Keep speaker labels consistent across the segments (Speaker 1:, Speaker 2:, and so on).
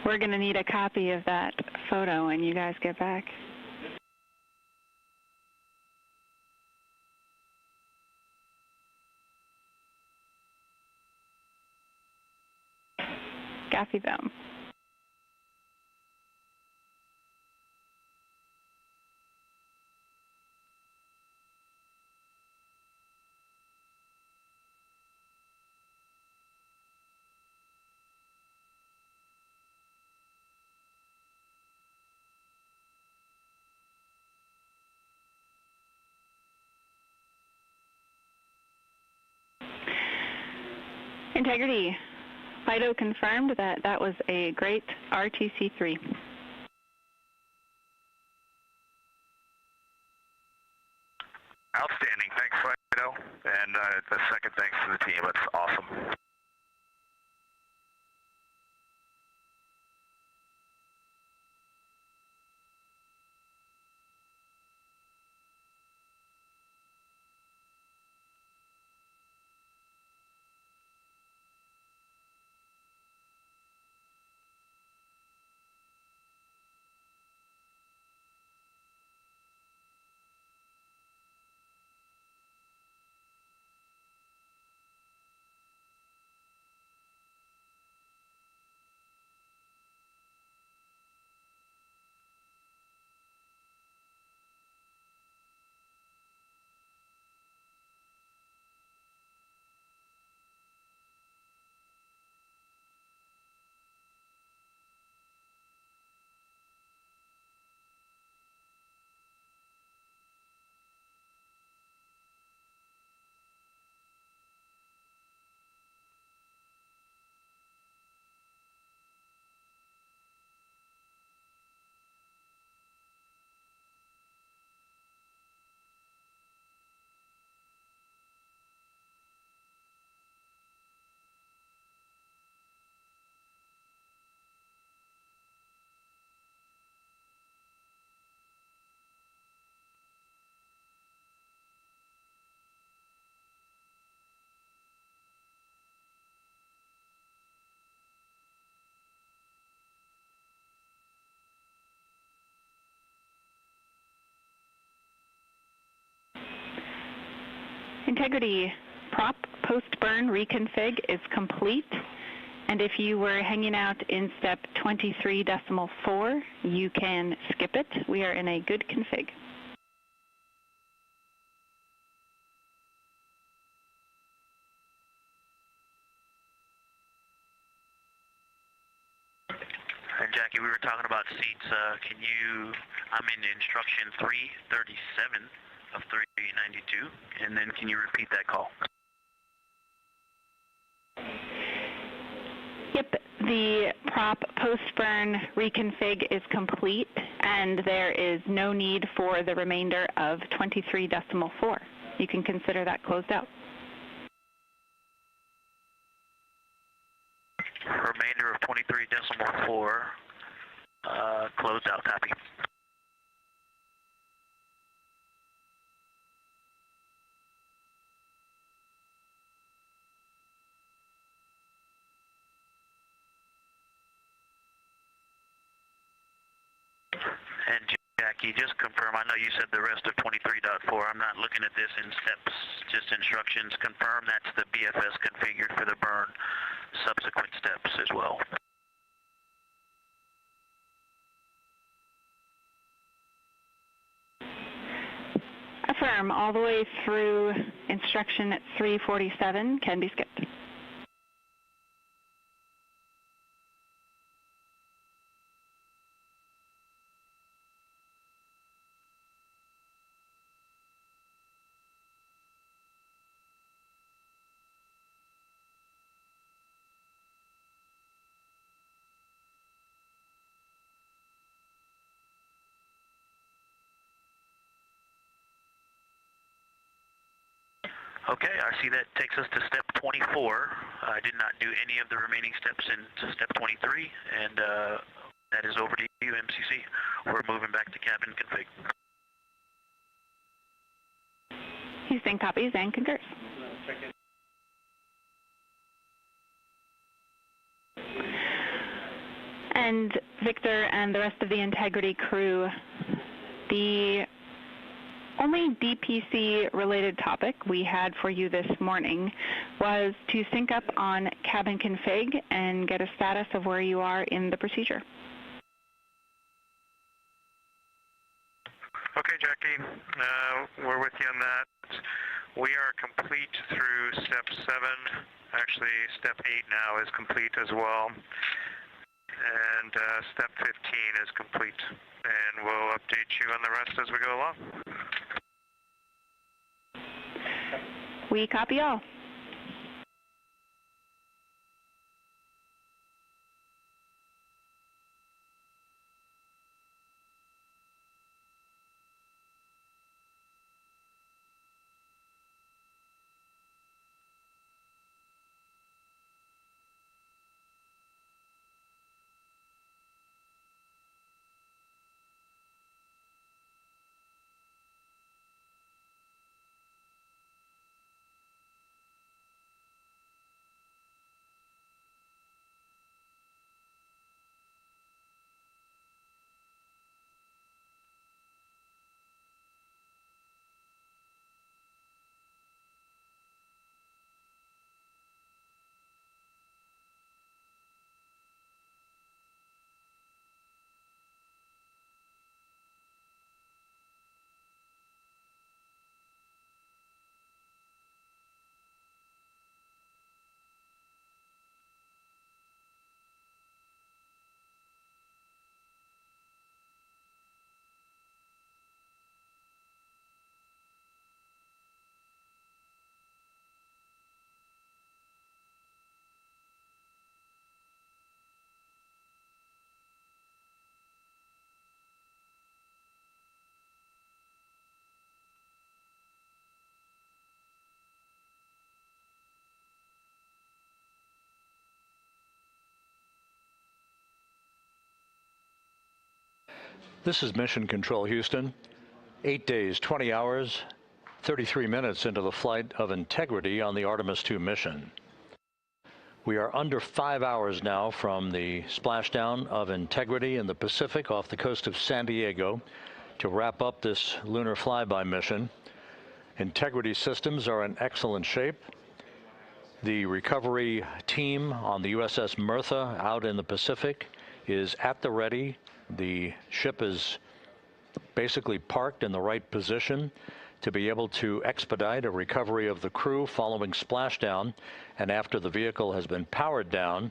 Speaker 1: We're going to need a copy of that photo when you guys get back. Copy them. Integrity. FIDO confirmed that that was a great RTC3.
Speaker 2: Outstanding. Thanks, FIDO. And a second thanks to the team. That's awesome.
Speaker 1: Integrity. Prop post-burn reconfig is complete. And if you were hanging out in step 23.4, you can skip it. We are in a good config.
Speaker 3: And Jackie, we were talking about seats. I'm in instruction 337 of 392, and then can you repeat that call?
Speaker 1: Yep, the prop post-burn reconfig is complete, and there is no need for the remainder of 23.4. You can consider that closed out.
Speaker 3: Remainder of 23.4, closed out, copy. And Jackie, just confirm, I know you said the rest of 23.4, I'm not looking at this in steps, just instructions. Confirm that's the BFS configured for the burn, subsequent steps as well.
Speaker 1: Affirm, all the way through instruction 347 can be skipped.
Speaker 3: Okay, I see that takes us to step 24. I did not do any of the remaining steps in step 23, and that is over to you, MCC. We're moving back to cabin config.
Speaker 1: Houston copies and concurs. And Victor and the rest of the Integrity crew, the only DPC-related topic we had for you this morning was to sync up on cabin config and get a status of where you are in the procedure.
Speaker 2: Okay, Jackie, we're with you on that. We are complete through step 7. Actually, step 8 now is complete as well. And step 15 is complete. And we'll update you on the rest as we go along.
Speaker 1: We copy all.
Speaker 4: This is Mission Control, Houston. 8 days, 20 hours, 33 minutes into the flight of Integrity on the Artemis II mission. We are under 5 hours now from the splashdown of Integrity in the Pacific off the coast of San Diego to wrap up this lunar flyby mission. Integrity systems are in excellent shape. The recovery team on the USS Mertha out in the Pacific is at the ready. The ship is basically parked in the right position to be able to expedite a recovery of the crew following splashdown and after the vehicle has been powered down.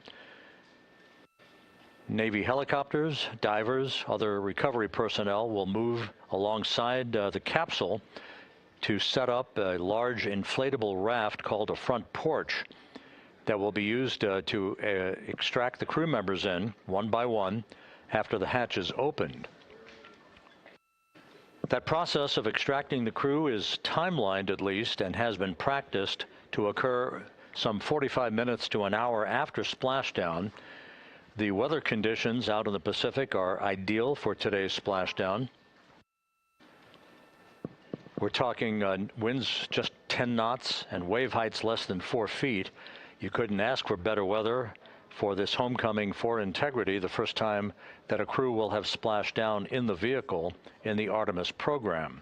Speaker 4: Navy helicopters, divers, other recovery personnel will move alongside the capsule to set up a large inflatable raft called a front porch that will be used to extract the crew members in one by one after the hatch is opened. That process of extracting the crew is timelined at least and has been practiced to occur some 45 minutes to an hour after splashdown. The weather conditions out in the Pacific are ideal for today's splashdown. We're talking winds just 10 knots and wave heights less than 4 feet. You couldn't ask for better weather for this homecoming for Integrity, the first time that a crew will have splashed down in the vehicle in the Artemis program.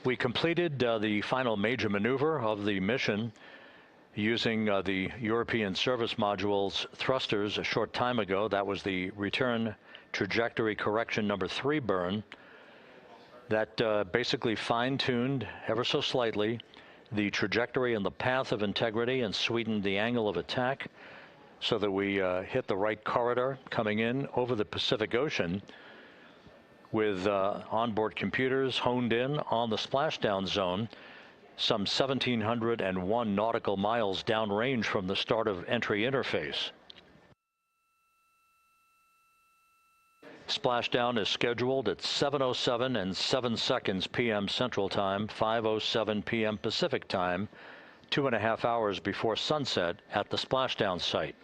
Speaker 4: We completed the final major maneuver of the mission using the European Service Module's thrusters a short time ago. That was the return trajectory correction number 3 burn that basically fine-tuned ever so slightly the trajectory and the path of Integrity and sweetened the angle of attack so that we hit the right corridor coming in over the Pacific Ocean with onboard computers honed in on the splashdown zone some 1,701 nautical miles downrange from the start of entry interface. Splashdown is scheduled at 7:07 and 7 seconds p.m. Central Time, 5:07 p.m. Pacific Time, 2.5 hours before sunset at the splashdown site.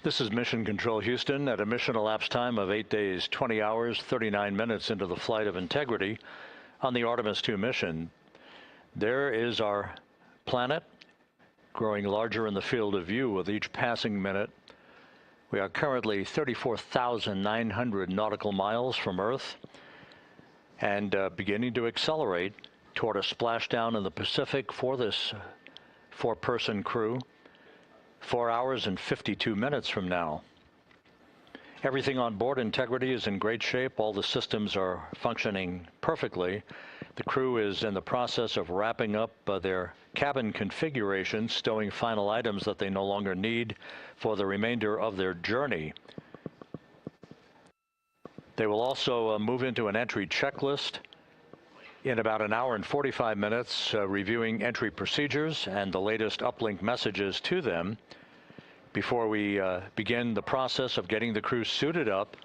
Speaker 4: This is Mission Control Houston at a mission elapsed time of 8 days, 20 hours, 39 minutes into the flight of integrity on the Artemis 2 mission. There is our planet, growing larger in the field of view with each passing minute. We are currently 34,900 nautical miles from Earth and beginning to accelerate toward a splashdown in the Pacific for this four-person crew 4 hours and 52 minutes from now. Everything on board Integrity is in great shape. All the systems are functioning perfectly. The crew is in the process of wrapping up their cabin configuration, stowing final items that they no longer need for the remainder of their journey. They will also move into an entry checklist in about an hour and 45 minutes, reviewing entry procedures and the latest uplink messages to them before we begin the process of getting the crew suited up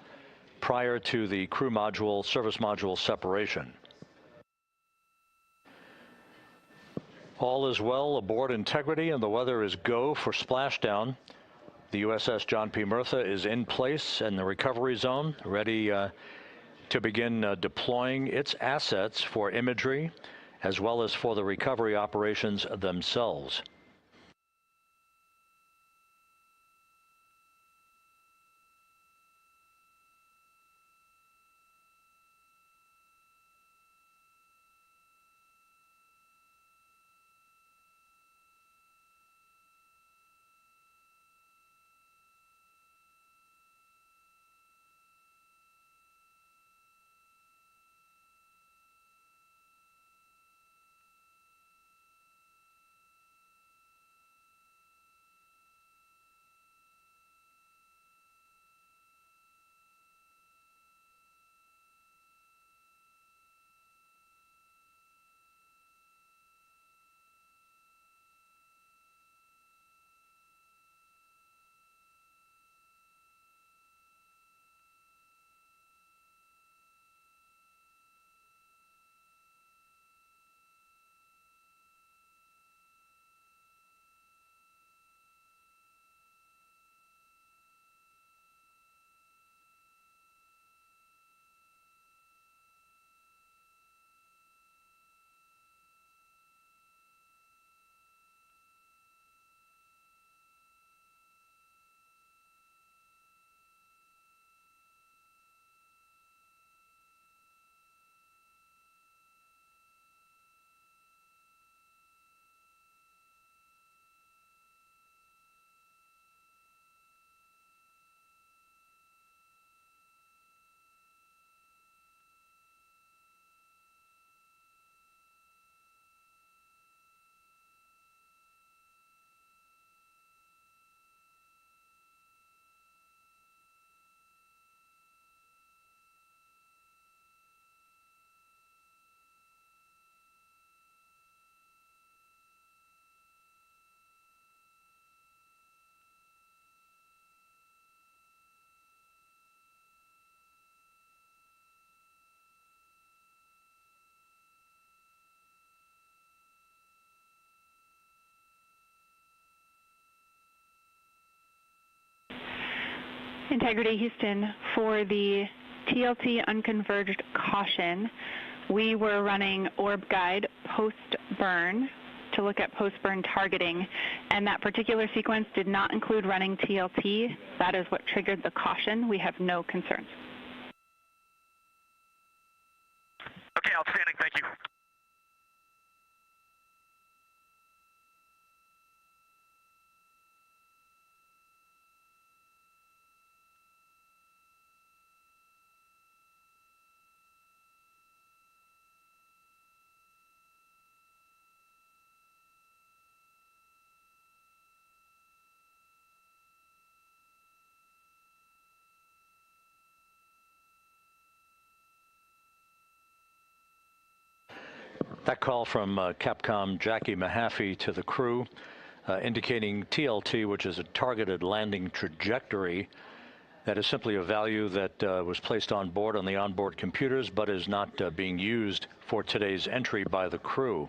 Speaker 4: prior to the crew module, service module separation. All is well aboard Integrity, and the weather is go for splashdown. The USS John P. Murtha is in place in the recovery zone, ready to begin deploying its assets for imagery as well as for the recovery operations themselves.
Speaker 1: Integrity Houston, for the TLT unconverged caution, we were running orb guide post-burn to look at post-burn targeting, and that particular sequence did not include running TLT. That is what triggered the caution. We have no concerns.
Speaker 2: Okay, outstanding. Thank you.
Speaker 4: That call from Capcom Jackie Mahaffey to the crew, indicating TLT, which is a targeted landing trajectory. That is simply a value that was placed on board on the onboard computers, but is not being used for today's entry by the crew.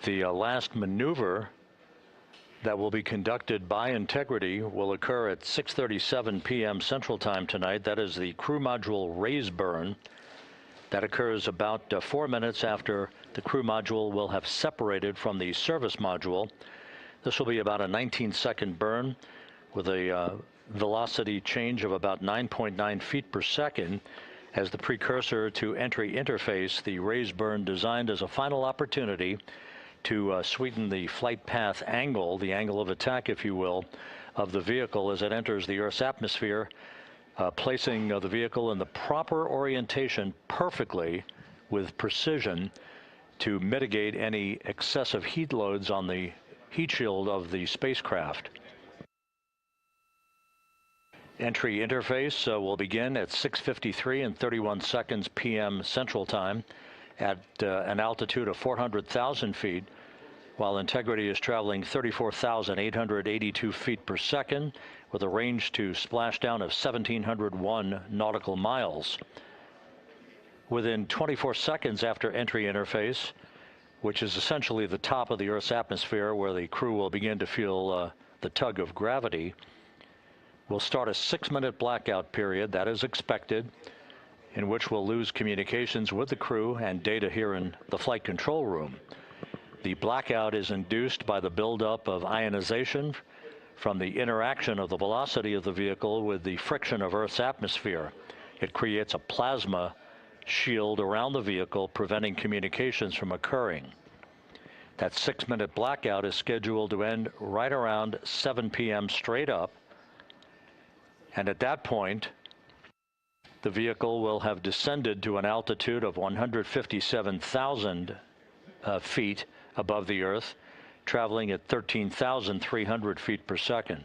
Speaker 4: The last maneuver that will be conducted by Integrity will occur at 6:37 p.m. Central Time tonight. That is the crew module raise burn. That occurs about 4 minutes after the crew module will have separated from the service module. This will be about a 19-second burn with a velocity change of about 9.9 feet per second as the precursor to entry interface. The raise burn designed as a final opportunity to sweeten the flight path angle, the angle of attack, if you will, of the vehicle as it enters the Earth's atmosphere, placing the vehicle in the proper orientation perfectly with precision to mitigate any excessive heat loads on the heat shield of the spacecraft. Entry interface will begin at 6:53 and 31 seconds p.m. Central Time at an altitude of 400,000 feet, while Integrity is traveling 34,882 feet per second with a range to splashdown of 1,701 nautical miles. Within 24 seconds after entry interface, which is essentially the top of the Earth's atmosphere where the crew will begin to feel the tug of gravity, we'll start a 6-minute blackout period, that is expected, in which we'll lose communications with the crew and data here in the flight control room. The blackout is induced by the buildup of ionization from the interaction of the velocity of the vehicle with the friction of Earth's atmosphere. It creates a plasma shield around the vehicle, preventing communications from occurring. That 6-minute blackout is scheduled to end right around 7 p.m. straight up. And at that point, the vehicle will have descended to an altitude of 157,000 feet above the Earth, traveling at 13,300 feet per second.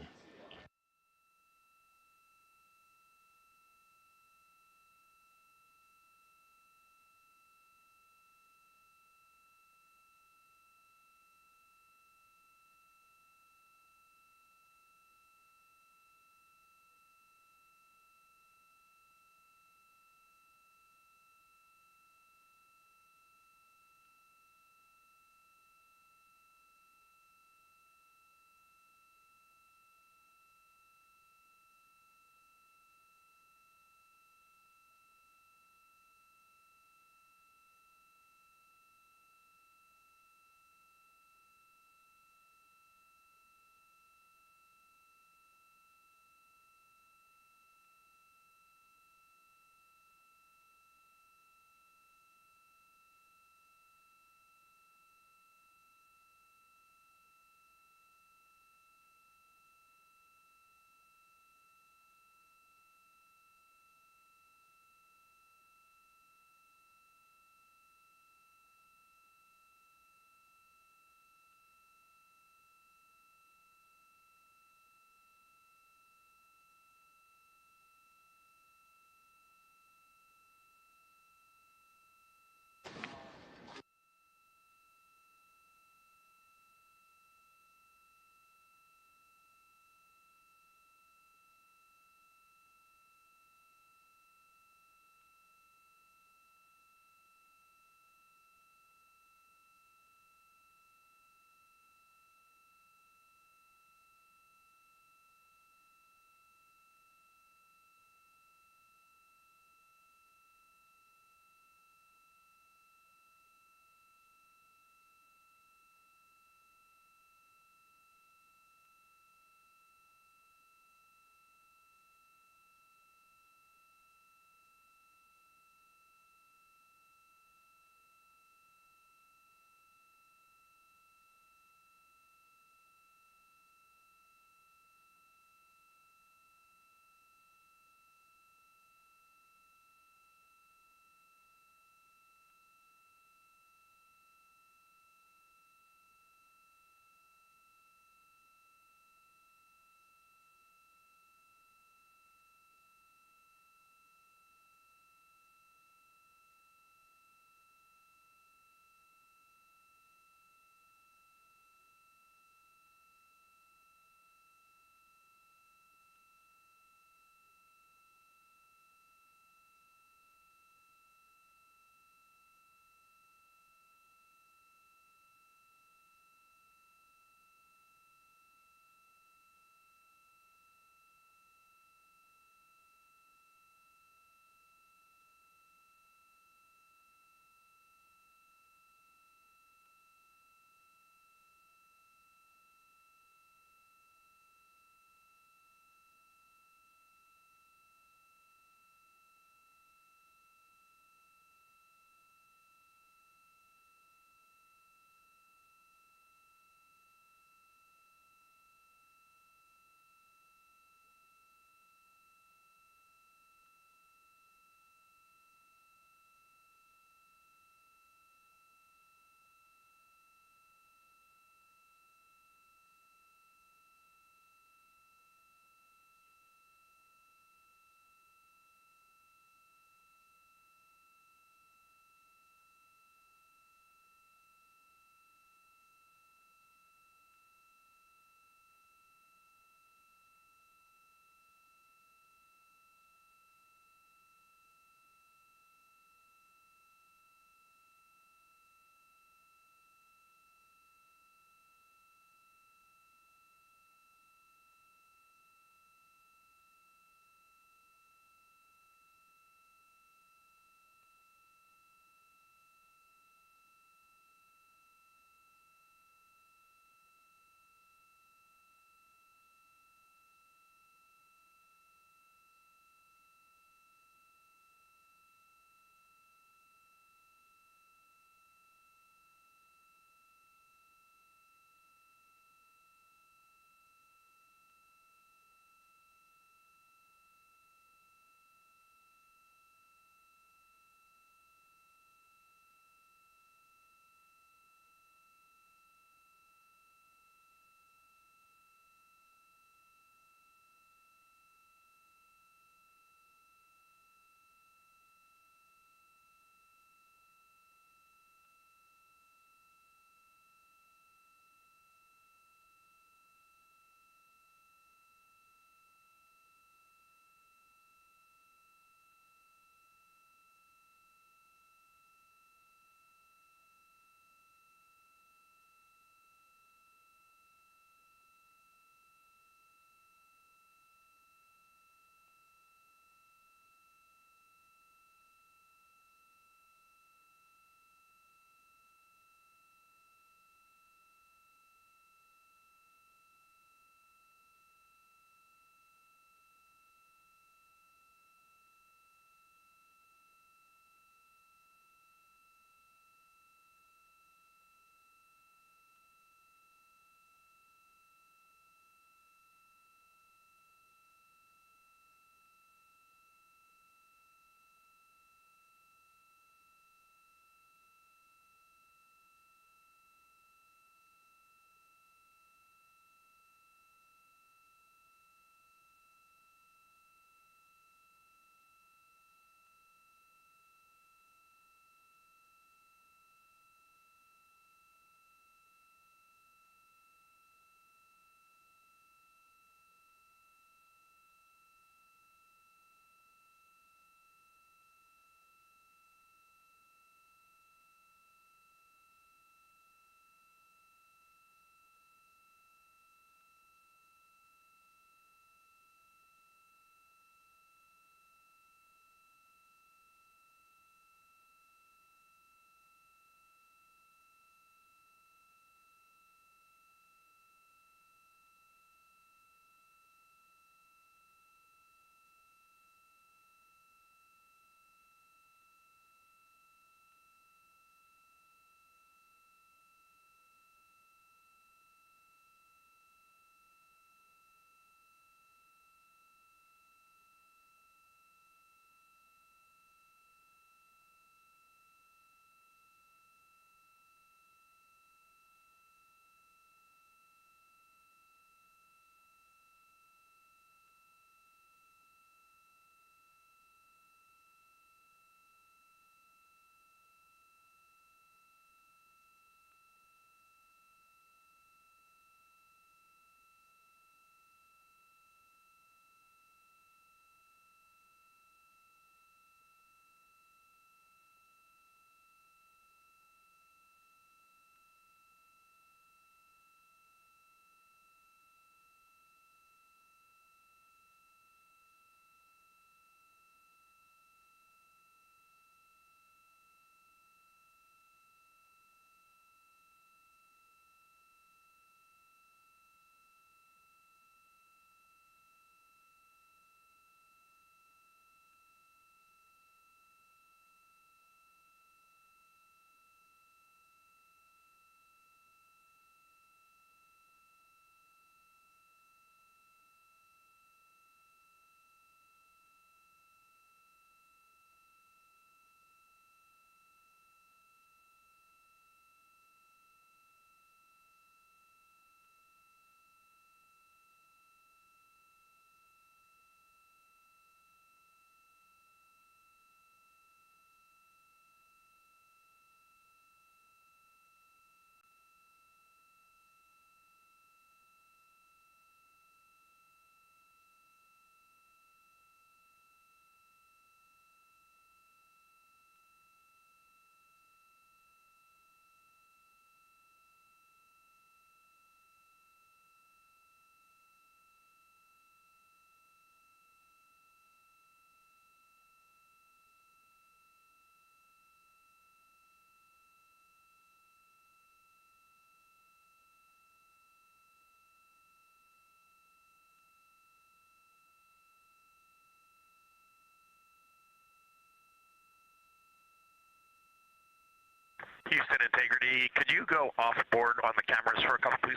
Speaker 2: Houston Integrity, could you go off board on the cameras for a couple, please?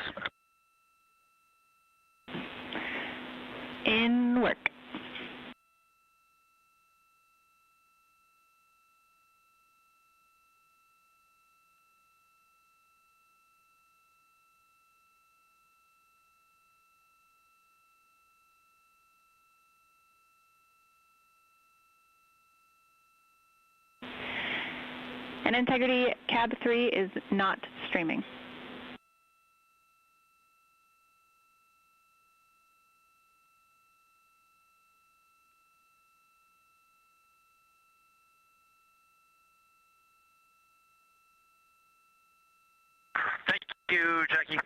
Speaker 1: In work. And Integrity, Cab 3 is not streaming.
Speaker 2: Thank you, Jackie.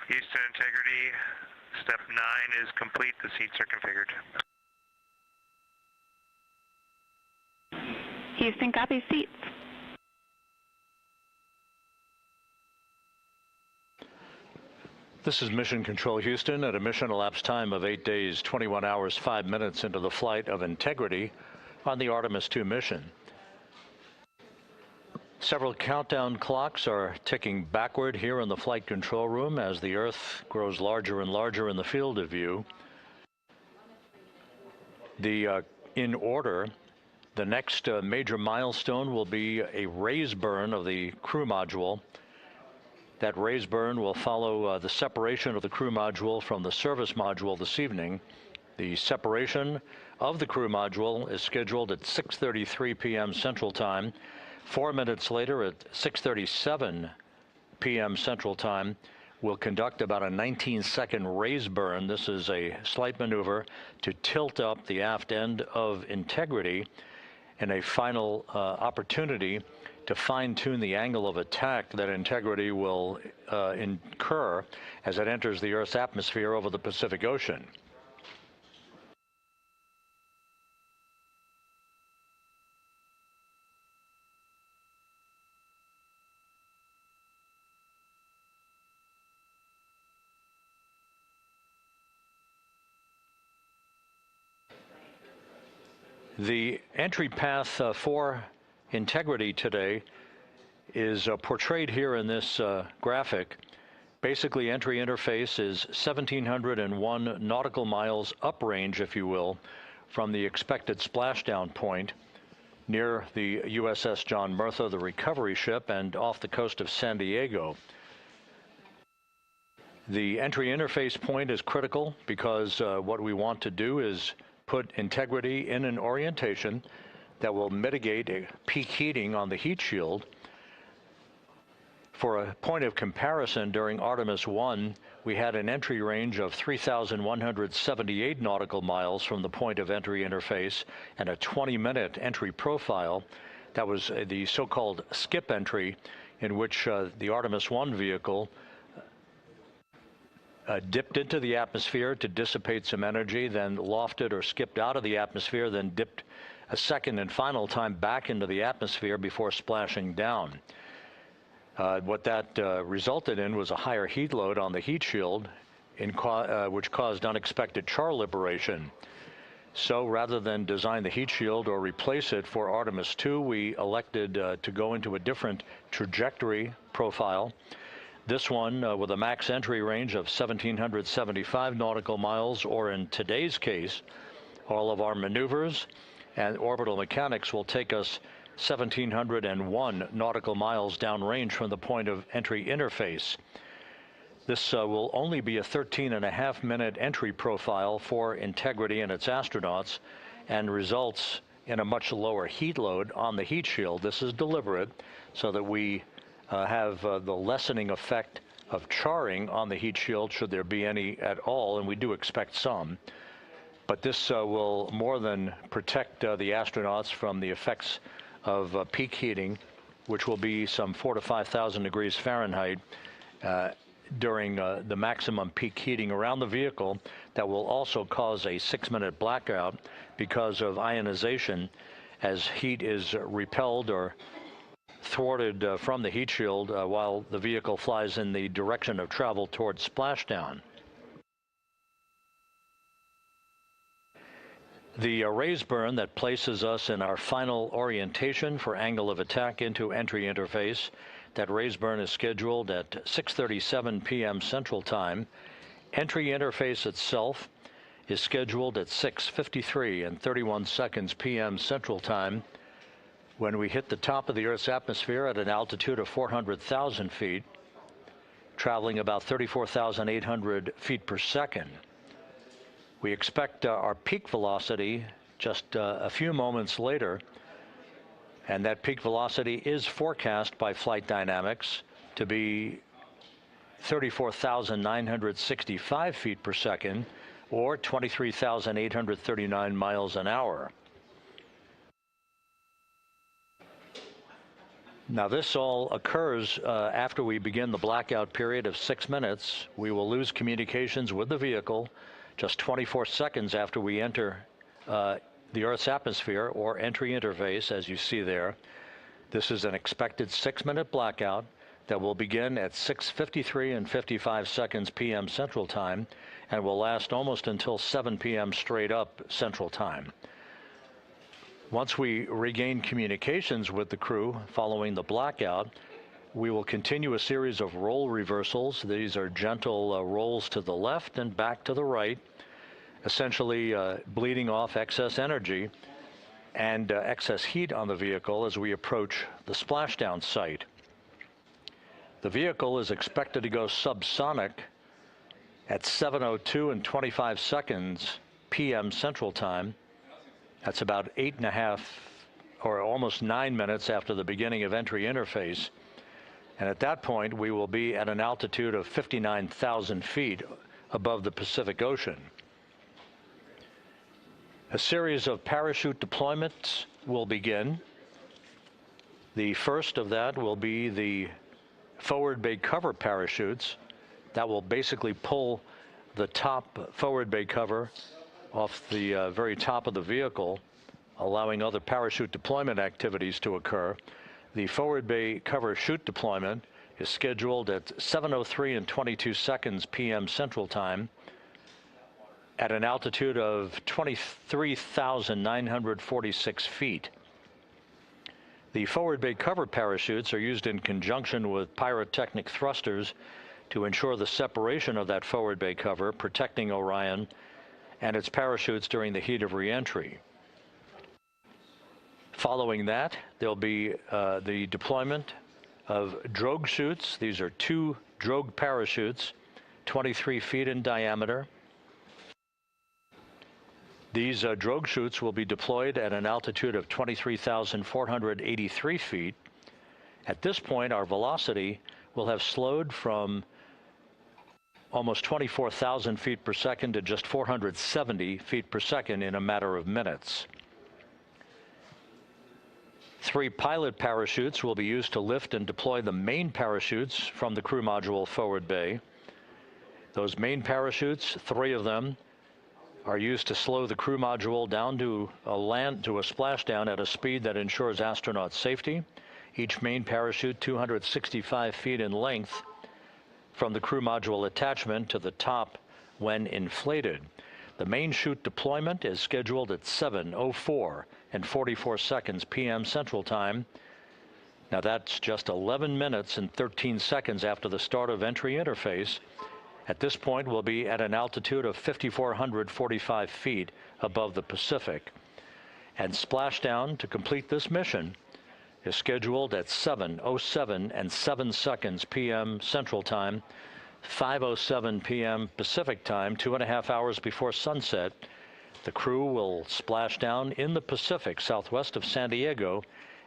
Speaker 2: Houston integrity, step 9 is complete. The seats are configured.
Speaker 1: Houston, copy seats.
Speaker 4: This is Mission Control Houston at a mission elapsed time of 8 days, 21 hours, 5 minutes into the flight of Integrity on the Artemis II mission. Several countdown clocks are ticking backward here in the flight control room as the Earth grows larger and larger in the field of view. In order, the next major milestone will be a raise burn of the crew module. That raise burn will follow the separation of the crew module from the service module this evening. The separation of the crew module is scheduled at 6:33 p.m. Central Time. 4 minutes later, at 6:37 p.m. Central Time, we'll conduct about a 19-second raise burn. This is a slight maneuver to tilt up the aft end of Integrity in a final opportunity to fine-tune the angle of attack that Integrity will incur as it enters the Earth's atmosphere over the Pacific Ocean. The entry path for Integrity today is portrayed here in this graphic. Basically, entry interface is 1,701 nautical miles uprange, if you will, from the expected splashdown point near the USS John Murtha, the recovery ship, and off the coast of San Diego. The entry interface point is critical because what we want to do is put Integrity in an orientation that will mitigate a peak heating on the heat shield. For a point of comparison, during Artemis I, we had an entry range of 3,178 nautical miles from the point of entry interface and a 20-minute entry profile. That was the so-called skip entry, in which the Artemis I vehicle dipped into the atmosphere to dissipate some energy, then lofted or skipped out of the atmosphere, then dipped a second and final time back into the atmosphere before splashing down. What that resulted in was a higher heat load on the heat shield, which caused unexpected char liberation. So rather than design the heat shield or replace it for Artemis II, we elected to go into a different trajectory profile. This one with a max entry range of 1,775 nautical miles, or in today's case, all of our maneuvers and orbital mechanics will take us 1,701 nautical miles downrange from the point of entry interface. This will only be a 13.5-minute entry profile for Integrity and its astronauts, and results in a much lower heat load on the heat shield. This is deliberate so that we have the lessening effect of charring on the heat shield, should there be any at all, and we do expect some. But this will more than protect the astronauts from the effects of peak heating, which will be some 4,000 to 5,000 degrees Fahrenheit during the maximum peak heating around the vehicle. That will also cause a 6-minute blackout because of ionization, as heat is repelled or thwarted from the heat shield while the vehicle flies in the direction of travel towards splashdown. The raise burn that places us in our final orientation for angle of attack into entry interface, that raise burn is scheduled at 6:37 p.m. Central Time. Entry interface itself is scheduled at 6:53 and 31 seconds p.m. Central Time, when we hit the top of the Earth's atmosphere at an altitude of 400,000 feet, traveling about 34,800 feet per second. We expect our peak velocity just a few moments later, and that peak velocity is forecast by flight dynamics to be 34,965 feet per second, or 23,839 miles an hour. Now, this all occurs after we begin the blackout period of 6 minutes. We will lose communications with the vehicle just 24 seconds after we enter the Earth's atmosphere or entry interface, as you see there. This is an expected 6-minute blackout that will begin at 6:53 and 55 seconds p.m. Central Time and will last almost until 7 p.m. straight up Central Time. Once we regain communications with the crew following the blackout, we will continue a series of role reversals. These are gentle rolls to the left and back to the right, essentially bleeding off excess energy and excess heat on the vehicle as we approach the splashdown site. The vehicle is expected to go subsonic at 7:02 and 25 seconds p.m. Central Time. That's about 8.5 or almost 9 minutes after the beginning of entry interface. And at that point, we will be at an altitude of 59,000 feet above the Pacific Ocean. A series of parachute deployments will begin. The first of that will be the forward bay cover parachutes that will basically pull the top forward bay cover off the very top of the vehicle, allowing other parachute deployment activities to occur. The forward bay cover chute deployment is scheduled at 7:03 and 22 seconds p.m. Central Time at an altitude of 23,946 feet. The forward bay cover parachutes are used in conjunction with pyrotechnic thrusters to ensure the separation of that forward bay cover, protecting Orion and its parachutes during the heat of re-entry. Following that, there'll be the deployment of drogue chutes. These are 2 drogue parachutes, 23 feet in diameter. These drogue chutes will be deployed at an altitude of 23,483 feet. At this point, our velocity will have slowed from almost 24,000 feet per second to just 470 feet per second in a matter of minutes. 3 pilot parachutes will be used to lift and deploy the main parachutes from the crew module forward bay. Those main parachutes, 3 of them, are used to slow the crew module down to a splashdown at a speed that ensures astronaut safety. Each main parachute 265 feet in length from the crew module attachment to the top when inflated. The main chute deployment is scheduled at 7:04 and 44 seconds p.m. Central Time. Now that's just 11 minutes and 13 seconds after the start of entry interface. At this point, we'll be at an altitude of 5,445 feet above the Pacific. And splashdown to complete this mission is scheduled at 7:07 and 7 seconds p.m. Central Time, 5:07 p.m. Pacific Time, 2.5 hours before sunset. The crew will splash down in the Pacific southwest of San Diego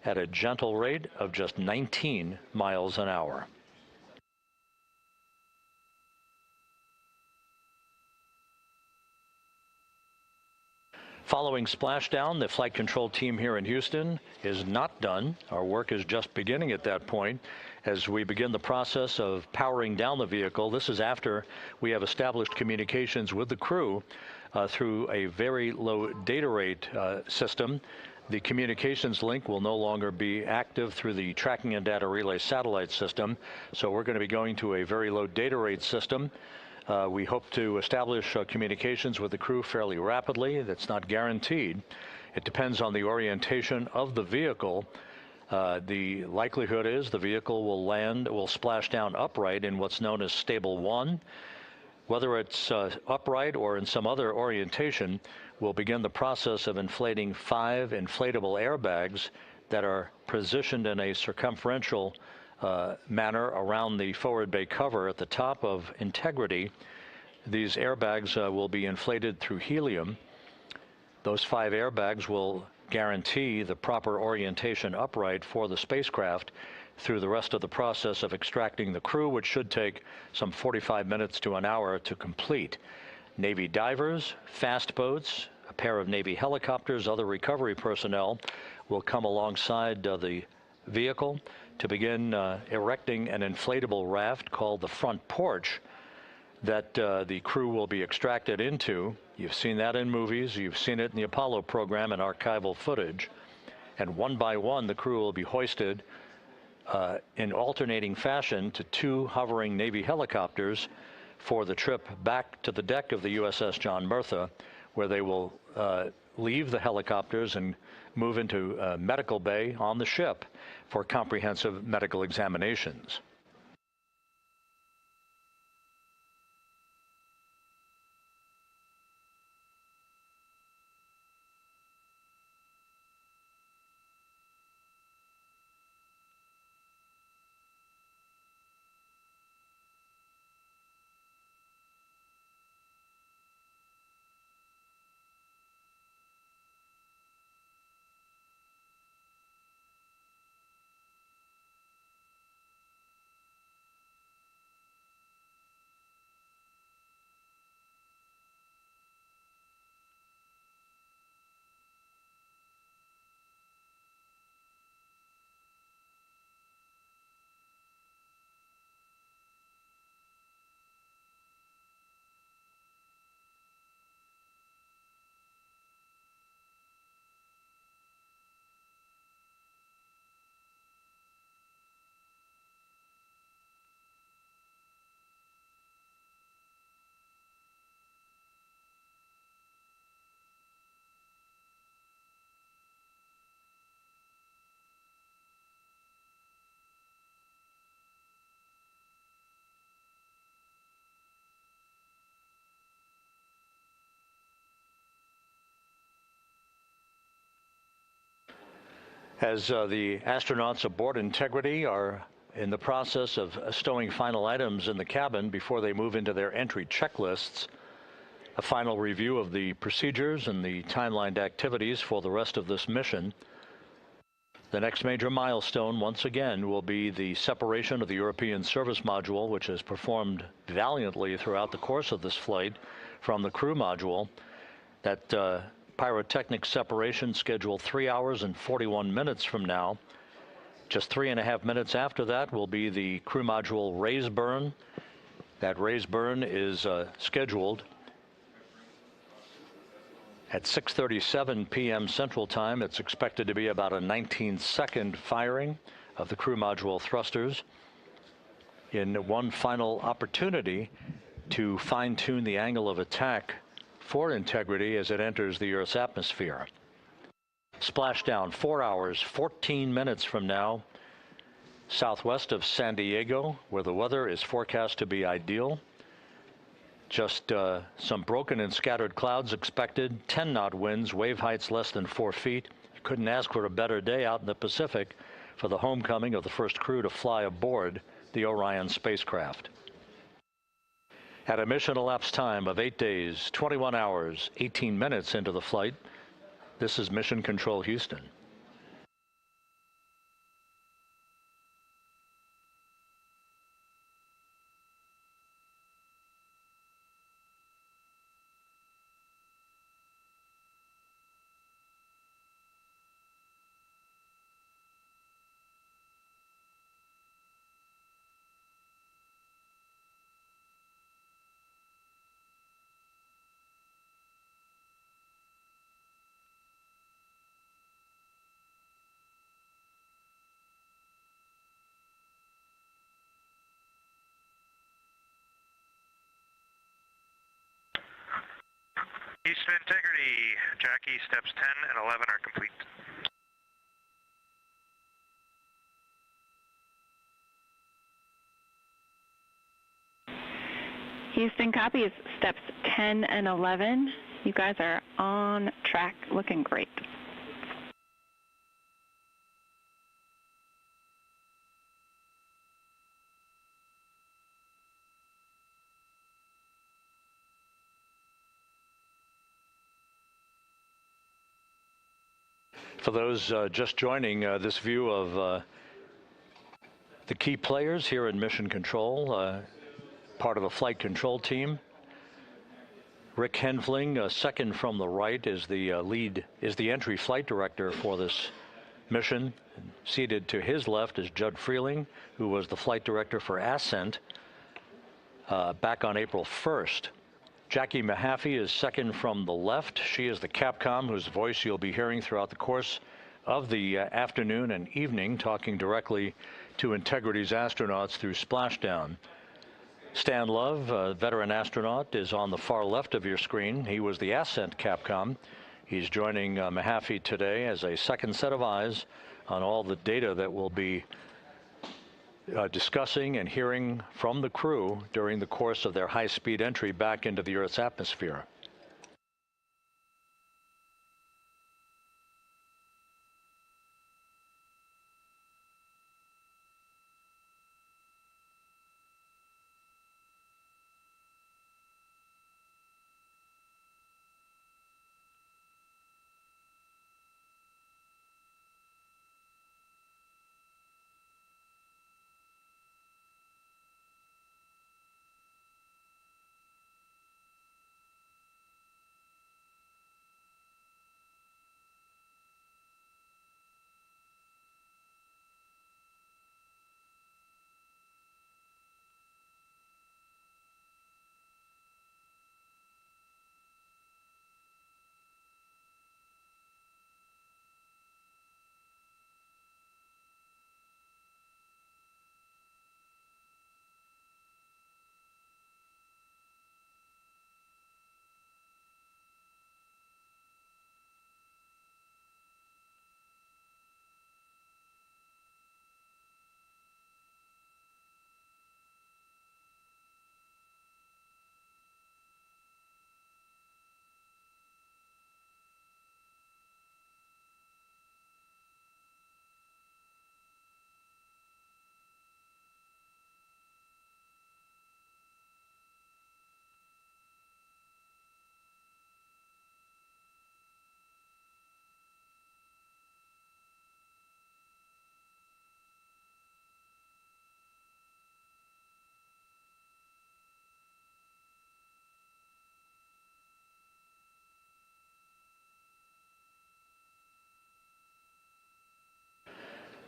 Speaker 4: at a gentle rate of just 19 miles an hour. Following splashdown, the flight control team here in Houston is not done. Our work is just beginning at that point as we begin the process of powering down the vehicle. This is after we have established communications with the crew through a very low data rate system. The communications link will no longer be active through the tracking and data relay satellite system, so we're going to be going to a very low data rate system. We hope to establish communications with the crew fairly rapidly. That's not guaranteed. It depends on the orientation of the vehicle. The likelihood is the vehicle will splash down upright in what's known as stable 1. Whether it's upright or in some other orientation, we'll begin the process of inflating 5 inflatable airbags that are positioned in a circumferential manner around the forward bay cover at the top of integrity. These airbags will be inflated through helium. Those 5 airbags will guarantee the proper orientation upright for the spacecraft through the rest of the process of extracting the crew, which should take some 45 minutes to an hour to complete. Navy divers, fast boats, a pair of Navy helicopters, other recovery personnel will come alongside the vehicle to begin erecting an inflatable raft called the front porch that the crew will be extracted into. You've seen that in movies. You've seen it in the Apollo program and archival footage. And one by one, the crew will be hoisted in alternating fashion to 2 hovering Navy helicopters for the trip back to the deck of the USS John Murtha, where they will leave the helicopters and move into medical bay on the ship for comprehensive medical examinations. As the astronauts aboard Integrity are in the process of stowing final items in the cabin before they move into their entry checklists, a final review of the procedures and the timelined activities for the rest of this mission. The next major milestone, once again, will be the separation of the European Service Module, which has performed valiantly throughout the course of this flight, from the crew module. That pyrotechnic separation scheduled 3 hours and 41 minutes from now. Just 3.5 minutes after that will be the crew module raise burn. That raise burn is scheduled at 6:37 p.m. Central Time. It's expected to be about a 19-second firing of the crew module thrusters in one final opportunity to fine-tune the angle of attack for Integrity as it enters the Earth's atmosphere. Splashdown 4 hours, 14 minutes from now, southwest of San Diego, where the weather is forecast to be ideal. Just some broken and scattered clouds expected, 10-knot winds, wave heights less than 4 feet. You couldn't ask for a better day out in the Pacific for the homecoming of the first crew to fly aboard the Orion spacecraft. At a mission elapsed time of 8 days, 21 hours, 18 minutes into the flight, this is Mission Control Houston.
Speaker 2: Houston Integrity, Jackie, steps 10 and 11 are complete.
Speaker 1: Houston copies steps 10 and 11. You guys are on track, looking great.
Speaker 4: For those just joining this view of the key players here in Mission Control, part of a flight control team. Rick Henfling, second from the right, is the entry flight director for this mission. Seated to his left is Judd Freeling, who was the flight director for Ascent back on April 1st. Jackie Mahaffey is second from the left. She is the Capcom whose voice you'll be hearing throughout the course of the afternoon and evening, talking directly to Integrity's astronauts through splashdown. Stan Love, a veteran astronaut, is on the far left of your screen. He was the Ascent Capcom. He's joining Mahaffey today as a second set of eyes on all the data that we'll be discussing and hearing from the crew during the course of their high-speed entry back into the Earth's atmosphere.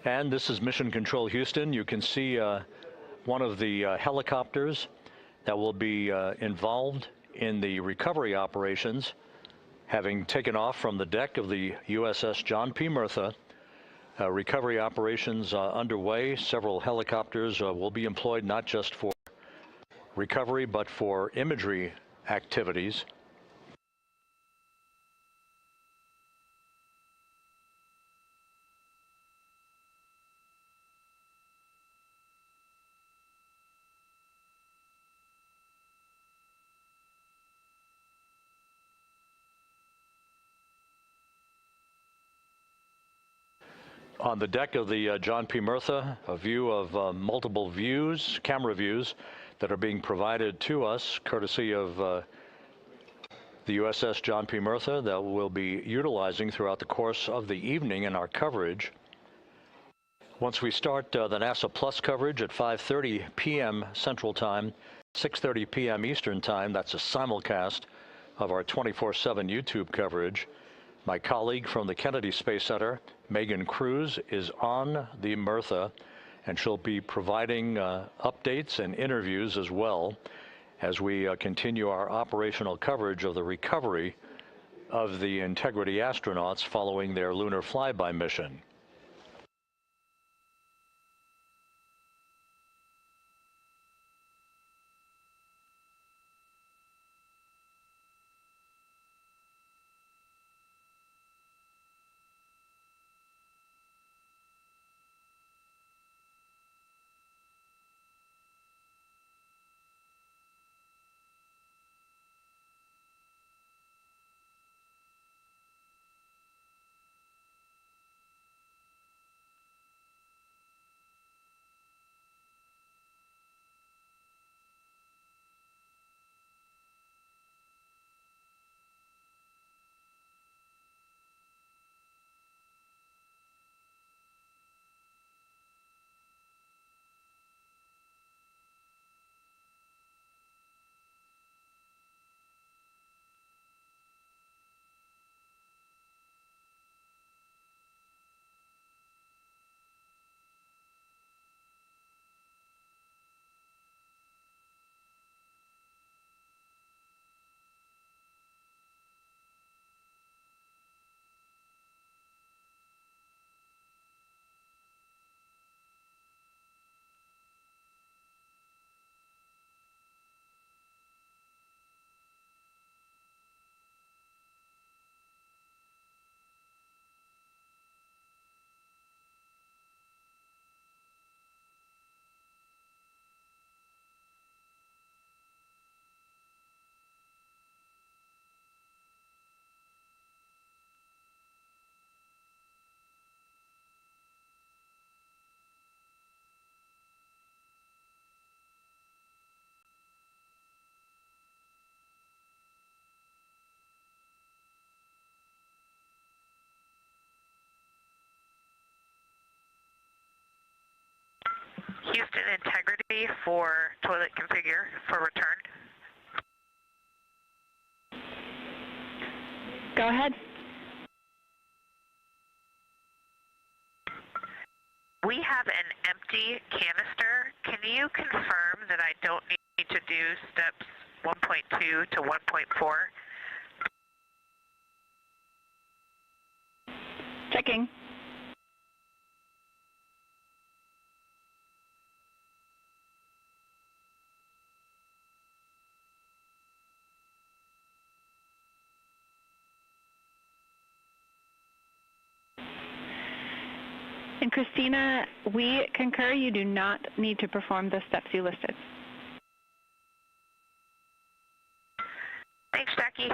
Speaker 4: And this is Mission Control Houston. You can see one of the helicopters that will be involved in the recovery operations, having taken off from the deck of the USS John P. Murtha. Recovery operations underway. Several helicopters will be employed not just for recovery, but for imagery activities. On the deck of the John P. Murtha, a view of multiple views, camera views, that are being provided to us courtesy of the USS John P. Murtha that we'll be utilizing throughout the course of the evening in our coverage. Once we start the NASA Plus coverage at 5:30 p.m. Central Time, 6:30 p.m. Eastern Time, that's a simulcast of our 24/7 YouTube coverage. My colleague from the Kennedy Space Center, Megan Cruz, is on the Murtha, and she'll be providing updates and interviews as well as we continue our operational coverage of the recovery of the Integrity astronauts following their lunar flyby mission.
Speaker 5: Houston, integrity for toilet configure for return.
Speaker 1: Go ahead.
Speaker 5: We have an empty canister. Can you confirm that I don't need to do steps 1.2 to 1.4?
Speaker 1: Checking. And Christina, we concur you do not need to perform the steps you listed.
Speaker 5: Thanks, Jackie.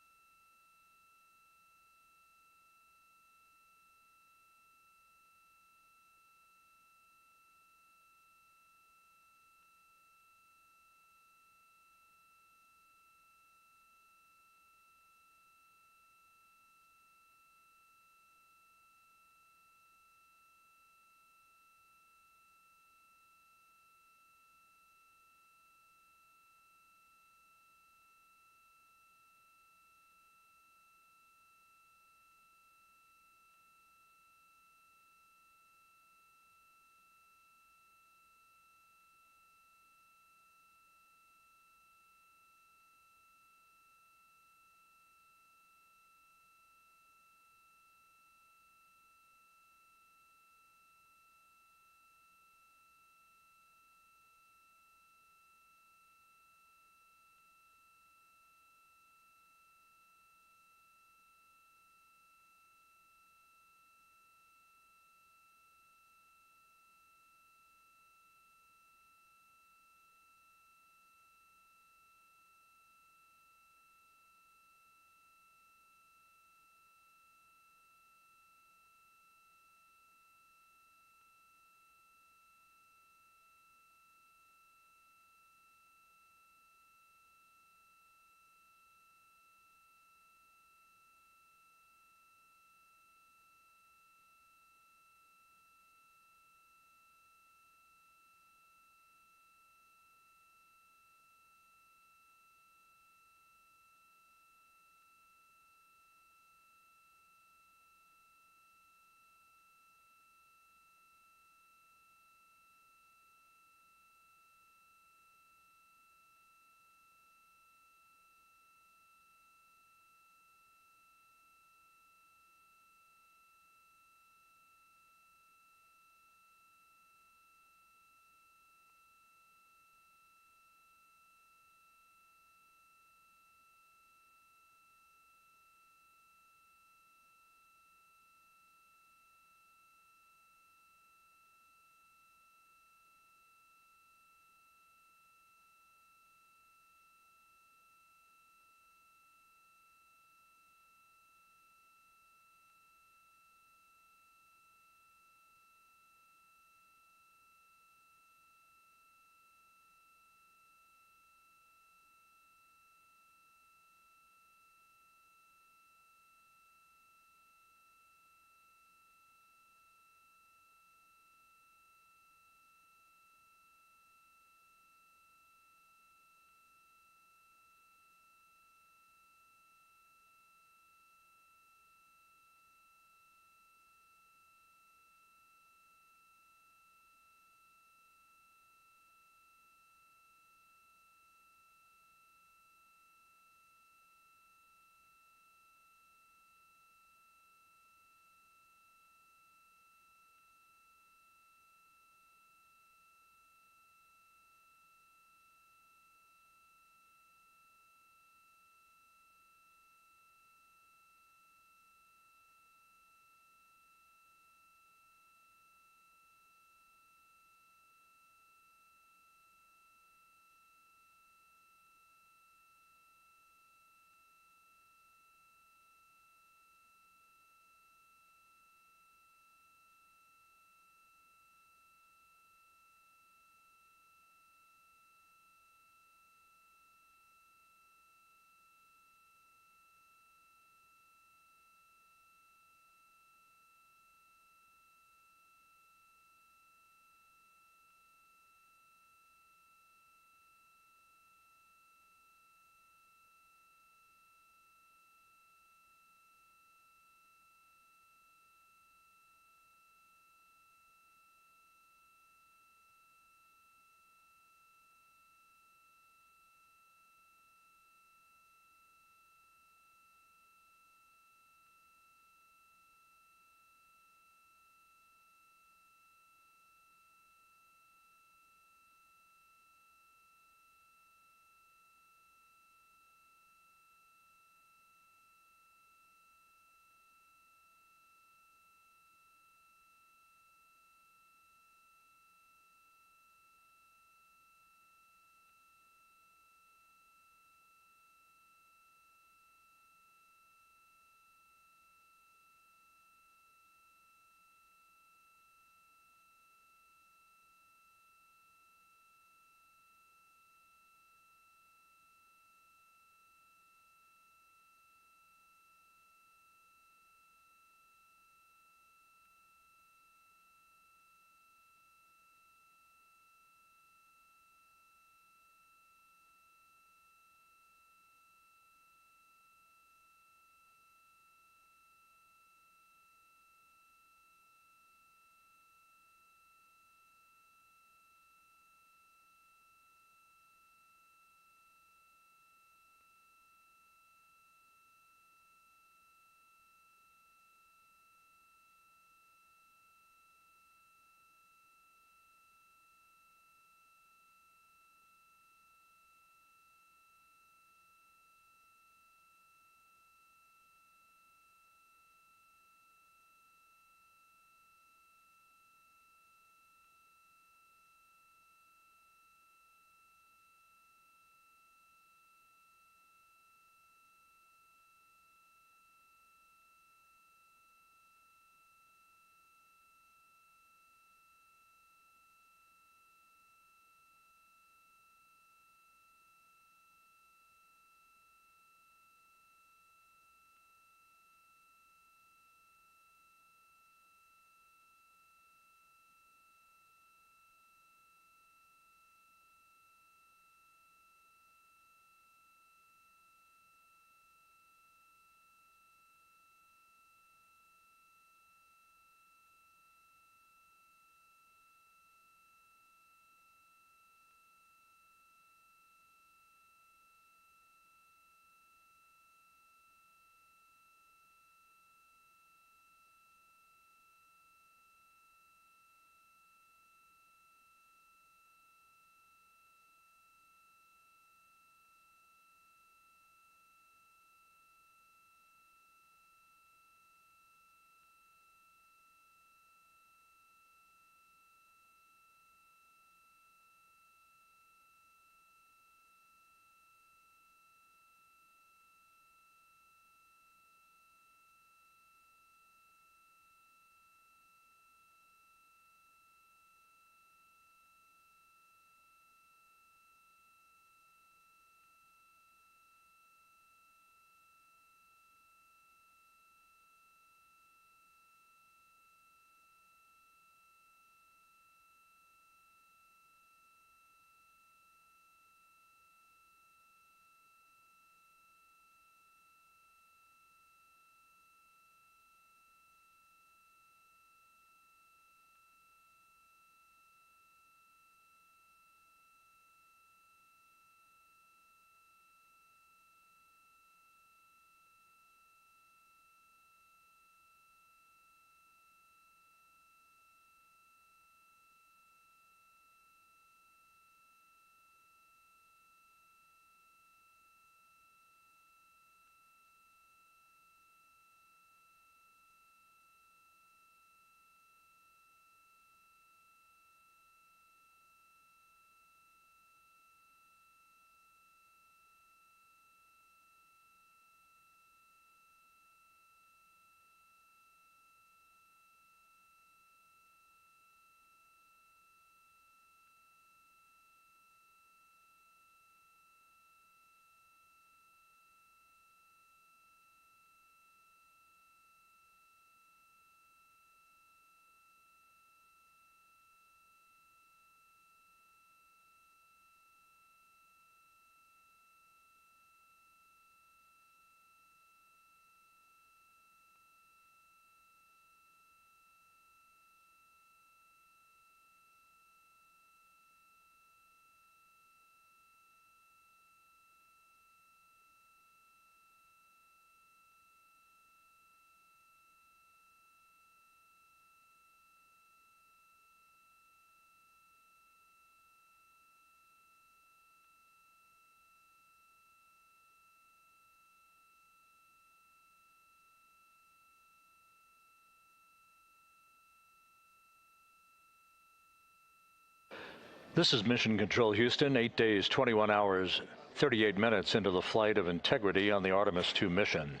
Speaker 4: This is Mission Control Houston, 8 days, 21 hours, 38 minutes into the flight of Integrity on the Artemis II mission.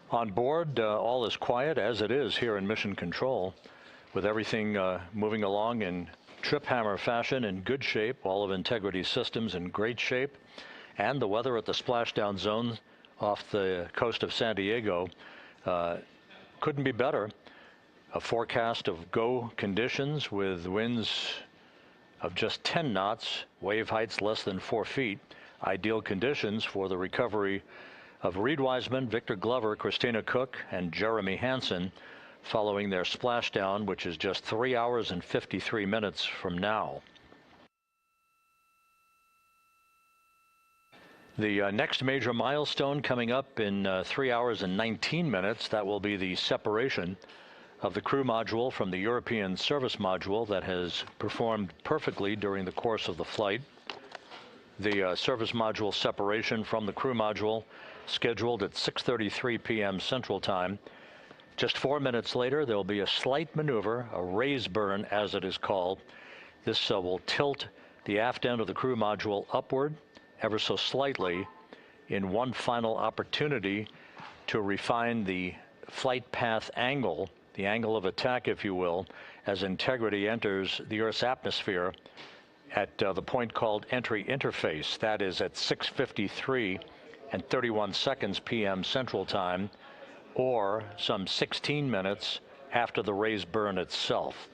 Speaker 4: On board, all is quiet, as it is here in Mission Control, with everything moving along in trip hammer fashion, in good shape, all of Integrity's systems in great shape, and the weather at the splashdown zone off the coast of San Diego couldn't be better. A forecast of go conditions with winds of just 10 knots, wave heights less than 4 feet. Ideal conditions for the recovery of Reid Wiseman, Victor Glover, Christina Koch, and Jeremy Hansen following their splashdown, which is just 3 hours and 53 minutes from now. The next major milestone coming up in 3 hours and 19 minutes, that will be the separation of the crew module from the European service module that has performed perfectly during the course of the flight. The service module separation from the crew module scheduled at 6:33 p.m. Central Time. Just 4 minutes later, there will be a slight maneuver, a raise burn as it is called. This will tilt the aft end of the crew module upward ever so slightly in one final opportunity to refine the flight path angle, the angle of attack, if you will, as Integrity enters the Earth's atmosphere at the point called entry interface. That is at 6:53 and 31 seconds p.m. Central Time, or some 16 minutes after the raise burn itself.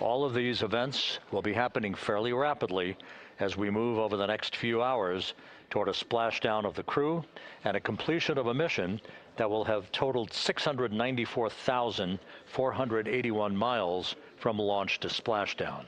Speaker 4: All of these events will be happening fairly rapidly as we move over the next few hours toward a splashdown of the crew and a completion of a mission that will have totaled 694,481 miles from launch to splashdown.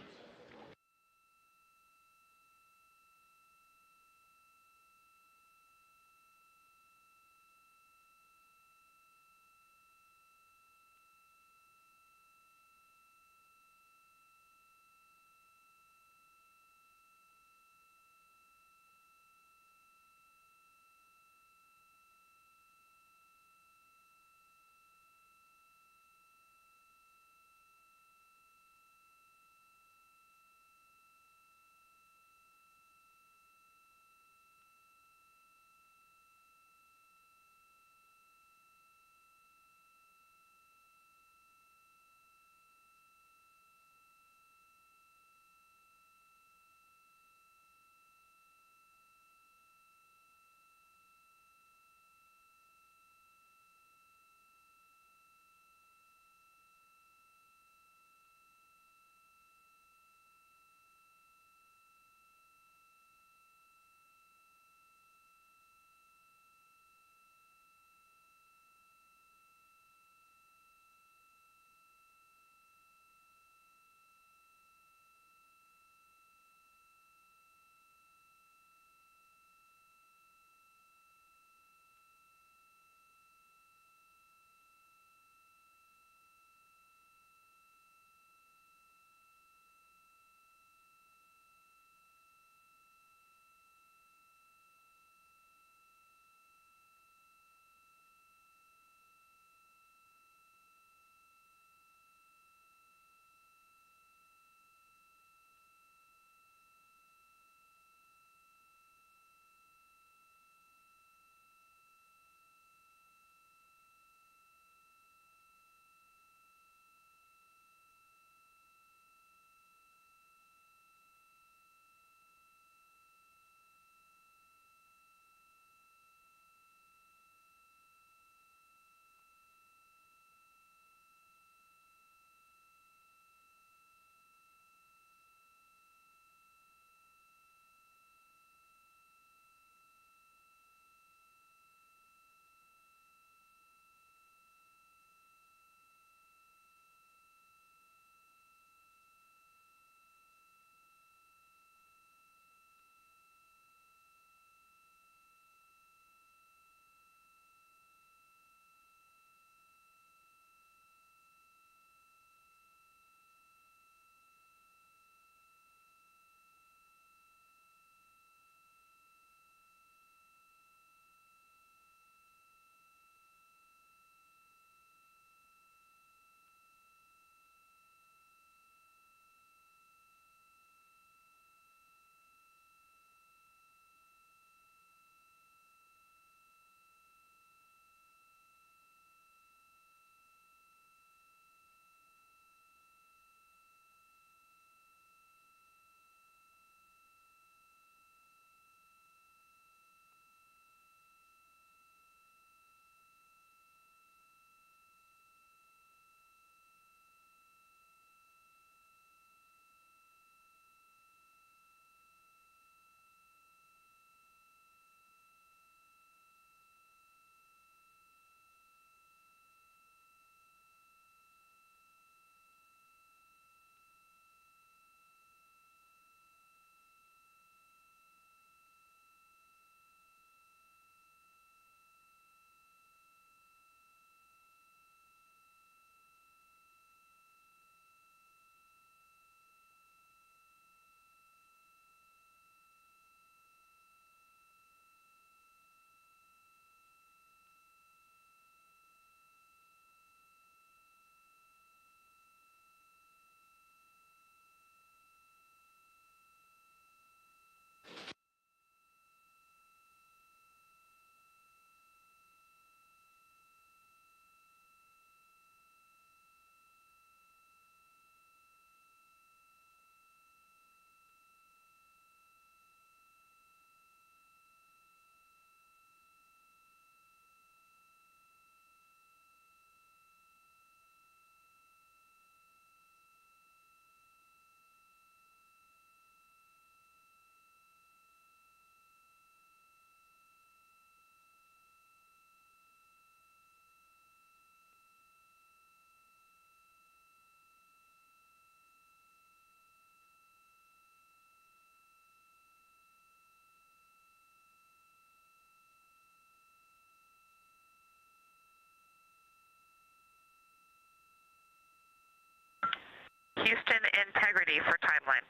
Speaker 5: Houston integrity for timeline.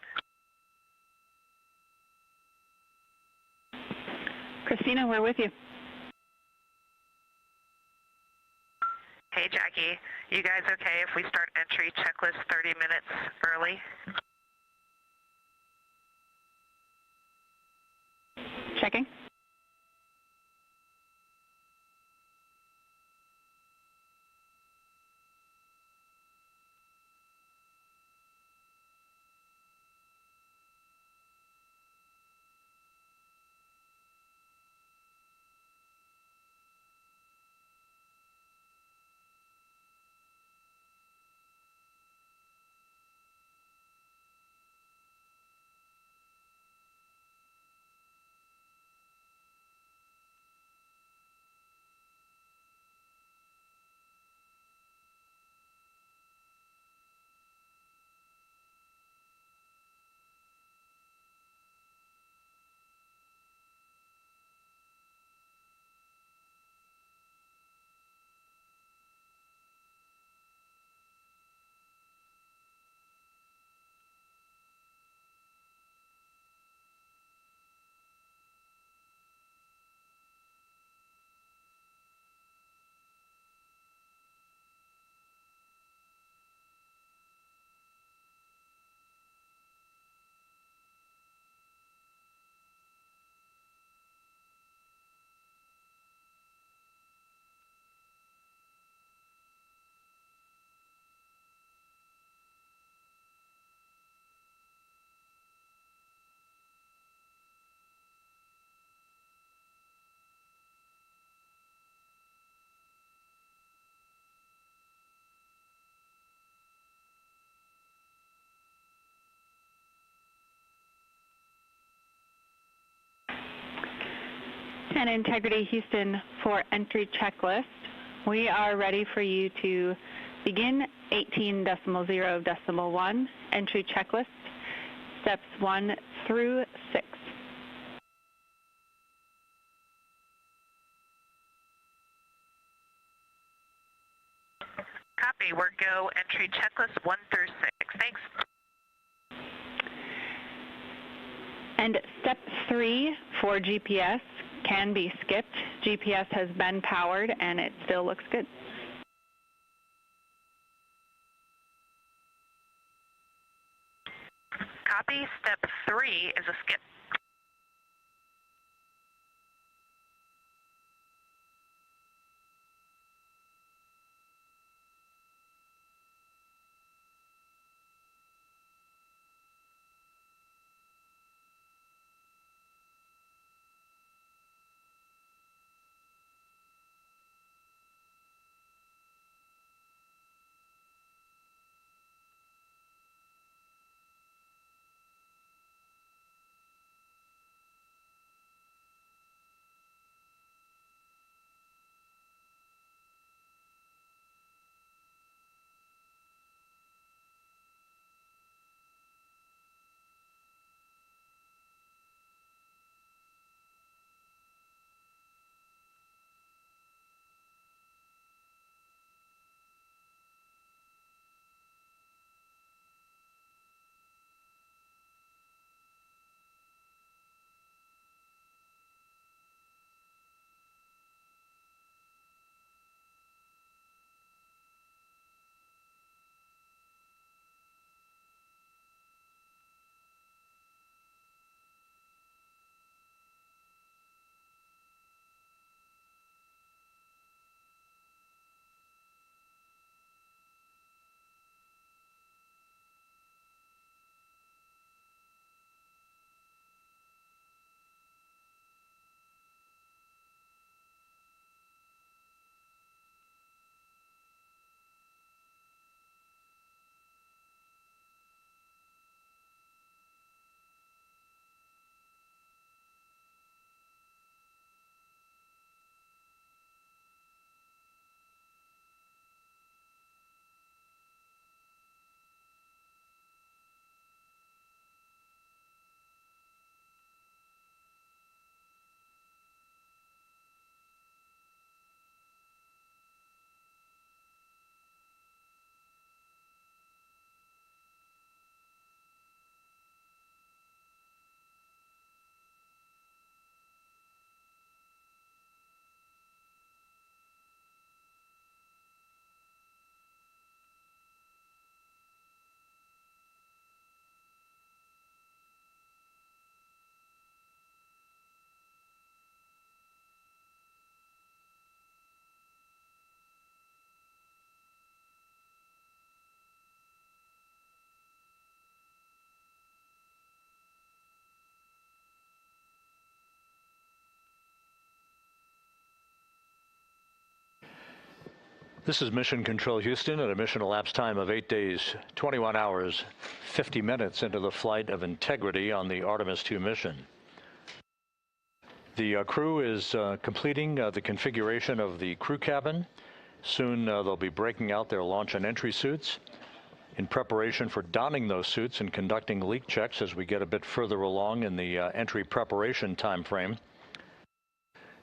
Speaker 1: Christina, we're with you.
Speaker 5: Hey, Jackie. You guys okay if we start entry checklist 30 minutes early?
Speaker 1: Checking. And Integrity Houston for entry checklist. We are ready for you to begin 18.0.1 entry checklist, steps 1 through 6.
Speaker 5: Copy. We're go entry checklist 1 through 6. Thanks.
Speaker 1: And step 3 for GPS can be skipped. GPS has been powered and it still looks good.
Speaker 5: Copy. Step 3 is a skip.
Speaker 4: This is Mission Control Houston at a mission elapsed time of 8 days, 21 hours, 50 minutes into the flight of Integrity on the Artemis II mission. The crew is completing the configuration of the crew cabin. Soon they'll be breaking out their launch and entry suits in preparation for donning those suits and conducting leak checks as we get a bit further along in the entry preparation time frame.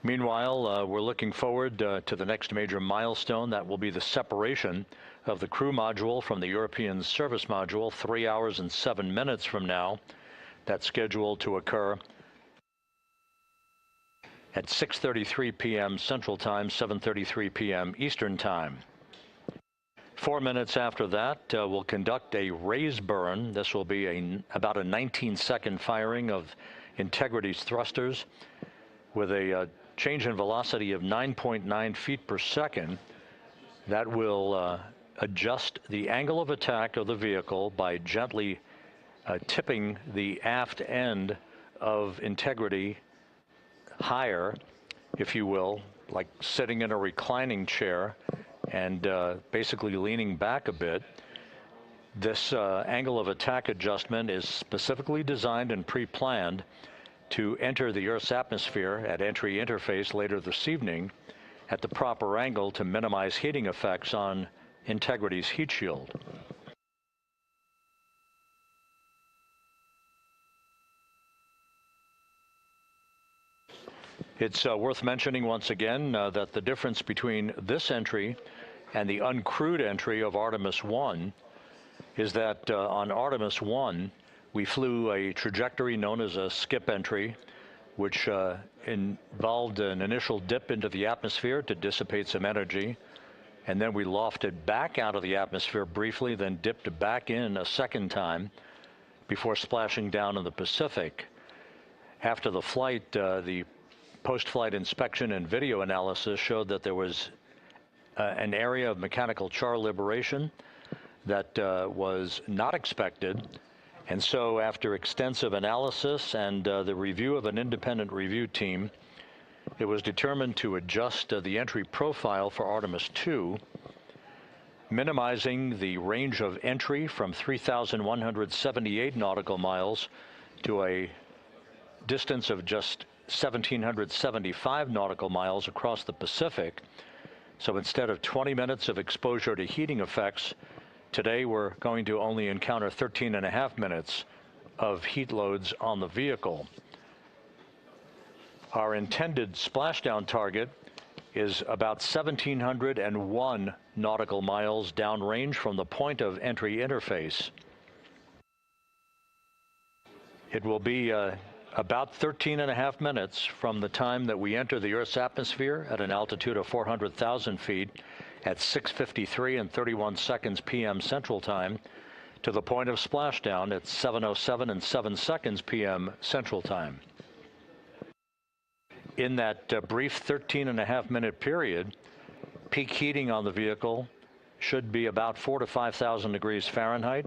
Speaker 4: Meanwhile, we're looking forward to the next major milestone. That will be the separation of the crew module from the European service module 3 hours and 7 minutes from now. That's scheduled to occur at 6:33 p.m. Central Time, 7:33 p.m. Eastern Time. 4 minutes after that, we'll conduct a raise burn. This will be about a 19-second firing of Integrity's thrusters with a change in velocity of 9.9 feet per second. That will adjust the angle of attack of the vehicle by gently tipping the aft end of Integrity higher, if you will, like sitting in a reclining chair and basically leaning back a bit. This angle of attack adjustment is specifically designed and pre-planned to enter the Earth's atmosphere at entry interface later this evening at the proper angle to minimize heating effects on Integrity's heat shield. It's worth mentioning once again that the difference between this entry and the uncrewed entry of Artemis 1 is that on Artemis 1, we flew a trajectory known as a skip entry, which involved an initial dip into the atmosphere to dissipate some energy. And then we lofted back out of the atmosphere briefly, then dipped back in a second time before splashing down in the Pacific. After the flight, the post-flight inspection and video analysis showed that there was an area of mechanical char liberation that was not expected. And so after extensive analysis and the review of an independent review team, it was determined to adjust the entry profile for Artemis II, minimizing the range of entry from 3,178 nautical miles to a distance of just 1,775 nautical miles across the Pacific. So instead of 20 minutes of exposure to heating effects, today we're going to only encounter 13.5 minutes of heat loads on the vehicle. Our intended splashdown target is about 1,701 nautical miles downrange from the point of entry interface. It will be about 13.5 minutes from the time that we enter the Earth's atmosphere at an altitude of 400,000 feet at 6:53 and 31 seconds p.m. Central Time to the point of splashdown at 7:07 and 7 seconds p.m. Central Time. In that brief 13.5 minute period, peak heating on the vehicle should be about 4,000 to 5,000 degrees Fahrenheit.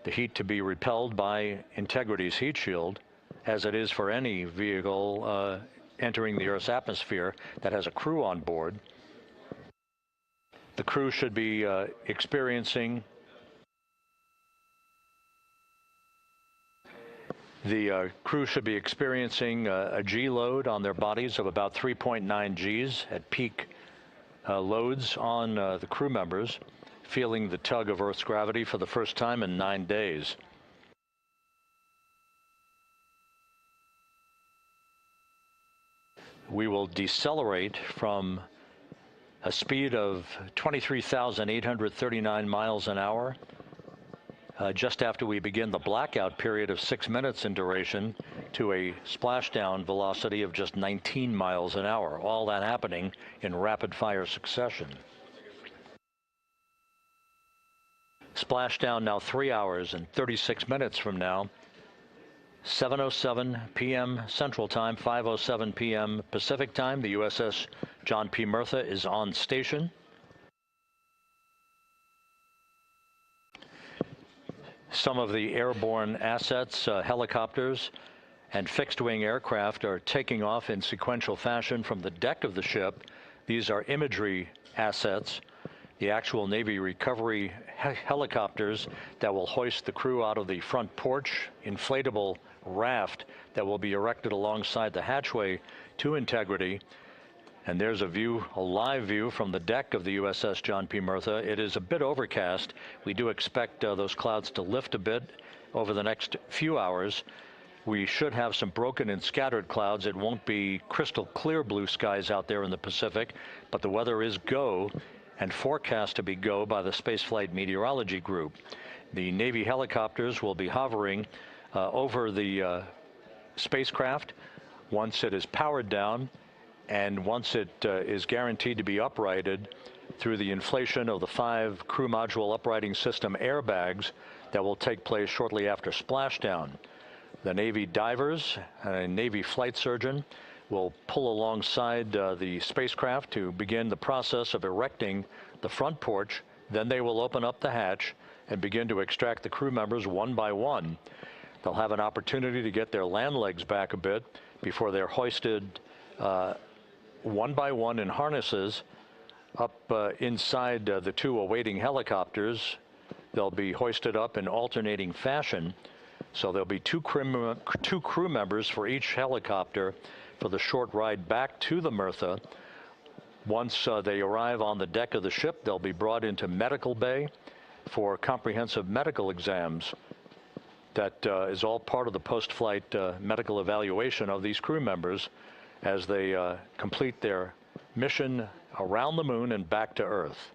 Speaker 4: The heat to be repelled by Integrity's heat shield, as it is for any vehicle entering the Earth's atmosphere that has a crew on board. The crew should be experiencing a G load on their bodies of about 3.9 Gs at peak loads on the crew members, feeling the tug of Earth's gravity for the first time in 9 days. We will decelerate from a speed of 23,839 miles an hour just after we begin the blackout period of 6 minutes in duration to a splashdown velocity of just 19 miles an hour, all that happening in rapid fire succession. Splashdown now 3 hours and 36 minutes from now. 7:07 p.m. Central Time, 5:07 p.m. Pacific Time. The USS John P. Murtha is on station. Some of the airborne assets, helicopters and fixed-wing aircraft, are taking off in sequential fashion from the deck of the ship. These are imagery assets the actual Navy recovery helicopters that will hoist the crew out of the front porch, inflatable raft that will be erected alongside the hatchway to Integrity. And there's a view, a live view from the deck of the USS John P. Murtha. It is a bit overcast. We do expect those clouds to lift a bit over the next few hours. We should have some broken and scattered clouds. It won't be crystal clear blue skies out there in the Pacific, but the weather is go and forecast to be go by the Spaceflight Meteorology Group. The Navy helicopters will be hovering over the spacecraft once it is powered down and once it is guaranteed to be uprighted through the inflation of the 5 crew module uprighting system airbags that will take place shortly after splashdown. The Navy divers and a Navy flight surgeon will pull alongside the spacecraft to begin the process of erecting the front porch. Then they will open up the hatch and begin to extract the crew members one by one. They'll have an opportunity to get their land legs back a bit before they're hoisted one by one in harnesses up inside the 2 awaiting helicopters. They'll be hoisted up in alternating fashion. So there'll be two crew members for each helicopter for the short ride back to the Murtha. Once they arrive on the deck of the ship, they'll be brought into medical bay for comprehensive medical exams. That is all part of the post-flight medical evaluation of these crew members as they complete their mission around the moon and back to Earth.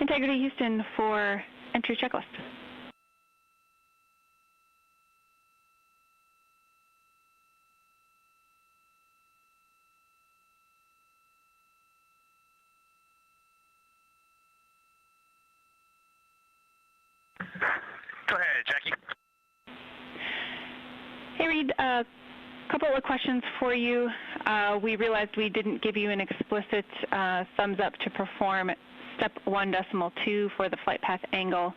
Speaker 1: Integrity Houston for entry checklist.
Speaker 3: Go ahead, Jackie.
Speaker 1: Hey, Reid, a couple of questions for you. We realized we didn't give you an explicit thumbs up to perform step 1.2 for the flight path angle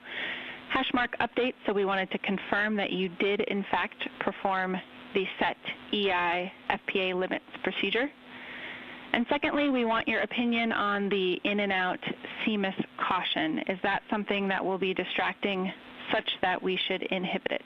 Speaker 1: hash mark update, so we wanted to confirm that you did in fact perform the set EI FPA limits procedure. And secondly, we want your opinion on the in and out CMIS caution. Is that something that will be distracting such that we should inhibit it.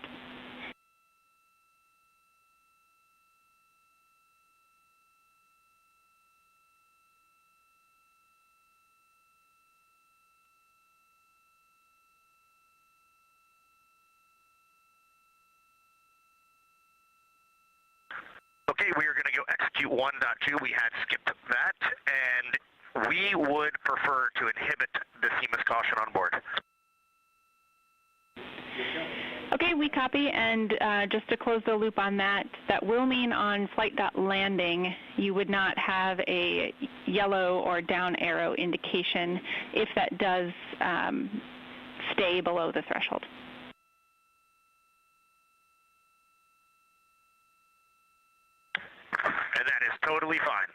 Speaker 6: Okay, we are going to go execute 1.2. We had skipped that, and we would prefer to inhibit the CMIS caution on board.
Speaker 1: Okay, we copy, and just to close the loop on that, that will mean on flight.landing you would not have a yellow or down arrow indication if that does stay below the threshold.
Speaker 6: And that is totally fine.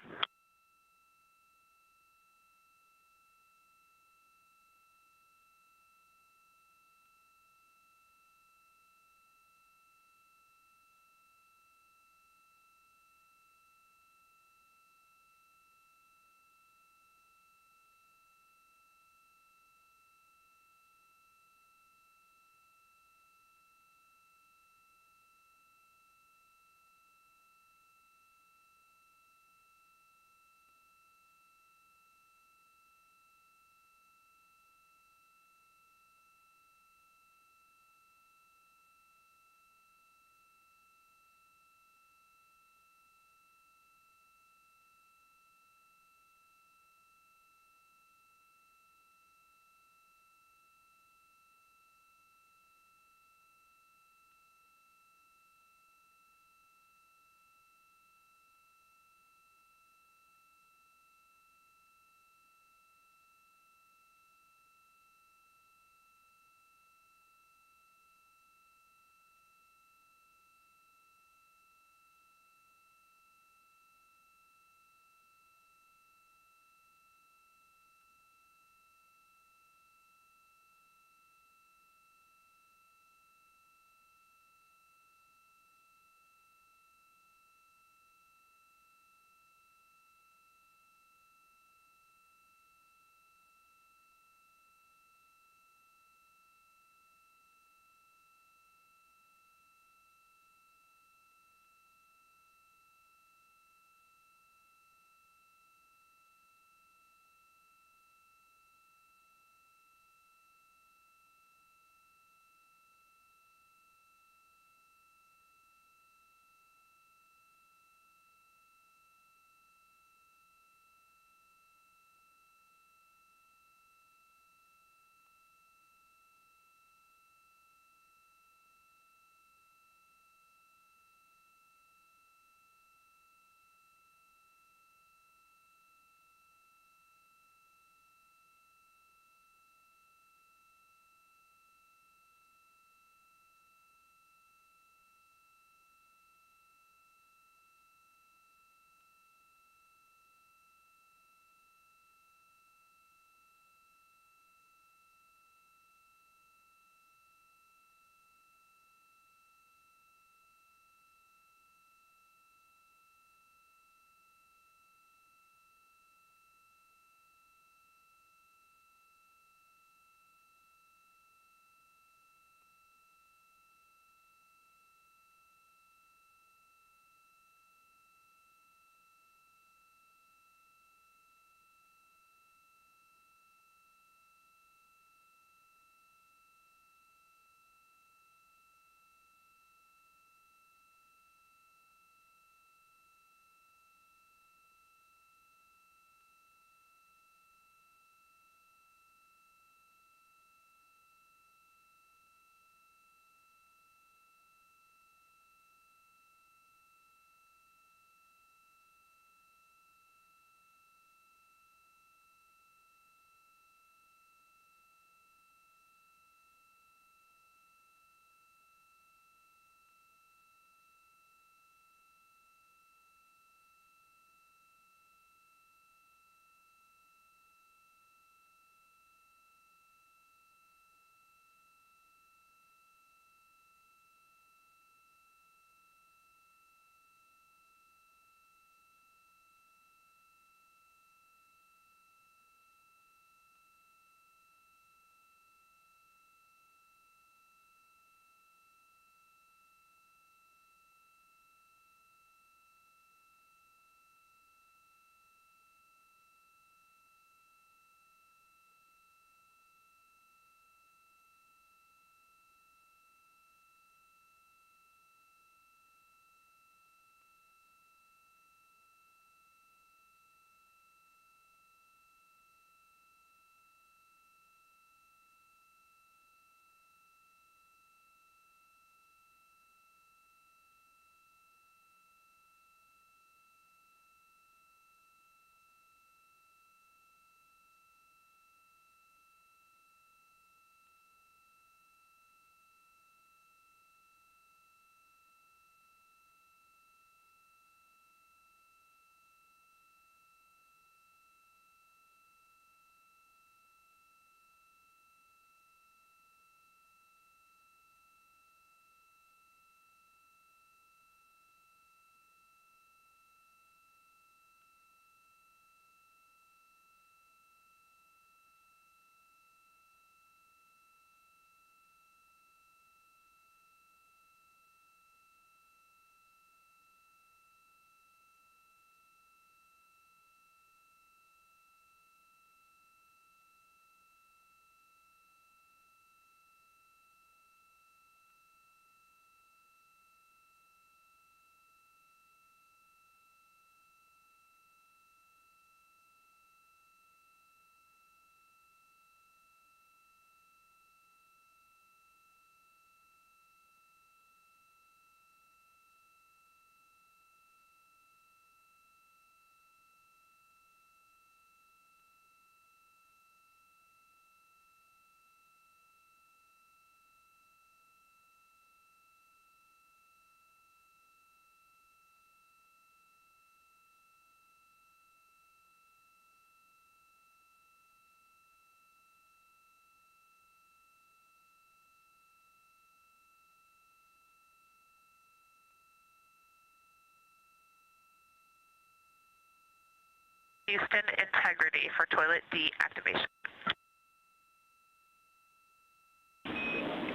Speaker 5: Houston, integrity for toilet deactivation.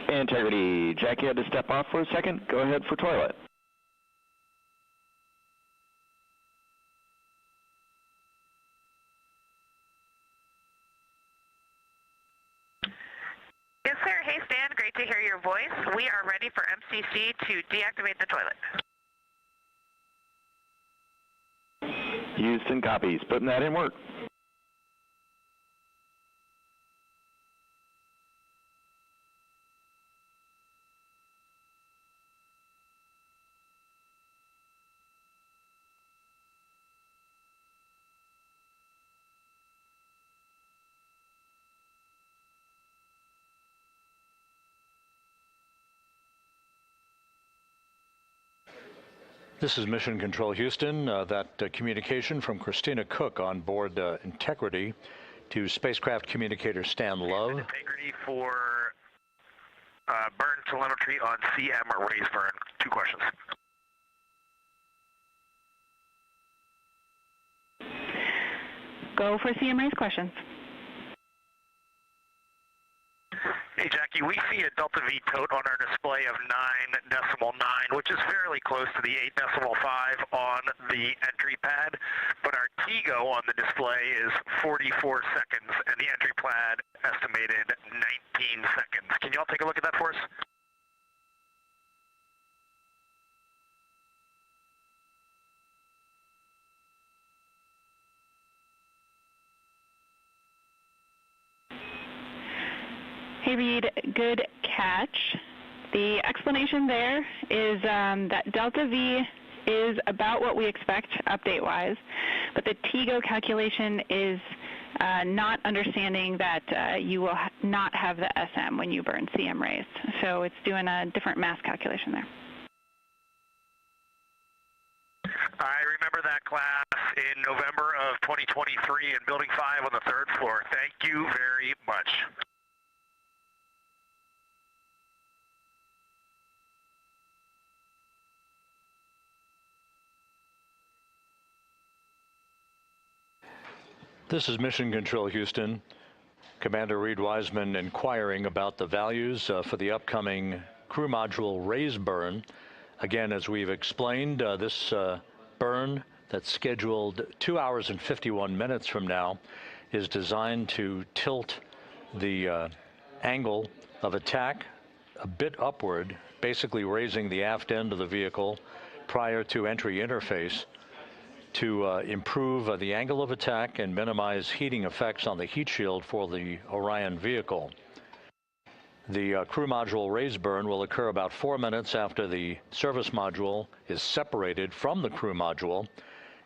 Speaker 7: Integrity, Jackie had to step off for a second. Go ahead for toilet.
Speaker 5: Yes, sir. Hey, Stan. Great to hear your voice. We are ready for MCC to deactivate the toilet.
Speaker 7: Houston copies. Putting that in work.
Speaker 4: This is Mission Control Houston. That communication from Christina Koch on board Integrity to spacecraft communicator Stan Love.
Speaker 6: Integrity for burn telemetry on CM raise burn. 2 questions.
Speaker 1: Go for CM raise questions.
Speaker 6: Hey, Jackie, we see a Delta V tote on our display of 9.9, which is fairly close to the 8.5 on the entry pad, but our TIGO on the display is 44 seconds, and the entry pad estimated 19 seconds. Can you all take a look at that for us?
Speaker 1: Hey, Reid, good catch. The explanation there is that Delta V is about what we expect update-wise, but the TIGO calculation is not understanding that you will not have the SM when you burn CM raised. So it's doing a different mass calculation there.
Speaker 6: I remember that class in November of 2023 in Building 5 on the 3rd floor. Thank you very much.
Speaker 4: This is Mission Control Houston. Commander Reid Wiseman inquiring about the values for the upcoming crew module raise burn. Again, as we've explained, this burn that's scheduled 2 hours and 51 minutes from now is designed to tilt the angle of attack a bit upward, basically raising the aft end of the vehicle prior to entry interface, to improve the angle of attack and minimize heating effects on the heat shield for the Orion vehicle. The crew module raise burn will occur about 4 minutes after the service module is separated from the crew module,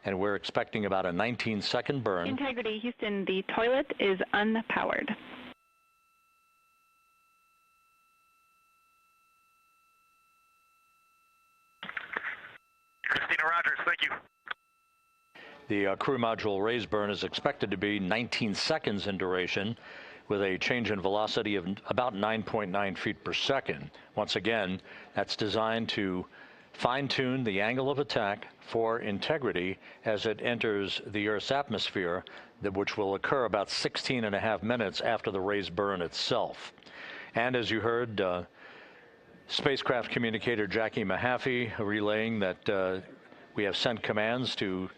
Speaker 4: and we're expecting about a 19-second burn.
Speaker 1: Integrity, Houston, the toilet is unpowered.
Speaker 6: Christina Rogers, thank you.
Speaker 4: The crew module raise burn is expected to be 19 seconds in duration, with a change in velocity of about 9.9 feet per second. Once again, that's designed to fine-tune the angle of attack for Integrity as it enters the Earth's atmosphere, which will occur about 16.5 minutes after the raise burn itself. And as you heard, spacecraft communicator Jackie Mahaffey relaying that we have sent commands to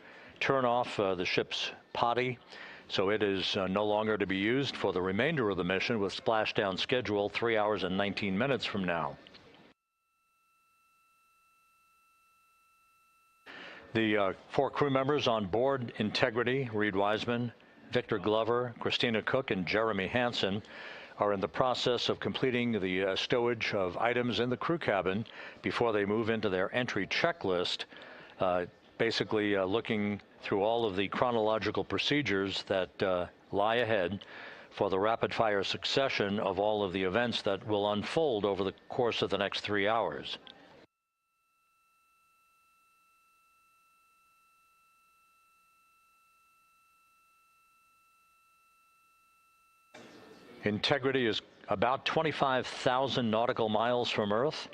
Speaker 4: turn off the ship's potty, so it is no longer to be used for the remainder of the mission, with splashdown scheduled 3 hours and 19 minutes from now. The 4 crew members on board Integrity, Reid Wiseman, Victor Glover, Christina Koch, and Jeremy Hansen, are in the process of completing the stowage of items in the crew cabin before they move into their entry checklist, basically looking through all of the chronological procedures that lie ahead for the rapid-fire succession of all of the events that will unfold over the course of the next 3 hours. Integrity is about 25,000 nautical miles from Earth,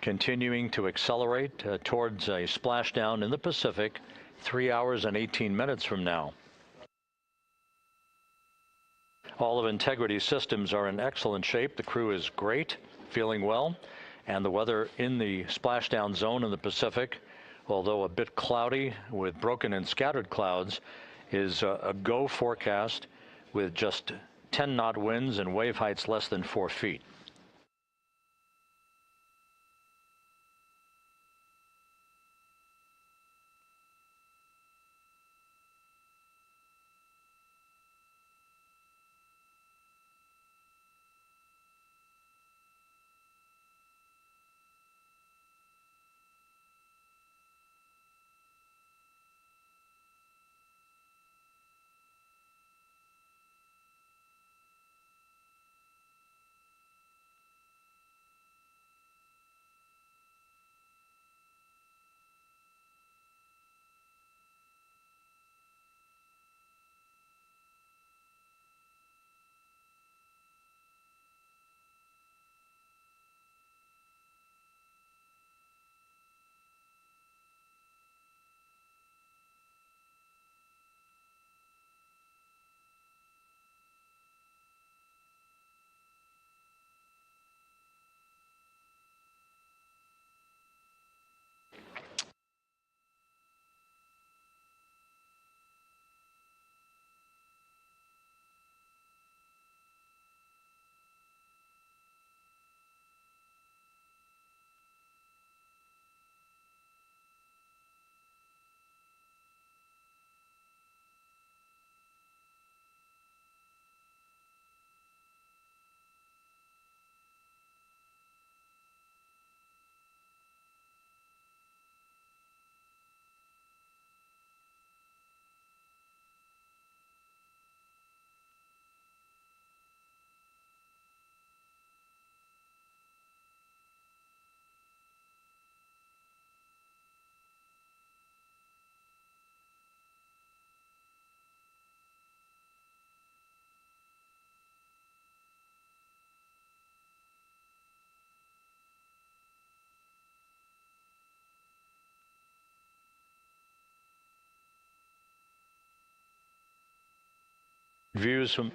Speaker 4: continuing to accelerate towards a splashdown in the Pacific 3 hours and 18 minutes from now. All of Integrity's systems are in excellent shape. The crew is great, feeling well, and the weather in the splashdown zone in the Pacific, although a bit cloudy with broken and scattered clouds, is a go forecast with just 10-knot winds and wave heights less than 4 feet. Views from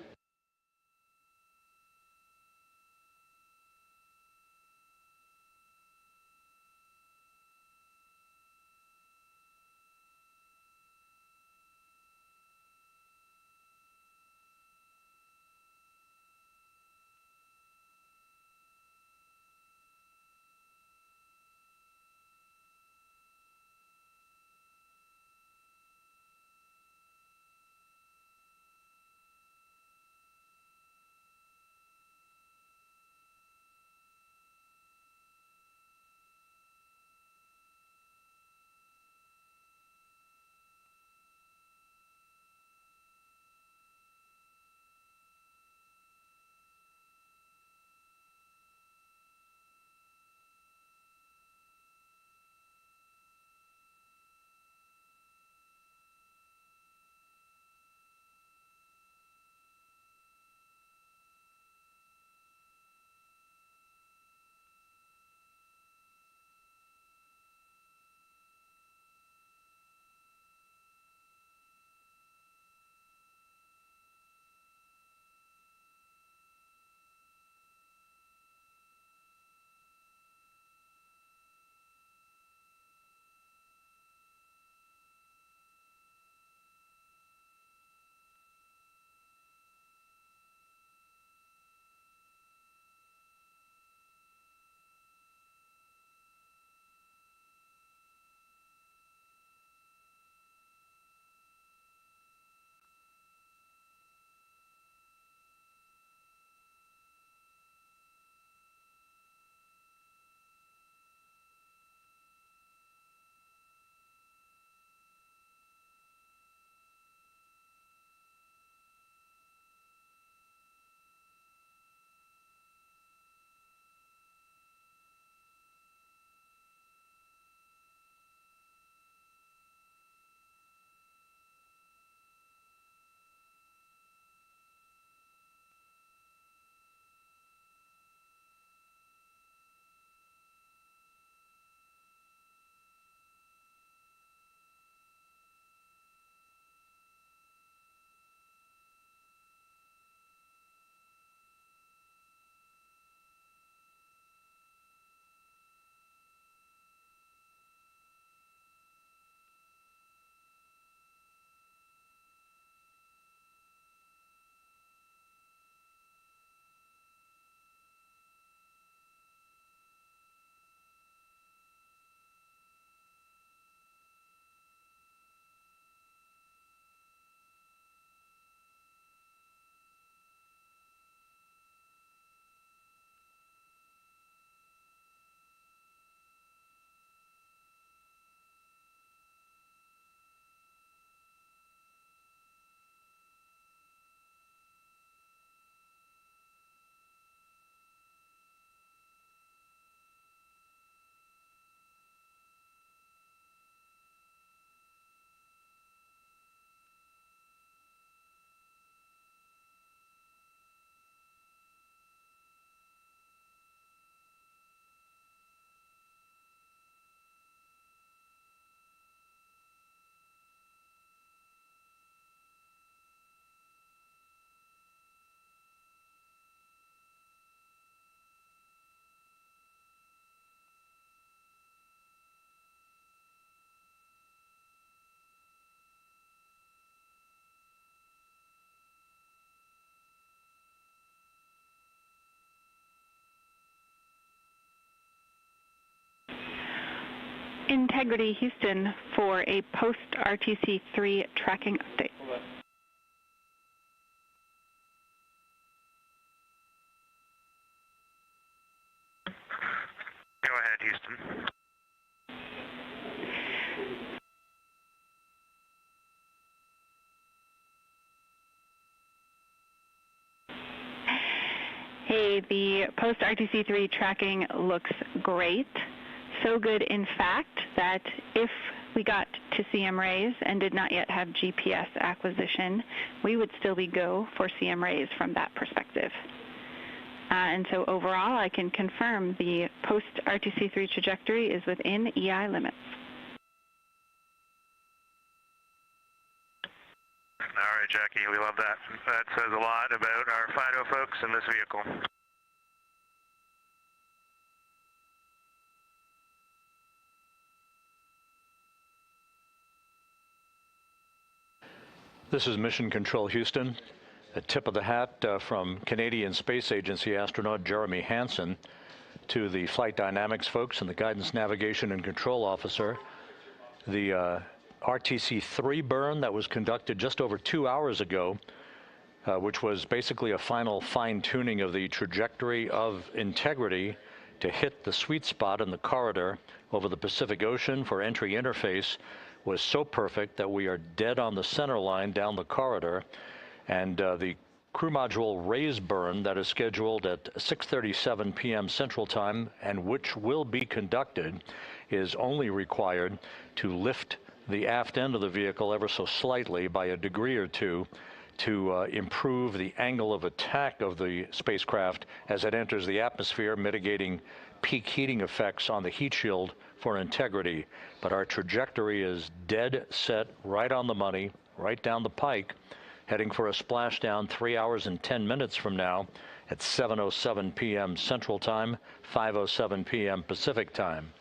Speaker 1: Integrity Houston for a post-RTC3 tracking update.
Speaker 2: Go ahead, Houston.
Speaker 1: Hey, the post-RTC3 tracking looks great. So good, in fact, that if we got to CM rays and did not yet have GPS acquisition, we would still be go for CM rays from that perspective. And so overall, I can confirm the post-RTC3 trajectory is within EI limits.
Speaker 2: All right, Jackie, we love that. That says a lot about our FIDO folks in this vehicle.
Speaker 4: This is Mission Control Houston. A tip of the hat from Canadian Space Agency astronaut Jeremy Hansen to the flight dynamics folks and the guidance, navigation, and control officer. The RTC-3 burn that was conducted just over 2 hours ago, which was basically a final fine-tuning of the trajectory of integrity to hit the sweet spot in the corridor over the Pacific Ocean for entry interface, was so perfect that we are dead on the center line down the corridor. And the crew module raise burn that is scheduled at 6:37 p.m. Central Time, and which will be conducted, is only required to lift the aft end of the vehicle ever so slightly by a degree or two to improve the angle of attack of the spacecraft as it enters the atmosphere, mitigating peak heating effects on the heat shield for integrity. But our trajectory is dead set, right on the money, right down the pike, heading for a splashdown 3 hours and 10 minutes from now at 7:07 p.m. Central Time, 5:07 p.m. Pacific Time.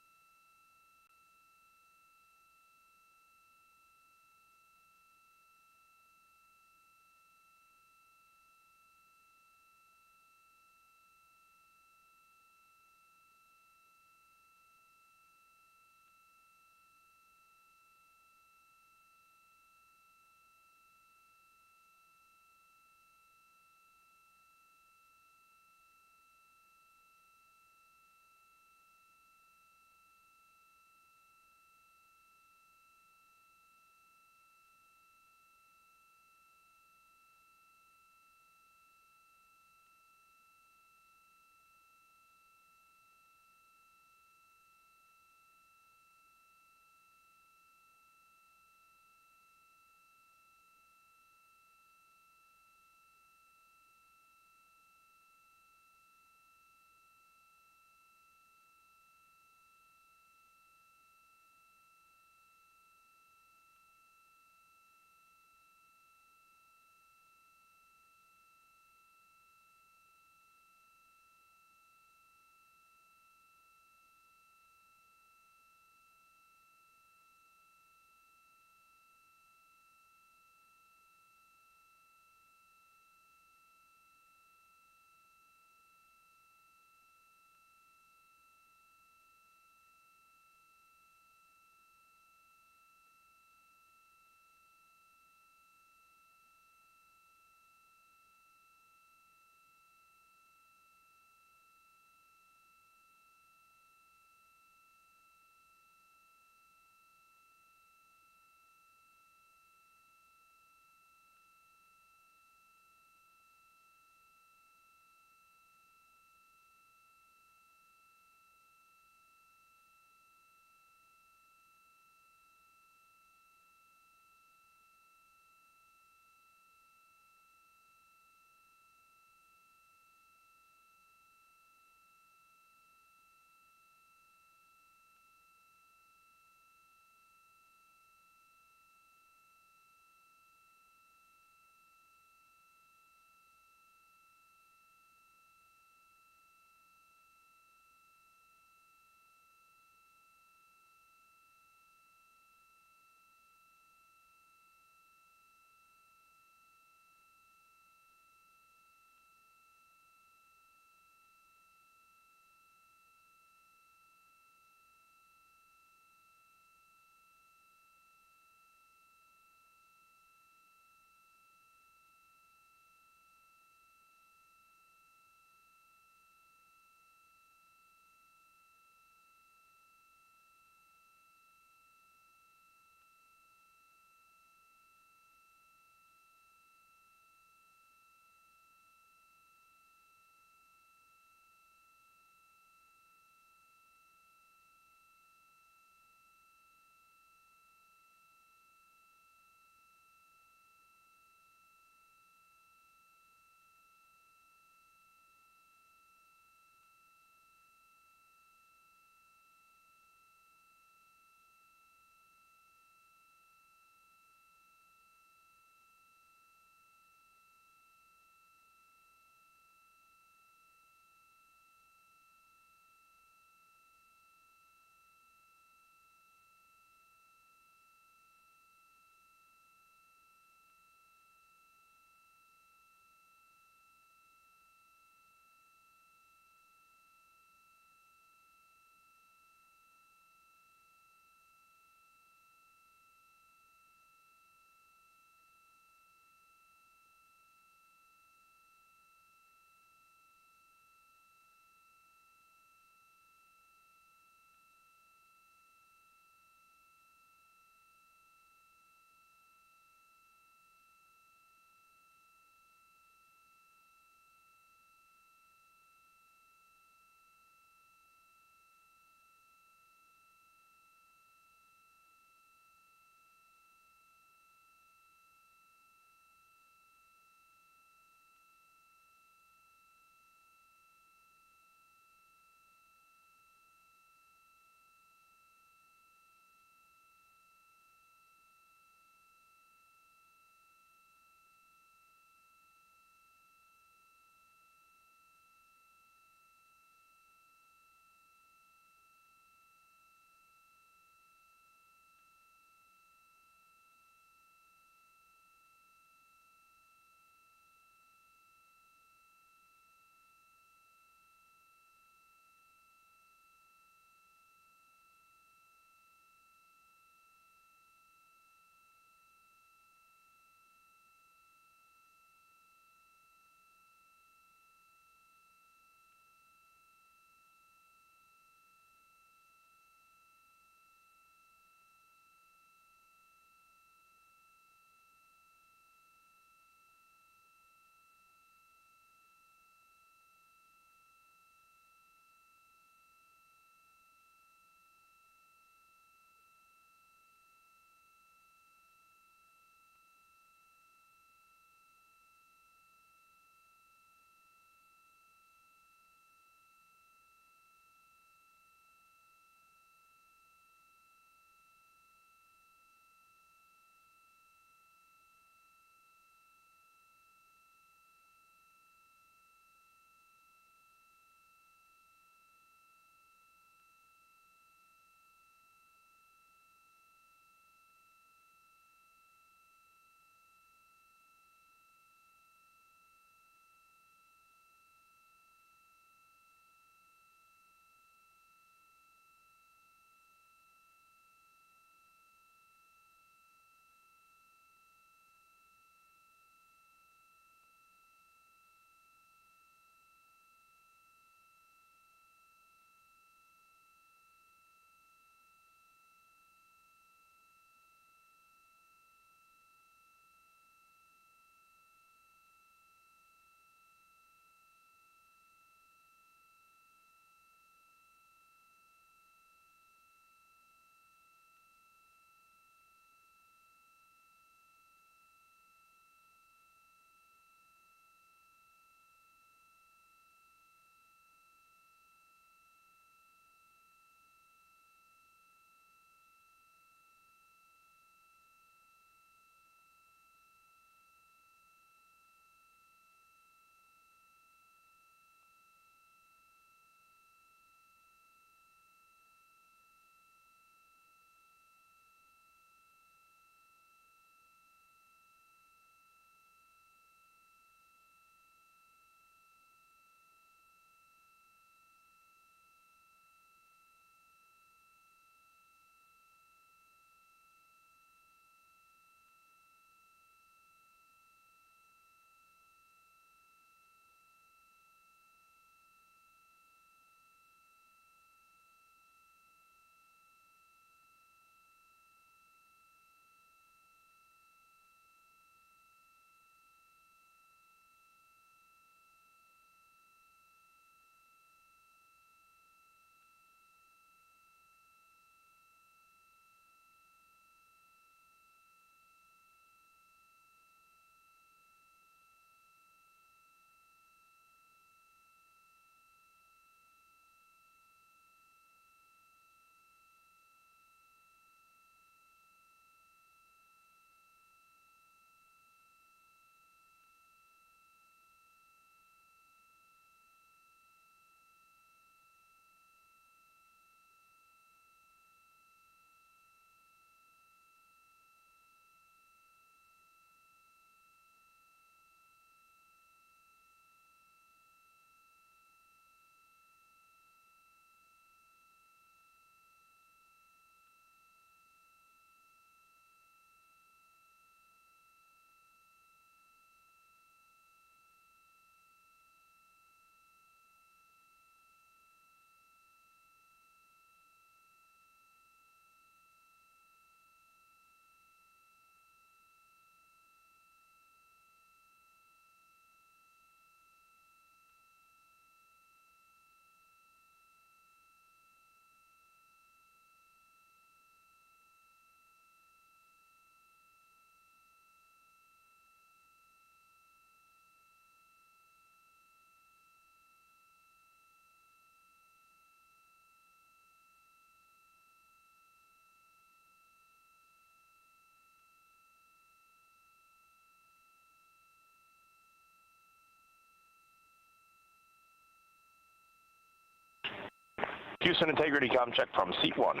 Speaker 6: Houston integrity com check from seat 1.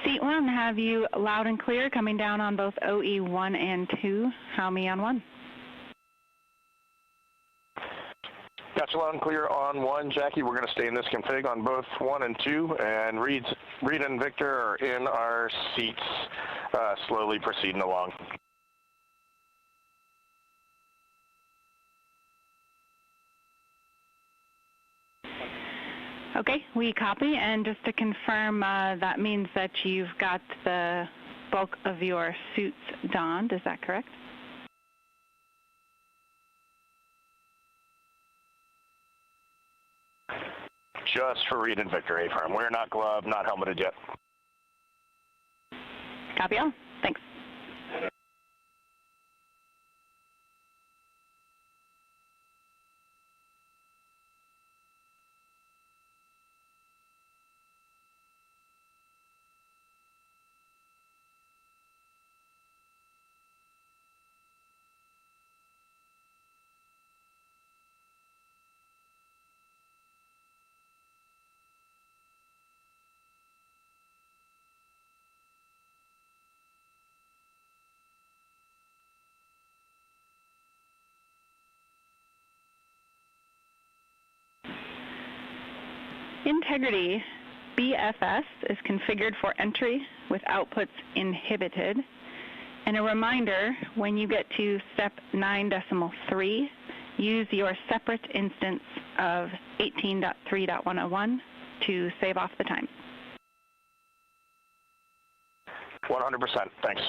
Speaker 1: Seat 1, have you loud and clear coming down on both OE 1 and 2? How me on 1?
Speaker 6: Got you loud and clear on 1, Jackie. We're going to stay in this config on both 1 and 2, and Reid and Victor are in our seats, slowly proceeding along.
Speaker 1: Okay, we copy, and just to confirm, that means that you've got the bulk of your suits donned, is that correct?
Speaker 6: Just for Reid and Victor, A-firm. We're not gloved, not helmeted yet.
Speaker 1: Copy all. Thanks. Integrity BFS is configured for entry with outputs inhibited. And a reminder, when you get to step 9.3, use your separate instance of 18.3.101 to save off the time.
Speaker 6: 100%, thanks.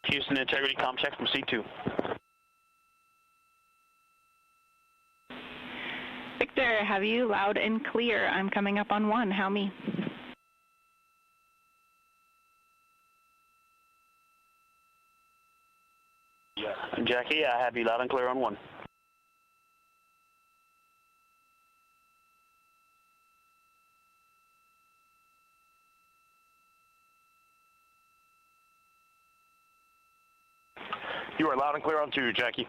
Speaker 7: Houston integrity com check from C2.
Speaker 1: Victor, have you loud and clear? I'm coming up on 1. How me?
Speaker 7: Jackie, I have you loud and clear on 1.
Speaker 6: You are loud and clear on 2, Jackie.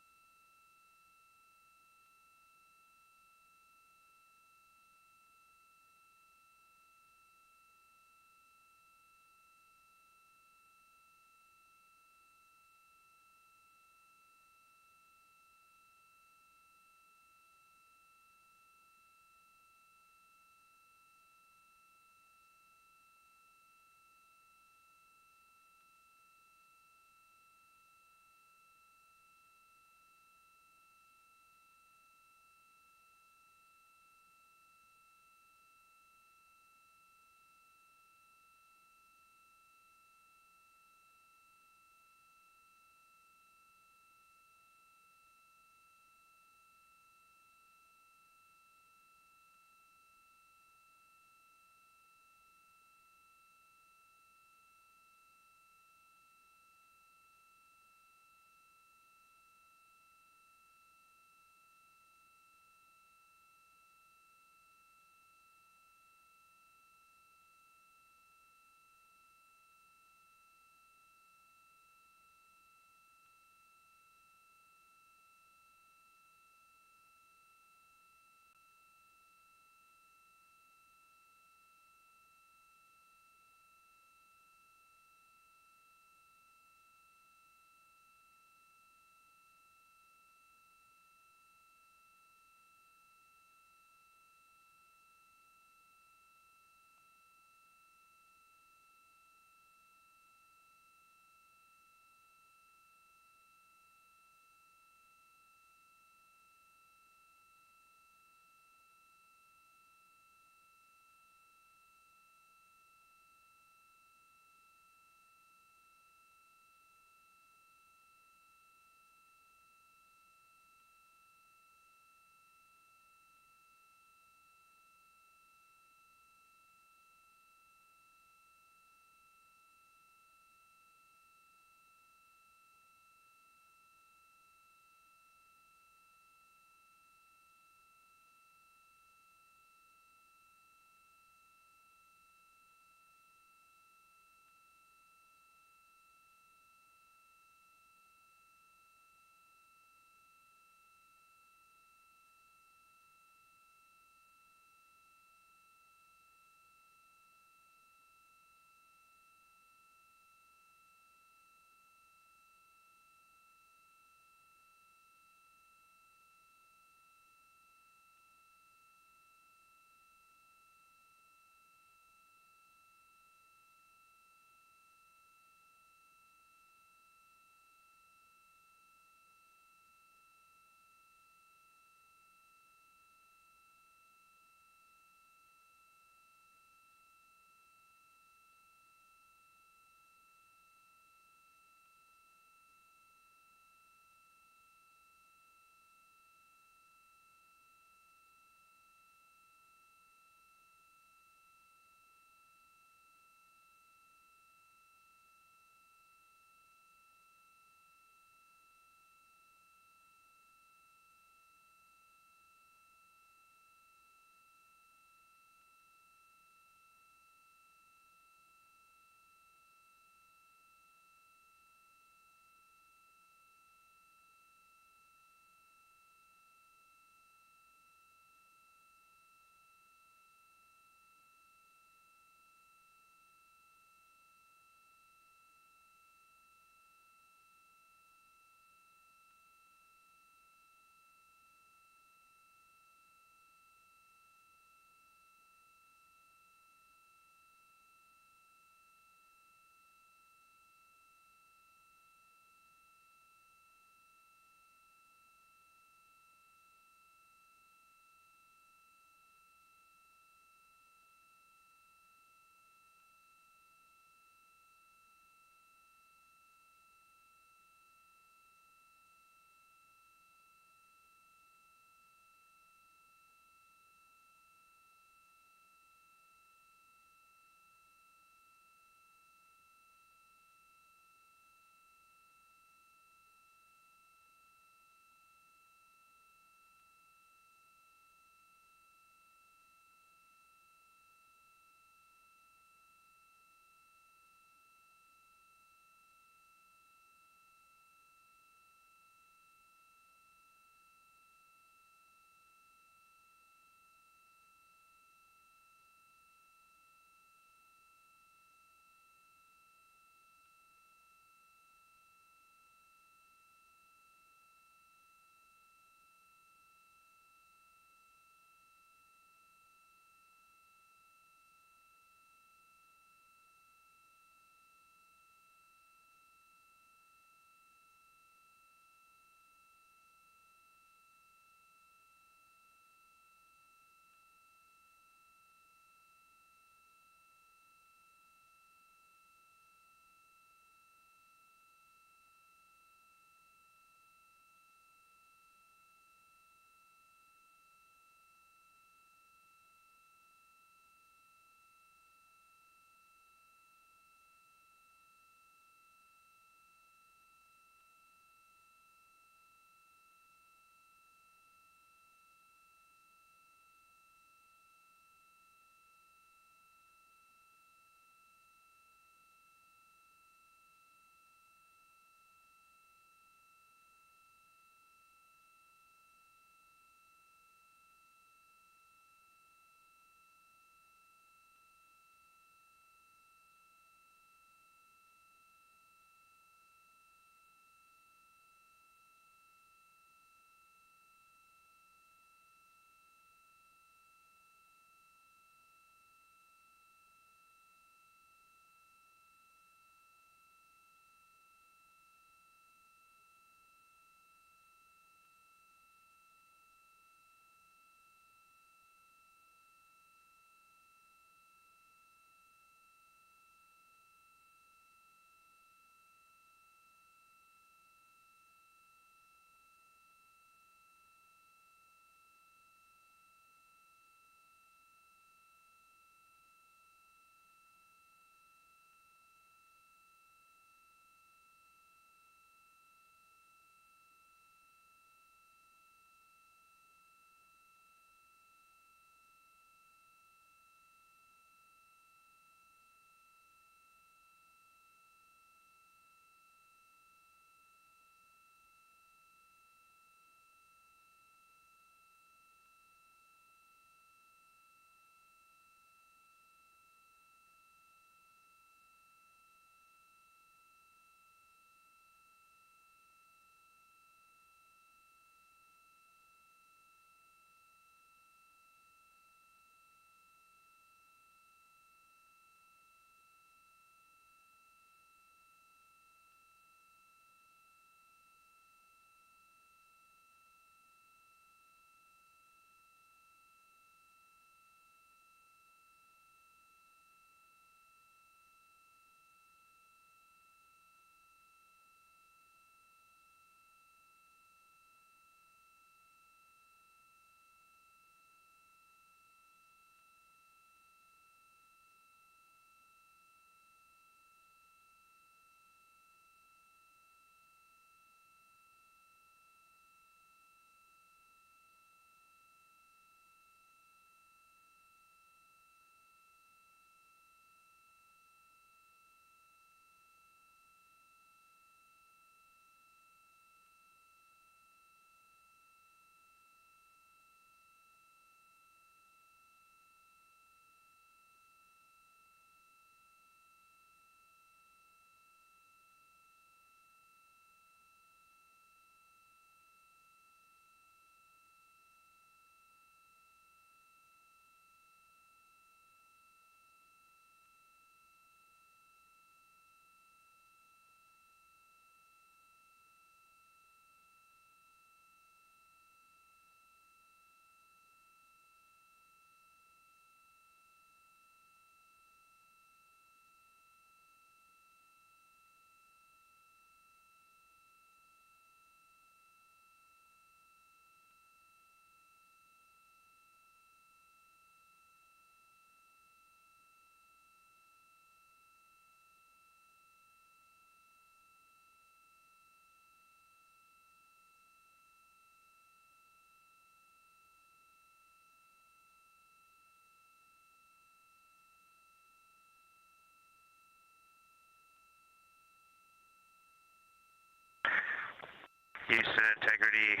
Speaker 2: Houston integrity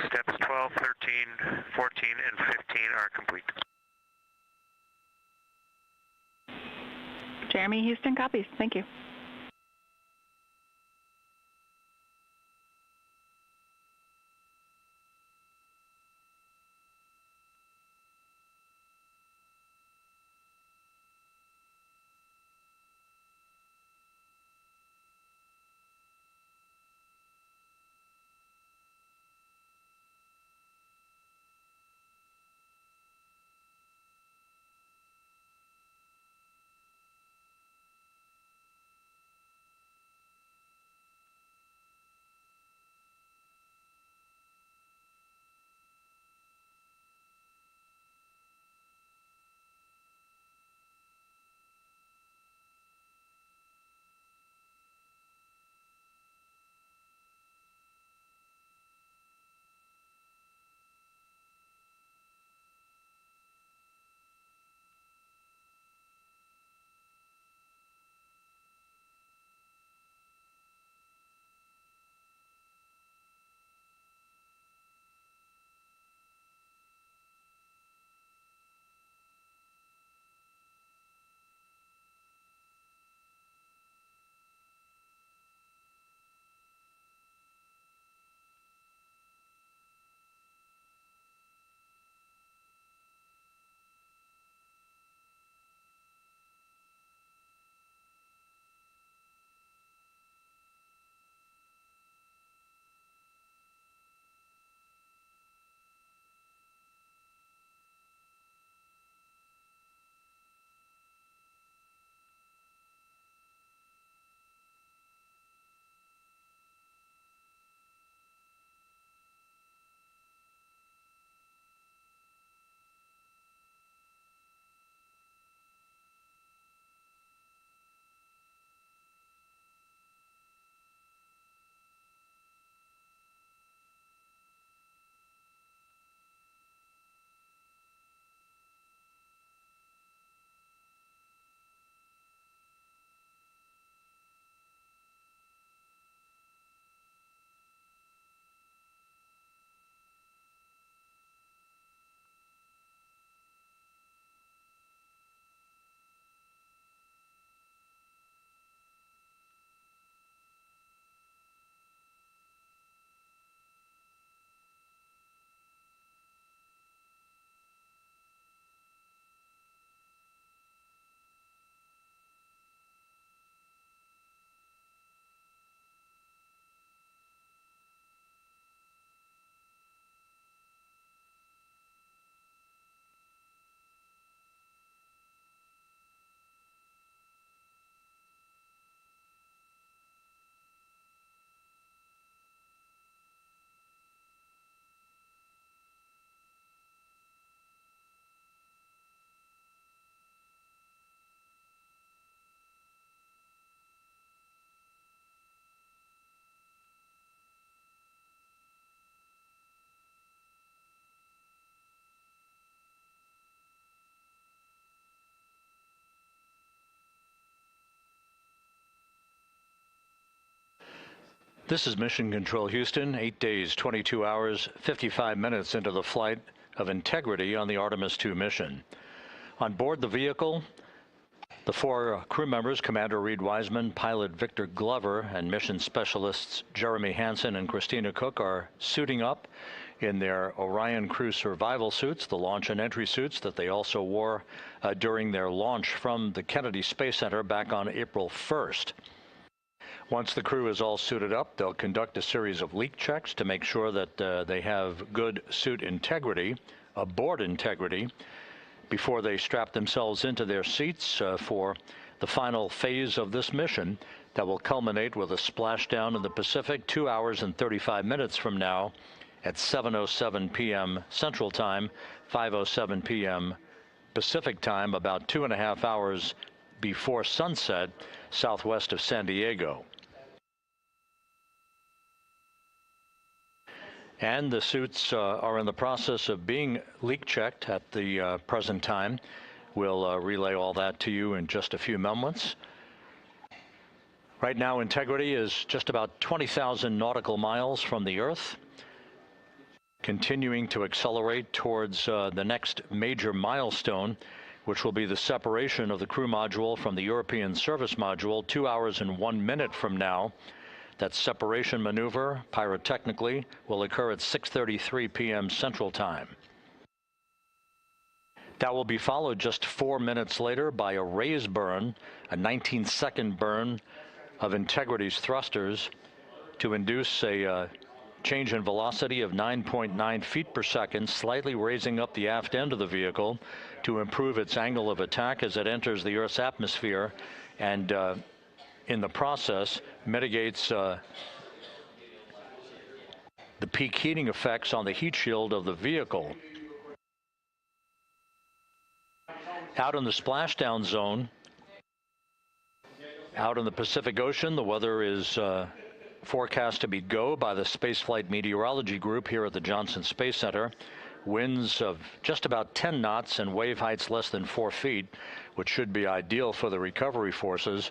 Speaker 2: steps 12, 13, 14, and 15 are complete.
Speaker 1: Jeremy, Houston copies. Thank you.
Speaker 4: This is Mission Control Houston, 8 days, 22 hours, 55 minutes into the flight of Integrity on the Artemis II mission. On board the vehicle, the 4 crew members, Commander Reid Wiseman, pilot Victor Glover, and mission specialists Jeremy Hansen and Christina Koch are suiting up in their Orion crew survival suits, the launch and entry suits that they also wore during their launch from the Kennedy Space Center back on April 1st. Once the crew is all suited up, they'll conduct a series of leak checks to make sure that they have good suit integrity, aboard integrity, before they strap themselves into their seats for the final phase of this mission that will culminate with a splashdown in the Pacific 2 hours and 35 minutes from now at 7:07 p.m. Central Time, 5:07 p.m. Pacific Time, about 2.5 hours before sunset, southwest of San Diego. And the suits are in the process of being leak checked at the present time. We'll relay all that to you in just a few moments. Right now, integrity is just about 20,000 nautical miles from the Earth, continuing to accelerate towards the next major milestone, which will be the separation of the crew module from the European service module 2 hours and 1 minute from now. That separation maneuver, pyrotechnically, will occur at 6:33 p.m. Central Time. That will be followed just 4 minutes later by a raise burn, a 19-second burn of Integrity's thrusters to induce a change in velocity of 9.9 feet per second, slightly raising up the aft end of the vehicle to improve its angle of attack as it enters the Earth's atmosphere, and in the process mitigates the peak heating effects on the heat shield of the vehicle. Out in the splashdown zone, out in the Pacific Ocean, the weather is forecast to be go by the Spaceflight Meteorology Group here at the Johnson Space Center. Winds of just about 10 knots and wave heights less than 4 feet, which should be ideal for the recovery forces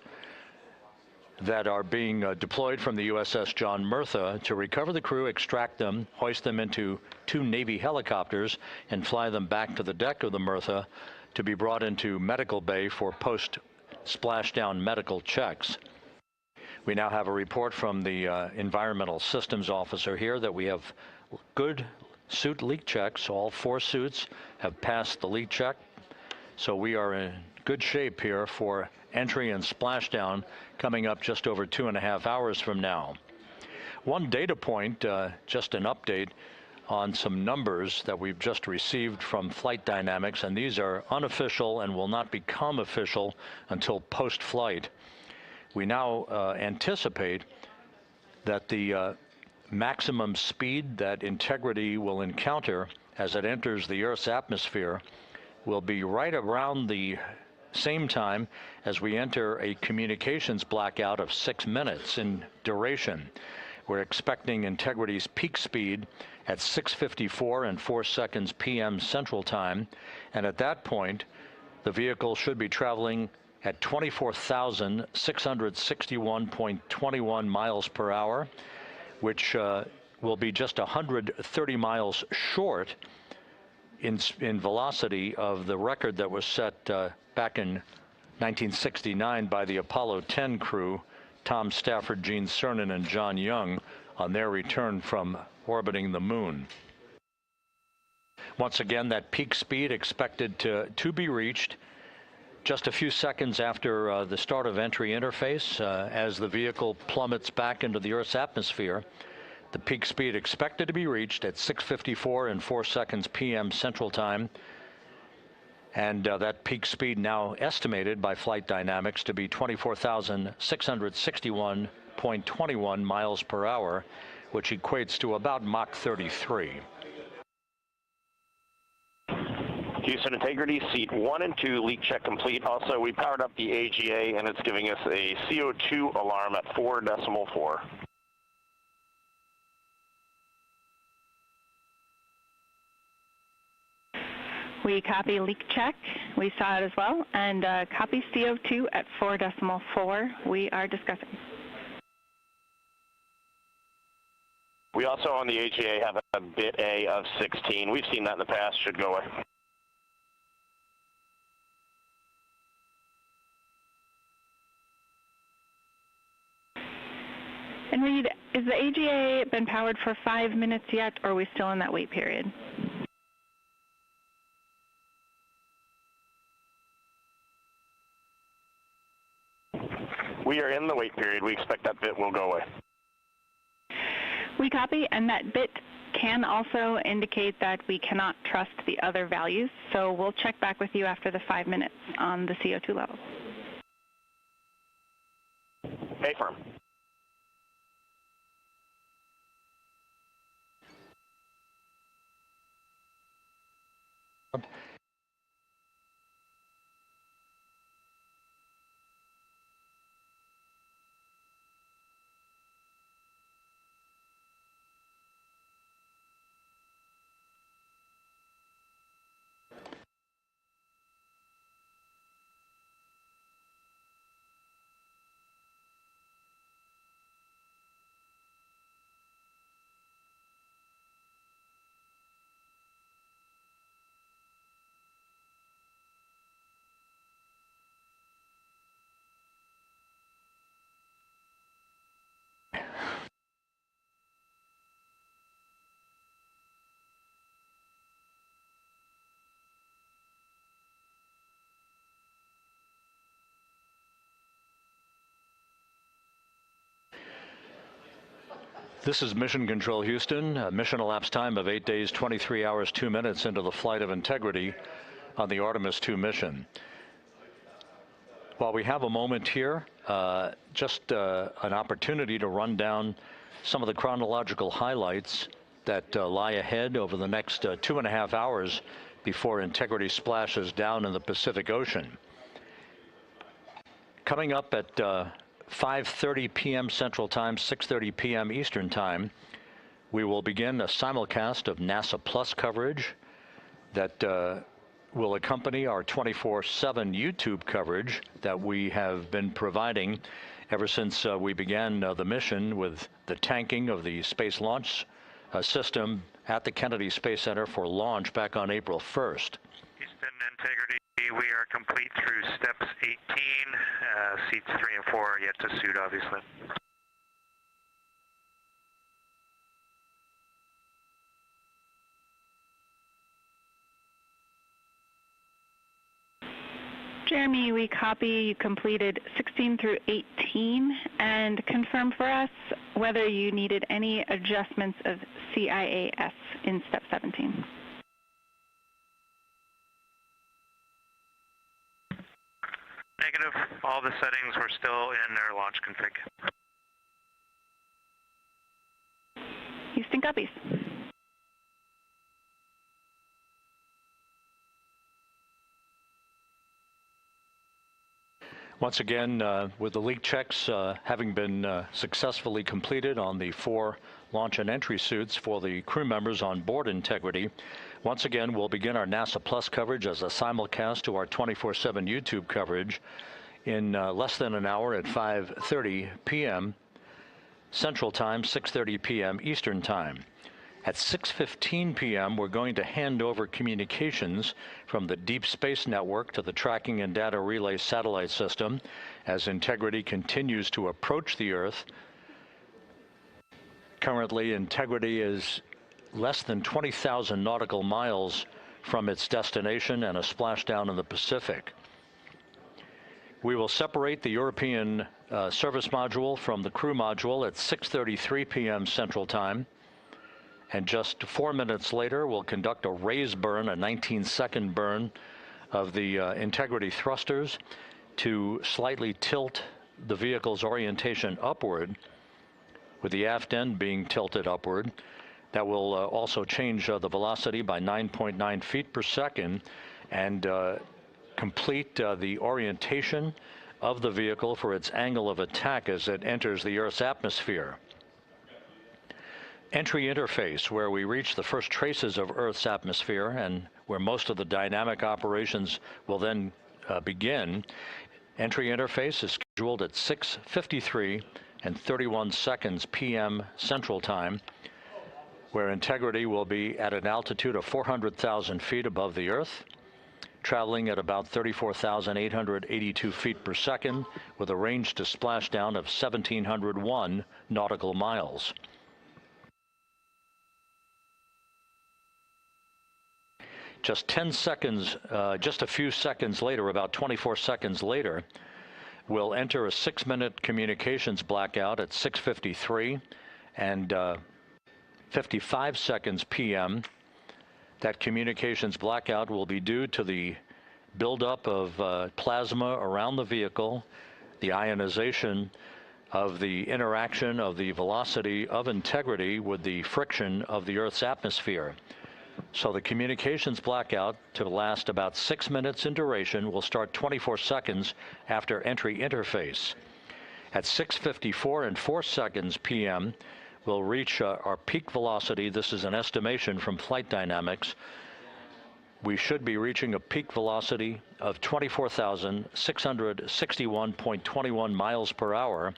Speaker 4: that are being deployed from the USS John Murtha to recover the crew, extract them, hoist them into 2 Navy helicopters, and fly them back to the deck of the Murtha to be brought into medical bay for post-splashdown medical checks. We now have a report from the environmental systems officer here that we have good suit leak checks. All 4 suits have passed the leak check, so we are in good shape here for entry and splashdown coming up just over 2.5 hours from now. One data point, just an update on some numbers that we've just received from Flight Dynamics, and these are unofficial and will not become official until post-flight. We now anticipate that the maximum speed that Integrity will encounter as it enters the Earth's atmosphere will be right around the same time as we enter a communications blackout of 6 minutes in duration. We're expecting Integrity's peak speed at 6:54 and 4 seconds p.m. Central Time, and at that point, the vehicle should be traveling at 24,661.21 miles per hour, which will be just 130 miles short in velocity of the record that was set back in 1969 by the Apollo 10 crew, Tom Stafford, Gene Cernan, and John Young, on their return from orbiting the moon. Once again, that peak speed expected to be reached just a few seconds after the start of entry interface, as the vehicle plummets back into the Earth's atmosphere. The peak speed expected to be reached at 6:54 and 4 seconds p.m. Central Time. And that peak speed now estimated by Flight Dynamics to be 24,661.21 miles per hour, which equates to about Mach 33.
Speaker 6: Houston Integrity, seat 1 and 2, leak check complete. Also, we powered up the AGA, and it's giving us a CO2 alarm at 4.4.
Speaker 1: We copy leak check. We saw it as well. And copy CO2 at 4.4. We are discussing.
Speaker 6: We also on the AGA have a bit A of 16. We've seen that in the past. Should go away.
Speaker 1: And Reid, is the AGA been powered for 5 minutes yet, or are we still in that wait period?
Speaker 6: We are in the wait period. We expect that bit will go away.
Speaker 1: We copy, and that bit can also indicate that we cannot trust the other values, so we'll check back with you after the 5 minutes on the CO2 levels.
Speaker 6: A firm.
Speaker 4: This is Mission Control Houston. Mission elapsed time of 8 days, 23 hours, 2 minutes into the flight of integrity on the Artemis II mission. While we have a moment here, just an opportunity to run down some of the chronological highlights that lie ahead over the next 2.5 hours before integrity splashes down in the Pacific Ocean. Coming up at 5:30 p.m. Central Time, 6:30 p.m. Eastern Time, we will begin a simulcast of NASA Plus coverage that will accompany our 24/7 YouTube coverage that we have been providing ever since we began the mission with the tanking of the Space Launch System at the Kennedy Space Center for launch back on April 1st.
Speaker 2: Houston integrity, we are complete through steps 18. Seats 3 and 4 are yet to suit, obviously.
Speaker 1: Jeremy, we copy you completed 16 through 18 and confirm for us whether you needed any adjustments of CIAS in step 17.
Speaker 2: Negative. All the settings were still in their launch config.
Speaker 1: Houston copies.
Speaker 4: Once again, with the leak checks having been successfully completed on the 4 launch and entry suits for the crew members on board Integrity, once again we'll begin our NASA Plus coverage as a simulcast to our 24/7 YouTube coverage in less than an hour at 5:30 p.m. Central Time, 6:30 p.m. Eastern Time. At 6:15 p.m., we're going to hand over communications from the Deep Space Network to the Tracking and Data Relay Satellite System as Integrity continues to approach the Earth. Currently, Integrity is less than 20,000 nautical miles from its destination and a splashdown in the Pacific. We will separate the European service module from the crew module at 6:33 p.m. Central Time. And just 4 minutes later, we'll conduct a raise burn, a 19-second burn of the Integrity thrusters to slightly tilt the vehicle's orientation upward, with the aft end being tilted upward. That will also change the velocity by 9.9 feet per second and complete the orientation of the vehicle for its angle of attack as it enters the Earth's atmosphere. Entry interface, where we reach the first traces of Earth's atmosphere and where most of the dynamic operations will then begin. Entry interface is scheduled at 6:53 and 31 seconds p.m. Central Time, where Integrity will be at an altitude of 400,000 feet above the Earth, traveling at about 34,882 feet per second with a range to splashdown of 1,701 nautical miles. Just 10 seconds, just a few seconds later, about 24 seconds later, we'll enter a 6-minute communications blackout at 6:53 and 55 seconds p.m. That communications blackout will be due to the buildup of plasma around the vehicle, the ionization of the interaction of the velocity of Integrity with the friction of the Earth's atmosphere. So the communications blackout, to last about 6 minutes in duration, will start 24 seconds after entry interface. At 6:54 and 4 seconds p.m., we'll reach our peak velocity. This is an estimation from Flight Dynamics. We should be reaching a peak velocity of 24,661.21 miles per hour,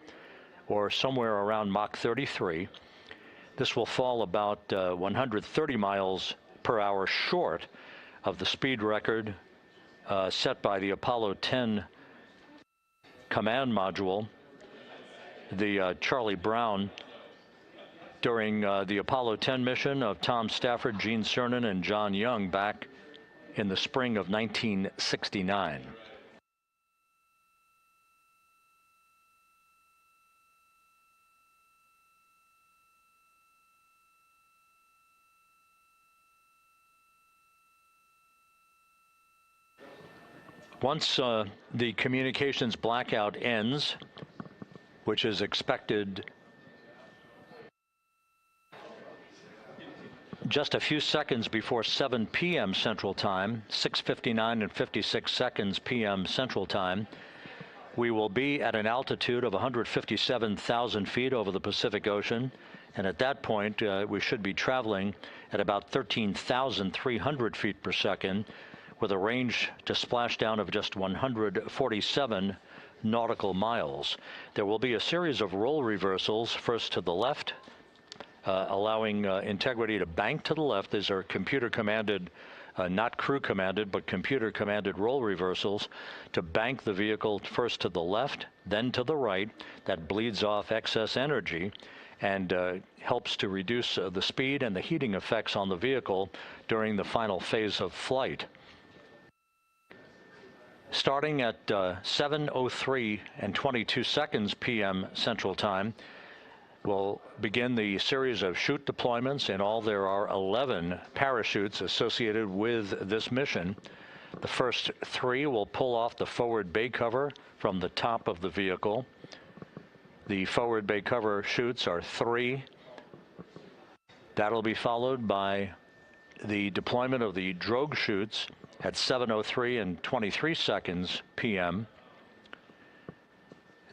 Speaker 4: or somewhere around Mach 33. This will fall about 130 miles per hour short of the speed record set by the Apollo 10 command module, the Charlie Brown, during the Apollo 10 mission of Tom Stafford, Gene Cernan, and John Young back in the spring of 1969. Once the communications blackout ends, which is expected just a few seconds before 7 p.m. Central Time, 6:59 and 56 seconds p.m. Central Time, we will be at an altitude of 157,000 feet over the Pacific Ocean. And at that point, we should be traveling at about 13,300 feet per second with a range to splashdown of just 147 nautical miles. There will be a series of roll reversals, first to the left, allowing Integrity to bank to the left. These are computer-commanded, not crew-commanded, but computer-commanded roll reversals to bank the vehicle first to the left, then to the right. That bleeds off excess energy and helps to reduce the speed and the heating effects on the vehicle during the final phase of flight. Starting at 7:03 and 22 seconds p.m. Central Time, we'll begin the series of chute deployments. In all, there are 11 parachutes associated with this mission. The first 3 will pull off the forward bay cover from the top of the vehicle. The forward bay cover chutes are 3. That'll be followed by the deployment of the drogue chutes at 7:03 and 23 seconds p.m.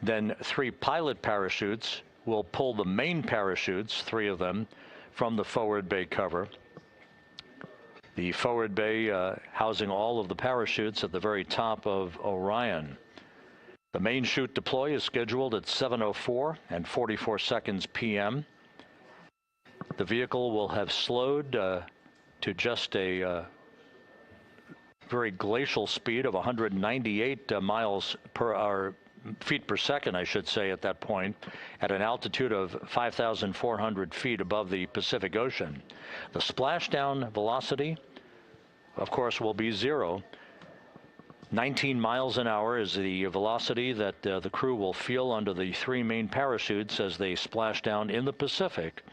Speaker 4: Then 3 pilot parachutes will pull the main parachutes, 3 of them, from the forward bay cover. The forward bay housing all of the parachutes at the very top of Orion. The main chute deploy is scheduled at 7:04 and 44 seconds p.m. The vehicle will have slowed to just a very glacial speed of 198 miles per hour, feet per second, I should say, at that point, at an altitude of 5,400 feet above the Pacific Ocean. The splashdown velocity, of course, will be 0. 19 miles an hour is the velocity that the crew will feel under the 3 main parachutes as they splash down in the Pacific,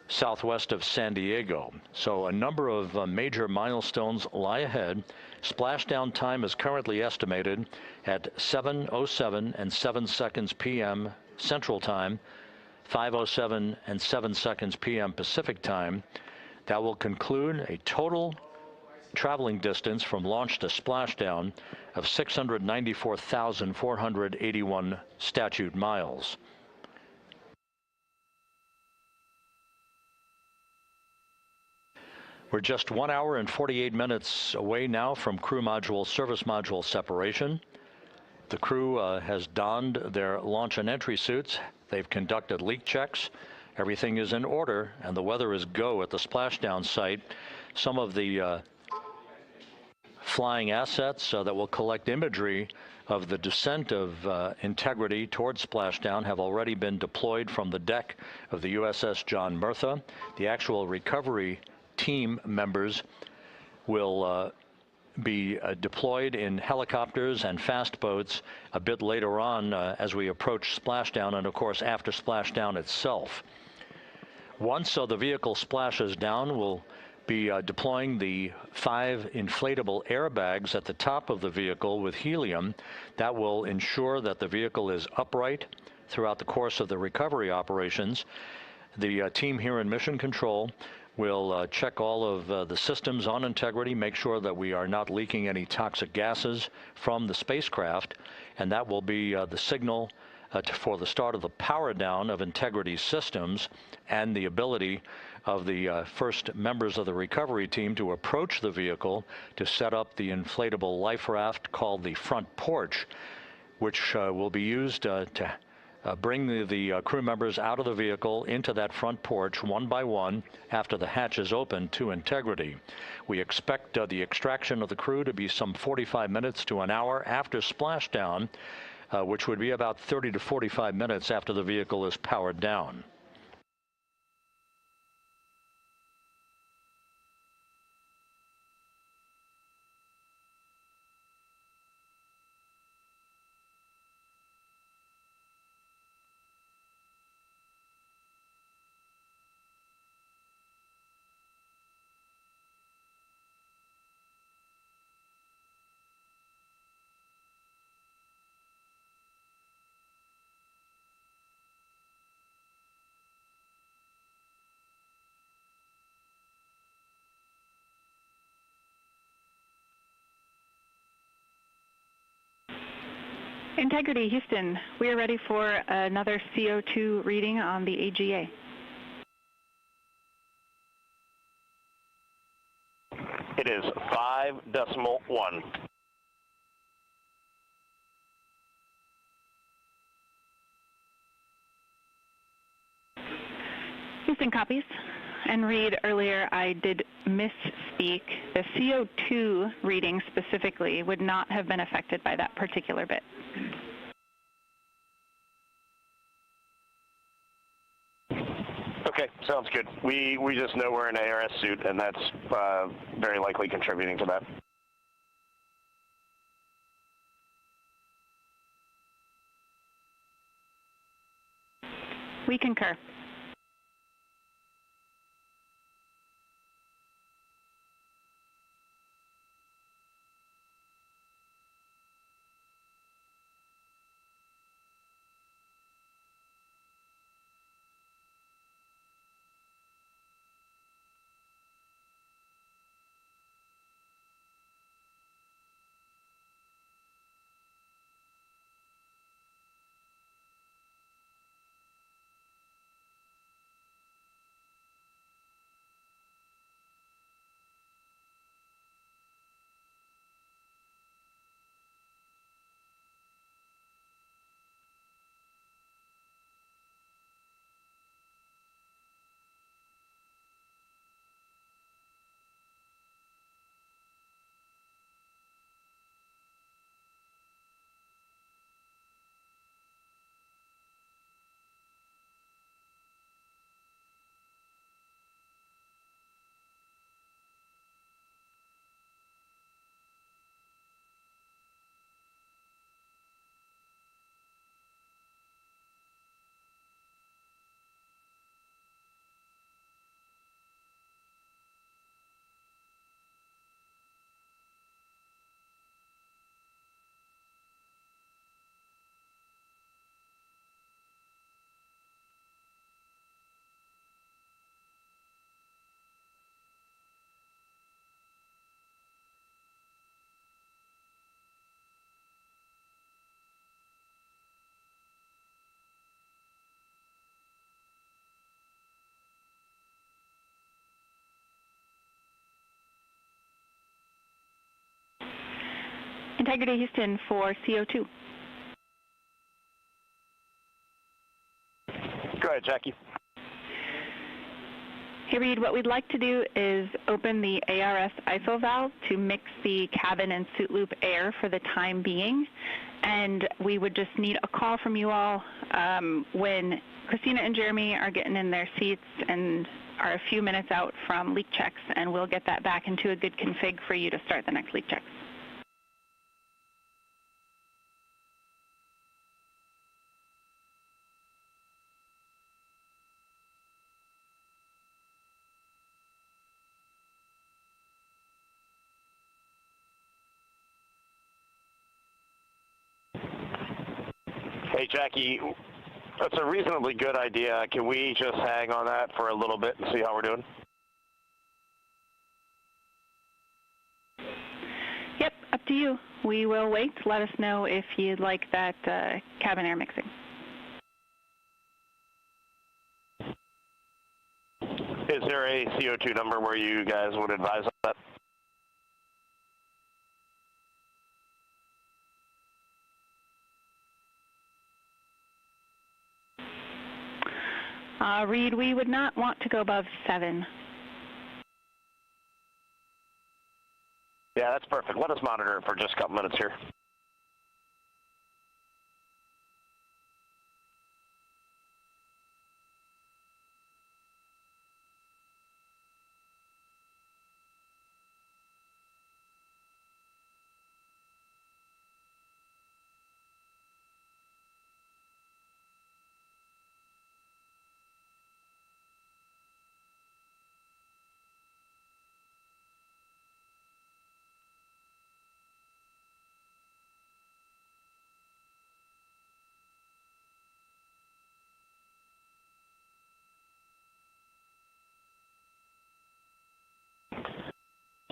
Speaker 4: southwest of San Diego. So a number of major milestones lie ahead. Splashdown time is currently estimated at 7:07 and 7 seconds p.m. Central Time, 5:07 and 7 seconds p.m. Pacific Time. That will conclude a total traveling distance from launch to splashdown of 694,481 statute miles. We're just 1 hour and 48 minutes away now from crew module, service module separation. The crew has donned their launch and entry suits. They've conducted leak checks. Everything is in order, and the weather is go at the splashdown site. Some of the flying assets that will collect imagery of the descent of Integrity towards splashdown have already been deployed from the deck of the USS John Murtha. The actual recovery team members will be deployed in helicopters and fast boats a bit later on as we approach splashdown, and of course after splashdown itself. Once the vehicle splashes down, we'll be deploying the 5 inflatable airbags at the top of the vehicle with helium. That will ensure that the vehicle is upright throughout the course of the recovery operations. The team here in Mission Control will check all of the systems on Integrity, make sure that we are not leaking any toxic gases from the spacecraft, and that will be the signal for the start of the power down of Integrity systems and the ability of the first members of the recovery team to approach the vehicle to set up the inflatable life raft called the front porch, which will be used to bring the crew members out of the vehicle into that front porch one by one after the hatch is open to Integrity. We expect the extraction of the crew to be some 45 minutes to an hour after splashdown, which would be about 30 to 45 minutes after the vehicle is powered down.
Speaker 1: Integrity, Houston, we are ready for another CO2 reading on the AGA.
Speaker 8: It is 5.1.
Speaker 1: Houston copies. And Reid, earlier I did misspeak. The CO2 reading specifically would not have been affected by that particular bit.
Speaker 8: Okay, sounds good. We just know we're in an ARS suit, and that's very likely contributing to that.
Speaker 1: We concur. Integrity, Houston, for CO2.
Speaker 8: Go ahead, Jackie.
Speaker 1: Hey, Reid, what we'd like to do is open the ARS ISO valve to mix the cabin and suit loop air for the time being. And we would just need a call from you all when Christina and Jeremy are getting in their seats and are a few minutes out from leak checks, and we'll get that back into a good config for you to start the next leak checks.
Speaker 8: Hey, Jackie, that's a reasonably good idea. Can we just hang on that for a little bit and see how we're doing?
Speaker 1: Yep, up to you. We will wait. Let us know if you'd like that cabin air mixing.
Speaker 8: Is there a CO2 number where you guys would advise on that?
Speaker 1: Reid, we would not want to go above 7.
Speaker 8: Yeah, that's perfect. Let us monitor it for just a couple minutes here.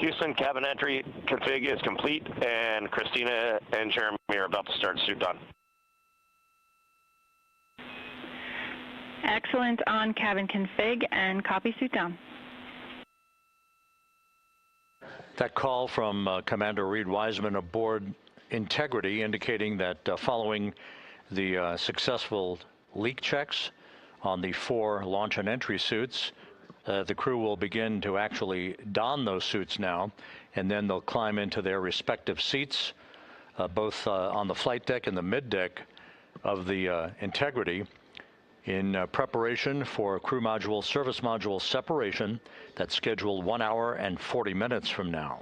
Speaker 8: Houston, cabin entry config is complete, and Christina and Jeremy are about to start suit on.
Speaker 1: Excellent on cabin config, and copy suit down.
Speaker 4: That call from Commander Reid Wiseman aboard Integrity indicating that following the successful leak checks on the 4 launch and entry suits, the crew will begin to actually don those suits now, and then they'll climb into their respective seats, both on the flight deck and the mid deck of the Integrity, in preparation for crew module service module separation that's scheduled 1 hour and 40 minutes from now.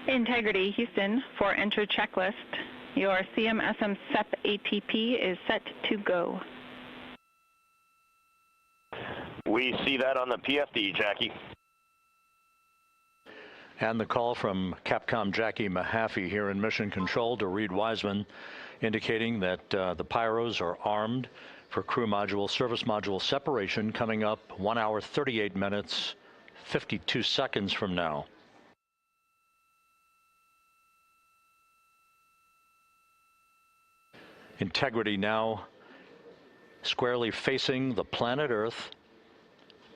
Speaker 1: Integrity, Houston, for enter checklist. Your CMSM SEP ATP is set to go.
Speaker 8: We see that on the PFD, Jackie.
Speaker 4: And the call from Capcom Jackie Mahaffey here in Mission Control to Reid Wiseman, indicating that the pyros are armed for crew module service module separation coming up 1 hour 38 minutes 52 seconds from now. Integrity now squarely facing the planet Earth,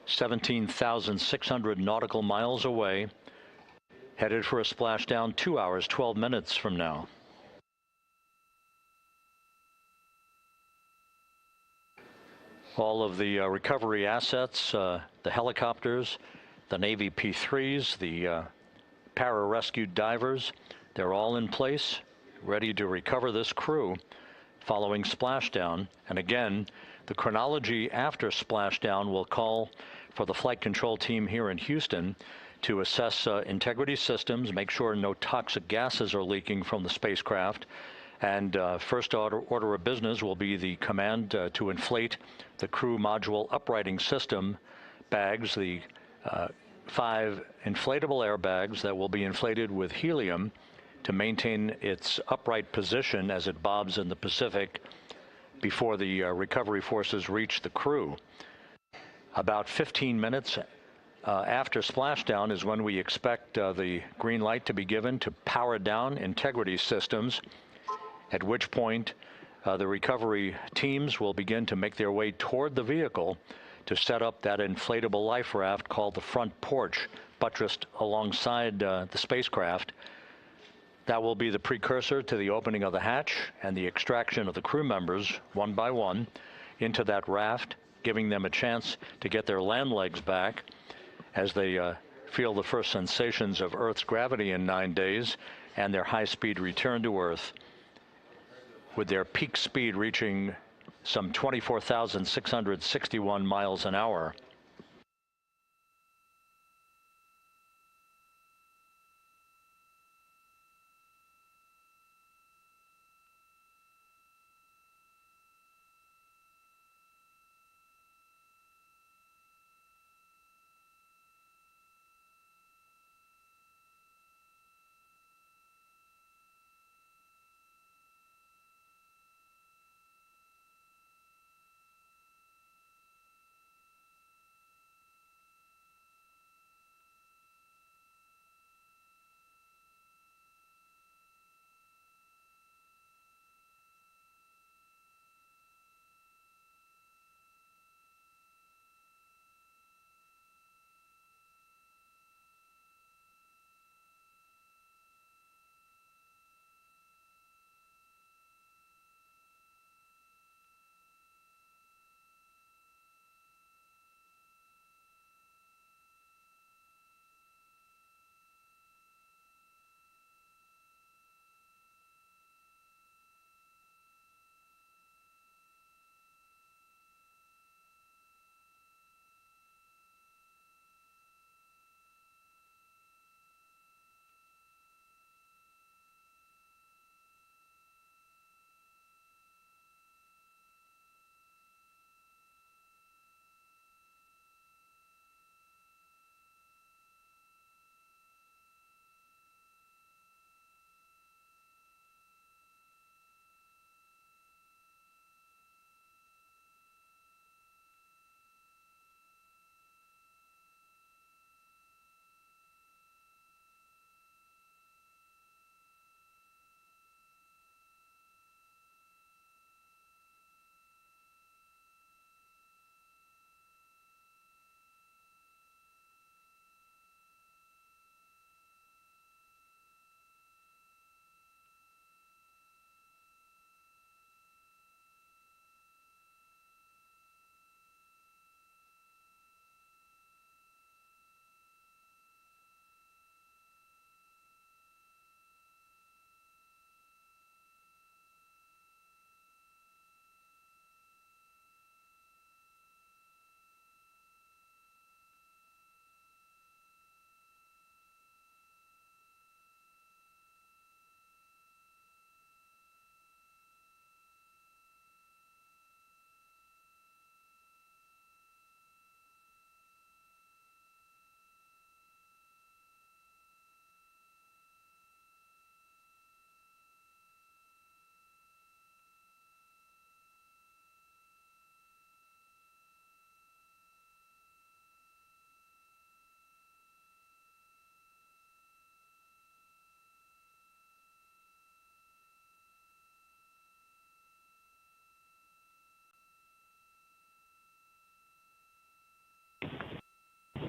Speaker 4: 17,600 nautical miles away, headed for a splashdown 2 hours 12 minutes from now. All of the recovery assets, the helicopters, the Navy P-3s, the para-rescue divers, they're all in place, ready to recover this crew following splashdown. And again, the chronology after splashdown will call for the flight control team here in Houston to assess integrity systems, make sure no toxic gases are leaking from the spacecraft. And first order of business will be the command to inflate the crew module uprighting system bags, the 5 inflatable airbags that will be inflated with helium to maintain its upright position as it bobs in the Pacific before the recovery forces reach the crew. About 15 minutes after splashdown is when we expect the green light to be given to power down integrity systems, at which point the recovery teams will begin to make their way toward the vehicle to set up that inflatable life raft called the front porch, buttressed alongside the spacecraft. That will be the precursor to the opening of the hatch and the extraction of the crew members one by one into that raft, giving them a chance to get their land legs back as they feel the first sensations of Earth's gravity in 9 days and their high-speed return to Earth, with their peak speed reaching some 24,661 miles an hour.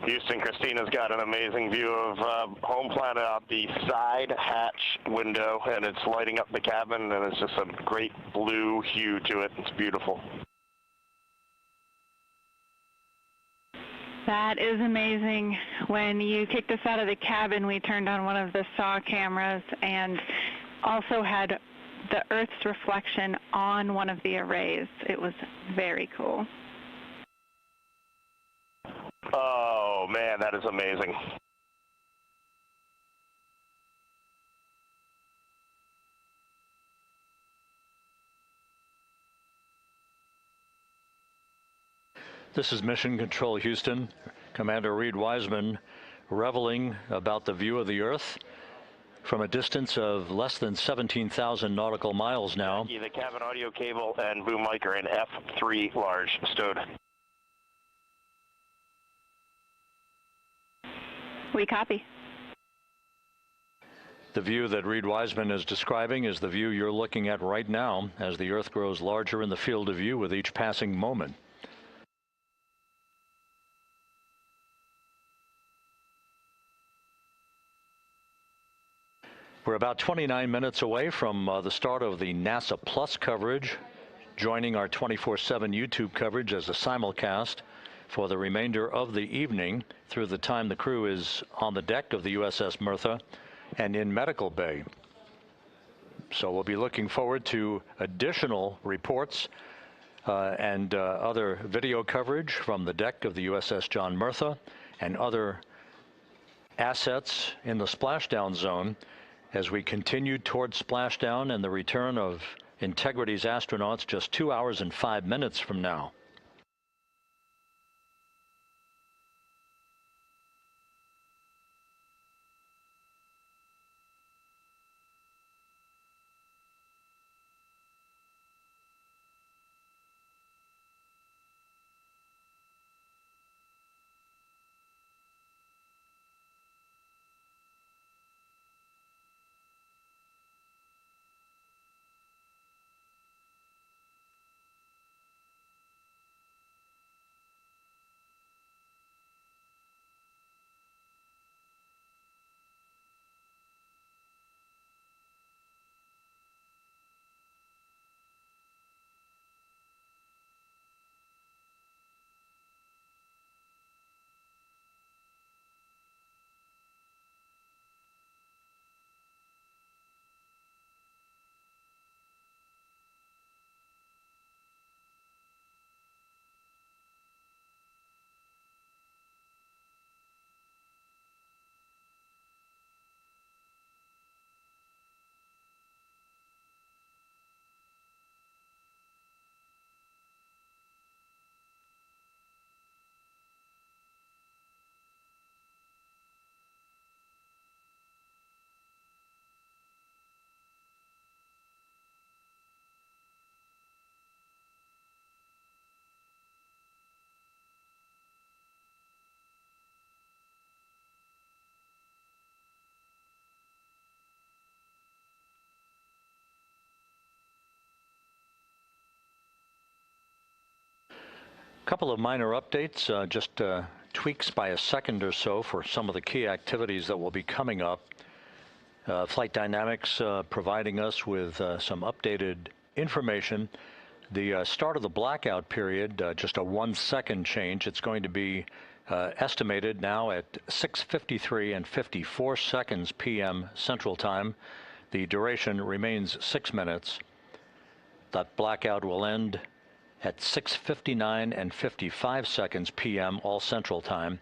Speaker 8: Houston, Christina's got an amazing view of home planet out the side hatch window, and it's lighting up the cabin, and it's just a great blue hue to it. It's beautiful.
Speaker 1: That is amazing. When you kicked us out of the cabin, we turned on one of the SAW cameras and also had the Earth's reflection on one of the arrays. It was very cool.
Speaker 8: Oh, man, that is amazing.
Speaker 4: This is Mission Control Houston. Commander Reid Wiseman reveling about the view of the Earth from a distance of less than 17,000 nautical miles now.
Speaker 8: The cabin audio cable and boom mic are in F3 large stowed.
Speaker 1: We copy.
Speaker 4: The view that Reid Wiseman is describing is the view you're looking at right now as the Earth grows larger in the field of view with each passing moment. We're about 29 minutes away from the start of the NASA Plus coverage, joining our 24/7 YouTube coverage as a simulcast for the remainder of the evening through the time the crew is on the deck of the USS Mertha and in medical bay. So we'll be looking forward to additional reports and other video coverage from the deck of the USS John Mertha and other assets in the splashdown zone as we continue towards splashdown and the return of Integrity's astronauts just 2 hours and 5 minutes from now. Couple of minor updates, just tweaks by a second or so for some of the key activities that will be coming up. Flight Dynamics providing us with some updated information. The start of the blackout period, just a 1 second change. It's going to be estimated now at 6:53 and 54 seconds p.m. Central Time. The duration remains 6 minutes. That blackout will end at 6:59 and 55 seconds p.m. all Central Time.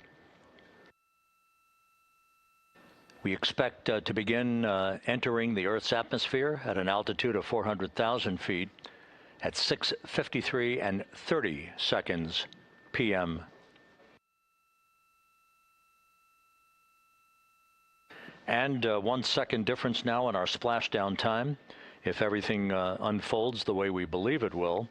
Speaker 4: We expect to begin entering the Earth's atmosphere at an altitude of 400,000 feet at 6:53 and 30 seconds p.m. And 1 second difference now in our splashdown time, if everything unfolds the way we believe it will.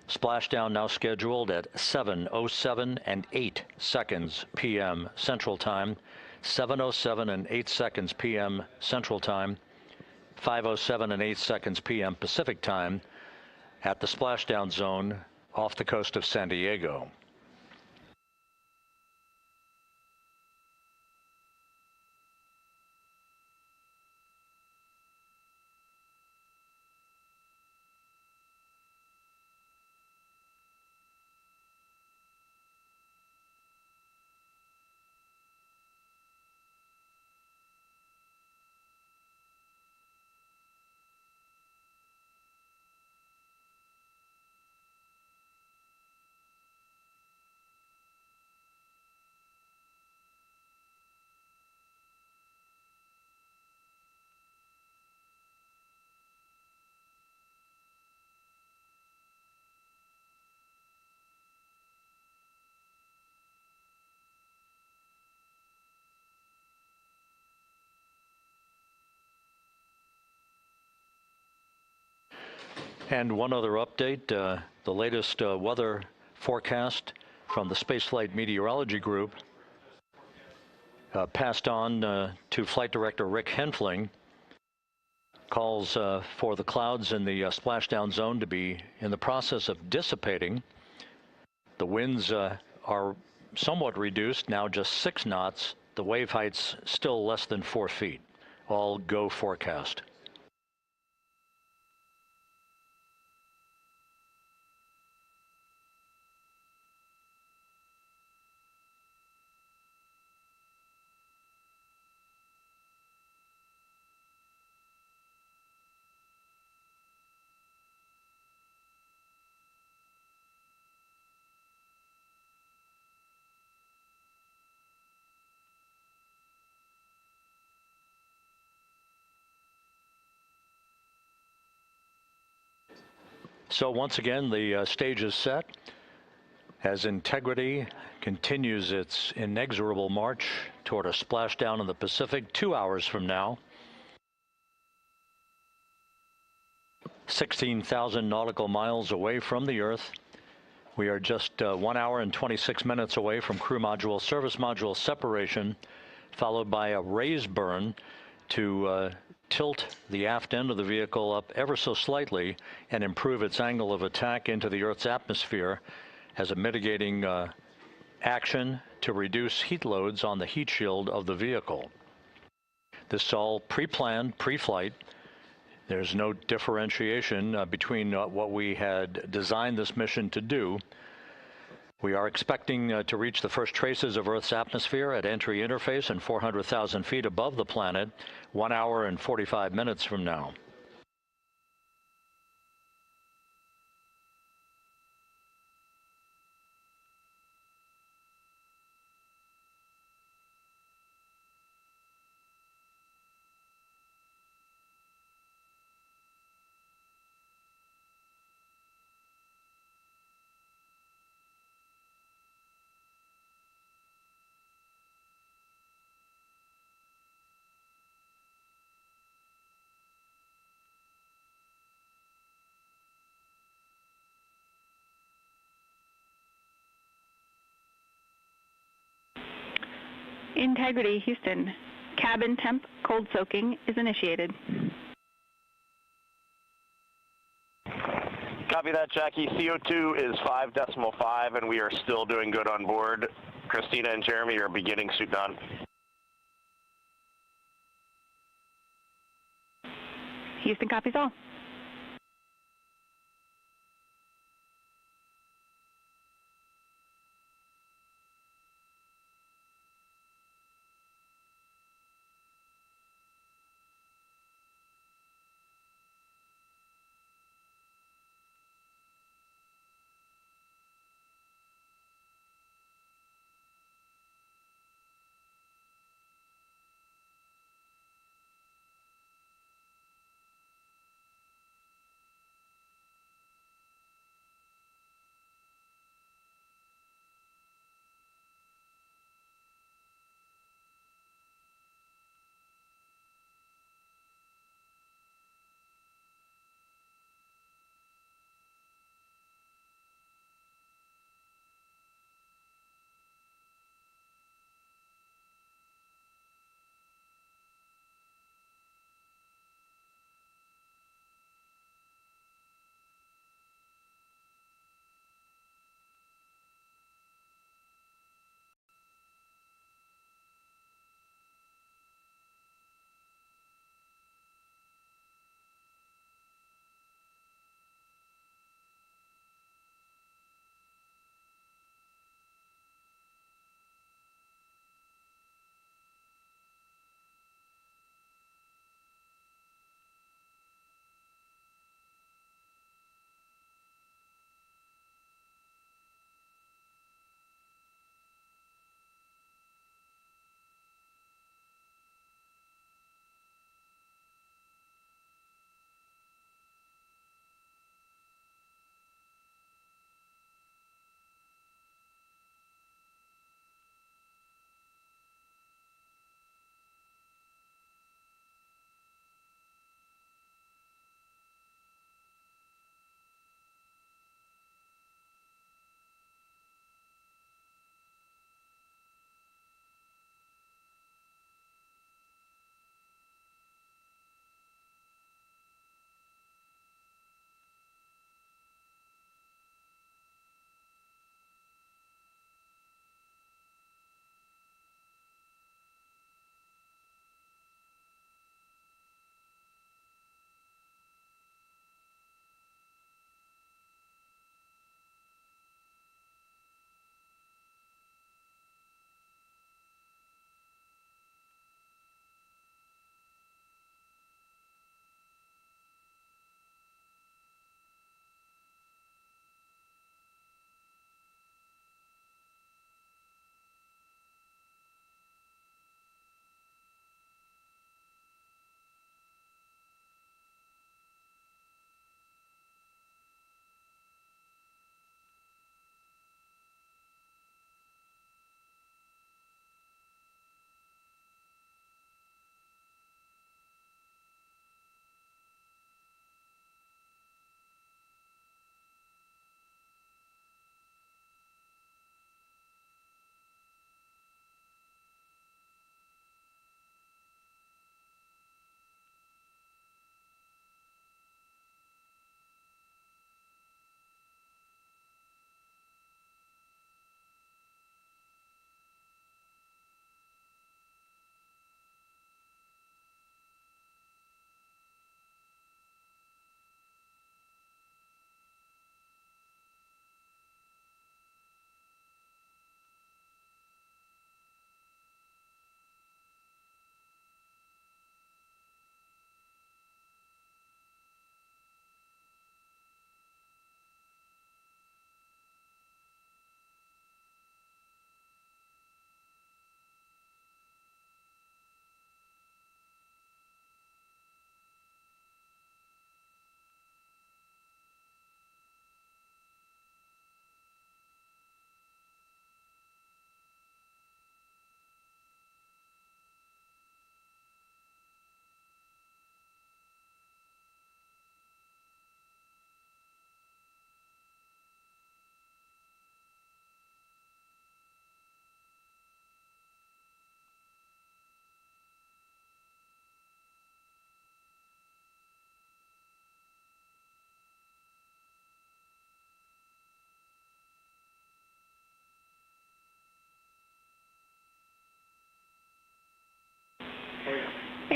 Speaker 4: Splashdown now scheduled at 7:07 and 8 seconds p.m. Central Time, 7:07 and 8 seconds p.m. Central Time, 5:07 and 8 seconds p.m. Pacific Time at the splashdown zone off the coast of San Diego. And one other update, the latest weather forecast from the Spaceflight Meteorology Group passed on to Flight Director Rick Henfling, calls for the clouds in the splashdown zone to be in the process of dissipating. The winds are somewhat reduced, now just 6 knots. The wave height's still less than 4 feet. All go forecast. So once again, the stage is set as Integrity continues its inexorable march toward a splashdown in the Pacific 2 hours from now. 16,000 nautical miles away from the Earth. We are just 1 hour and 26 minutes away from crew module, service module separation, followed by a raise burn to tilt the aft end of the vehicle up ever so slightly and improve its angle of attack into the Earth's atmosphere as a mitigating action to reduce heat loads on the heat shield of the vehicle. This is all pre-planned, pre-flight. There's no differentiation between what we had designed this mission to do. We are expecting to reach the first traces of Earth's atmosphere at entry interface and 400,000 feet above the planet 1 hour and 45 minutes from now.
Speaker 1: Integrity, Houston. Cabin temp cold soaking is initiated.
Speaker 8: Copy that, Jackie. CO2 is 5.5, and we are still doing good on board. Christina and Jeremy are beginning suit on.
Speaker 1: Houston copies all.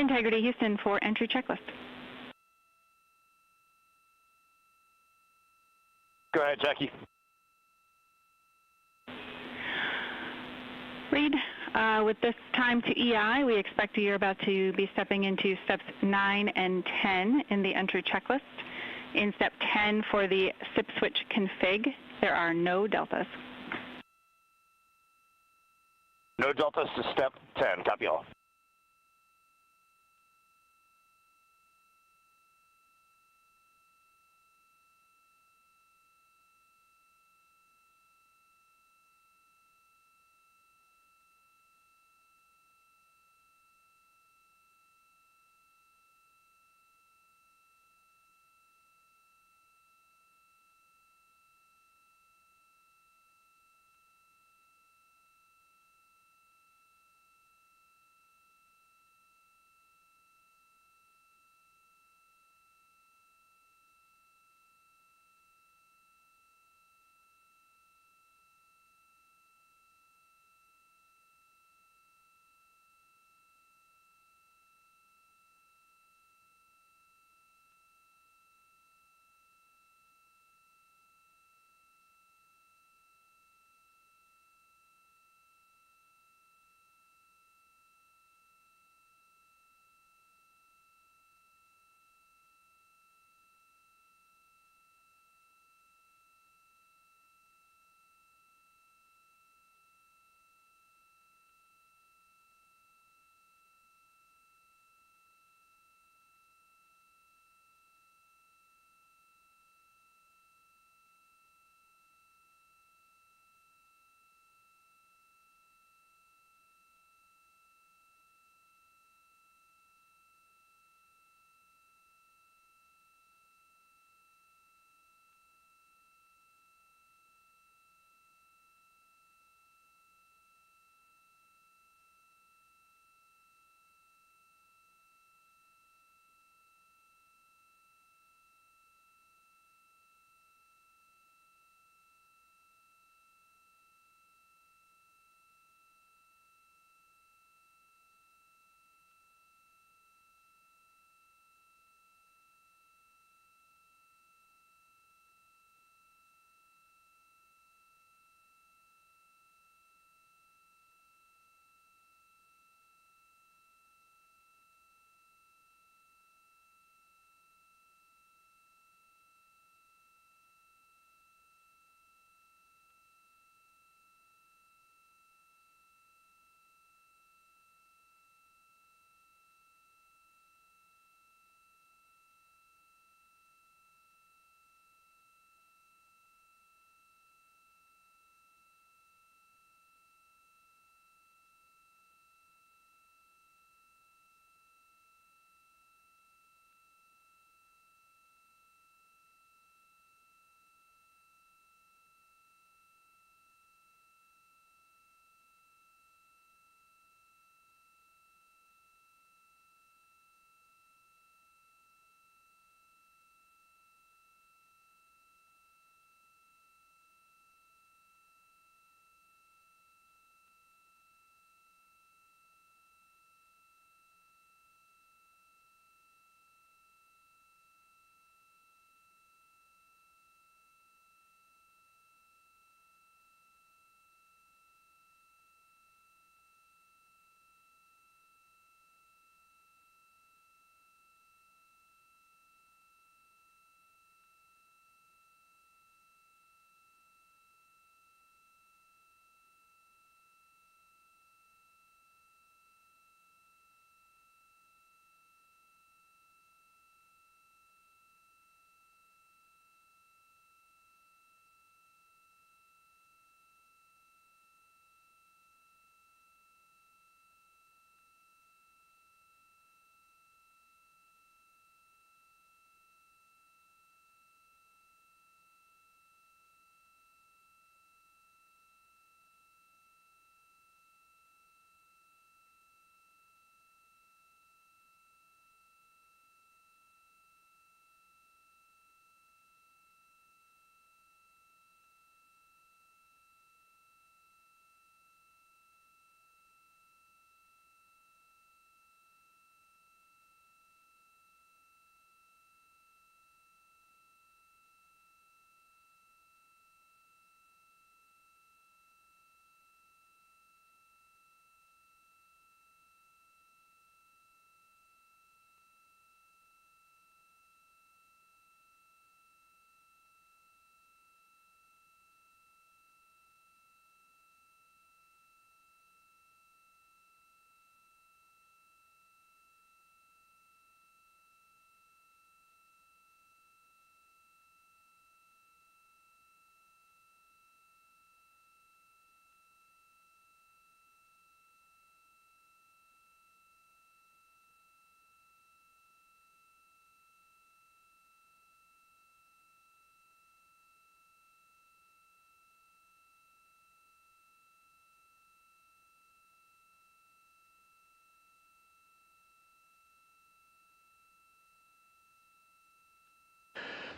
Speaker 1: Integrity Houston for entry checklist.
Speaker 8: Go ahead, Jackie.
Speaker 1: Reid, with this time to EI, we expect you're about to be stepping into steps 9 and 10 in the entry checklist. In step 10 for the SIP switch config, there are no deltas.
Speaker 8: No deltas to step 10. Copy all.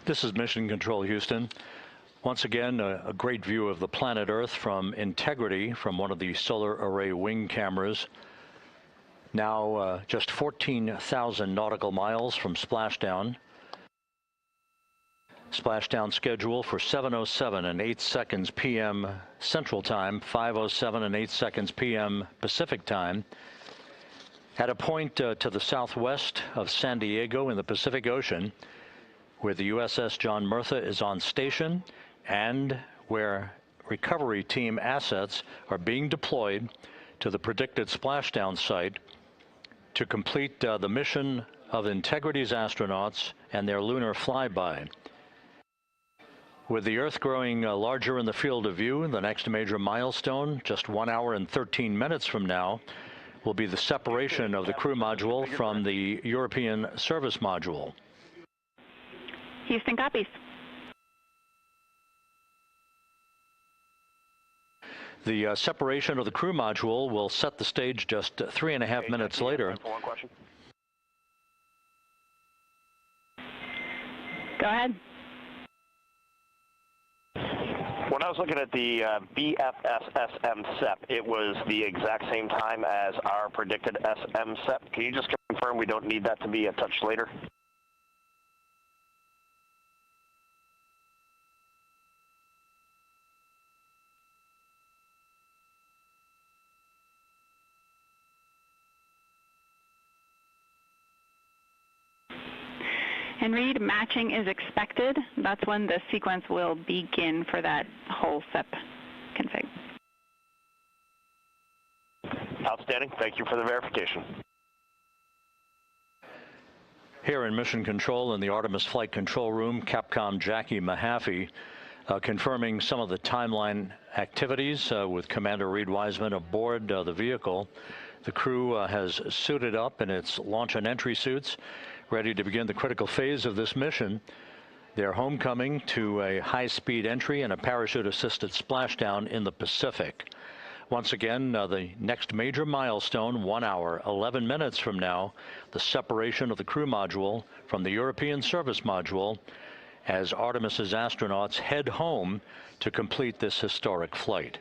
Speaker 4: This is Mission Control, Houston. Once again, a great view of the planet Earth from Integrity from one of the solar array wing cameras. Now just 14,000 nautical miles from splashdown. Splashdown schedule for 7:07 and 8 seconds p.m. Central Time, 5:07 and 8 seconds p.m. Pacific Time. At a point to the southwest of San Diego in the Pacific Ocean, where the USS John Murtha is on station and where recovery team assets are being deployed to the predicted splashdown site to complete the mission of Integrity's astronauts and their lunar flyby. With the Earth growing larger in the field of view, the next major milestone, just 1 hour and 13 minutes from now, will be the separation of the crew module from the European service module.
Speaker 1: Houston copies.
Speaker 4: The separation of the crew module will set the stage just 3.5 minutes later.
Speaker 8: One question.
Speaker 1: Go ahead.
Speaker 8: When I was looking at the BFS-SM SEP, it was the exact same time as our predicted SM SEP. Can you just confirm we don't need that to be a touch later?
Speaker 1: And Reid, matching is expected. That's when the sequence will begin for that whole SEP config.
Speaker 8: Outstanding. Thank you for the verification.
Speaker 4: Here in Mission Control in the Artemis Flight Control Room, Capcom Jackie Mahaffey confirming some of the timeline activities with Commander Reid Wiseman aboard the vehicle. The crew has suited up in its launch and entry suits, ready to begin the critical phase of this mission. Their homecoming to a high-speed entry and a parachute-assisted splashdown in the Pacific. Once again, the next major milestone, 1 hour, 11 minutes from now, the separation of the crew module from the European service module as Artemis's astronauts head home to complete this historic flight.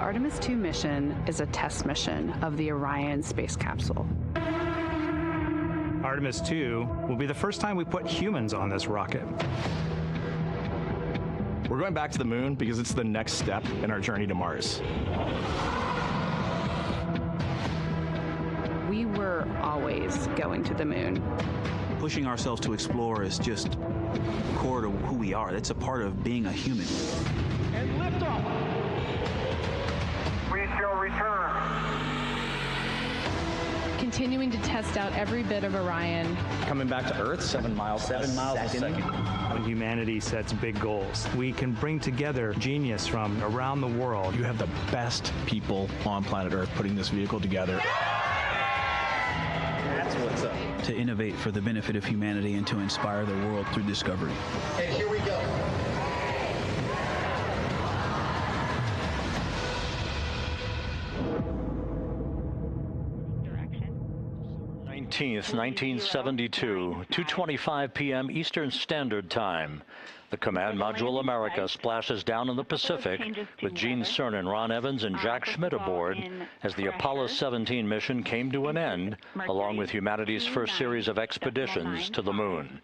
Speaker 9: Artemis II mission is a test mission of the Orion space capsule.
Speaker 10: Artemis II will be the first time we put humans on this rocket.
Speaker 11: We're going back to the moon because it's the next step in our journey to Mars.
Speaker 9: We were always going to the moon.
Speaker 12: Pushing ourselves to explore is just core to who we are. That's a part of being a human.
Speaker 13: And liftoff. We shall return.
Speaker 14: Continuing to test out every bit of Orion.
Speaker 11: Coming back to Earth, 7 miles a second.
Speaker 10: When humanity sets big goals, we can bring together genius from around the world.
Speaker 11: You have the best people on planet Earth putting this vehicle together.
Speaker 12: That's what's up. To innovate for the benefit of humanity and to inspire the world through discovery.
Speaker 13: And here we go.
Speaker 4: 19th, 1972, 2:25 p.m. Eastern Standard Time. The Command Module America splashes down in the Pacific with Gene Cernan, Ron Evans, and Jack Schmidt aboard as the Apollo 17 mission came to an end, along with humanity's first series of expeditions to the moon.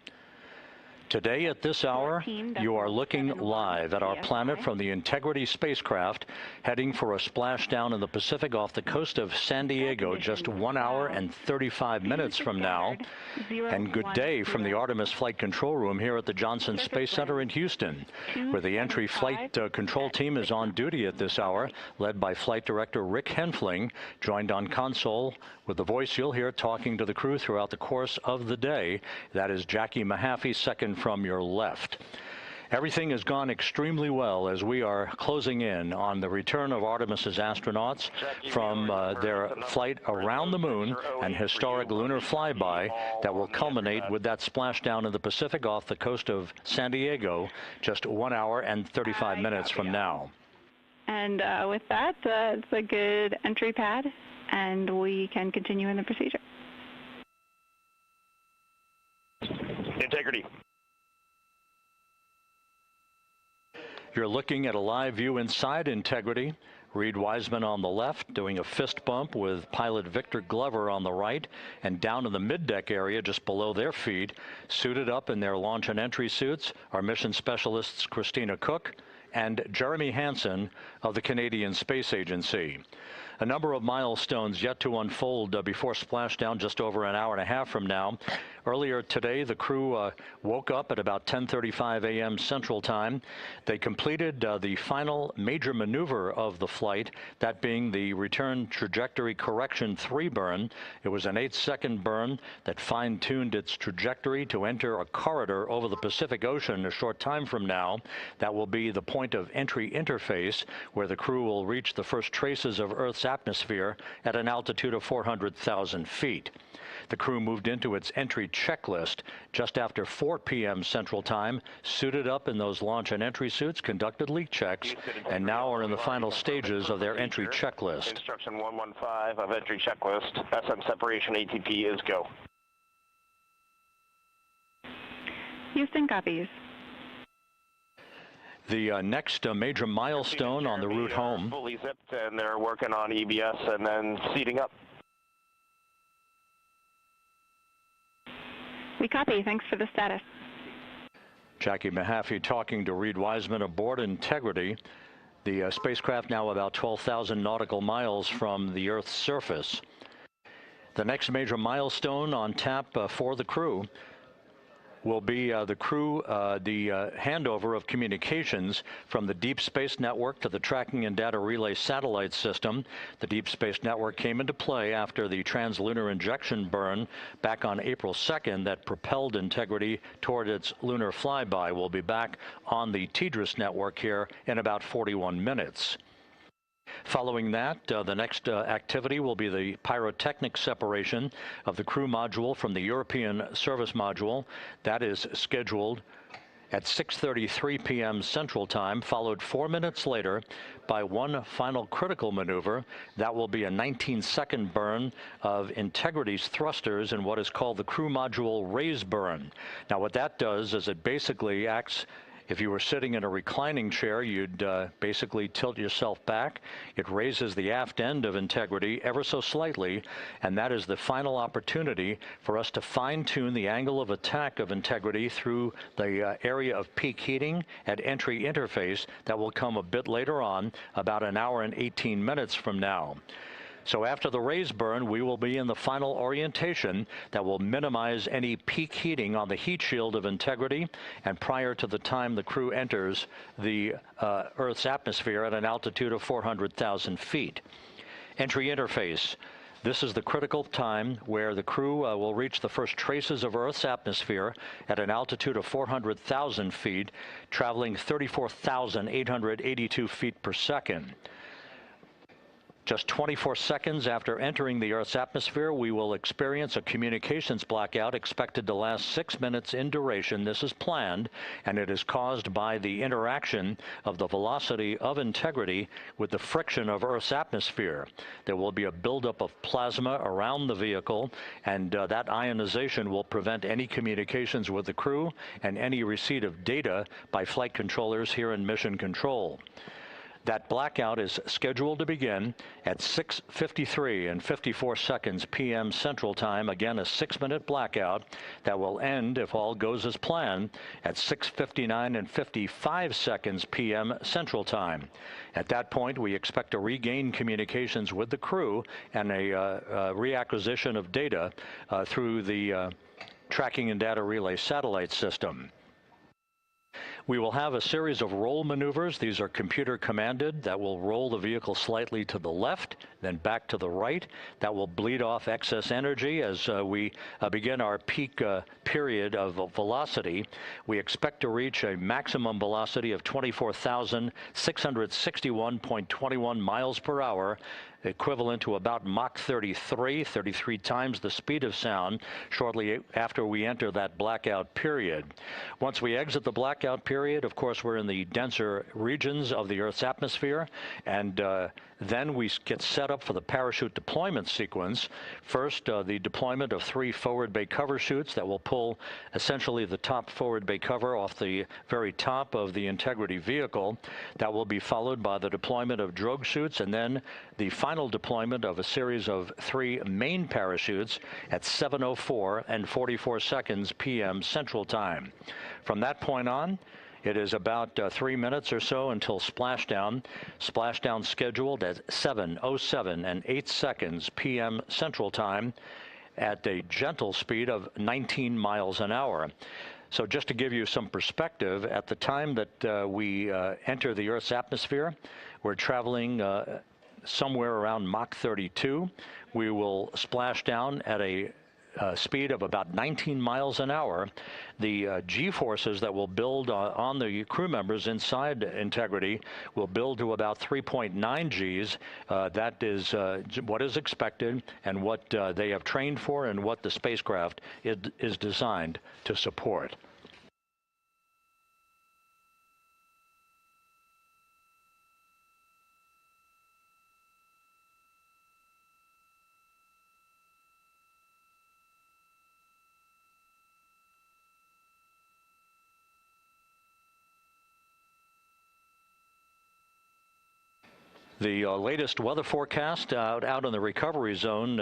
Speaker 4: Today at this hour, you are looking live at our planet from the Integrity spacecraft, heading for a splashdown in the Pacific off the coast of San Diego just 1 hour and 35 minutes from now. And good day from the Artemis Flight Control Room here at the Johnson Space Center in Houston, where the entry flight control team is on duty at this hour, led by Flight Director Rick Henfling, joined on console with the voice you'll hear talking to the crew throughout the course of the day. That is Jackie Mahaffey, second from your left. Everything has gone extremely well as we are closing in on the return of Artemis's astronauts from their flight around the moon, an historic lunar flyby that will culminate with that splashdown in the Pacific off the coast of San Diego just 1 hour and 35 minutes from now.
Speaker 1: And with that, it's a good entry pad, and we can continue in the procedure.
Speaker 8: Integrity.
Speaker 4: You're looking at a live view inside Integrity. Reid Wiseman on the left doing a fist bump with pilot Victor Glover on the right, and down in the middeck area just below their feet, suited up in their launch and entry suits, are mission specialists Christina Koch and Jeremy Hansen of the Canadian Space Agency. A number of milestones yet to unfold before splashdown just over an hour and a half from now. Earlier today, the crew woke up at about 10:35 a.m. Central Time. They completed the final major maneuver of the flight, that being the return trajectory correction 3 burn. It was an 8-second burn that fine-tuned its trajectory to enter a corridor over the Pacific Ocean a short time from now. That will be the point of entry interface, where the crew will reach the first traces of Earth's atmosphere at an altitude of 400,000 feet. The crew moved into its entry checklist just after 4 p.m. Central Time, suited up in those launch and entry suits, conducted leak checks, and now are in the final stages of their entry checklist.
Speaker 8: Instruction 115 of entry checklist. SM separation ATP is go.
Speaker 1: Houston copies.
Speaker 4: The next major milestone on the route home.
Speaker 8: Fully zipped, and they're working on EBS and then seating up.
Speaker 1: We copy. Thanks for the status.
Speaker 4: Jackie Mahaffey talking to Reid Wiseman aboard Integrity. The spacecraft now about 12,000 nautical miles from the Earth's surface. The next major milestone on tap for the crew will be the handover of communications from the Deep Space Network to the Tracking and Data Relay Satellite System. The Deep Space Network came into play after the translunar injection burn back on April 2nd that propelled Integrity toward its lunar flyby. We'll be back on the TDRS network here in about 41 minutes. Following that, the next activity will be the pyrotechnic separation of the crew module from the European service module. That is scheduled at 6:33 p.m. Central Time, followed 4 minutes later by one final critical maneuver. That will be a 19-second burn of Integrity's thrusters in what is called the crew module raise burn. Now, what that does is it basically acts If you were sitting in a reclining chair, you'd basically tilt yourself back. It raises the aft end of Integrity ever so slightly, and that is the final opportunity for us to fine-tune the angle of attack of Integrity through the area of peak heating at entry interface that will come a bit later on, about an hour and 18 minutes from now. So after the raise burn, we will be in the final orientation that will minimize any peak heating on the heat shield of Integrity and prior to the time the crew enters the Earth's atmosphere at an altitude of 400,000 feet. Entry interface. This is the critical time where the crew will reach the first traces of Earth's atmosphere at an altitude of 400,000 feet, traveling 34,882 feet per second. Just 24 seconds after entering the Earth's atmosphere, we will experience a communications blackout expected to last 6 minutes in duration. This is planned, and it is caused by the interaction of the velocity of Integrity with the friction of Earth's atmosphere. There will be a buildup of plasma around the vehicle, and that ionization will prevent any communications with the crew and any receipt of data by flight controllers here in Mission Control. That blackout is scheduled to begin at 6:53 and 54 seconds p.m. Central Time. Again, a 6-minute blackout that will end, if all goes as planned, at 6:59 and 55 seconds p.m. Central Time. At that point, we expect to regain communications with the crew and a reacquisition of data through the Tracking and Data Relay satellite system. We will have a series of roll maneuvers. These are computer commanded that will roll the vehicle slightly to the left, then back to the right. That will bleed off excess energy as we begin our peak period of velocity. We expect to reach a maximum velocity of 24,661.21 miles per hour, equivalent to about Mach 33 times the speed of sound, shortly after we enter that blackout period. Once we exit the blackout period, of course, we're in the denser regions of the Earth's atmosphere, and then we get set up for the parachute deployment sequence. First, the deployment of 3 forward bay cover chutes that will pull essentially the top forward bay cover off the very top of the Integrity vehicle. That will be followed by the deployment of drogue chutes, and then the final deployment of a series of 3 main parachutes at 7:04 and 44 seconds p.m. Central Time. From that point on, it is about 3 minutes or so until splashdown. Splashdown scheduled at 7:07 and 8 seconds p.m. Central Time at a gentle speed of 19 miles an hour. So just to give you some perspective, at the time that we enter the Earth's atmosphere, we're traveling somewhere around Mach 32. We will splash down at a speed of about 19 miles an hour. The G-forces that will build on the crew members inside Integrity will build to about 3.9 Gs. That is what is expected and what they have trained for and what the spacecraft is designed to support. The latest weather forecast out in the recovery zone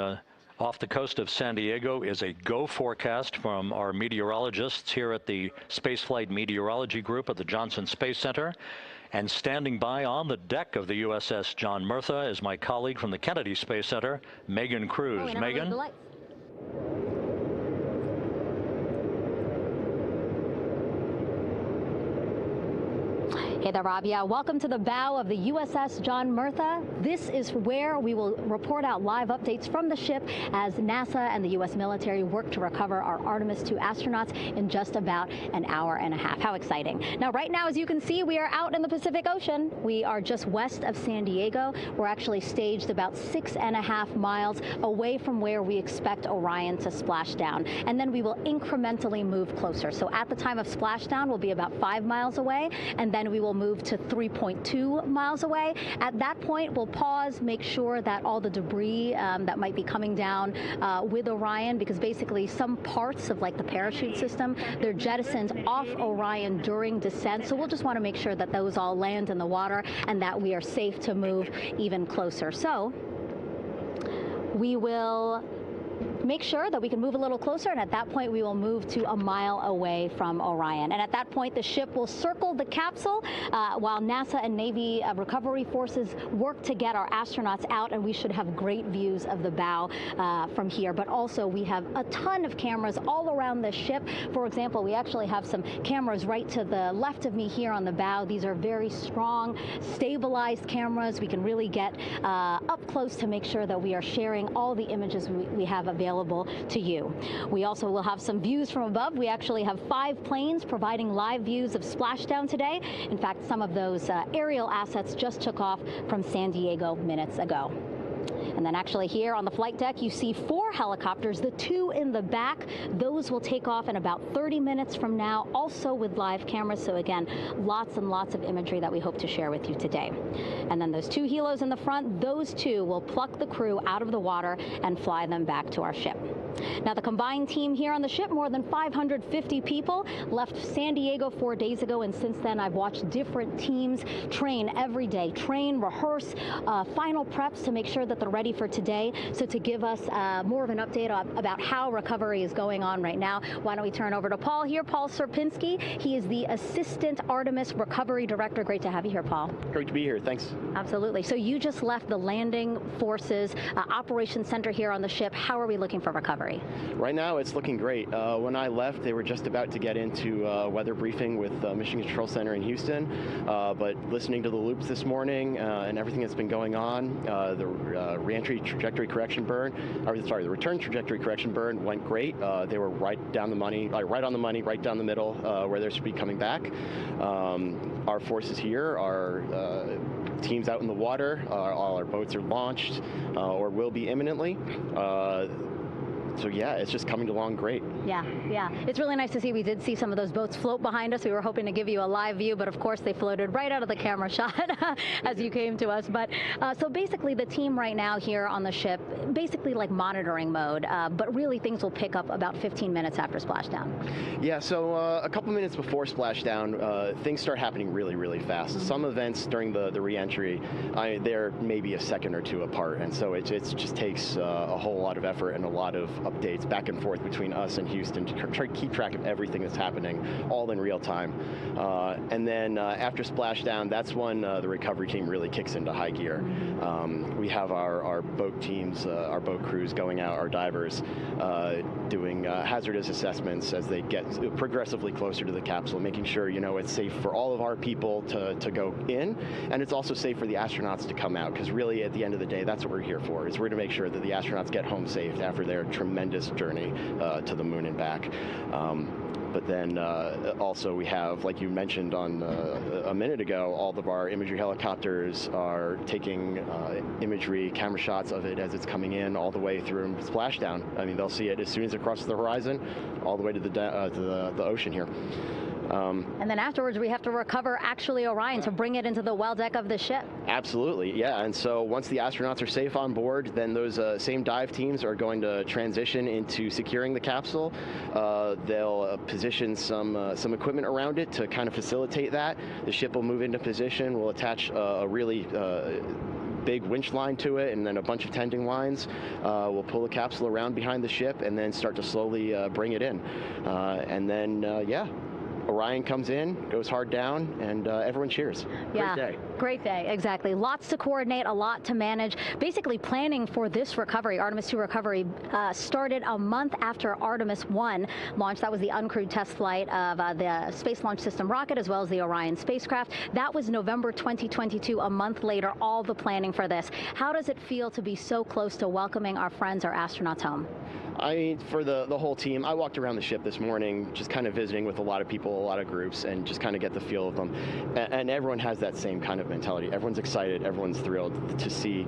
Speaker 4: off the coast of San Diego is a go forecast from our meteorologists here at the Spaceflight Meteorology Group at the Johnson Space Center. And standing by on the deck of the USS John Murtha is my colleague from the Kennedy Space Center, Megan Cruz. Megan?
Speaker 15: Hey there, Rob. Yeah, welcome to the bow of the USS John Murtha. This is where we will report out live updates from the ship as NASA and the U.S. military work to recover our Artemis 2 astronauts in just about an hour and a half. How exciting. Now, right now, as you can see, we are out in the Pacific Ocean. We are just west of San Diego. We're actually staged about 6.5 miles away from where we expect Orion to splash down. And then we will incrementally move closer. So at the time of splashdown, we'll be about 5 miles away, and then we will will move to 3.2 miles away. At that point, we'll pause, make sure that all the debris that might be coming down with Orion, because basically some parts of like the parachute system, they're jettisoned off Orion during descent. So we'll just want to make sure that those all land in the water and that we are safe to move even closer. So we will make sure that we can move a little closer, and at that point we will move to a mile away from Orion. And at that point the ship will circle the capsule while NASA and Navy recovery forces work to get our astronauts out, and we should have great views of the bow from here. But also we have a ton of cameras all around the ship. For example, we actually have some cameras right to the left of me here on the bow. These are very strong, stabilized cameras. We can really get up close to make sure that we are sharing all the images we have available to you. We also will have some views from above. We actually have 5 planes providing live views of splashdown today. In fact, some of those aerial assets just took off from San Diego minutes ago. And then actually here on the flight deck, you see 4 helicopters, the 2 in the back. Those will take off in about 30 minutes from now, also with live cameras. So again, lots and lots of imagery that we hope to share with you today. And then those 2 helos in the front, those 2 will pluck the crew out of the water and fly them back to our ship. Now, the combined team here on the ship, more than 550 people, left San Diego 4 days ago, and since then I've watched different teams train every day, rehearse, final preps to make sure that they're ready for today. So to give us more of an update about how recovery is going on right now, why don't we turn over to Paul here, Paul Sierpinski. He is the Assistant Artemis Recovery Director. Great to have you here, Paul.
Speaker 16: Great to be here, thanks.
Speaker 15: Absolutely. So you just left the landing forces operations center here on the ship. How are we looking for recovery?
Speaker 16: Right now, it's looking great. When I left, they were just about to get into weather briefing with Mission Control Center in Houston, but listening to the loops this morning and everything that's been going on, the reentry trajectory correction burn, the return trajectory correction burn went great. They were right down the money, right on the money, right down the middle where they should be coming back. Our forces here are teams out in the water. All our boats are launched or will be imminently. So yeah, it's just coming along great.
Speaker 15: Yeah. It's really nice to see. We did see some of those boats float behind us. We were hoping to give you a live view, but of course they floated right out of the camera shot as you came to us. But so basically the team right now here on the ship, basically like monitoring mode, but really things will pick up about 15 minutes after splashdown. Yeah, so a couple minutes before splashdown, things start happening really, really fast. Mm-hmm. Some events during the re-entry, they're maybe a second or 2 apart, and so it just takes a whole lot of effort and a lot of updates back and forth between us and Houston to try to keep track of everything that's happening, all in real time. And then after splashdown, that's when the recovery team really kicks into high gear. We have our boat teams, our boat crews going out, our divers doing hazardous assessments as they get progressively closer to the capsule, making sure it's safe for all of our people to go in, and it's also safe for the astronauts to come out, because really at the end of the day, that's what we're here for, is we're to make sure that the astronauts get home safe after their tremendous journey to the moon and back. But then also we have, like you mentioned on a minute ago, all of our imagery helicopters are taking imagery, camera shots of it as it's coming in all the way through splashdown. I mean, they'll see it as soon as it crosses the horizon, all the way to the ocean here. And then afterwards, we have to recover actually Orion to bring it into the well deck of the ship. Absolutely, yeah. And so once the astronauts are safe on board, then those same dive teams are going to transition into securing the capsule. They'll position some equipment around it to kind of facilitate that. The ship will move into position. We'll attach a really big winch line to it, and then a bunch of tending lines. We'll pull the capsule around behind the ship and then start to slowly bring it in. And then, Orion comes in, goes hard down, and everyone cheers. Great day. Great day, exactly. Lots to coordinate, a lot to manage. Basically, planning for this recovery, Artemis 2 recovery, started a month after Artemis 1 launched. That was the uncrewed test flight of the Space Launch System rocket, as well as the Orion spacecraft. That was November 2022, a month later, all the planning for this. How does it feel to be so close to welcoming our friends, our astronauts, home? I mean, for the whole team, I walked around the ship this morning, just kind of visiting with a lot of people, a lot of groups, and just kind of get the feel of them. And everyone has that same kind of mentality. Everyone's excited, everyone's thrilled to see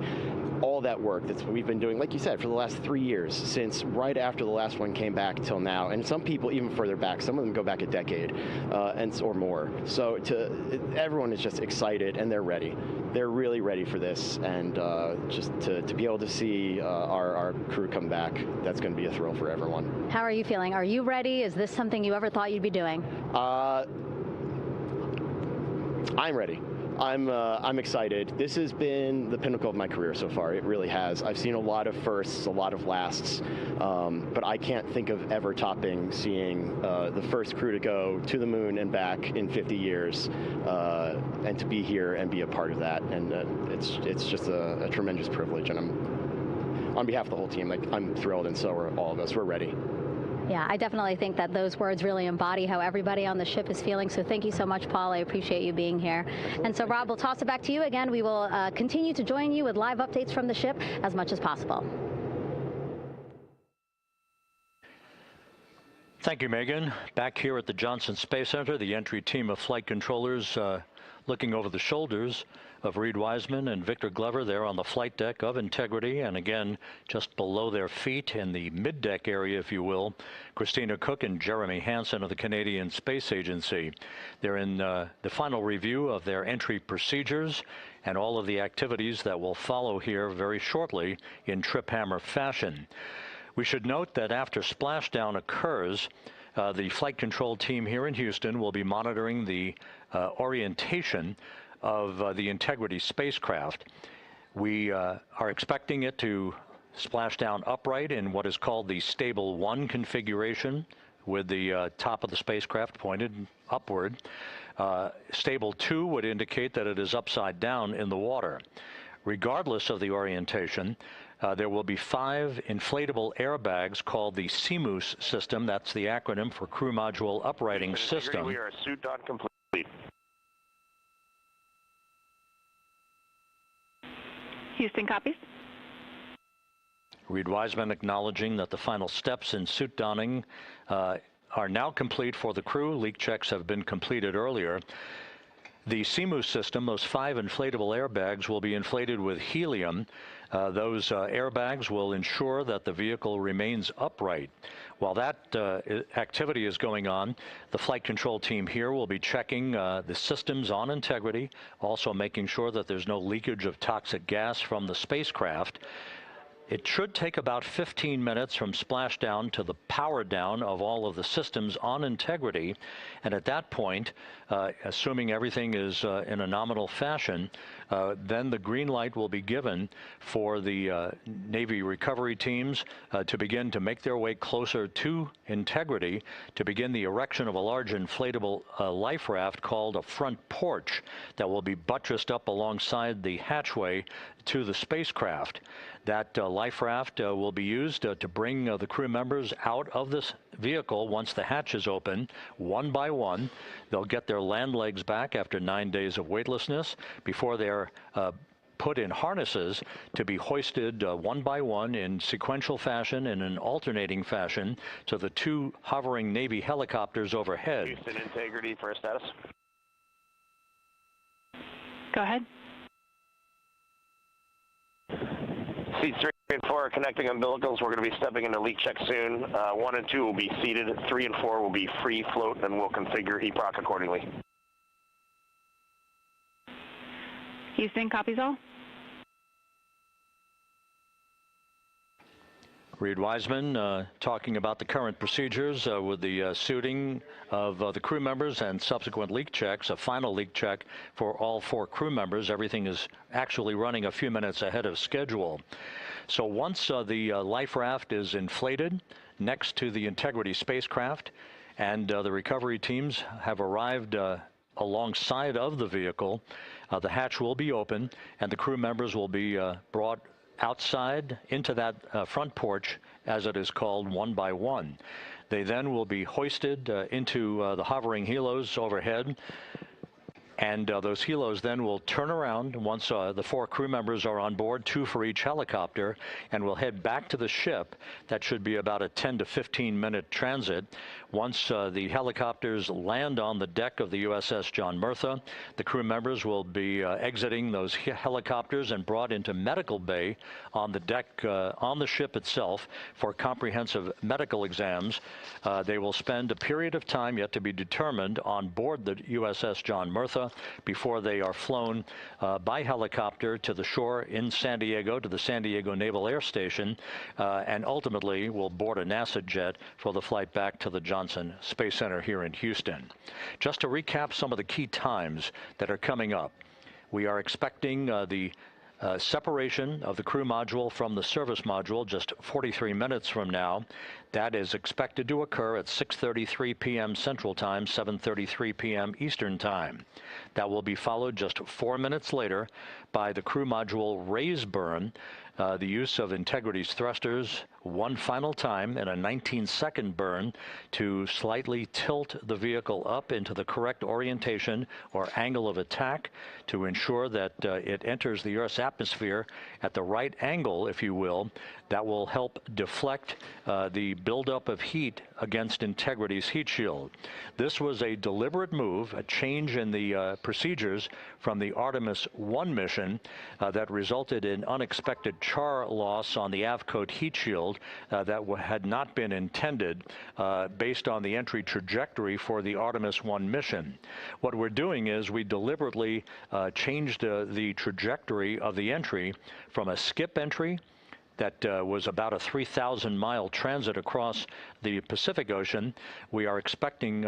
Speaker 16: all that work that we've been doing, like you said, for the last 3 years, since right after the last one came back till now, and some people even further back. Some of them go back a decade or more. So everyone is just excited, and they're ready. They're really ready for this, and just to be able to see our crew come back, that's going to be a thrill for everyone.
Speaker 15: How are you feeling? Are you ready? Is this something you ever thought you'd be doing?
Speaker 16: I'm ready. I'm excited. This has been the pinnacle of my career so far. It really has. I've seen a lot of firsts, a lot of lasts, but I can't think of ever topping seeing the first crew to go to the moon and back in 50 years, and to be here and be a part of that. And it's just a tremendous privilege. And on behalf of the whole team, I'm thrilled, and so are all of us. We're ready.
Speaker 15: Yeah, I definitely think that those words really embody how everybody on the ship is feeling. So thank you so much, Paul. I appreciate you being here. And so, Rob, we'll toss it back to you again. We will continue to join you with live updates from the ship as much as possible.
Speaker 4: Thank you, Megan. Back here at the Johnson Space Center, the entry team of flight controllers looking over the shoulders of Reid Wiseman and Victor Glover there on the flight deck of Integrity, and again just below their feet in the mid-deck area, if you will, Christina Koch and Jeremy Hansen of the Canadian Space Agency. They're in the final review of their entry procedures and all of the activities that will follow here very shortly in trip hammer fashion. We should note that after splashdown occurs, the flight control team here in Houston will be monitoring the orientation of the Integrity spacecraft. We are expecting it to splash down upright in what is called the Stable 1 configuration, with the top of the spacecraft pointed upward. Stable 2 would indicate that it is upside down in the water. Regardless of the orientation, there will be 5 inflatable airbags called the CMOOS system. That's the acronym for Crew Module Uprighting System.
Speaker 8: We are suit on complete.
Speaker 1: Houston copies.
Speaker 4: Reid Wiseman acknowledging that the final steps in suit donning are now complete for the crew. Leak checks have been completed earlier. The CMOOS system, those 5 inflatable airbags, will be inflated with helium. Those airbags will ensure that the vehicle remains upright. While that activity is going on, the flight control team here will be checking the systems on Integrity, also making sure that there's no leakage of toxic gas from the spacecraft. It should take about 15 minutes from splashdown to the power down of all of the systems on Integrity. And at that point, assuming everything is in a nominal fashion, then the green light will be given for the Navy recovery teams to begin to make their way closer to Integrity to begin the erection of a large inflatable life raft called a front porch that will be buttressed up alongside the hatchway to the spacecraft. That life raft will be used to bring the crew members out of this vehicle once the hatch is open, one by one. They'll get their land legs back after 9 days of weightlessness before they're put in harnesses to be hoisted one by one in sequential fashion, in an alternating fashion, to the 2 hovering Navy helicopters overhead.
Speaker 8: Houston Integrity for status.
Speaker 1: Go ahead.
Speaker 8: Seats 3 and 4 are connecting umbilicals. We're going to be stepping into leak check soon. 1 and 2 will be seated. 3 and 4 will be free float, and we'll configure EPROC accordingly.
Speaker 1: Houston copies all.
Speaker 4: Reid Wiseman talking about the current procedures with the suiting of the crew members and subsequent leak checks, a final leak check for all 4 crew members. Everything is actually running a few minutes ahead of schedule. So once the life raft is inflated next to the Integrity spacecraft and the recovery teams have arrived alongside of the vehicle, the hatch will be open and the crew members will be brought outside into that front porch, as it is called, one by one. They then will be hoisted into the hovering helos overhead. And those helos then will turn around once the 4 crew members are on board, 2 for each helicopter, and will head back to the ship. That should be about a 10 to 15-minute transit. Once the helicopters land on the deck of the USS John Murtha, the crew members will be exiting those helicopters and brought into medical bay on the deck on the ship itself for comprehensive medical exams. They will spend a period of time yet to be determined on board the USS John Murtha before they are flown by helicopter to the shore in San Diego, to the San Diego Naval Air Station, and ultimately will board a NASA jet for the flight back to the Johnson Space Center here in Houston. Just to recap some of the key times that are coming up. We are expecting the separation of the crew module from the service module just 43 minutes from now. That is expected to occur at 6:33 p.m. Central Time, 7:33 p.m. Eastern Time. That will be followed just 4 minutes later by the crew module raise burn, the use of Integrity's thrusters one final time in a 19-second burn to slightly tilt the vehicle up into the correct orientation or angle of attack to ensure that it enters the Earth's atmosphere at the right angle, if you will. That will help deflect the buildup of heat against Integrity's heat shield. This was a deliberate move, a change in the procedures from the Artemis 1 mission that resulted in unexpected char loss on the Avcoat heat shield that had not been intended based on the entry trajectory for the Artemis 1 mission. What we're doing is we deliberately changed the trajectory of the entry from a skip entry that was about a 3,000-mile transit across the Pacific Ocean. We are expecting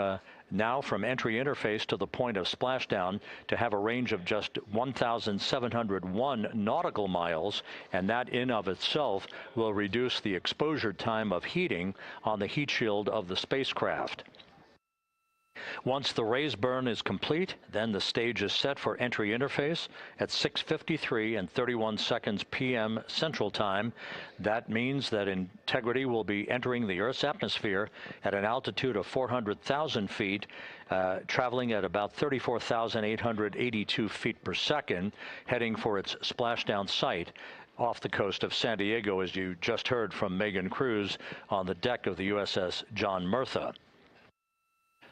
Speaker 4: now from entry interface to the point of splashdown to have a range of just 1,701 nautical miles, and that in of itself will reduce the exposure time of heating on the heat shield of the spacecraft. Once the raise burn is complete, then the stage is set for entry interface at 6:53 and 31 seconds p.m. Central Time. That means that Integrity will be entering the Earth's atmosphere at an altitude of 400,000 feet, traveling at about 34,882 feet per second, heading for its splashdown site off the coast of San Diego, as you just heard from Megan Cruz on the deck of the USS John Murtha.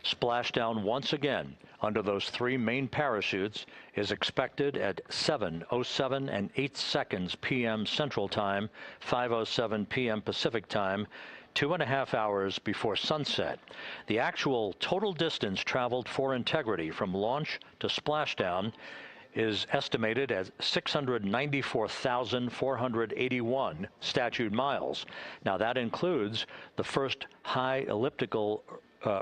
Speaker 4: Splashdown once again under those 3 main parachutes is expected at 7:07 and 8 seconds p.m. Central Time, 5:07 p.m. Pacific Time, 2.5 hours before sunset. The actual total distance traveled for Integrity from launch to splashdown is estimated at 694,481 statute miles. Now that includes the first high elliptical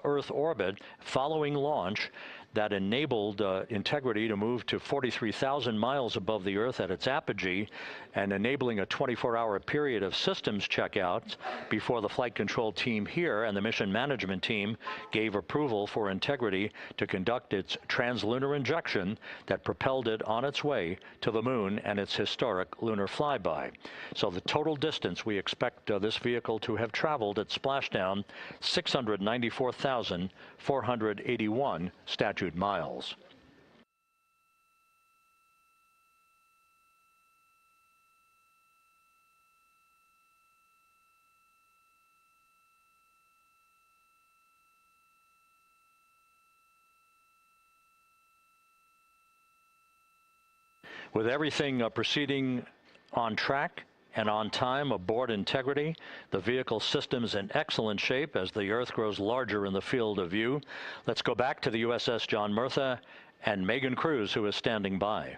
Speaker 4: Earth orbit following launch that enabled Integrity to move to 43,000 miles above the Earth at its apogee, and enabling a 24-hour period of systems checkouts before the flight control team here and the mission management team gave approval for Integrity to conduct its translunar injection that propelled it on its way to the moon and its historic lunar flyby. So the total distance we expect this vehicle to have traveled at splashdown, 694,481 statute miles. With everything proceeding on track and on time aboard Integrity, the vehicle system is in excellent shape as the Earth grows larger in the field of view. Let's go back to the USS John Murtha and Megan Cruz, who is standing by.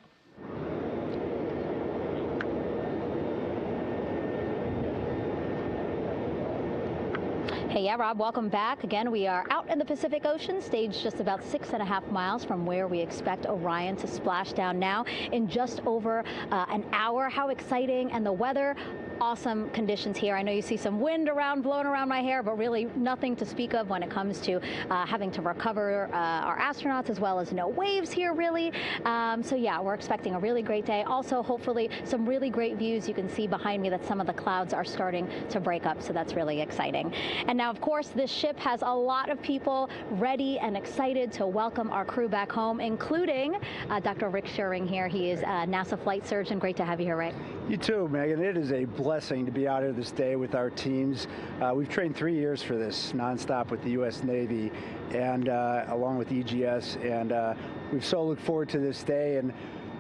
Speaker 15: Hey, yeah, Rob, welcome back. Again, we are out in the Pacific Ocean, staged just about 6.5 miles from where we expect Orion to splash down now in just over an hour. How exciting, and the weather awesome conditions here. I know you see some wind blowing around my hair, but really nothing to speak of when it comes to having to recover our astronauts, as well as no waves here, really. So yeah, we're expecting a really great day. Also, hopefully, some really great views. You can see behind me that some of the clouds are starting to break up, so that's really exciting. And now, of course, this ship has a lot of people ready and excited to welcome our crew back home, including Dr. Rick Schuring here. He is a NASA flight surgeon. Great to have you here, Rick.
Speaker 17: You too, Megan. It is a blessing to be out here this day with our teams. We've trained 3 years for this, nonstop with the U.S. Navy, and along with EGS, and we've so looked forward to this day. And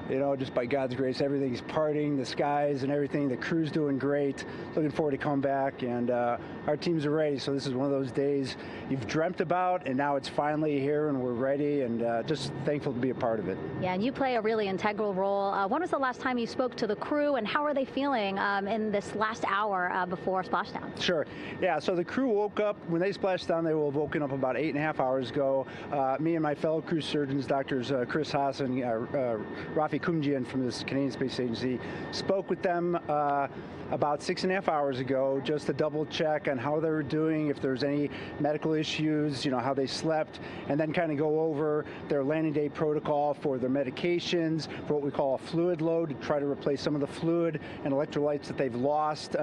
Speaker 17: you know, just by God's grace, everything's parting, the skies and everything. The crew's doing great. Looking forward to come back, and our teams are ready. So this is one of those days you've dreamt about, and now it's finally here, and we're ready, and just thankful to be a part of it.
Speaker 15: Yeah, and you play a really integral role. When was the last time you spoke to the crew, and how are they feeling in this last hour before splashdown?
Speaker 17: Sure. Yeah, so the crew woke up. When they splashed down, they were woken up about 8.5 hours ago. Me and my fellow crew surgeons, Doctors Chris Hansen, Rafi Kumjian from this Canadian Space Agency, spoke with them about 6.5 hours ago, just to double check on how they were doing, if there's any medical issues, you know, how they slept, and then kind of go over their landing day protocol for their medications, for what we call a fluid load, to try to replace some of the fluid and electrolytes that they've lost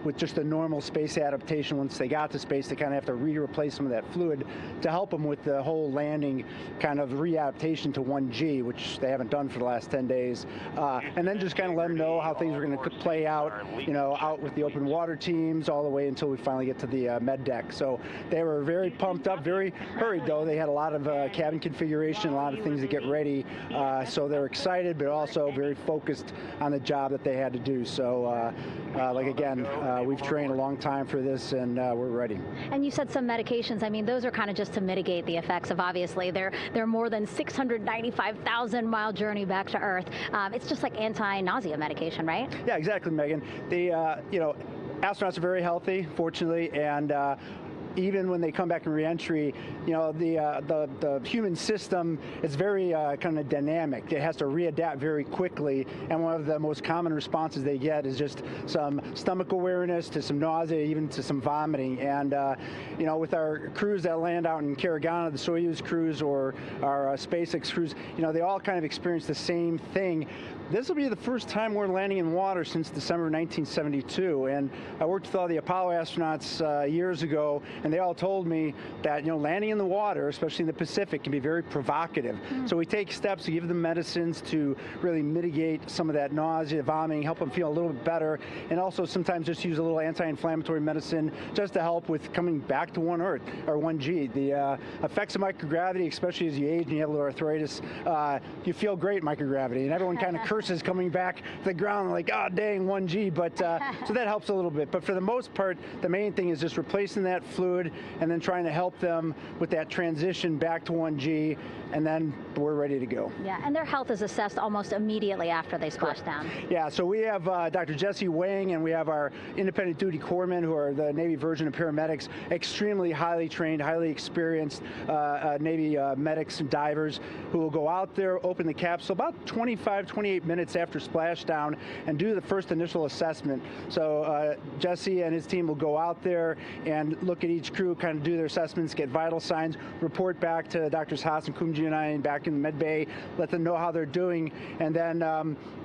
Speaker 17: with just a normal space adaptation. Once they got to space, they kind of have to replace some of that fluid to help them with the whole landing kind of readaptation to 1G, which they haven't done for the last 10 days. And then just kind of let them know how things are going to play out, you know, out with the open water teams all the way until we finally get to the med deck. So they were very pumped up, very hurried though. They had a lot of cabin configuration, a lot of things to get ready. So they're excited, but also very focused on the job that they had to do. So like again, we've trained a long time for this, and we're ready. And
Speaker 15: you said some medications. I mean, those are kind of just to mitigate the effects of, obviously, their more than 695,000 mile journey back to Earth. It's just like anti-nausea medication, right?
Speaker 17: Yeah, exactly, Megan. The you know, astronauts are very healthy, fortunately, and even when they come back in reentry, you know, the human system is very kind of dynamic. It has to readapt very quickly, and one of the most common responses they get is just some stomach awareness, to some nausea, even to some vomiting. And you know, with our crews that land out in Karagana, the Soyuz crews or our SpaceX crews, you know, they all kind of experience the same thing. This will be the first time we're landing in water since December 1972, and I worked with all the Apollo astronauts years ago, and they all told me that, you know, landing in the water, especially in the Pacific, can be very provocative. So we take steps to give them medicines to really mitigate some of that nausea, vomiting, help them feel a little bit better, and also sometimes just use a little anti-inflammatory medicine just to help with coming back to 1 Earth, or 1G. The effects of microgravity, especially as you age and you have a little arthritis, you feel great in microgravity, and everyone kind of curses coming back to the ground like, oh dang, 1G, but so that helps a little bit. But for the most part, the main thing is just replacing that fluid and then trying to help them with that transition back to 1G, and then we're ready to go.
Speaker 15: Yeah, and their health is assessed almost immediately after they splash down. Yeah,
Speaker 17: so we have Dr. Jesse Wang, and we have our independent duty corpsmen, who are the Navy version of paramedics, extremely highly trained, highly experienced Navy medics and divers, who will go out there, open the capsule about 28 minutes after splashdown, and do the first initial assessment. So Jesse and his team will go out there and look at each crew, kind of do their assessments, get vital signs, report back to Drs. Haas and Kumji and I back in the med bay, let them know how they're doing, and then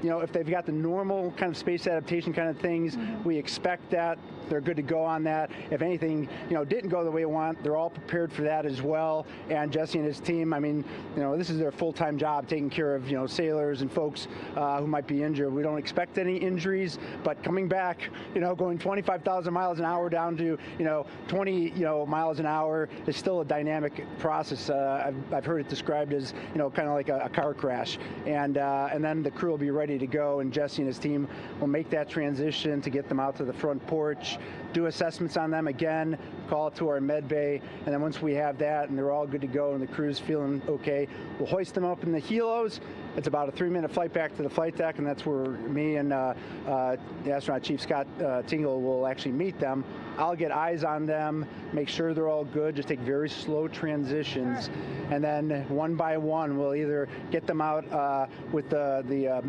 Speaker 17: you know, if they've got the normal kind of space adaptation kind of things, we expect that they're good to go on that. If anything, you know, didn't go the way we want, they're all prepared for that as well. And Jesse and his team, I mean, you know, this is their full-time job, taking care of, you know, sailors and folks who might be injured. We don't expect any injuries, but coming back, you know, going 25,000 miles an hour down to, you know, 20, you know, miles an hour is still a dynamic process. I've heard it described as, you know, kind of like a car crash. And then the crew will be ready to go, and Jesse and his team will make that transition to get them out to the front porch, do assessments on them again, call it to our med bay, and then once we have that and they're all good to go and the crew's feeling okay, we'll hoist them up in the helos. It's about a 3-minute flight back to the flight deck, and that's where me and the astronaut chief, Scott Tingle, will actually meet them. I'll get eyes on them, make sure they're all good, just take very slow transitions, and then one by one we'll either get them out with the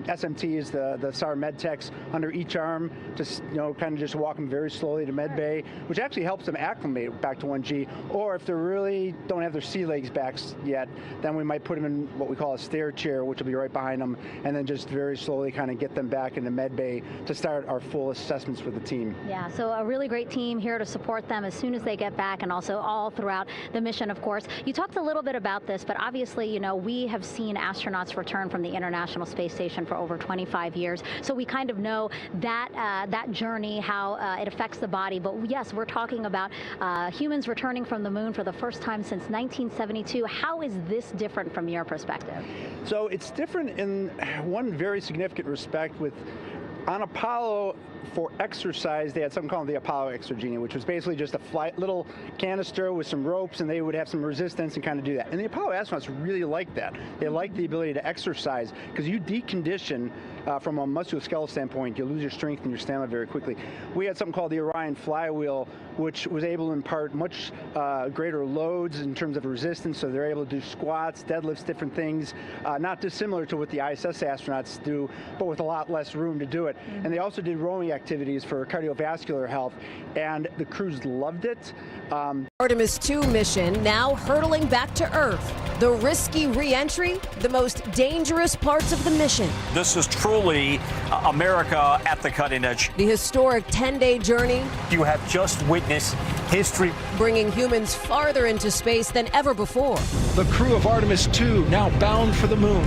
Speaker 17: SMTs, the SAR med techs under each arm, just kind of just walk them very slowly to med bay, which actually helps them acclimate back to 1G. Or if they really don't have their sea legs back yet, then we might put them in what we call a stair chair, which will be right behind them, and then just very slowly kind of get them back into med bay to start our full assessments with the team.
Speaker 15: Yeah, so a really great team here to support them as soon as they get back, and also all throughout the mission, of course. You talked a little bit about this, but obviously, we have seen astronauts return from the International Space Station for over 25 years, so we kind of know that that journey, how it affects the body. But yes, we're talking about humans returning from the moon for the first time since 1972. How is this different from your perspective?
Speaker 17: So it's different in one very significant respect. On Apollo, for exercise, they had something called the Apollo Exergenia, which was basically just a little canister with some ropes, and they would have some resistance and kind of do that. And the Apollo astronauts really liked that. They liked the ability to exercise, because you decondition from a musculoskeletal standpoint, you lose your strength and your stamina very quickly. We had something called the Orion flywheel, which was able to impart much greater loads in terms of resistance, so they're able to do squats, deadlifts, different things, not dissimilar to what the ISS astronauts do, but with a lot less room to do it. And they also did rowing activities for cardiovascular health, and the crews loved it.
Speaker 18: Artemis 2 mission now hurtling back to Earth. The risky re-entry, the most dangerous parts of the mission.
Speaker 19: This is truly America at the cutting edge.
Speaker 18: The historic 10-day journey.
Speaker 19: You have just witnessed history.
Speaker 18: Bringing humans farther into space than ever before.
Speaker 20: The crew of Artemis 2 now bound for the moon.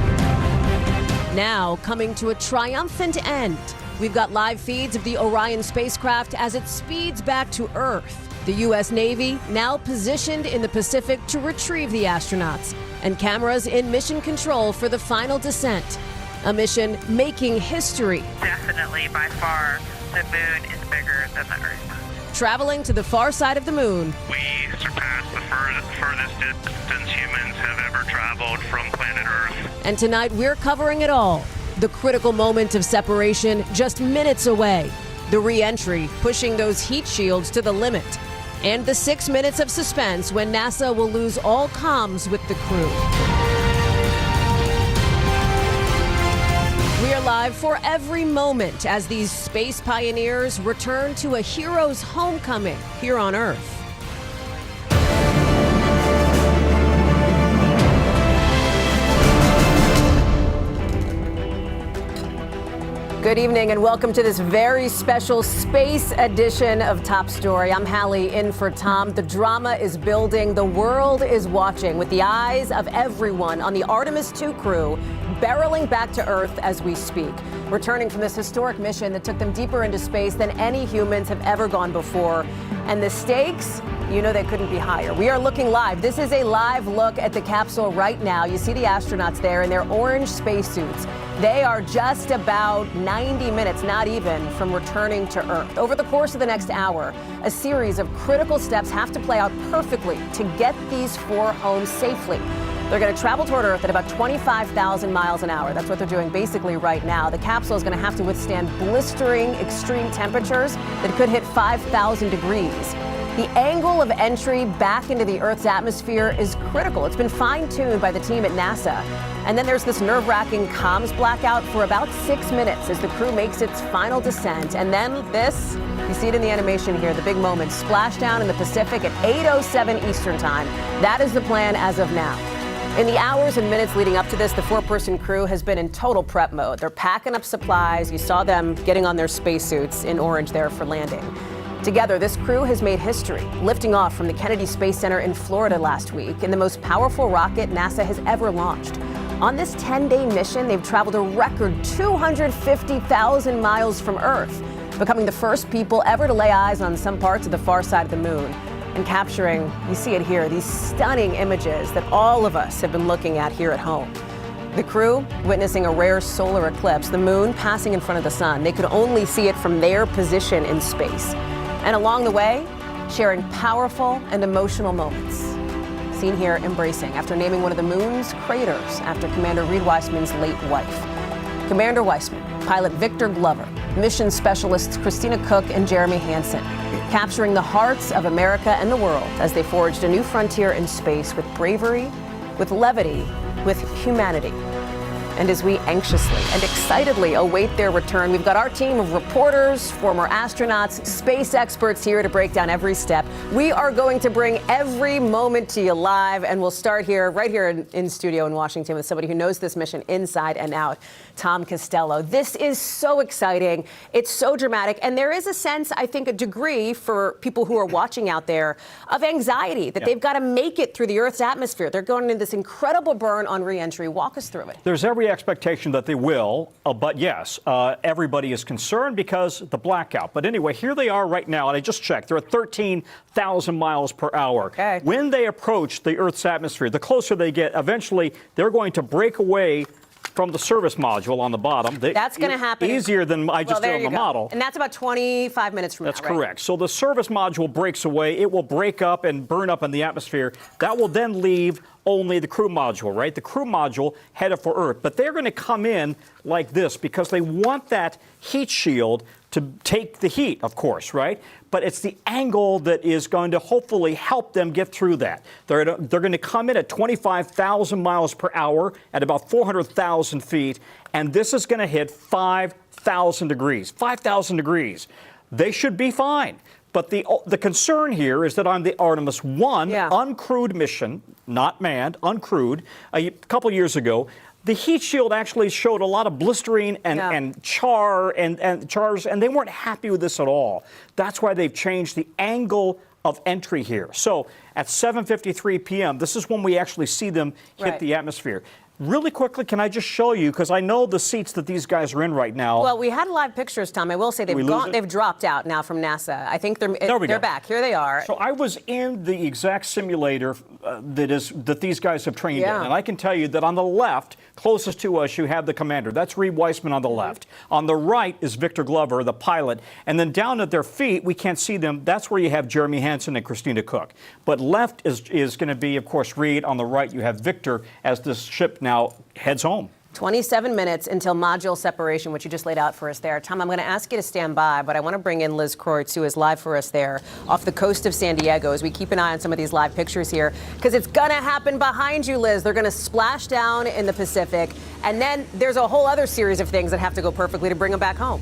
Speaker 18: Now coming to a triumphant end. We've got live feeds of the Orion spacecraft as it speeds back to Earth. The U.S. Navy now positioned in the Pacific to retrieve the astronauts, and cameras in mission control for the final descent. A mission making history.
Speaker 5: Definitely, by far, the moon is bigger than the Earth.
Speaker 18: Traveling to the far side of the moon.
Speaker 2: We surpassed the furthest distance humans have ever traveled from planet Earth.
Speaker 18: And tonight we're covering it all. The critical moment of separation just minutes away. The re-entry pushing those heat shields to the limit. And the 6 minutes of suspense when NASA will lose all comms with the crew. We are live for every moment as these space pioneers return to a hero's homecoming here on Earth. Good evening and welcome to this very special space edition of Top Story. I'm Hallie in for Tom. The drama is building. The world is watching with the eyes of everyone on the Artemis 2 crew barreling back to Earth as we speak, returning from this historic mission that took them deeper into space than any humans have ever gone before. And the stakes, they couldn't be higher. We are looking live. This is a live look at the capsule right now. You see the astronauts there in their orange spacesuits. They are just about 90 minutes, not even, from returning to Earth. Over the course of the next hour, a series of critical steps have to play out perfectly to get these four home safely. They're going to travel toward Earth at about 25,000 miles an hour. That's what they're doing basically right now. The capsule is going to have to withstand blistering extreme temperatures that could hit 5,000 degrees. The angle of entry back into the Earth's atmosphere is critical. It's been fine-tuned by the team at NASA. And then there's this nerve-wracking comms blackout for about 6 minutes as the crew makes its final descent. And then this, you see it in the animation here, the big moment, splashdown in the Pacific at 8:07 Eastern Time. That is the plan as of now. In the hours and minutes leading up to this, the four-person crew has been in total prep mode. They're packing up supplies. You saw them getting on their spacesuits in orange there for landing. Together, this crew has made history, lifting off from the Kennedy Space Center in Florida last week in the most powerful rocket NASA has ever launched. On this 10-day mission, they've traveled a record 250,000 miles from Earth, becoming the first people ever to lay eyes on some parts of the far side of the moon, and capturing, you see it here, these stunning images that all of us have been looking at here at home. The crew witnessing a rare solar eclipse, the moon passing in front of the sun. They could only see it from their position in space. And along the way, sharing powerful and emotional moments. Seen here embracing after naming one of the moon's craters after Commander Reid Wiseman's late wife. Commander Wiseman, pilot Victor Glover, mission specialists Christina Koch and Jeremy Hansen, capturing the hearts of America and the world as they forged a new frontier in space with bravery, with levity, with humanity. And as we anxiously and excitedly await their return, we've got our team of reporters, former astronauts, space experts here to break down every step. We are going to bring every moment to you live, and we'll start here, right here in studio in Washington with somebody who knows this mission inside and out, Tom Costello. This is so exciting. It's so dramatic, and there is a sense, I think, a degree for people who are watching out there of anxiety that they've got to make it through the Earth's atmosphere. They're going into this incredible burn on re-entry. Walk us through it.
Speaker 19: There's every expectation that they will, but yes, everybody is concerned because the blackout. But anyway, here they are right now, and I just checked. They're at 13,000 miles per hour.
Speaker 18: Okay.
Speaker 19: When they approach the Earth's atmosphere, the closer they get, eventually they're going to break away from the service module on the bottom.
Speaker 18: That's going to happen.
Speaker 19: Easier than I just did on the model.
Speaker 18: And that's about 25 minutes from now,
Speaker 19: That's correct. So the service module breaks away. It will break up and burn up in the atmosphere. That will then leave only the crew module, right? The crew module headed for Earth. But they're going to come in like this because they want that heat shield to take the heat, of course, right? But it's the angle that is going to hopefully help them get through that. They're going to come in at 25,000 miles per hour at about 400,000 feet, and this is going to hit 5,000 degrees. 5,000 degrees. They should be fine. But the concern here is that on the Artemis 1 uncrewed mission, not manned, uncrewed, a couple years ago, the heat shield actually showed a lot of blistering and chars, and they weren't happy with this at all. That's why they've changed the angle of entry here. So at 7:53 p.m., this is when we actually see them hit the atmosphere. Really quickly, can I just show you, because I know the seats that these guys are in right now.
Speaker 18: Well, we had live pictures, Tom. I will say they've dropped out now from NASA. I think they're back. Here they are.
Speaker 19: So I was in the exact simulator that these guys have trained in, and I can tell you that on the left, closest to us, you have the commander. That's Reid Wiseman on the left. On the right is Victor Glover, the pilot, and then down at their feet, we can't see them. That's where you have Jeremy Hansen and Christina Koch. But left is going to be, of course, Reid. On the right, you have Victor as this ship now heads home.
Speaker 18: 27 minutes until module separation, which you just laid out for us there. Tom, I'm going to ask you to stand by, but I want to bring in Liz Kreutz, who is live for us there off the coast of San Diego, as we keep an eye on some of these live pictures here, because it's going to happen behind you, Liz. They're going to splash down in the Pacific, and then there's a whole other series of things that have to go perfectly to bring them back home.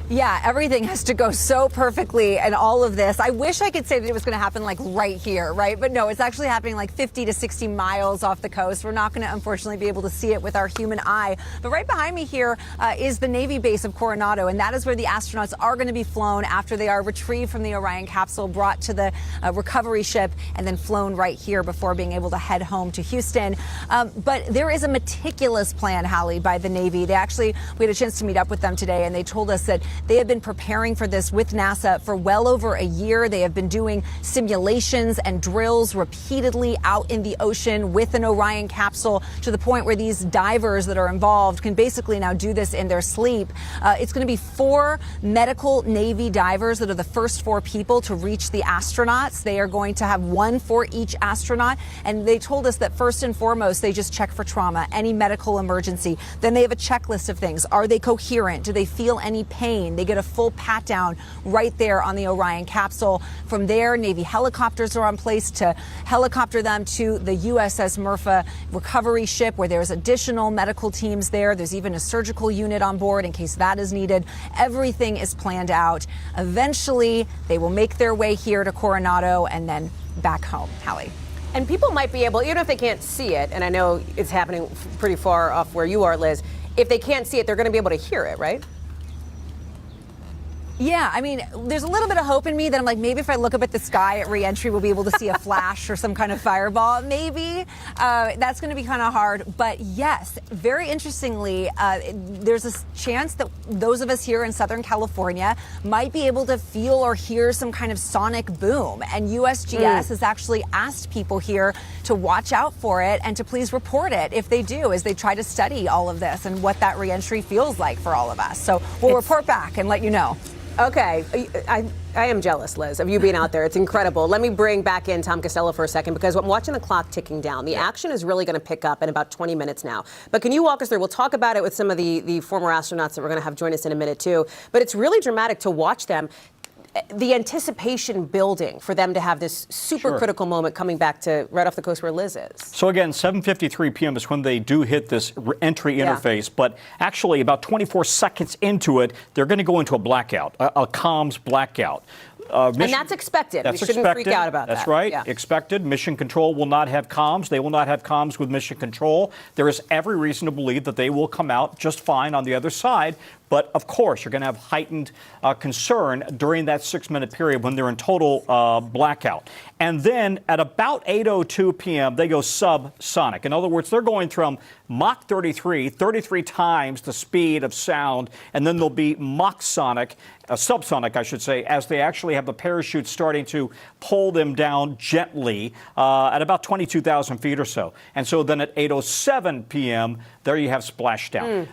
Speaker 21: Yeah, everything has to go so perfectly and all of this. I wish I could say that it was going to happen like right here, right? But no, it's actually happening like 50 to 60 miles off the coast. We're not going to, unfortunately, be able to see it with our human eye. But right behind me here is the Navy base of Coronado, and that is where the astronauts are going to be flown after they are retrieved from the Orion capsule, brought to the recovery ship, and then flown right here before being able to head home to Houston. But there is a meticulous plan, Hallie, by the Navy. We had a chance to meet up with them today, and they told us that they have been preparing for this with NASA for well over a year. They have been doing simulations and drills repeatedly out in the ocean with an Orion capsule, to the point where these divers that are involved can basically now do this in their sleep. It's going to be 4 medical Navy divers that are the first 4 people to reach the astronauts. They are going to have 1 for each astronaut. And they told us that first and foremost, they just check for trauma, any medical emergency. Then they have a checklist of things. Are they coherent? Do they feel any pain? They get a full pat down right there on the Orion capsule. From there, Navy helicopters are on place to helicopter them to the USS Murpha recovery ship, where there's additional medical teams there. There's even a surgical unit on board in case that is needed. Everything is planned out. Eventually, they will make their way here to Coronado and then back home. Hallie.
Speaker 18: And people might be able, even if they can't see it, and I know it's happening pretty far off where you are, Liz, if they can't see it, they're going to be able to hear it, right?
Speaker 21: Yeah, I mean, there's a little bit of hope in me that I'm like, maybe if I look up at the sky at re-entry, we'll be able to see a flash or some kind of fireball. Maybe. That's going to be kind of hard. But yes, very interestingly, there's a chance that those of us here in Southern California might be able to feel or hear some kind of sonic boom. And USGS has actually asked people here to watch out for it and to please report it if they do, as they try to study all of this and what that re-entry feels like for all of us. So we'll report back and let you know.
Speaker 18: Okay, I am jealous, Liz, of you being out there. It's incredible. Let me bring back in Tom Costello for a second, because I'm watching the clock ticking down. The action is really going to pick up in about 20 minutes now. But can you walk us through? We'll talk about it with some of the former astronauts that we're going to have join us in a minute, too. But it's really dramatic to watch them. The anticipation building for them to have this super critical moment coming back to right off the coast where Liz is.
Speaker 19: So again, 7:53 p.m. is when they do hit this entry interface, but actually about 24 seconds into it, they're going to go into a blackout, a comms blackout.
Speaker 18: And that's expected. We shouldn't freak out about that.
Speaker 19: That's right. Yeah. Expected. Mission Control will not have comms. They will not have comms with Mission Control. There is every reason to believe that they will come out just fine on the other side. But, of course, you're going to have heightened concern during that 6-minute period when they're in total blackout. And then at about 8:02 p.m., they go subsonic. In other words, they're going from Mach 33 times the speed of sound, and then they'll be Mach sonic, subsonic, I should say, as they actually have the parachute starting to pull them down gently at about 22,000 feet or so. And so then at 8:07 p.m., there you have splashdown.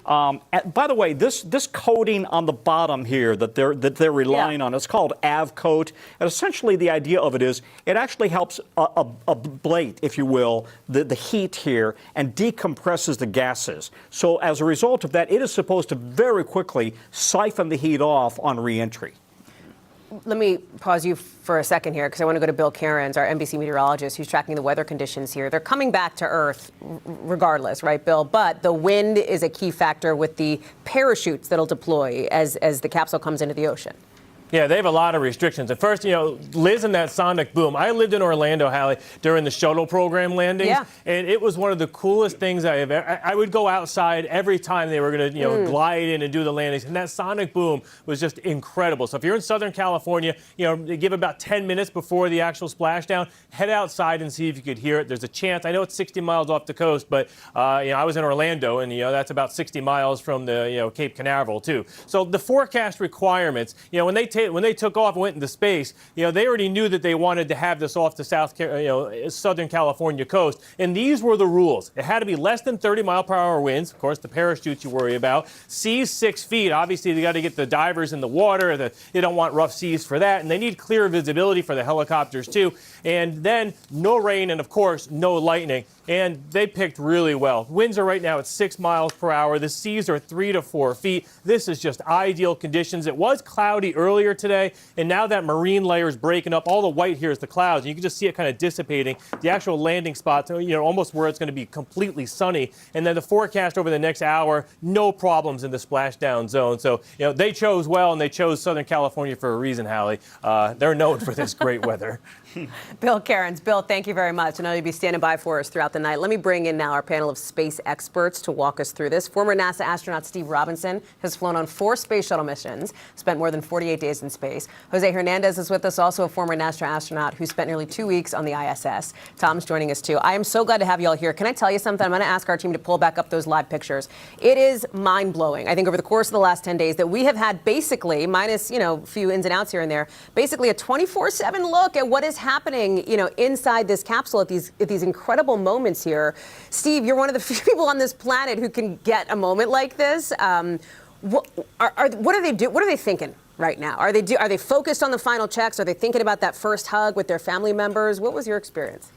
Speaker 19: By the way, this coating on the bottom here that they're relying on, it's called AvCoat. And essentially the idea of it is it actually helps ablate, if you will, the heat here and decompresses the gases. So as a result of that, it is supposed to very quickly siphon the heat off on reentry.
Speaker 18: Let me pause you for a second here, because I want to go to Bill Cairns, our NBC meteorologist, who's tracking the weather conditions here. They're coming back to Earth regardless, right, Bill? But the wind is a key factor with the parachutes that'll deploy as the capsule comes into the ocean.
Speaker 3: Yeah, they have a lot of restrictions. At first, Liz and that sonic boom. I lived in Orlando, Hallie, during the shuttle program landings, and it was one of the coolest things I have ever. I would go outside every time they were going to, glide in and do the landings, and that sonic boom was just incredible. So if you're in Southern California, they give about 10 minutes before the actual splashdown. Head outside and see if you could hear it. There's a chance. I know it's 60 miles off the coast, but I was in Orlando, and that's about 60 miles from the Cape Canaveral too. So the forecast requirements, when they took off and went into space, they already knew that they wanted to have this off the Southern California coast. And these were the rules. It had to be less than 30-mile-per-hour winds. Of course, the parachutes you worry about. Seas 6 feet. Obviously, they got to get the divers in the water. They don't want rough seas for that. And they need clear visibility for the helicopters, too. And then no rain and, of course, no lightning. And they picked really well. Winds are right now at 6 miles per hour. The seas are 3 to 4 feet. This is just ideal conditions. It was cloudy earlier today, and now that marine layer is breaking up. All the white here is the clouds, and you can just see it kind of dissipating. The actual landing spots, almost where it's going to be completely sunny. And then the forecast over the next hour, no problems in the splashdown zone. So, they chose well, and they chose Southern California for a reason, Hallie. They're known for this great weather.
Speaker 18: Bill Cairns. Bill, thank you very much. I know you'll be standing by for us throughout the night. Let me bring in now our panel of space experts to walk us through this. Former NASA astronaut Steve Robinson has flown on 4 space shuttle missions, spent more than 48 days in space. Jose Hernandez is with us, also a former NASA astronaut who spent nearly 2 weeks on the ISS. Tom's joining us, too. I am so glad to have you all here. Can I tell you something? I'm going to ask our team to pull back up those live pictures. It is mind-blowing, I think, over the course of the last 10 days that we have had basically, minus, a few ins and outs here and there, basically a 24/7 look at what is happening, inside this capsule at these incredible moments here. Steve, you're one of the few people on this planet who can get a moment like this. What are they do? What are they thinking right now? Are they focused on the final checks? Are they thinking about that first hug with their family members? What was your experience?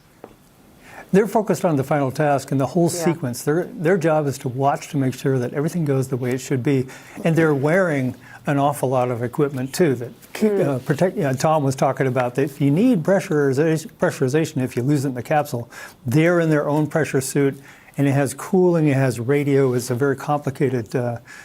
Speaker 22: They're focused on the final task and the whole sequence. Their job is to watch to make sure that everything goes the way it should be, and they're wearing an awful lot of equipment too that protect. Tom was talking about that if you need pressurization if you lose it in the capsule, they're in their own pressure suit, and it has cooling, it has radio. It's a very complicated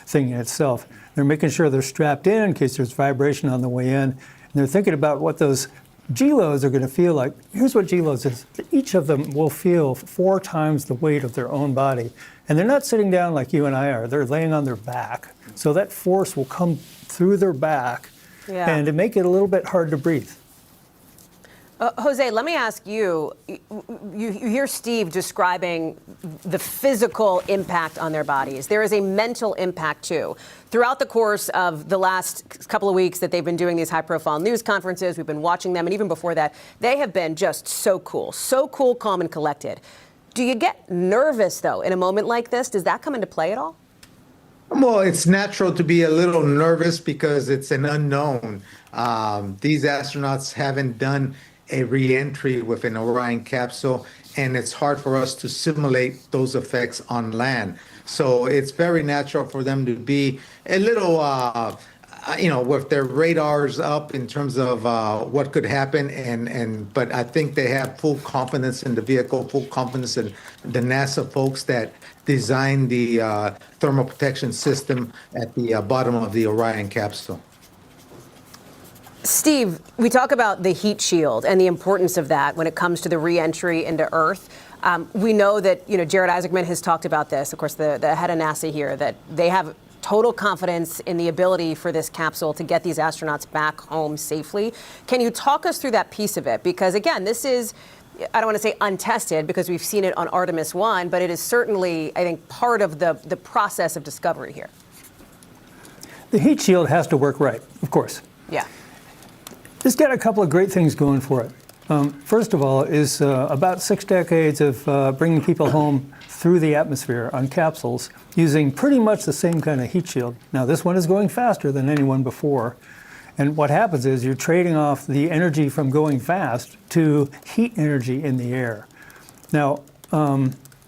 Speaker 22: thing in itself. They're making sure they're strapped in case there's vibration on the way in, and they're thinking about what those G-loads are going to feel like. Here's what G-loads is. Each of them will feel 4 times the weight of their own body. And they're not sitting down like you and I are. They're laying on their back. So that force will come through their back and to make it a little bit hard to breathe.
Speaker 18: Jose, let me ask you, you hear Steve describing the physical impact on their bodies. There is a mental impact, too. Throughout the course of the last couple of weeks that they've been doing these high-profile news conferences, we've been watching them, and even before that, they have been just so cool, calm, and collected. Do you get nervous, though, in a moment like this? Does that come into play at all?
Speaker 6: Well, it's natural to be a little nervous because it's an unknown. These astronauts haven't done a re-entry with an Orion capsule, and it's hard for us to simulate those effects on land. So it's very natural for them to be a little, with their radars up in terms of what could happen. But I think they have full confidence in the vehicle, full confidence in the NASA folks that designed the thermal protection system at the bottom of the Orion capsule.
Speaker 18: Steve, we talk about the heat shield and the importance of that when it comes to the re-entry into Earth. We know that, Jared Isaacman has talked about this, of course, the head of NASA here, that they have total confidence in the ability for this capsule to get these astronauts back home safely. Can you talk us through that piece of it? Because, again, this is, I don't want to say untested because we've seen it on Artemis 1, but it is certainly, I think, part of the process of discovery here.
Speaker 22: The heat shield has to work right, of course.
Speaker 18: Yeah.
Speaker 22: It's got a couple of great things going for it. First of all is about 6 decades of bringing people home through the atmosphere on capsules using pretty much the same kind of heat shield. Now, this one is going faster than any one before. And what happens is you're trading off the energy from going fast to heat energy in the air. Now,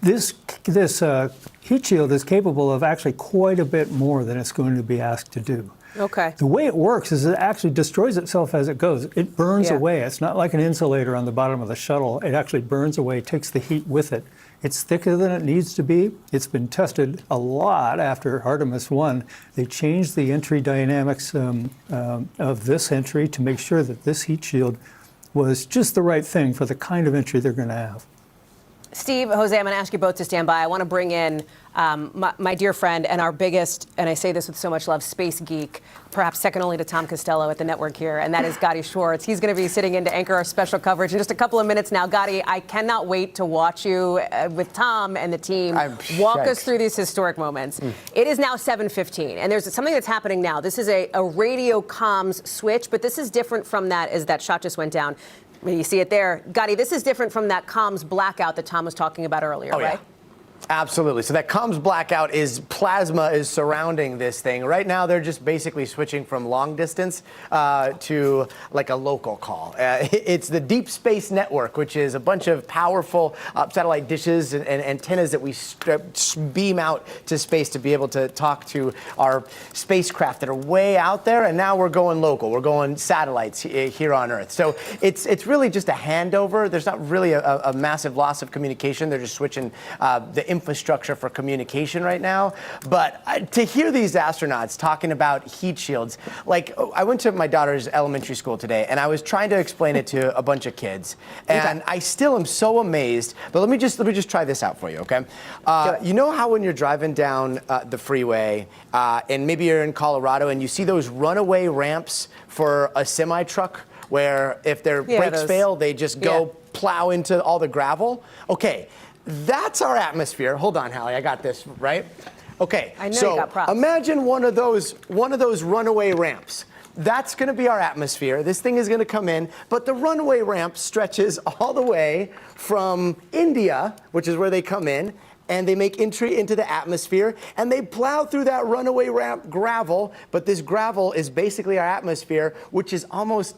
Speaker 22: this heat shield is capable of actually quite a bit more than it's going to be asked to do.
Speaker 18: Okay.
Speaker 22: The way it works is it actually destroys itself as it goes. It burns away. It's not like an insulator on the bottom of the shuttle. It actually burns away, takes the heat with it. It's thicker than it needs to be. It's been tested a lot after Artemis 1. They changed the entry dynamics of this entry to make sure that this heat shield was just the right thing for the kind of entry they're going to have.
Speaker 18: Steve, Jose, I'm going to ask you both to stand by. I want to bring in my dear friend and our biggest, and I say this with so much love, space geek, perhaps second only to Tom Costello at the network here, and that is Gadi Schwartz. He's going to be sitting in to anchor our special coverage in just a couple of minutes now. Gadi, I cannot wait to watch you with Tom and the team walk us through these historic moments. It is now 7:15, and there's something that's happening now. This is a radio comms switch, but this is different from that as that shot just went down. You see it there. Gadi, this is different from that comms blackout that Tom was talking about earlier, right?
Speaker 7: Yeah. Absolutely. So that comms blackout is plasma is surrounding this thing. Right now, they're just basically switching from long distance to like a local call. It's the Deep Space Network, which is a bunch of powerful satellite dishes and antennas that we beam out to space to be able to talk to our spacecraft that are way out there. And now we're going local. We're going satellites here on Earth. So it's really just a handover. There's not really a massive loss of communication. They're just switching the infrastructure for communication right now. But to hear these astronauts talking about heat shields, like I went to my daughter's elementary school today and I was trying to explain it to a bunch of kids, and I still am so amazed. But let me just try this out for you, okay? You know how when you're driving down the freeway and maybe you're in Colorado and you see those runaway ramps for a semi truck where if their brakes fail, they just go plow into all the gravel? Okay. That's our atmosphere. Hold on, Hallie, I got this, right? Okay,
Speaker 18: I know
Speaker 7: so
Speaker 18: you got props.
Speaker 7: Imagine one of those runaway ramps. That's going to be our atmosphere. This thing is going to come in, but the runaway ramp stretches all the way from India, which is where they come in, and they make entry into the atmosphere, and they plow through that runaway ramp gravel, but this gravel is basically our atmosphere, which is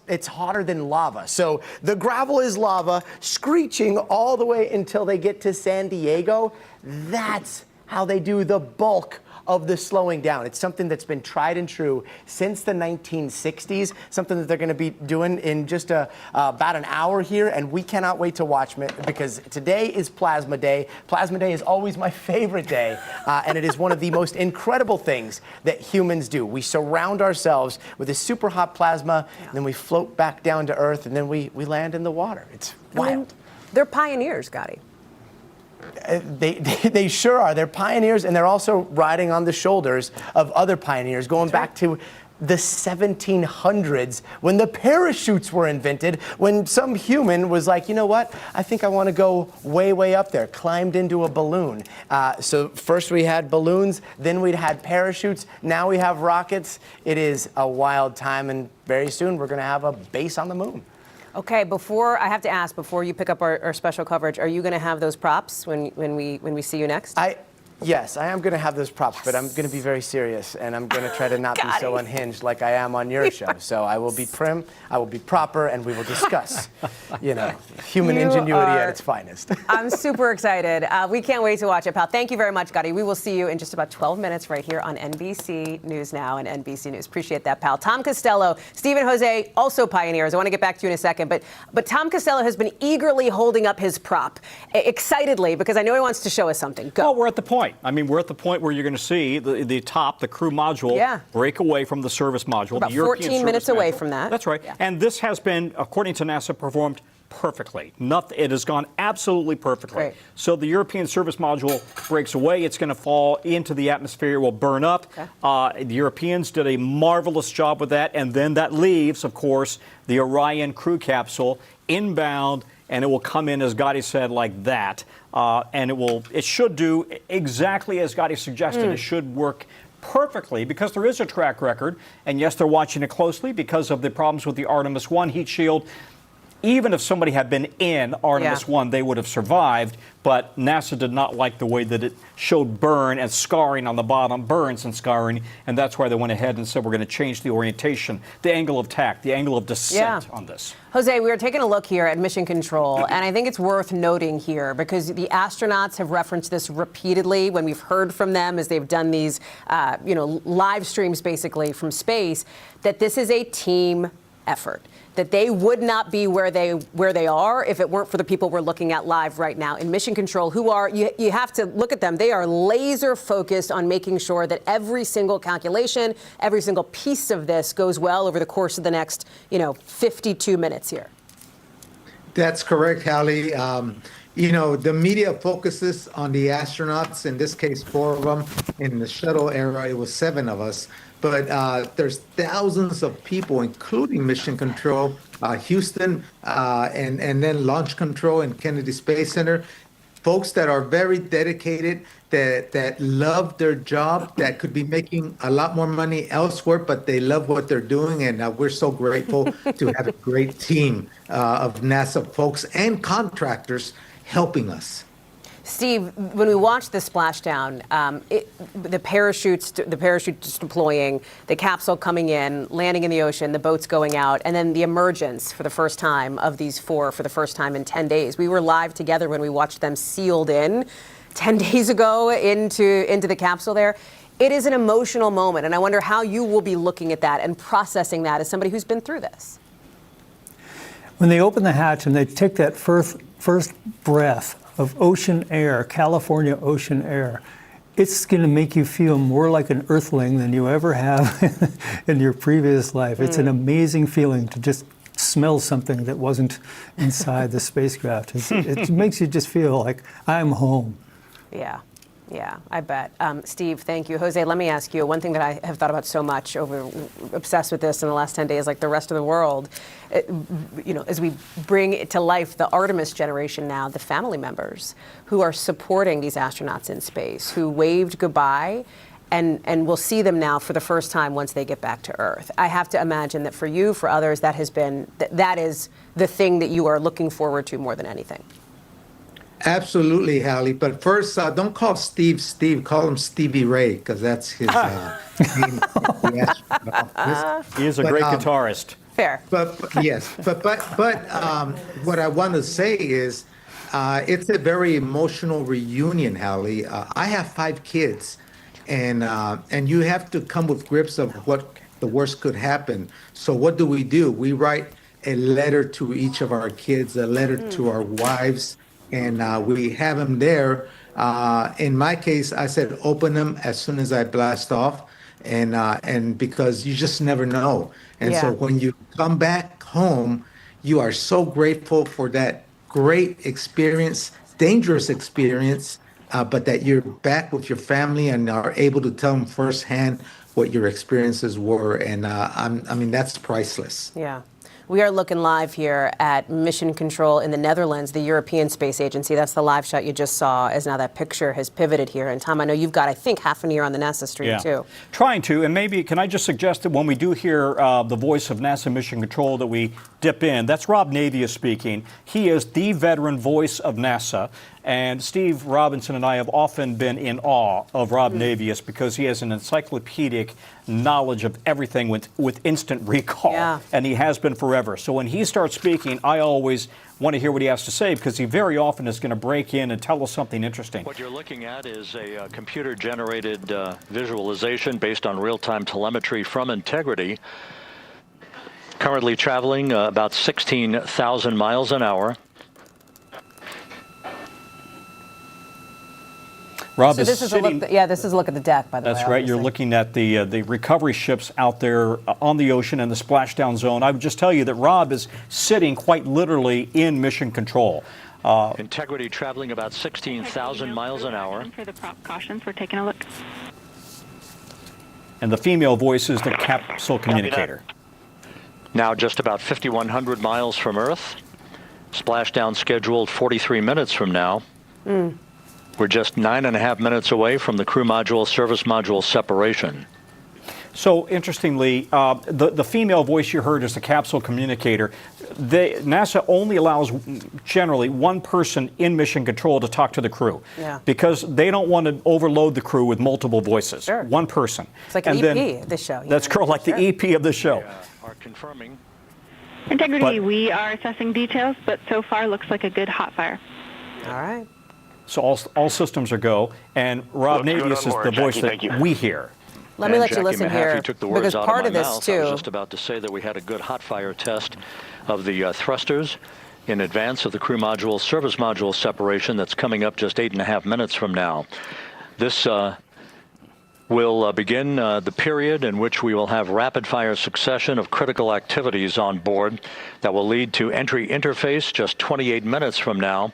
Speaker 7: it's hotter than lava. So the gravel is lava, screeching all the way until they get to San Diego. That's how they do the bulk of the slowing down. It's something that's been tried and true since the 1960s, something that they're going to be doing in just about an hour here, and we cannot wait to watch it because today is Plasma Day. Plasma Day is always my favorite day, and it is one of the most incredible things that humans do. We surround ourselves with this super hot plasma, and then we float back down to Earth, and then we land in the water. It's wild.
Speaker 18: They're pioneers, Gadi.
Speaker 7: They sure are. They're pioneers, and they're also riding on the shoulders of other pioneers, going back to the 1700s when the parachutes were invented, when some human was like, you know what, I think I want to go way, way up there, climbed into a balloon. So first we had balloons, then we had parachutes, now we have rockets. It is a wild time, and very soon we're going to have a base on the moon.
Speaker 18: Okay, I have to ask, before you pick up our special coverage, are you going to have those props when we see you next?
Speaker 7: Yes, I am going to have those props, but I'm going to be very serious, and I'm going to try to not be so unhinged like I am on your show. So I will be prim, I will be proper, and we will discuss, human ingenuity at its finest.
Speaker 18: I'm super excited. We can't wait to watch it, pal. Thank you very much, Gotti. We will see you in just about 12 minutes right here on NBC News Now and NBC News. Appreciate that, pal. Tom Costello, Stephen Jose, also pioneers. I want to get back to you in a second, but Tom Costello has been eagerly holding up his prop, excitedly, because I know he wants to show us something. Go.
Speaker 19: Well, we're at the point. I mean, we're at the point where you're going to see the crew module break away from the service module.
Speaker 18: About
Speaker 19: the European
Speaker 18: 14 minutes
Speaker 19: service
Speaker 18: away
Speaker 19: module.
Speaker 18: from that.
Speaker 19: That's right. Yeah. And this has been, according to NASA, performed perfectly. It has gone absolutely perfectly.
Speaker 18: Great.
Speaker 19: So the European service module breaks away. It's going to fall into the atmosphere. It will burn up. Okay. The Europeans did a marvelous job with that. And then that leaves, of course, the Orion crew capsule inbound, and it will come in, as Gotti said, like that. And it should do exactly as Gotti suggested. It should work perfectly because there is a track record. And yes, they're watching it closely because of the problems with the Artemis 1 heat shield. Even if somebody had been in Artemis 1, they would have survived. But NASA did not like the way that it showed burn and scarring on the bottom, burns and scarring. And that's why they went ahead and said, we're going to change the orientation, the angle of attack, the angle of descent on this.
Speaker 18: Jose, we are taking a look here at mission control, and I think it's worth noting here because the astronauts have referenced this repeatedly when we've heard from them as they've done these, live streams basically from space, that this is a team effort, that they would not be where they are if it weren't for the people we're looking at live right now in mission control, who are, you have to look at them, they are laser focused on making sure that every single calculation, every single piece of this goes well over the course of the next, 52 minutes here.
Speaker 6: That's correct, Hallie. The media focuses on the astronauts, in this case, 4 of them. In the shuttle era, it was 7 of us. But there's thousands of people, including mission control, Houston, and then launch control and Kennedy Space Center. Folks that are very dedicated, that love their job, that could be making a lot more money elsewhere, but they love what they're doing. And we're so grateful to have a great team of NASA folks and contractors helping us.
Speaker 18: Steve, when we watched the splashdown, the parachutes deploying, the capsule coming in, landing in the ocean, the boats going out, and then the emergence for the first time of these 4 for the first time in 10 days. We were live together when we watched them sealed in 10 days ago into the capsule there. It is an emotional moment, and I wonder how you will be looking at that and processing that as somebody who's been through this.
Speaker 22: When they open the hatch and they take that first breath of ocean air, California ocean air, it's going to make you feel more like an earthling than you ever have in your previous life. It's an amazing feeling to just smell something that wasn't inside the spacecraft. It makes you just feel like I'm home.
Speaker 18: Yeah, I bet. Steve, thank you. Jose, let me ask you, one thing that I have thought about so much, obsessed with this in the last 10 days, like the rest of the world, as we bring it to life the Artemis generation now, the family members who are supporting these astronauts in space, who waved goodbye, and we'll see them now for the first time once they get back to Earth. I have to imagine that for you, for others, that is the thing that you are looking forward to more than anything.
Speaker 6: Absolutely, Hallie. But first, don't call Steve Steve. Call him Stevie Ray, because that's his name.
Speaker 19: He is a great guitarist.
Speaker 18: Fair.
Speaker 6: But what I want to say is, it's a very emotional reunion, Hallie. I have 5 kids, and you have to come with grips of what the worst could happen. So what do? We write a letter to each of our kids, a letter to our wives. And we have them there. In my case, I said, open them as soon as I blast off. And because you just never know. And so when you come back home, you are so grateful for that great experience, dangerous experience, but that you're back with your family and are able to tell them firsthand what your experiences were. And I mean, that's priceless.
Speaker 18: Yeah. We are looking live here at Mission Control in the Netherlands, the European Space Agency. That's the live shot you just saw, as now that picture has pivoted here. And Tom, I know you've got, I think, half an ear on the NASA stream, too.
Speaker 19: Trying to, and maybe, can I just suggest that when we do hear the voice of NASA Mission Control that we dip in, that's Rob Navius speaking. He is the veteran voice of NASA. And Steve Robinson and I have often been in awe of Rob Navius because he has an encyclopedic knowledge of everything with instant recall. And he has been forever. So when he starts speaking, I always want to hear what he has to say because he very often is going to break in and tell us something interesting.
Speaker 4: What you're looking at is a computer-generated visualization based on real-time telemetry from Integrity. Currently traveling about 16,000 miles an hour.
Speaker 19: Rob
Speaker 18: so
Speaker 19: is
Speaker 18: this is
Speaker 19: sitting,
Speaker 18: a look. This is a look at the deck, by the way.
Speaker 19: That's right. You're looking at the recovery ships out there on the ocean in the splashdown zone. I would just tell you that Rob is sitting quite literally in Mission Control.
Speaker 4: Integrity traveling about 16,000 miles an hour.
Speaker 1: For the prop cautions, we're taking a look.
Speaker 19: And the female voice is the capsule communicator.
Speaker 4: Now just about 5,100 miles from Earth. Splashdown scheduled 43 minutes from now. We're just 9.5 minutes away from the crew module, service module separation.
Speaker 19: So interestingly, the female voice you heard is the capsule communicator. NASA only allows generally one person in Mission Control to talk to the crew because they don't want to overload the crew with multiple voices. One person.
Speaker 18: It's like an EP of the show.
Speaker 19: That's correct, like the EP of the show.
Speaker 4: Are confirming.
Speaker 1: Integrity, we are assessing details, but so far looks like a good hot fire.
Speaker 18: All right.
Speaker 19: So all systems are go, and Rob Navius is the voice that we hear.
Speaker 18: Let me let you listen here,
Speaker 4: took the words
Speaker 18: because
Speaker 4: out
Speaker 18: part
Speaker 4: of
Speaker 18: of
Speaker 4: my
Speaker 18: this
Speaker 4: mouth.
Speaker 18: too.
Speaker 4: I was just about to say that we had a good hot fire test of the thrusters in advance of the crew module service module separation that's coming up just 8.5 minutes from now. This will begin the period in which we will have rapid-fire succession of critical activities on board that will lead to entry interface just 28 minutes from now,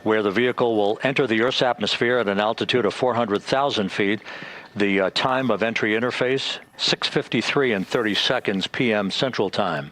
Speaker 4: where the vehicle will enter the Earth's atmosphere at an altitude of 400,000 feet. The time of entry interface, 6:53 and 30 seconds p.m. Central Time.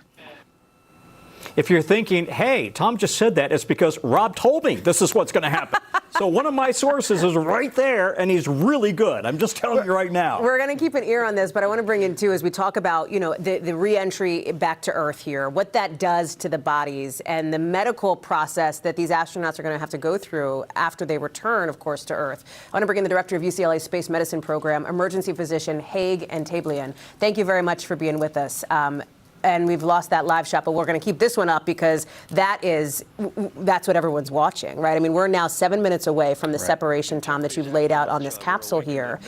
Speaker 19: If you're thinking, hey, Tom just said that, it's because Rob told me this is what's going to happen. So one of my sources is right there, and he's really good. I'm just telling you right now.
Speaker 18: We're going to keep an ear on this, but I want to bring in, too, as we talk about, the re-entry back to Earth here, what that does to the bodies and the medical process that these astronauts are going to have to go through after they return, of course, to Earth. I want to bring in the director of UCLA's Space Medicine Program, emergency physician Haig and Tablian. Thank you very much for being with us. And we've lost that live shot, but we're going to keep this one up because that's what everyone's watching, right? I mean, we're now 7 minutes away from the separation, Tom, that you've laid out on this capsule here,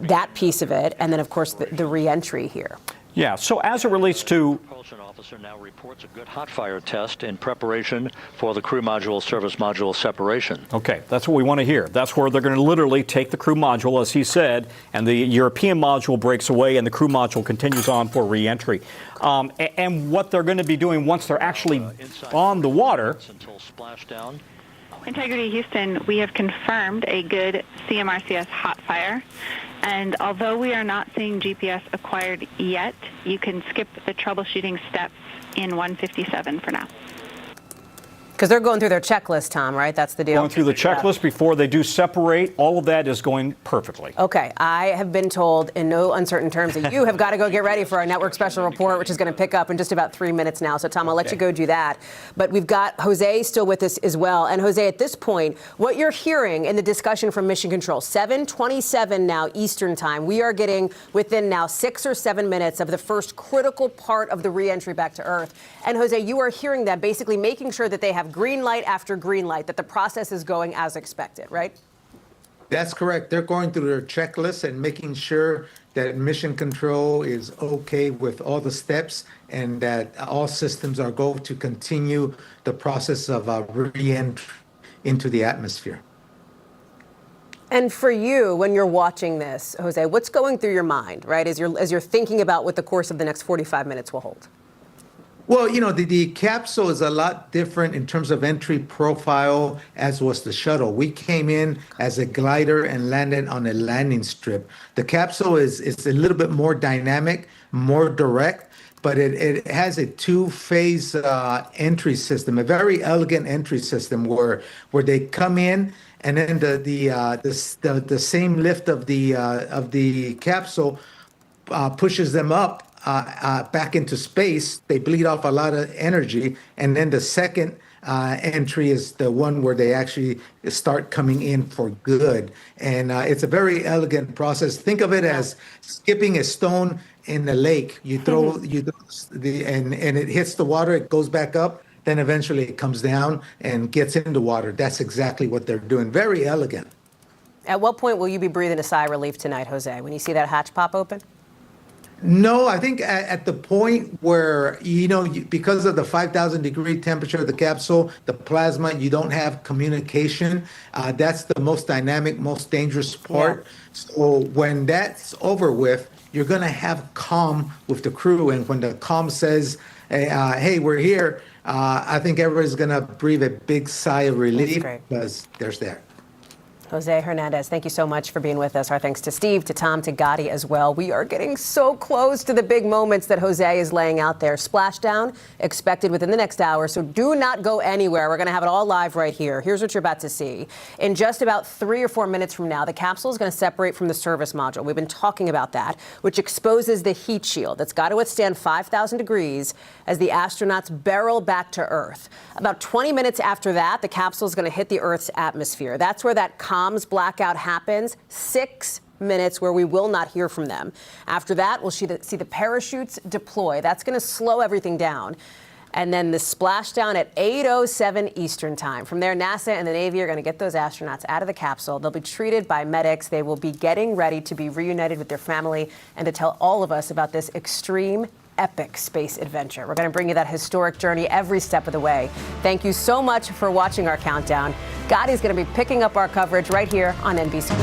Speaker 18: that piece of it, and then, of course, the re-entry here.
Speaker 19: Yeah, so as it relates to...
Speaker 4: Propulsion officer now reports a good hot fire test in preparation for the crew module service module separation.
Speaker 19: Okay, that's what we want to hear. That's where they're going to literally take the crew module, as he said, and the European module breaks away and the crew module continues on for re-entry. And what they're going to be doing once they're actually on the water...
Speaker 4: Until splashdown.
Speaker 1: Integrity Houston, we have confirmed a good CMRCS hot fire. And although we are not seeing GPS acquired yet, you can skip the troubleshooting steps in 157 for now.
Speaker 18: Because they're going through their checklist, Tom, right? That's the deal.
Speaker 19: Going through the checklist before they do separate. All of that is going perfectly.
Speaker 18: Okay. I have been told in no uncertain terms that you have got to go get ready for our network special report, which is going to pick up in just about 3 minutes now. So, Tom, I'll let you go do that. But we've got Jose still with us as well. And, Jose, at this point, what you're hearing in the discussion from Mission Control, 7:27 now Eastern Time, we are getting within now 6 or 7 minutes of the first critical part of the re-entry back to Earth. And, Jose, you are hearing that, basically making sure that they have green light after green light, that the process is going as expected, right?
Speaker 6: That's correct. They're going through their checklist and making sure that Mission Control is okay with all the steps and that all systems are go to continue the process of re-entry into the atmosphere.
Speaker 18: And for you, when you're watching this, Jose, what's going through your mind, right, as you're thinking about what the course of the next 45 minutes will hold?
Speaker 6: Well, the capsule is a lot different in terms of entry profile as was the shuttle. We came in as a glider and landed on a landing strip. The capsule is a little bit more dynamic, more direct. but it has a two-phase entry system, a very elegant entry system where they come in, and then the same lift of the capsule pushes them up back into space. They bleed off a lot of energy, and then the second entry is the one where they actually start coming in for good. And it's a very elegant process. Think of it as skipping a stone in the lake. You throw and it hits the water, it goes back up, then eventually it comes down and gets into the water. That's exactly what they're doing. Very elegant.
Speaker 18: At what point will you be breathing a sigh of relief tonight, Jose, when you see that hatch pop open?
Speaker 6: No, I think at the point where, because of the 5,000 degree temperature of the capsule, the plasma, you don't have communication. That's the most dynamic, most dangerous part. Yeah. So when that's over with, you're going to have comm with the crew. And when the comm says, hey, we're here, I think everybody's going to breathe a big sigh of relief because there's there.
Speaker 18: Jose Hernandez, thank you so much for being with us. Our thanks to Steve, to Tom, to Gotti as well. We are getting so close to the big moments that Jose is laying out there. Splashdown expected within the next hour, so do not go anywhere. We're going to have it all live right here. Here's what you're about to see. In just about 3 or 4 minutes from now, the capsule is going to separate from the service module. We've been talking about that, which exposes the heat shield that's got to withstand 5,000 degrees as the astronauts barrel back to Earth. About 20 minutes after that, the capsule is going to hit the Earth's atmosphere. That's where that comms blackout happens. 6 minutes where we will not hear from them. After that, we'll see the parachutes deploy. That's going to slow everything down. And then the splashdown at 8:07 Eastern time. From there, NASA and the Navy are going to get those astronauts out of the capsule. They'll be treated by medics. They will be getting ready to be reunited with their family and to tell all of us about this extreme, epic space adventure. We're going to bring you that historic journey every step of the way. Thank you so much for watching our countdown. Gotti's going to be picking up our coverage right here on NBC.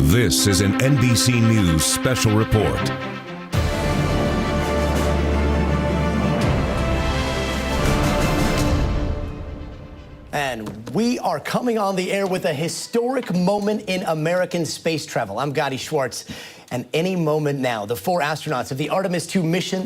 Speaker 9: This is an NBC News special report.
Speaker 7: And we are coming on the air with a historic moment in American space travel. I'm Gotti Schwartz. And any moment now, the 4 astronauts of the Artemis 2 mission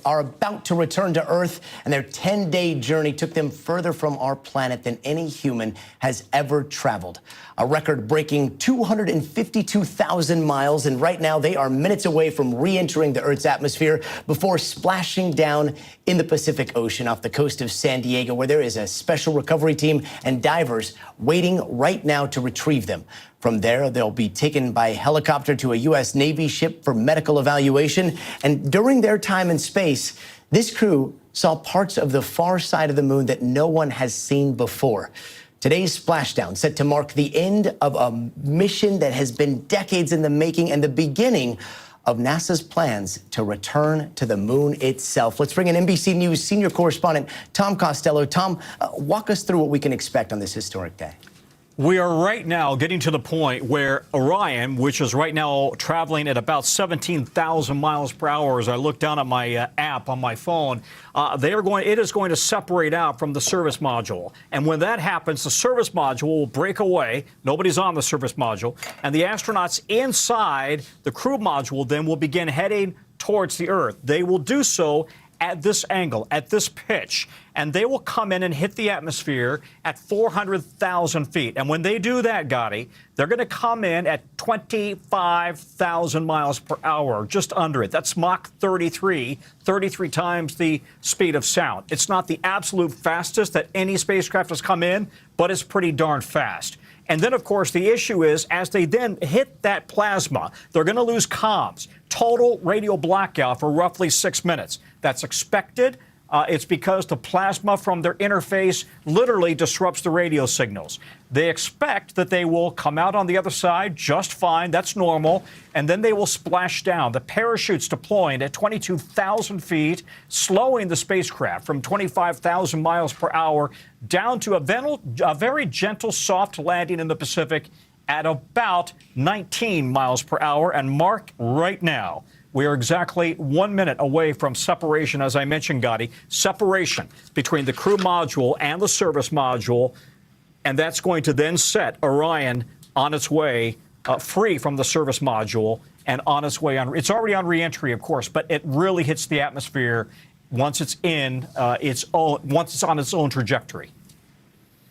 Speaker 7: are about to return to Earth, and their 10-day journey took them further from our planet than any human has ever traveled. A record-breaking 252,000 miles, and right now they are minutes away from re-entering the Earth's atmosphere before splashing down in the Pacific Ocean off the coast of San Diego, where there is a special recovery team and divers waiting right now to retrieve them. From there, they'll be taken by helicopter to a U.S. Navy ship for medical evaluation. And during their time in space, this crew saw parts of the far side of the moon that no one has seen before. Today's splashdown set to mark the end of a mission that has been decades in the making and the beginning of NASA's plans to return to the moon itself. Let's bring in NBC News senior correspondent Tom Costello. Tom, walk us through what we can expect on this historic day.
Speaker 19: We are right now getting to the point where Orion, which is right now traveling at about 17,000 miles per hour, as I look down at my app on my phone, it is going to separate out from the service module. And when that happens, the service module will break away. Nobody's on the service module. And the astronauts inside the crew module then will begin heading towards the Earth. They will do so at this angle, at this pitch, and they will come in and hit the atmosphere at 400,000 feet. And when they do that, Gotti, they're going to come in at 25,000 miles per hour, just under it. That's Mach 33, 33 times the speed of sound. It's not the absolute fastest that any spacecraft has come in, but it's pretty darn fast. And then, of course, the issue is, as they then hit that plasma, they're going to lose comms. Total radio blackout for roughly 6 minutes. That's expected. It's because the plasma from their interface literally disrupts the radio signals. They expect that they will come out on the other side just fine. That's normal. And then they will splash down. The parachutes deploying at 22,000 feet, slowing the spacecraft from 25,000 miles per hour down to a very gentle, soft landing in the Pacific at about 19 miles per hour. And mark right now, we are exactly 1 minute away from separation, as I mentioned, Gotti, separation between the crew module and the service module, and that's going to then set Orion on its way free from the service module and on its way on. It's already on reentry, of course, but it really hits the atmosphere once it's in once it's on its own trajectory.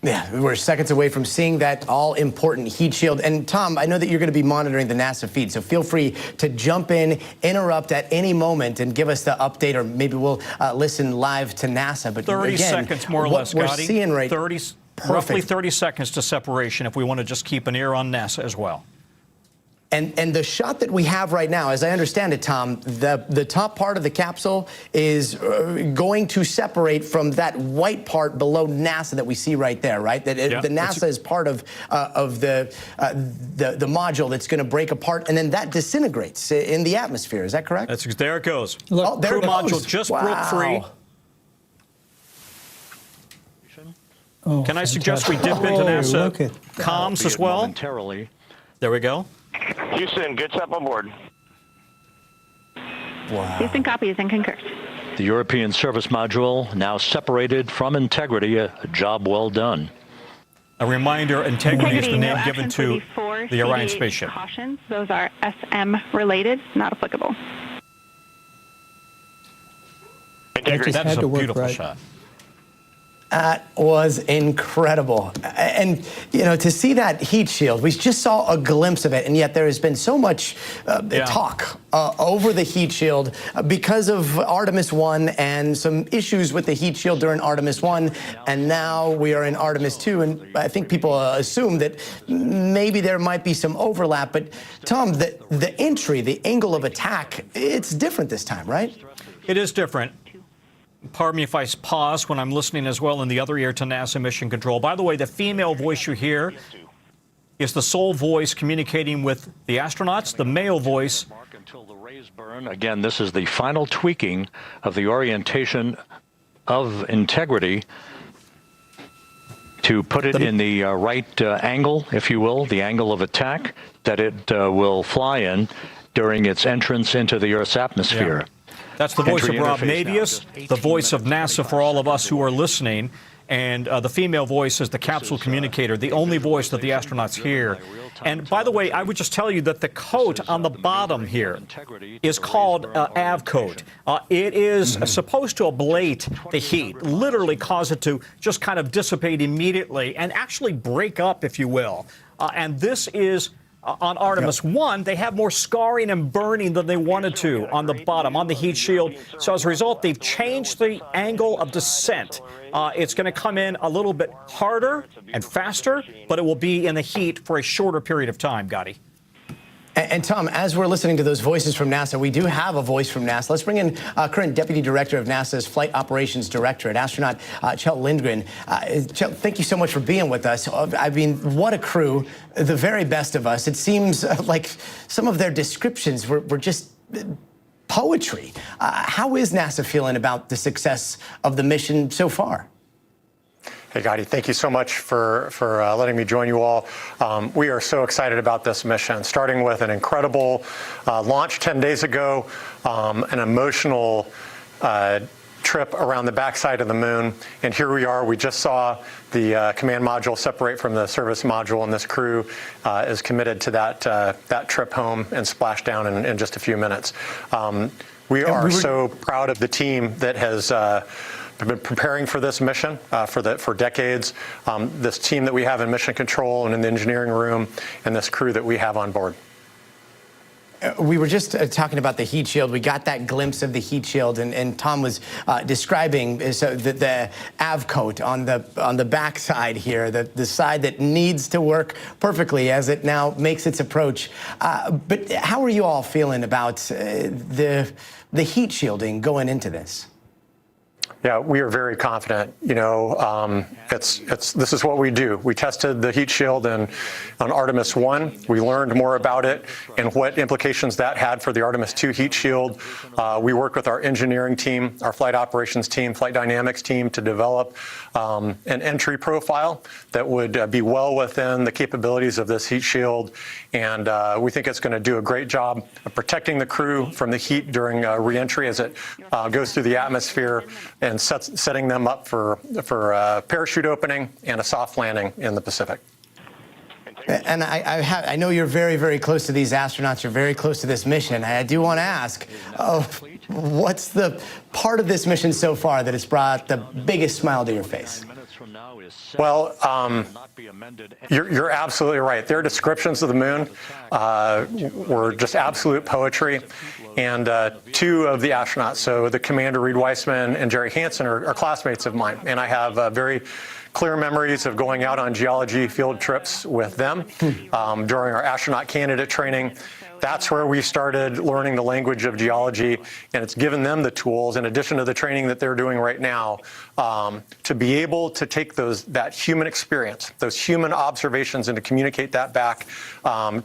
Speaker 7: Yeah, we're seconds away from seeing that all-important heat shield. And Tom, I know that you're going to be monitoring the NASA feed, so feel free to jump in, interrupt at any moment, and give us the update, or maybe we'll listen live to NASA. But
Speaker 19: 30
Speaker 7: again,
Speaker 19: seconds, more or
Speaker 7: what
Speaker 19: less,
Speaker 7: we're
Speaker 19: Gotti.
Speaker 7: seeing right,
Speaker 19: Roughly 30 seconds to separation if we want to just keep an ear on NASA as well.
Speaker 7: And the shot that we have right now, as I understand it, Tom, the top part of the capsule is going to separate from that white part below NASA that we see right there, right? That the NASA is part of the module that's going to break apart, and then that disintegrates in the atmosphere. Is that correct?
Speaker 19: There it goes.
Speaker 7: Look, there
Speaker 19: Crew
Speaker 7: it goes.
Speaker 19: module just
Speaker 7: Wow.
Speaker 19: broke free.
Speaker 22: Oh,
Speaker 19: Can I suggest we dip into NASA comms as well?
Speaker 4: Momentarily.
Speaker 19: There we go.
Speaker 8: Houston, good step on board.
Speaker 7: Wow.
Speaker 1: Houston copies and concurs.
Speaker 4: The European service module now separated from Integrity. A job well done.
Speaker 19: A reminder, Integrity is the name
Speaker 1: no
Speaker 19: given
Speaker 1: action
Speaker 19: to
Speaker 1: for
Speaker 19: the Orion
Speaker 1: CD8
Speaker 19: spaceship.
Speaker 1: Cautions. Those are SM related, not applicable.
Speaker 8: Integrity.
Speaker 19: That is a beautiful shot.
Speaker 7: That was incredible. And, you know, to see that heat shield, we just saw a glimpse of it, and yet there has been so much talk over the heat shield because of Artemis 1 and some issues with the heat shield during Artemis 1, and now we are in Artemis 2, and I think people assume that maybe there might be some overlap. But, Tom, the entry, the angle of attack, it's different this time, right?
Speaker 19: It is different. Pardon me if I pause when I'm listening as well in the other ear to NASA Mission Control. By the way, the female voice you hear is the sole voice communicating with the astronauts. The male voice.
Speaker 4: Until the rays burn. Again, this is the final tweaking of the orientation of Integrity to put it in the right angle, if you will, the angle of attack that it will fly in during its entrance into the Earth's atmosphere.
Speaker 19: Yeah. That's the voice of Rob Navius, the voice of NASA for all of us who are listening, and the female voice is the capsule communicator, the only voice that the astronauts hear. And by the way, I would just tell you that the coat on the bottom here is called AV coat. It is supposed to ablate the heat, literally cause it to just kind of dissipate immediately and actually break up, if you will. And this is on Artemis 1, they have more scarring and burning than they wanted to on the bottom, on the heat shield. So as a result, they've changed the angle of descent. It's going to come in a little bit harder and faster, but it will be in the heat for a shorter period of time, Gotti.
Speaker 7: And Tom, as we're listening to those voices from NASA, we do have a voice from NASA. Let's bring in current Deputy Director of NASA's Flight Operations Directorate, astronaut Kjell Lindgren. Kjell, thank you so much for being with us. I mean, what a crew, the very best of us. It seems like some of their descriptions were just poetry. How is NASA feeling about the success of the mission so far?
Speaker 10: Hey, Gotti, thank you so much for letting me join you all. We are so excited about this mission, starting with an incredible launch 10 days ago, an emotional trip around the backside of the moon. And here we are. We just saw the command module separate from the service module, and this crew is committed to that trip home and splash down in just a few minutes. We are so proud of the team that has been preparing for this mission for decades. This team that we have in mission control and in the engineering room, and this crew that we have on board.
Speaker 7: We were just talking about the heat shield. We got that glimpse of the heat shield, and Tom was describing the AV coat on the back side here, the side that needs to work perfectly as it now makes its approach. But how are you all feeling about the heat shielding going into this?
Speaker 10: Yeah, we are very confident. You know, this is what we do. We tested the heat shield on Artemis 1. We learned more about it and what implications that had for the Artemis 2 heat shield. We worked with our engineering team, our flight operations team, flight dynamics team to develop an entry profile that would be well within the capabilities of this heat shield. And we think it's going to do a great job of protecting the crew from the heat during reentry as it goes through the atmosphere, and setting them up for parachute opening and a soft landing in the Pacific.
Speaker 7: And I know you're very, very close to these astronauts. You're very close to this mission. I do want to ask, what's the part of this mission so far that has brought the biggest smile to your face?
Speaker 10: Well, you're absolutely right. Their descriptions of the moon were just absolute poetry. And two of the astronauts, so the commander, Reid Wiseman, and Jeremy Hansen, are classmates of mine. And I have very clear memories of going out on geology field trips with them during our astronaut candidate training. That's where we started learning the language of geology, and it's given them the tools, in addition to the training that they're doing right now, to be able to take that human experience, those human observations, and to communicate that back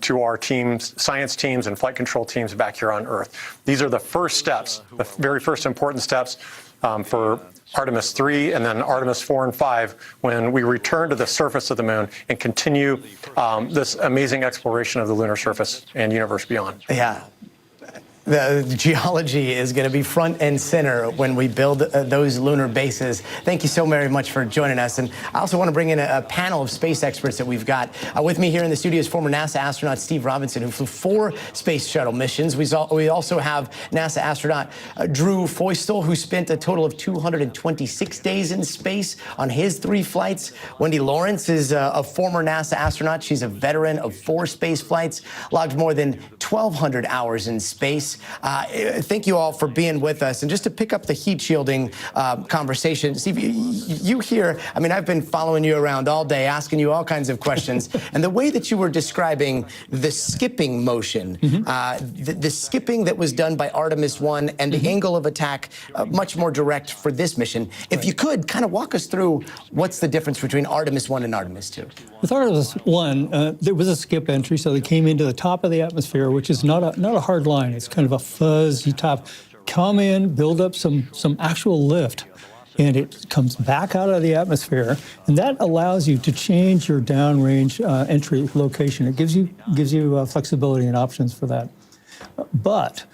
Speaker 10: to our teams, science teams and flight control teams back here on Earth. These are the first steps, the very first important steps for Artemis 3 and then Artemis 4 and 5 when we return to the surface of the moon and continue this amazing exploration of the lunar surface and universe beyond.
Speaker 7: Yeah. The geology is going to be front and center when we build those lunar bases. Thank you so very much for joining us. And I also want to bring in a panel of space experts that we've got. With me here in the studio is former NASA astronaut Steve Robinson, who flew 4 space shuttle missions. We also have NASA astronaut Drew Feustel, who spent a total of 226 days in space on his 3 flights. Wendy Lawrence is a former NASA astronaut. She's a veteran of 4 space flights, logged more than 1,200 hours in space. Thank you all for being with us. And just to pick up the heat shielding conversation, Steve, you here, I mean, I've been following you around all day, asking you all kinds of questions. And the way that you were describing the skipping motion, the skipping that was done by Artemis 1 and the angle of attack, much more direct for this mission. If you could kind of walk us through what's the difference between Artemis 1 and Artemis 2.
Speaker 22: With Artemis 1, there was a skip entry, so they came into the top of the atmosphere, which is not a hard line. It's kind of a fuzzy top. Come in, build up some actual lift, and it comes back out of the atmosphere, and that allows you to change your downrange entry location. It gives you flexibility and options for that. But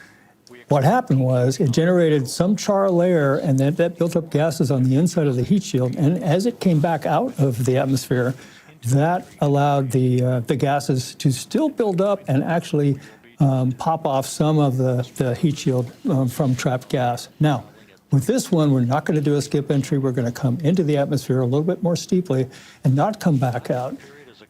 Speaker 22: what happened was it generated some char layer, and that built up gases on the inside of the heat shield. And as it came back out of the atmosphere, that allowed the gases to still build up and actually pop off some of the heat shield from trapped gas. Now, with this one, we're not going to do a skip entry. We're going to come into the atmosphere a little bit more steeply and not come back out.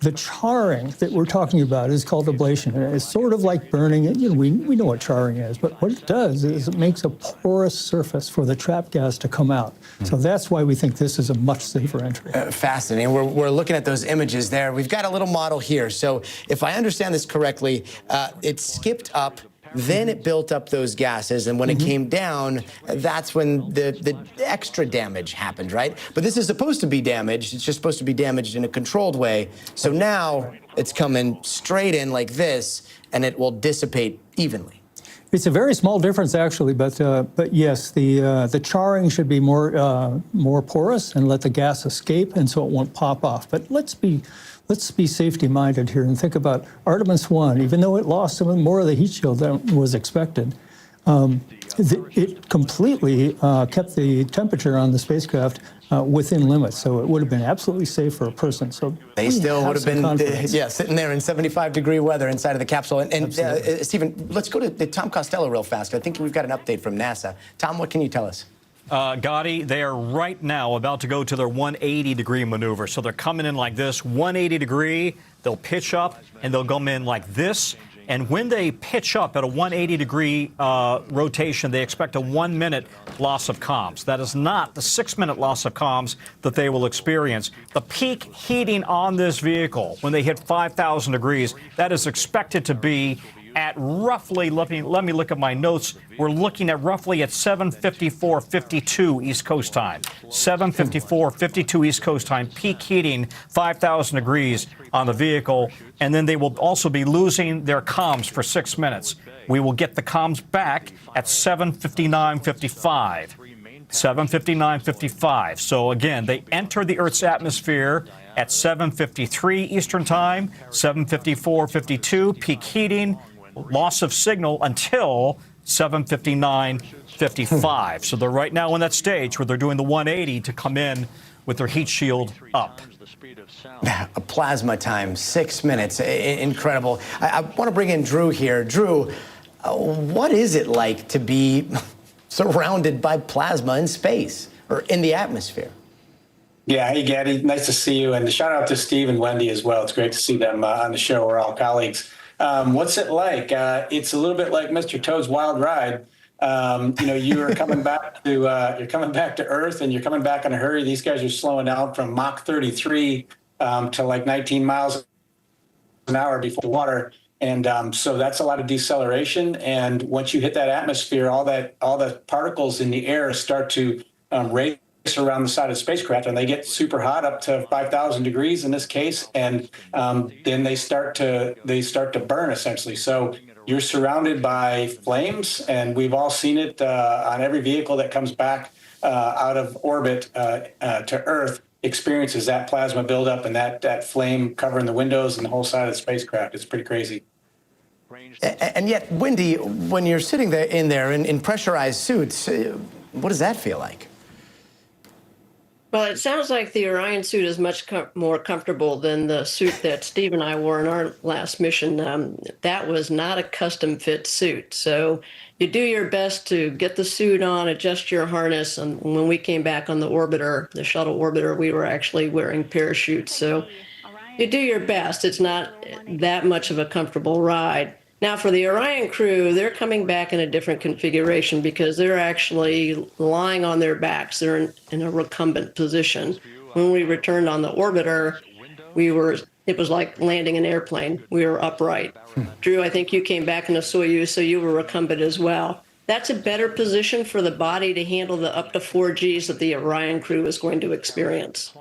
Speaker 22: The charring that we're talking about is called ablation. It's sort of like burning. You know, we know what charring is, but what it does is it makes a porous surface for the trapped gas to come out. So that's why we think this is a much safer entry.
Speaker 7: Fascinating. We're looking at those images there. We've got a little model here. So if I understand this correctly, it skipped up, then it built up those gases, and when it came down, that's when the extra damage happened, right? But this is supposed to be damaged. It's just supposed to be damaged in a controlled way. So now it's coming straight in like this, and it will dissipate evenly.
Speaker 22: It's a very small difference, actually, but yes, the charring should be more porous and let the gas escape, and so it won't pop off. But let's be safety-minded here and think about Artemis 1. Even though it lost some more of the heat shield than was expected, it completely kept the temperature on the spacecraft within limits, so it would have been absolutely safe for a person. So
Speaker 7: they still would have been, sitting there in 75-degree weather inside of the capsule. And Stephen, let's go to Tom Costello real fast. I think we've got an update from NASA. Tom, what can you tell us?
Speaker 19: Gotti, they are right now about to go to their 180-degree maneuver. So they're coming in like this, 180-degree. They'll pitch up, and they'll come in like this. And when they pitch up at a 180-degree rotation, they expect a 1-minute loss of comms. That is not the 6-minute loss of comms that they will experience. The peak heating on this vehicle, when they hit 5,000 degrees, that is expected to be at roughly, let me look at my notes, we're looking at roughly at 7:54:52 East Coast time. 7:54:52 East Coast time, peak heating, 5,000 degrees on the vehicle, and then they will also be losing their comms for 6 minutes. We will get the comms back at 7:59:55. 7:59:55. So again, they enter the Earth's atmosphere at 7:53 Eastern time, 7:54:52, peak heating, loss of signal until 7:59:55. So they're right now in that stage where they're doing the 180 to come in with their heat shield up.
Speaker 7: A plasma time, 6 minutes. Incredible. I want to bring in Drew here. Drew, what is it like to be surrounded by plasma in space or in the atmosphere?
Speaker 11: Yeah, hey, Gaddy, nice to see you. And shout out to Steve and Wendy as well. It's great to see them on the show. We're all colleagues. What's it like? It's a little bit like Mr. Toad's Wild Ride. You're coming back to Earth, and you're coming back in a hurry. These guys are slowing down from Mach 33 to like 19 miles an hour before the water. And so that's a lot of deceleration. And once you hit that atmosphere, all the particles in the air start to race around the side of the spacecraft, and they get super hot, up to 5,000 degrees in this case. And then they start to burn, essentially. So you're surrounded by flames, and we've all seen it on every vehicle that comes back out of orbit to Earth experiences that plasma buildup and that flame covering the windows and the whole side of the spacecraft. It's pretty crazy.
Speaker 7: And yet, Wendy, when you're sitting there in pressurized suits, what does that feel like?
Speaker 14: Well, it sounds like the Orion suit is much more comfortable than the suit that Steve and I wore in our last mission. That was not a custom-fit suit. So you do your best to get the suit on, adjust your harness. And when we came back on the orbiter, the shuttle orbiter, we were actually wearing parachutes. So you do your best. It's not that much of a comfortable ride. Now, for the Orion crew, they're coming back in a different configuration because they're actually lying on their backs. They're in a recumbent position. When we returned on the orbiter, it was like landing an airplane. We were upright. Drew, I think you came back in a Soyuz, so you were recumbent as well. That's a better position for the body to handle the up to 4 Gs that the Orion crew is going to experience.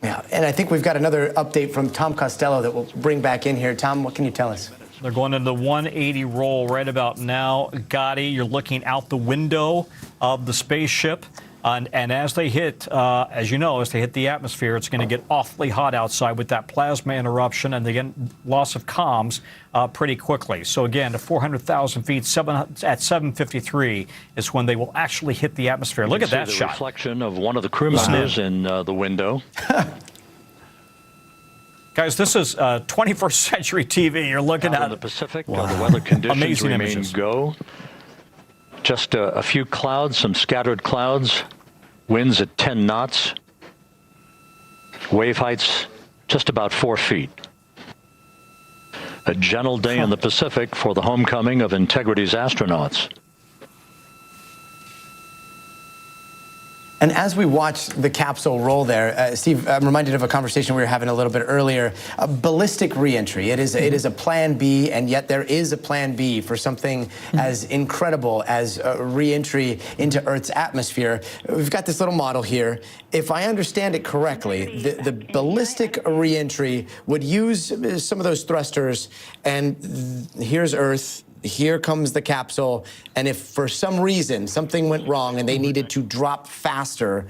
Speaker 7: Yeah, and I think we've got another update from Tom Costello that we'll bring back in here. Tom, what can you tell us?
Speaker 19: They're going into the 180 roll right about now. Gotti, you're looking out the window of the spaceship. And as they hit, as you know, as they hit the atmosphere, it's going to get awfully hot outside with that plasma interruption and the loss of comms pretty quickly. So again, to 400,000 feet, at 7:53 is when they will actually hit the atmosphere. Look at that shot.
Speaker 4: The reflection of one of the crew members in the window.
Speaker 19: Guys, this is 21st century TV. You're looking at
Speaker 4: in the Pacific. The weather conditions
Speaker 19: amazing
Speaker 4: remain
Speaker 19: images.
Speaker 4: Go. Just a few clouds, some scattered clouds. Winds at 10 knots. Wave heights just about 4 feet. A gentle day in the Pacific for the homecoming of Integrity's astronauts.
Speaker 7: And as we watch the capsule roll there, Steve, I'm reminded of a conversation we were having a little bit earlier. Ballistic reentry. It is a plan B, and yet there is a plan B for something as incredible as reentry into Earth's atmosphere. We've got this little model here. If I understand it correctly, the ballistic reentry would use some of those thrusters, and here's Earth. Here comes the capsule, and if for some reason something went wrong and they needed to drop faster,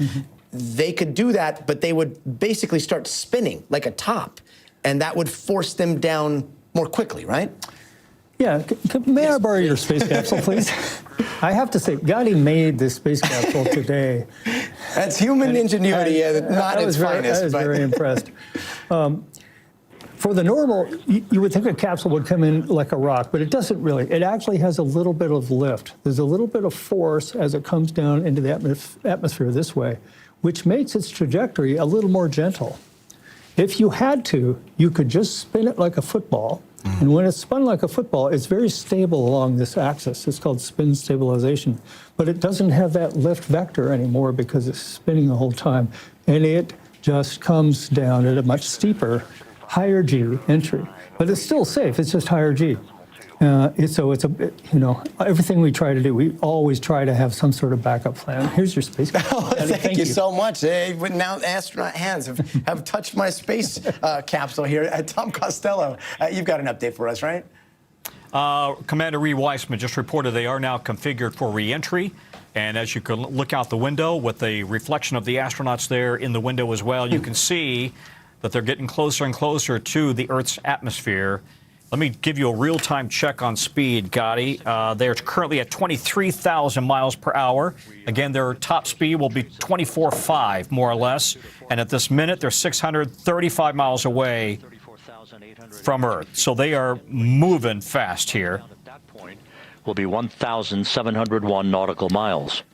Speaker 7: they could do that, but they would basically start spinning like a top, and that would force them down more quickly, right?
Speaker 22: Yeah, may I borrow your space capsule, please? I have to say, Gotti made this space capsule today.
Speaker 7: That's human ingenuity, not its finest.
Speaker 22: I was very impressed. For the normal, you would think a capsule would come in like a rock, but it doesn't really. It actually has a little bit of lift. There's a little bit of force as it comes down into the atmosphere this way, which makes its trajectory a little more gentle. If you had to, you could just spin it like a football. And when it's spun like a football, it's very stable along this axis. It's called spin stabilization. But it doesn't have that lift vector anymore because it's spinning the whole time. And it just comes down at a much steeper, higher G entry. But it's still safe. It's just higher G. So it's everything we try to do, we always try to have some sort of backup plan. Here's your space.
Speaker 7: Thank you so much. Now astronaut hands have touched my space capsule here. Tom Costello, you've got an update for us, right?
Speaker 19: Commander Reid Wiseman just reported they are now configured for re-entry. And as you can look out the window with the reflection of the astronauts there in the window as well, you can see that they're getting closer and closer to the Earth's atmosphere. Let me give you a real-time check on speed, Gotti. They're currently at 23,000 miles per hour. Again, their top speed will be 24.5, more or less. And at this minute, they're 635 miles away from Earth. So they are moving fast here.
Speaker 4: At that point, will be 1,701 nautical miles.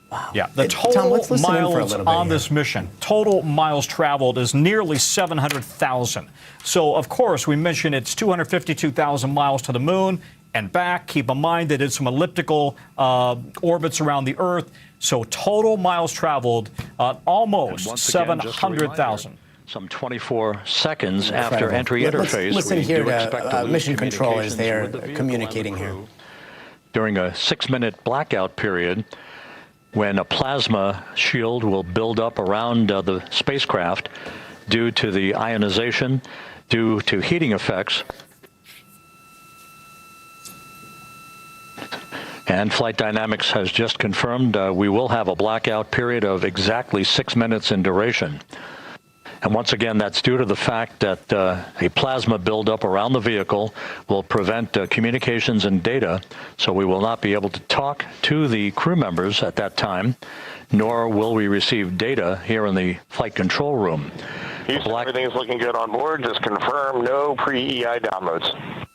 Speaker 19: Wow. Yeah, the total miles on this mission, total miles traveled is nearly 700,000. So, of course, we mentioned it's 252,000 miles to the moon and back. Keep in mind they did some elliptical orbits around the Earth. So total miles traveled, almost 700,000.
Speaker 4: Some 24 seconds after entry interface.
Speaker 7: Listen here to mission control as they are communicating here.
Speaker 4: During a 6-minute blackout period, when a plasma shield will build up around the spacecraft due to the ionization, due to heating effects. And Flight Dynamics has just confirmed we will have a blackout period of exactly 6 minutes in duration. And once again, that's due to the fact that a plasma buildup around the vehicle will prevent communications and data, so we will not be able to talk to the crew members at that time, nor will we receive data here in the flight control room.
Speaker 8: Houston, everything's looking good on board. Just confirm no pre-EI downloads.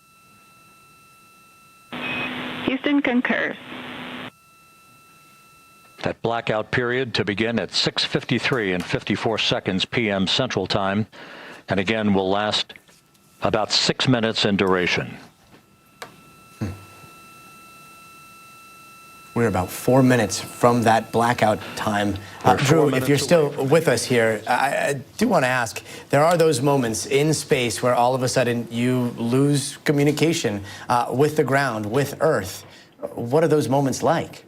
Speaker 1: Houston concurs.
Speaker 4: That blackout period to begin at 6:53 and 54 seconds p.m. Central Time, and again will last about 6 minutes in duration.
Speaker 7: We're about 4 minutes from that blackout time. Drew, if you're still with us here, I do want to ask, there are those moments in space where all of a sudden you lose communication with the ground, with Earth. What are those moments like?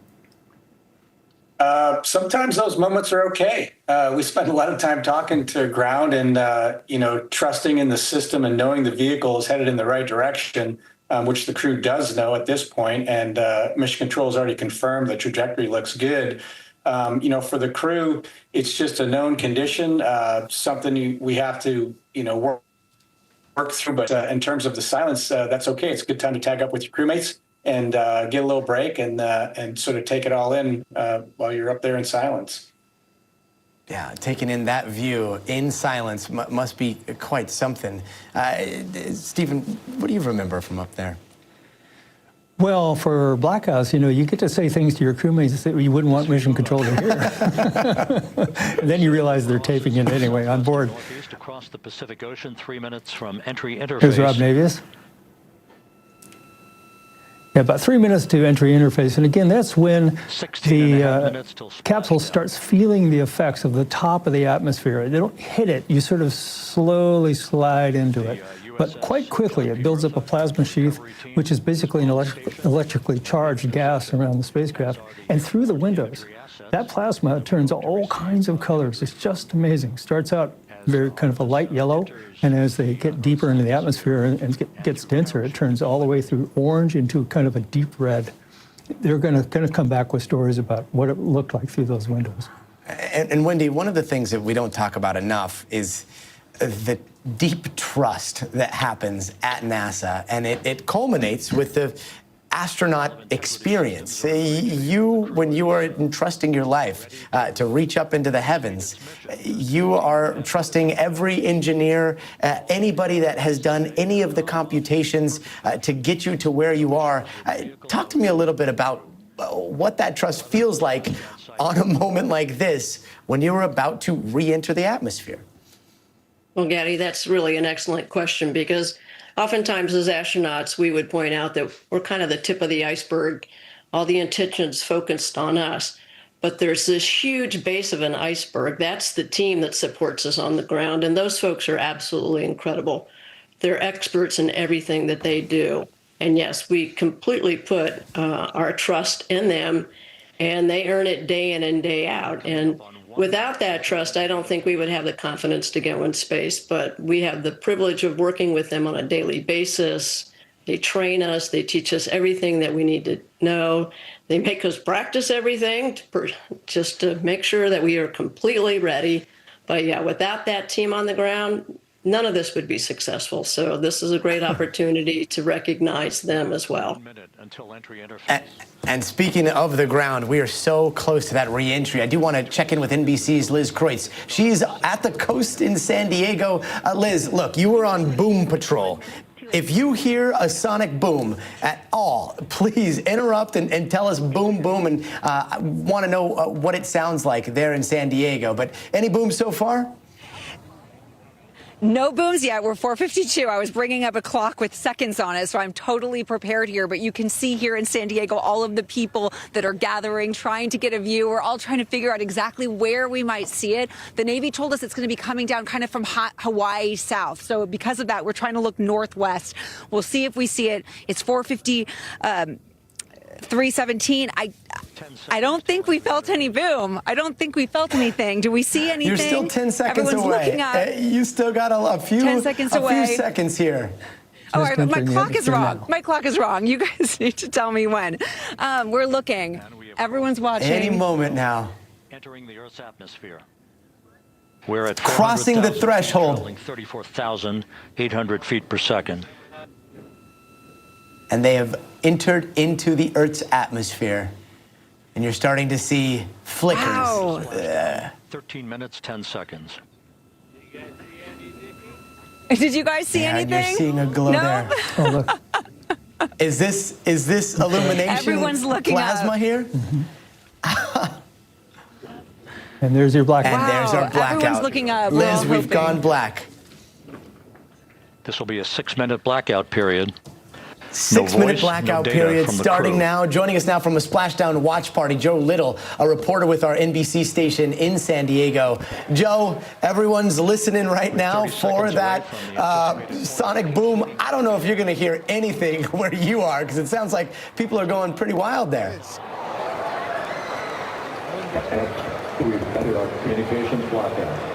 Speaker 11: Sometimes those moments are okay. We spend a lot of time talking to ground and, trusting in the system and knowing the vehicle is headed in the right direction, which the crew does know at this point. And Mission Control has already confirmed the trajectory looks good. For the crew, it's just a known condition, something we have to, work through. But in terms of the silence, that's okay. It's a good time to tag up with your crewmates and get a little break and sort of take it all in while you're up there in silence.
Speaker 7: Yeah, taking in that view in silence must be quite something. Stephen, what do you remember from up there?
Speaker 22: Well, for blackouts, you get to say things to your crewmates that you wouldn't want Mission Control to hear. And then you realize they're taping it anyway on board.
Speaker 4: Northeast across the Pacific Ocean, 3 minutes from entry interface.
Speaker 22: Here's Rob Navius. Yeah, about 3 minutes to entry interface. And again, that's when the capsule starts feeling the effects of the top of the atmosphere. They don't hit it. You sort of slowly slide into it. But quite quickly, it builds up a plasma sheath, which is basically an electrically charged gas around the spacecraft. And through the windows, that plasma turns all kinds of colors. It's just amazing. Starts out very kind of a light yellow, and as they get deeper into the atmosphere and gets denser, it turns all the way through orange into kind of a deep red. They're going to come back with stories about what it looked like through those windows.
Speaker 7: And Wendy, one of the things that we don't talk about enough is the deep trust that happens at NASA, and it culminates with the astronaut experience. When you are entrusting your life to reach up into the heavens, you are trusting every engineer, anybody that has done any of the computations to get you to where you are. Talk to me a little bit about what that trust feels like on a moment like this when you're about to re-enter the atmosphere.
Speaker 14: Well, Gaddy, that's really an excellent question, because oftentimes as astronauts, we would point out that we're kind of the tip of the iceberg. All the attention's focused on us. But there's this huge base of an iceberg. That's the team that supports us on the ground. And those folks are absolutely incredible. They're experts in everything that they do. And yes, we completely put our trust in them, and they earn it day in and day out. And without that trust, I don't think we would have the confidence to go in space, but we have the privilege of working with them on a daily basis. They train us, they teach us everything that we need to know. They make us practice everything just to make sure that we are completely ready. But yeah, without that team on the ground, none of this would be successful. So this is a great opportunity to recognize them as well.
Speaker 7: And speaking of the ground, we are so close to that re-entry. I do want to check in with NBC's Liz Kreutz. She's at the coast in San Diego. Liz, look, you were on boom patrol. If you hear a sonic boom at all, please interrupt and tell us boom, boom, and I want to know what it sounds like there in San Diego. But any booms so far?
Speaker 21: No booms yet. We're 4:52. I was bringing up a clock with seconds on it, so I'm totally prepared here. But you can see here in San Diego all of the people that are gathering, trying to get a view. We're all trying to figure out exactly where we might see it. The Navy told us it's going to be coming down kind of from Hawaii south. So because of that, we're trying to look northwest. We'll see if we see it. It's 4:50. 3:17. I don't think we felt any boom. I don't think we felt anything. Do we see anything?
Speaker 7: You're still 10 seconds
Speaker 21: Everyone's
Speaker 7: away.
Speaker 21: Looking up.
Speaker 7: You still got a few
Speaker 21: 10 seconds away.
Speaker 7: Few seconds here.
Speaker 21: Oh, my clock is wrong. My clock is wrong. You guys need to tell me when. We're looking. Everyone's watching.
Speaker 7: Any moment now.
Speaker 4: Entering the Earth's atmosphere. We're at
Speaker 7: crossing the threshold.
Speaker 4: Traveling 34,800 feet per second.
Speaker 7: And they have entered into the Earth's atmosphere. And you're starting to see flickers.
Speaker 21: Wow.
Speaker 4: 13 minutes, 10 seconds.
Speaker 21: Did you guys see anything?
Speaker 7: You're seeing a glow there. Oh, look. Is this illumination?
Speaker 21: Everyone's looking
Speaker 7: plasma
Speaker 21: up.
Speaker 7: Here?
Speaker 22: And there's your blackout.
Speaker 7: And there's our blackout.
Speaker 21: Everyone's looking up.
Speaker 7: Liz, we've gone black.
Speaker 4: This will be a 6-minute blackout period.
Speaker 7: 6-minute blackout period starting now. Joining us now from a splashdown watch party, Joe Little, a reporter with our NBC station in San Diego. Joe, everyone's listening right now for that sonic boom. I don't know if you're going to hear anything where you are, because it sounds like people are going pretty wild there.
Speaker 4: We've ended our communications blackout.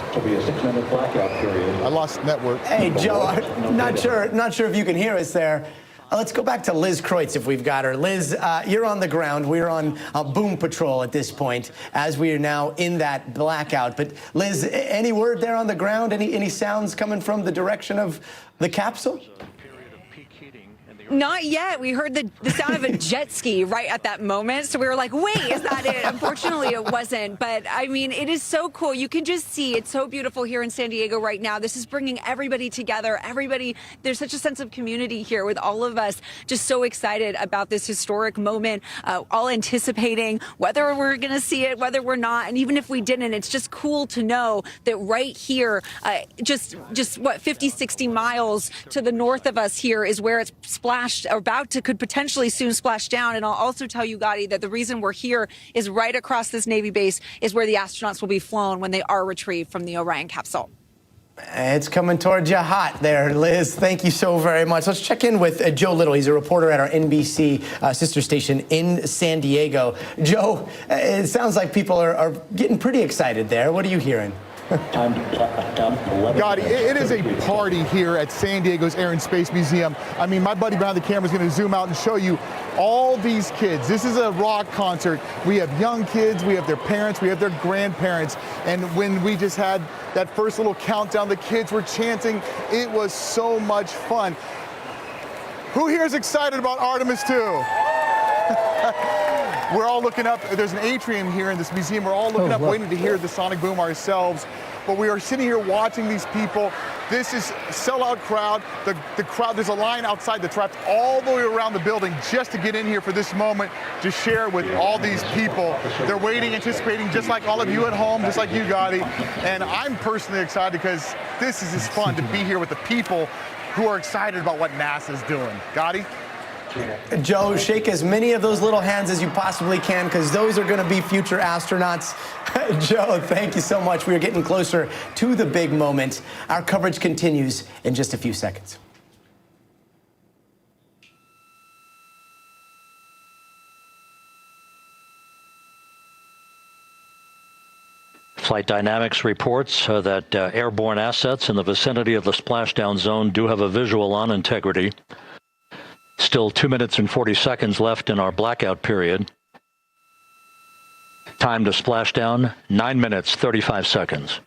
Speaker 4: It'll be a 6-minute blackout period.
Speaker 12: I lost network.
Speaker 7: Hey, Joe, I'm not sure if you can hear us there. Let's go back to Liz Kreutz if we've got her. Liz, you're on the ground. We're on boom patrol at this point as we are now in that blackout. But Liz, any word there on the ground? Any sounds coming from the direction of the capsule?
Speaker 21: Not yet. We heard the sound of a jet ski right at that moment. So we were like, wait, is that it? Unfortunately, it wasn't. But I mean, it is so cool. You can just see it's so beautiful here in San Diego right now. This is bringing everybody together. Everybody, there's such a sense of community here with all of us just so excited about this historic moment, all anticipating whether we're going to see it, whether we're not. And even if we didn't, it's just cool to know that right here, just what, 50, 60 miles to the north of us here is where it's could potentially soon splash down. And I'll also tell you, Gotti, that the reason we're here is right across this Navy base is where the astronauts will be flown when they are retrieved from the Orion capsule.
Speaker 7: It's coming towards you hot there, Liz. Thank you so very much. Let's check in with Joe Little. He's a reporter at our NBC sister station in San Diego. Joe, it sounds like people are getting pretty excited there. What are you hearing?
Speaker 12: Gotti, it is a party here at San Diego's Air and Space Museum. I mean, my buddy behind the camera is going to zoom out and show you all these kids. This is a rock concert. We have young kids, we have their parents, we have their grandparents. And when we just had that first little countdown, the kids were chanting. It was so much fun. Who here is excited about Artemis 2? We're all looking up. There's an atrium here in this museum. We're all looking up, waiting to hear the sonic boom ourselves. But we are sitting here watching these people. This is a sellout crowd. The crowd, there's a line outside that's wrapped all the way around the building just to get in here for this moment to share with all these people. They're waiting, anticipating, just like all of you at home, just like you, Gotti. And I'm personally excited because this is just fun to be here with the people who are excited about what NASA's doing. Gotti?
Speaker 7: Joe, shake as many of those little hands as you possibly can, because those are going to be future astronauts. Joe, thank you so much. We are getting closer to the big moment. Our coverage continues in just a few seconds.
Speaker 4: Flight Dynamics reports that airborne assets in the vicinity of the splashdown zone do have a visual on integrity. Still 2 minutes and 40 seconds left in our blackout period. Time to splash down, 9 minutes, 35 seconds.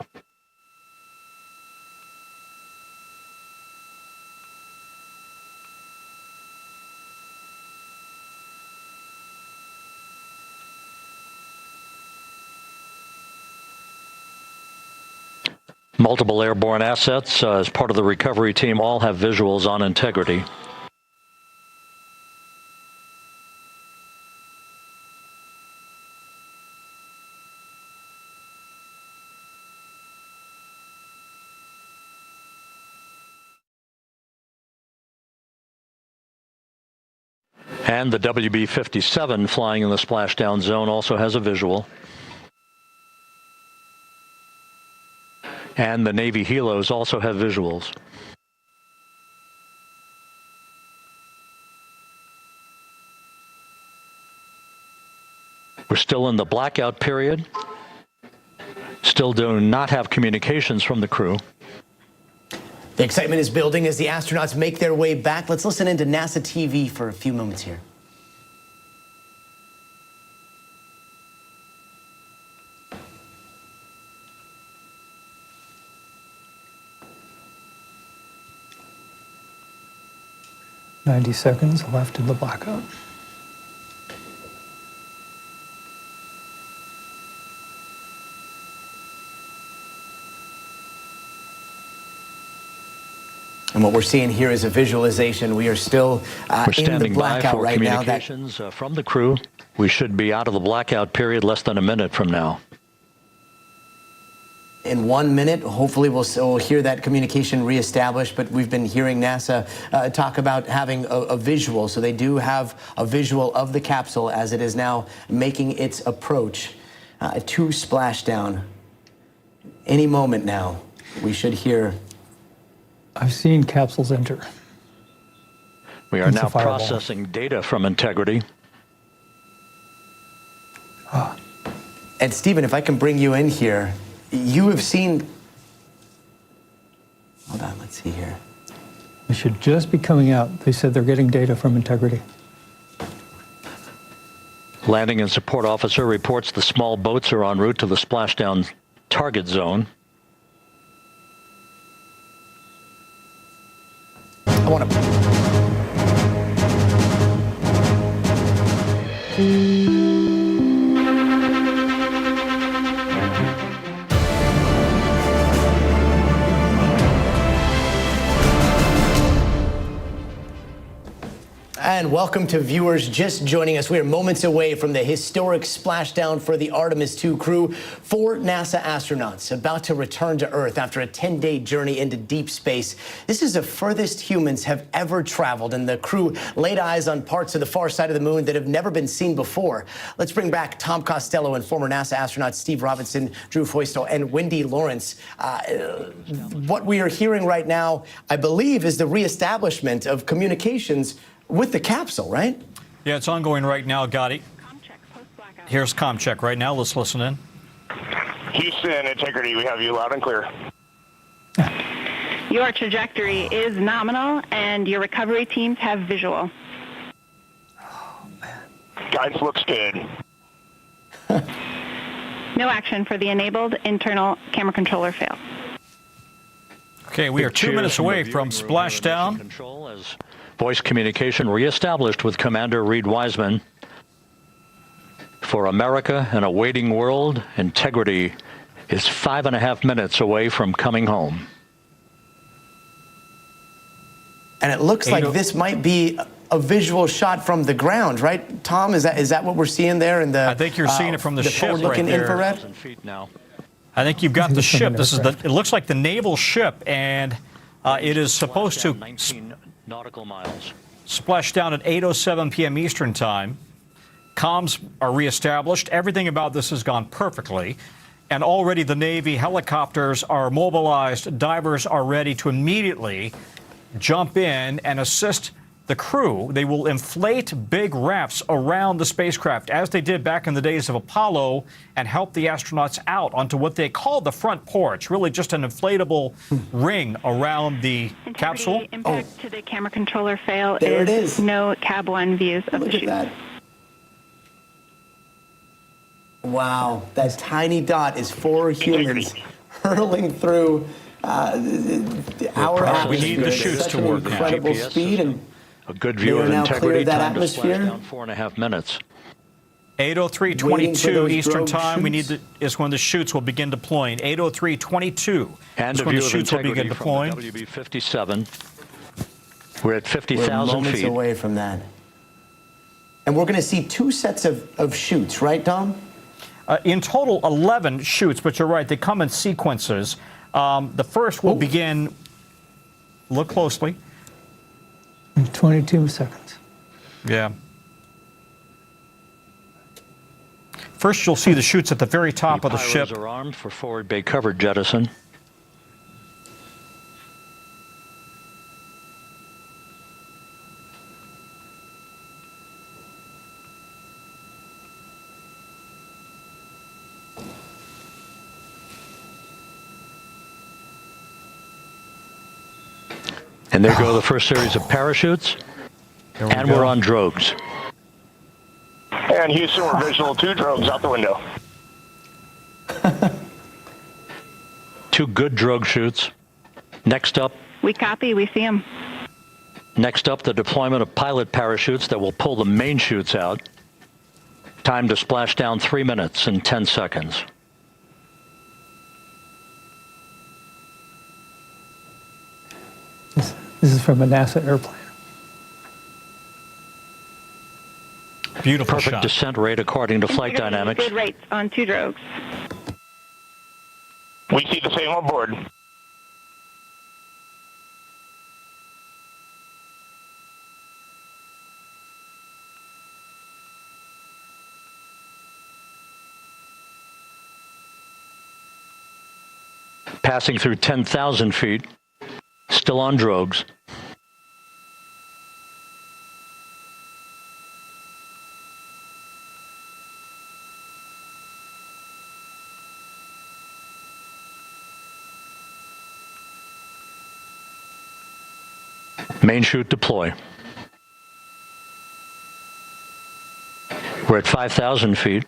Speaker 4: Multiple airborne assets as part of the recovery team all have visuals on integrity. And the WB-57 flying in the splashdown zone also has a visual. And the Navy helos also have visuals. We're still in the blackout period. Still do not have communications from the crew.
Speaker 7: The excitement is building as the astronauts make their way back. Let's listen into NASA TV for a few moments here.
Speaker 22: "90 seconds left in the blackout."
Speaker 7: And what we're seeing here is a visualization. We are still in the blackout right now.
Speaker 4: Communications from the crew. We should be out of the blackout period less than a minute from now.
Speaker 7: In 1 minute, hopefully we'll hear that communication reestablished, but we've been hearing NASA talk about having a visual. So they do have a visual of the capsule as it is now making its approach to splashdown. Any moment now, we should hear.
Speaker 22: I've seen capsules enter.
Speaker 4: We are now processing data from integrity.
Speaker 7: And Stephen, if I can bring you in here, you have seen. Hold on, let's see here.
Speaker 22: They should just be coming out. They said they're getting data from integrity.
Speaker 4: Landing and support officer reports the small boats are en route to the splashdown target zone.
Speaker 7: I want to. And welcome to viewers just joining us. We are moments away from the historic splashdown for the Artemis 2 crew. 4 NASA astronauts about to return to Earth after a 10-day journey into deep space. This is the furthest humans have ever traveled, and the crew laid eyes on parts of the far side of the moon that have never been seen before. Let's bring back Tom Costello and former NASA astronauts Steve Robinson, Drew Feustel, and Wendy Lawrence. What we are hearing right now, I believe, is the reestablishment of communications with the capsule, right?
Speaker 19: Yeah, it's ongoing right now, Gotti. Here's ComCheck right now. Let's listen in.
Speaker 8: Houston, Integrity, we have you loud and clear.
Speaker 1: Your trajectory is nominal, and your recovery teams have visual.
Speaker 8: Guidance looks good.
Speaker 1: No action for the enabled internal camera controller fail.
Speaker 19: Okay, we are 2 minutes away from splashdown.
Speaker 4: Voice communication reestablished with Commander Reid Wiseman. For America and a waiting world, integrity is 5.5 minutes away from coming home.
Speaker 7: And it looks like this might be a visual shot from the ground, right, Tom? Is that what we're seeing there in the?
Speaker 19: I think you're seeing it from the ship right there.
Speaker 7: Infrared?
Speaker 19: I think you've got the ship. This is it looks like the naval ship, and it is supposed to
Speaker 4: nautical miles.
Speaker 19: Splash down at 8:07 p.m. Eastern Time. Comms are reestablished. Everything about this has gone perfectly. And already the Navy helicopters are mobilized. Divers are ready to immediately jump in and assist the crew. They will inflate big rafts around the spacecraft, as they did back in the days of Apollo, and help the astronauts out onto what they call the front porch, really just an inflatable ring around the capsule.
Speaker 1: Impact to the camera controller fail.
Speaker 7: There it is.
Speaker 1: No Cab 1 views of the chute.
Speaker 7: Look at that. Wow, that tiny dot is 4 humans hurling through our atmosphere.
Speaker 19: We need the chutes to work.
Speaker 7: Incredible speed, and
Speaker 4: a good view of integrity.
Speaker 7: That
Speaker 4: time
Speaker 7: atmosphere.
Speaker 4: To splash down 4.5 minutes.
Speaker 19: 8:03:22 Eastern Time. Is when the chutes will begin deploying. 8:03:22
Speaker 4: And
Speaker 19: is when the chutes will begin deploying.
Speaker 4: WB-57. We're at 50,000
Speaker 7: We're moments
Speaker 4: feet.
Speaker 7: away from that. And we're going to see 2 sets of chutes, right, Dom?
Speaker 19: In total, 11 chutes, but you're right, they come in sequences. The first will begin, look closely.
Speaker 22: In 22 seconds.
Speaker 19: Yeah. First, you'll see the chutes at the very top of the ship.
Speaker 4: Pyros are armed for forward bay cover jettison. And there go the first series of parachutes. And we're on drogues.
Speaker 8: And Houston, we're visual 2 drones out the window.
Speaker 4: 2 good drogue chutes. Next up.
Speaker 1: We copy. We see them.
Speaker 4: Next up, the deployment of pilot parachutes that will pull the main chutes out. Time to splash down 3 minutes and 10 seconds.
Speaker 22: This is from a NASA airplane.
Speaker 19: Beautiful
Speaker 4: Perfect
Speaker 19: shot.
Speaker 4: descent rate according to flight dynamics.
Speaker 1: Good rates on 2 drogues.
Speaker 8: We see the same on board.
Speaker 4: Passing through 10,000 feet. Still on drogues. Main chute deploy. We're at 5,000 feet.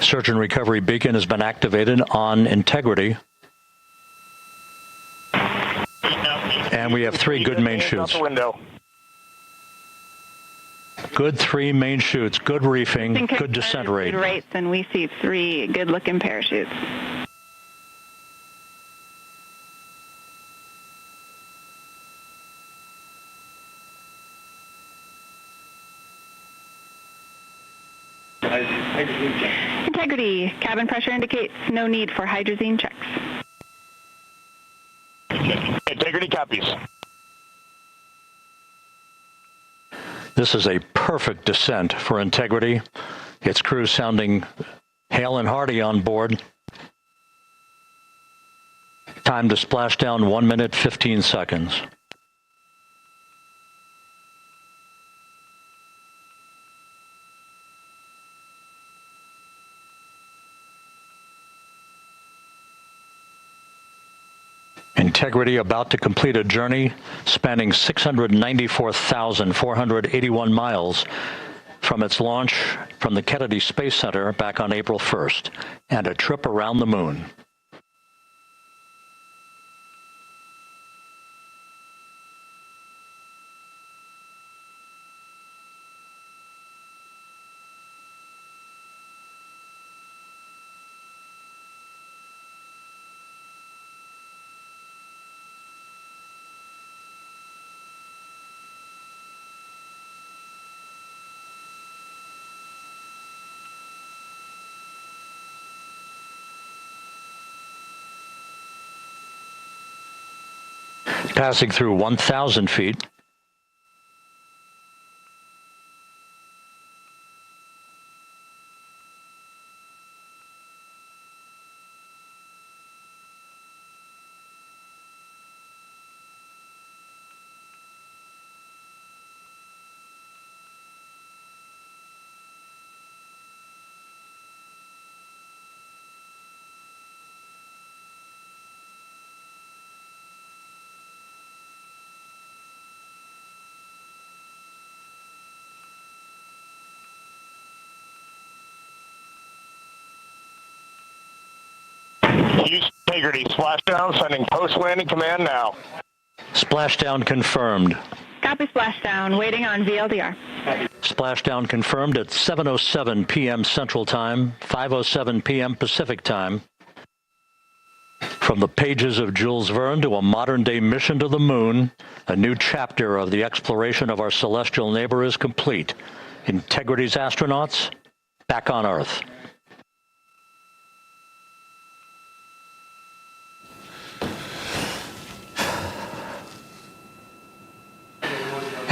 Speaker 4: Search and recovery beacon has been activated on integrity. And we have 3 good main chutes. Good 3 main chutes, good reefing, good descent rate.
Speaker 1: Good rates, and we see 3 good-looking parachutes. Integrity. Cabin pressure indicates no need for hydrazine checks.
Speaker 8: Integrity copies.
Speaker 4: This is a perfect descent for integrity. Its crew sounding hale and hearty on board. Time to splash down 1 minute, 15 seconds. Integrity about to complete a journey spanning 694,481 miles from its launch from the Kennedy Space Center back on April 1st, and a trip around the moon. Passing through 1,000 feet.
Speaker 8: Integrity, splashdown, sending post-landing command now.
Speaker 4: Splashdown confirmed.
Speaker 1: Copy splashdown. Waiting on VLDR.
Speaker 4: Splashdown confirmed at 7:07 p.m. Central Time, 5:07 p.m. Pacific Time. From the pages of Jules Verne to a modern-day mission to the moon, a new chapter of the exploration of our celestial neighbor is complete. Integrity's astronauts back on Earth.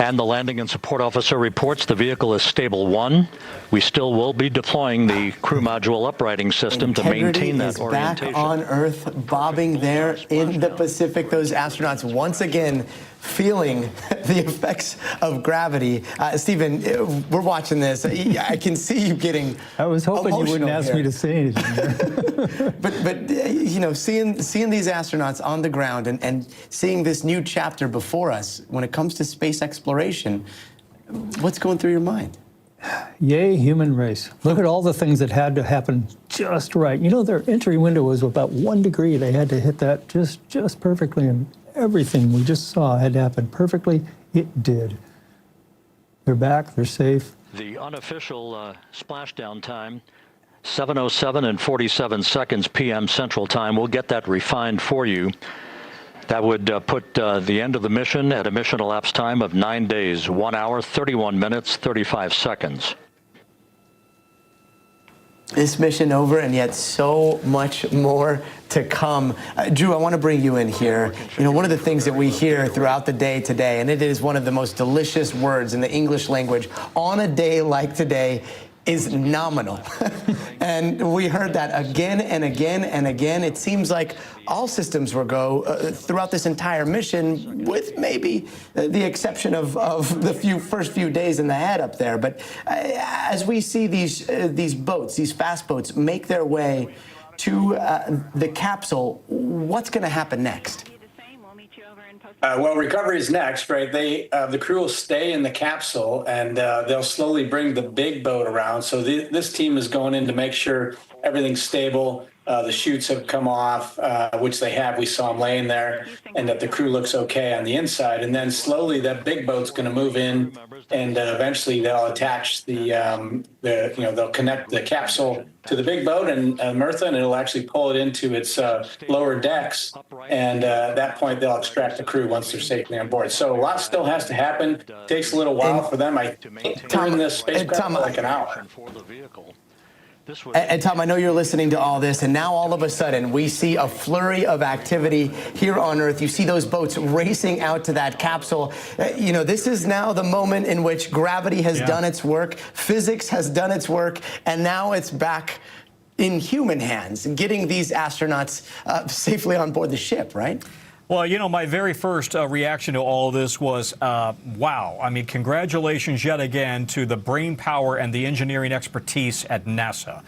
Speaker 4: And the landing and support officer reports the vehicle is stable 1. We still will be deploying the crew module uprighting system to maintain that orientation.
Speaker 7: Back on Earth, bobbing there in the Pacific. Those astronauts once again feeling the effects of gravity. Stephen, we're watching this. I can see you getting
Speaker 22: I was hoping you wouldn't ask me to say anything.
Speaker 7: but you know, seeing these astronauts on the ground and seeing this new chapter before us when it comes to space exploration, what's going through your mind?
Speaker 22: Yay, human race. Look at all the things that had to happen just right. You know, their entry window was about 1 degree. They had to hit that just perfectly, and everything we just saw had to happen perfectly. It did. They're back. They're safe.
Speaker 4: The unofficial splashdown time, 7:07 and 47 seconds p.m. Central Time. We'll get that refined for you. That would put the end of the mission at a mission elapsed time of 9 days, 1 hour, 31 minutes, 35 seconds.
Speaker 7: This mission over, and yet so much more to come. Drew, I want to bring you in here. You know, one of the things that we hear throughout the day today, and it is one of the most delicious words in the English language, on a day like today, is nominal. And we heard that again and again and again. It seems like all systems were go throughout this entire mission, with maybe the exception of the first few days in the head up there. But as we see these boats, these fast boats, make their way to the capsule, what's going to happen next?
Speaker 11: Well, recovery is next, right? The crew will stay in the capsule, and they'll slowly bring the big boat around. So this team is going in to make sure everything's stable. The chutes have come off, which they have. We saw them laying there, and that the crew looks okay on the inside. And then slowly that big boat's going to move in, and eventually they'll attach they'll connect the capsule to the big boat and Mirtha, and it'll actually pull it into its lower decks. And at that point, they'll extract the crew once they're safely on board. So a lot still has to happen. It takes a little while for them. I think they're in this spacecraft for like an hour.
Speaker 7: And Tom, I know you're listening to all this, and now all of a sudden we see a flurry of activity here on Earth. You see those boats racing out to that capsule. You know, this is now the moment in which gravity has done its work, physics has done its work, and now it's back in human hands, getting these astronauts safely on board the ship, right?
Speaker 19: Well, you know, my very first reaction to all of this was, wow. I mean, congratulations yet again to the brain power and the engineering expertise at NASA.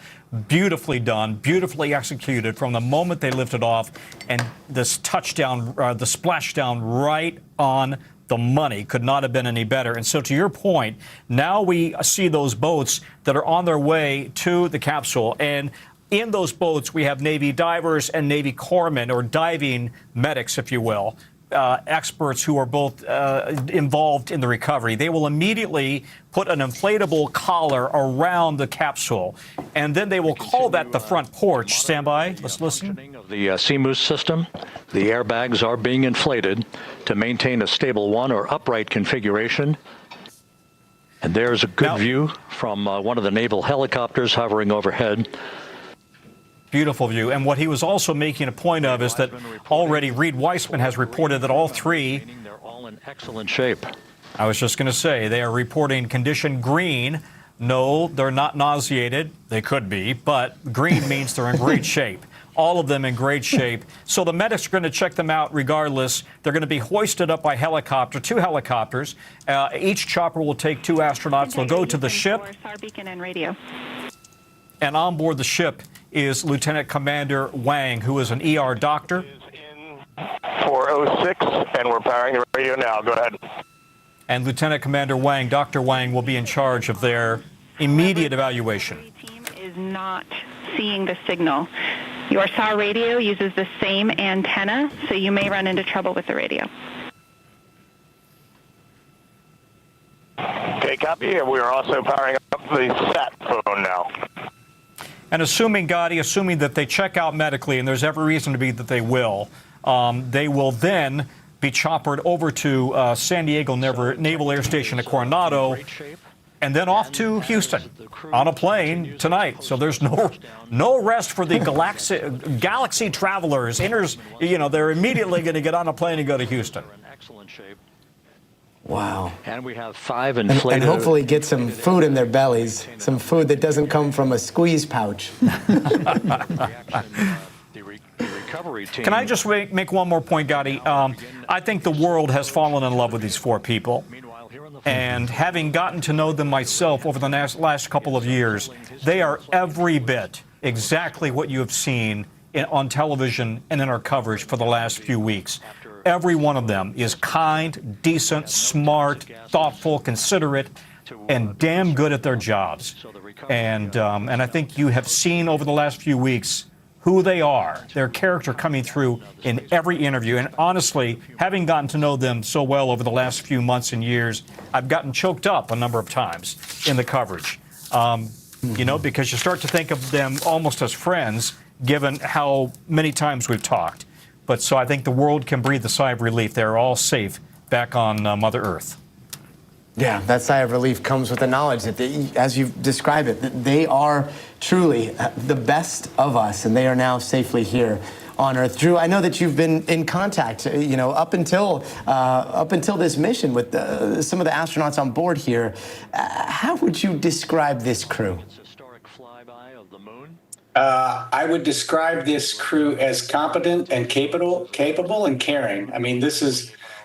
Speaker 19: Beautifully done, beautifully executed from the moment they lifted off, and this touchdown, the splashdown right on the money. Could not have been any better. And so to your point, now we see those boats that are on their way to the capsule, and in those boats, we have Navy divers and Navy corpsmen, or diving medics, if you will, experts who are both involved in the recovery. They will immediately put an inflatable collar around the capsule, and then they will call that the front porch. Stand by. Let's listen.
Speaker 4: Of the CMOOS system, the airbags are being inflated to maintain a stable 1 or upright configuration. And there's a good view from one of the naval helicopters hovering overhead.
Speaker 19: Beautiful view. And what he was also making a point of is that already Reid Wiseman has reported that all three,
Speaker 4: they're all in excellent shape.
Speaker 19: I was just going to say, they are reporting condition green. No, they're not nauseated. They could be, but green means they're in great shape. All of them in great shape. So the medics are going to check them out regardless. They're going to be hoisted up by helicopter, 2 helicopters. Each chopper will take 2 astronauts. They'll go to the ship. And on board the ship is Lieutenant Commander Wang, who is an ER doctor.
Speaker 8: 406, and we're powering the radio now. Go ahead.
Speaker 19: And Lieutenant Commander Wang, Dr. Wang, will be in charge of their immediate evaluation.
Speaker 1: The team is not seeing the signal. Your SAW radio uses the same antenna, so you may run into trouble with the radio.
Speaker 8: copy. And we are also powering up the sat phone now.
Speaker 19: And assuming, Gotti, assuming that they check out medically, and there's every reason to be that they will then be choppered over to San Diego Naval Air Station at Coronado, and then off to Houston on a plane tonight. So there's no rest for the galaxy travelers. They're immediately going to get on a plane and go to Houston.
Speaker 4: Excellent shape.
Speaker 7: Wow.
Speaker 4: And we have 5 inflated.
Speaker 7: And hopefully get some food in their bellies, some food that doesn't come from a squeeze pouch.
Speaker 19: Can I just make one more point, Gotti? I think the world has fallen in love with these 4 people. And having gotten to know them myself over the last couple of years, they are every bit exactly what you have seen on television and in our coverage for the last few weeks. Every one of them is kind, decent, smart, thoughtful, considerate, and damn good at their jobs. And I think you have seen over the last few weeks who they are, their character coming through in every interview. And honestly, having gotten to know them so well over the last few months and years, I've gotten choked up a number of times in the coverage. Because you start to think of them almost as friends, given how many times we've talked. But so I think the world can breathe a sigh of relief. They're all safe back on Mother Earth.
Speaker 7: Yeah, that sigh of relief comes with the knowledge that, as you've described it, that they are truly the best of us, and they are now safely here on Earth. Drew, I know that you've been in contact, up until this mission with some of the astronauts on board here. How would you describe this crew?
Speaker 11: I would describe this crew as competent and capable and caring. I mean,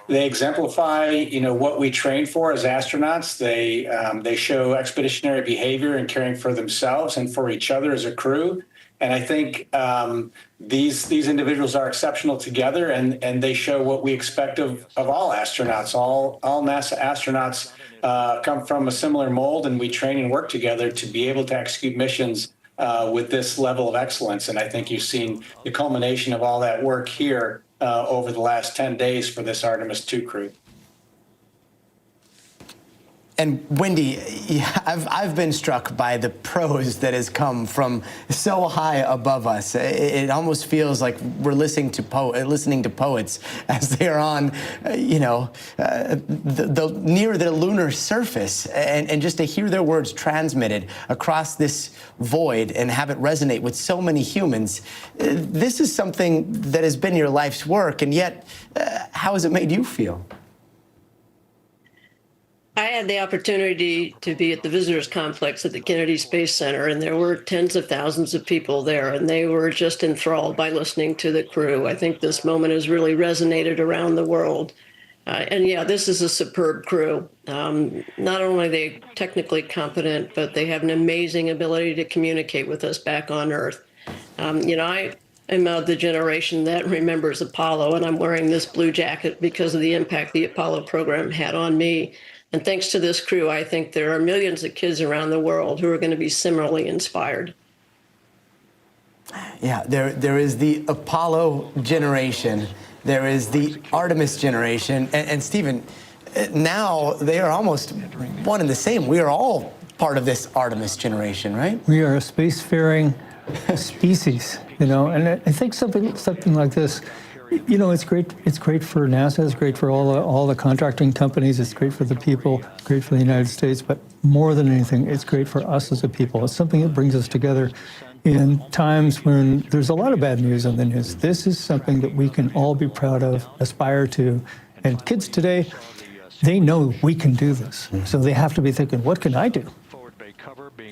Speaker 11: they exemplify, what we train for as astronauts. They show expeditionary behavior and caring for themselves and for each other as a crew. And I think these individuals are exceptional together, and they show what we expect of all astronauts. All NASA astronauts come from a similar mold, and we train and work together to be able to execute missions with this level of excellence. And I think you've seen the culmination of all that work here over the last 10 days for this Artemis 2 crew.
Speaker 7: And Wendy, I've been struck by the prose that has come from so high above us. It almost feels like we're listening to poets as they're on, near the lunar surface, and just to hear their words transmitted across this void and have it resonate with so many humans. This is something that has been your life's work, and yet, how has it made you feel?
Speaker 14: I had the opportunity to be at the visitors complex at the Kennedy Space Center, and there were tens of thousands of people there, and they were just enthralled by listening to the crew. I think this moment has really resonated around the world. This is a superb crew. Not only are they technically competent, but they have an amazing ability to communicate with us back on Earth. I am of the generation that remembers Apollo, and I'm wearing this blue jacket because of the impact the Apollo program had on me. And thanks to this crew, I think there are millions of kids around the world who are going to be similarly inspired.
Speaker 7: Yeah, there is the Apollo generation. There is the Artemis generation. And Stephen, now they are almost one and the same. We are all part of this Artemis generation, right?
Speaker 22: We are a spacefaring species, and I think something like this, it's great. It's great for NASA. It's great for all the contracting companies. It's great for the people. Great for the United States. But more than anything, it's great for us as a people. It's something that brings us together in times when there's a lot of bad news on the news. This is something that we can all be proud of, aspire to. And kids today, they know we can do this. So they have to be thinking, what can I do?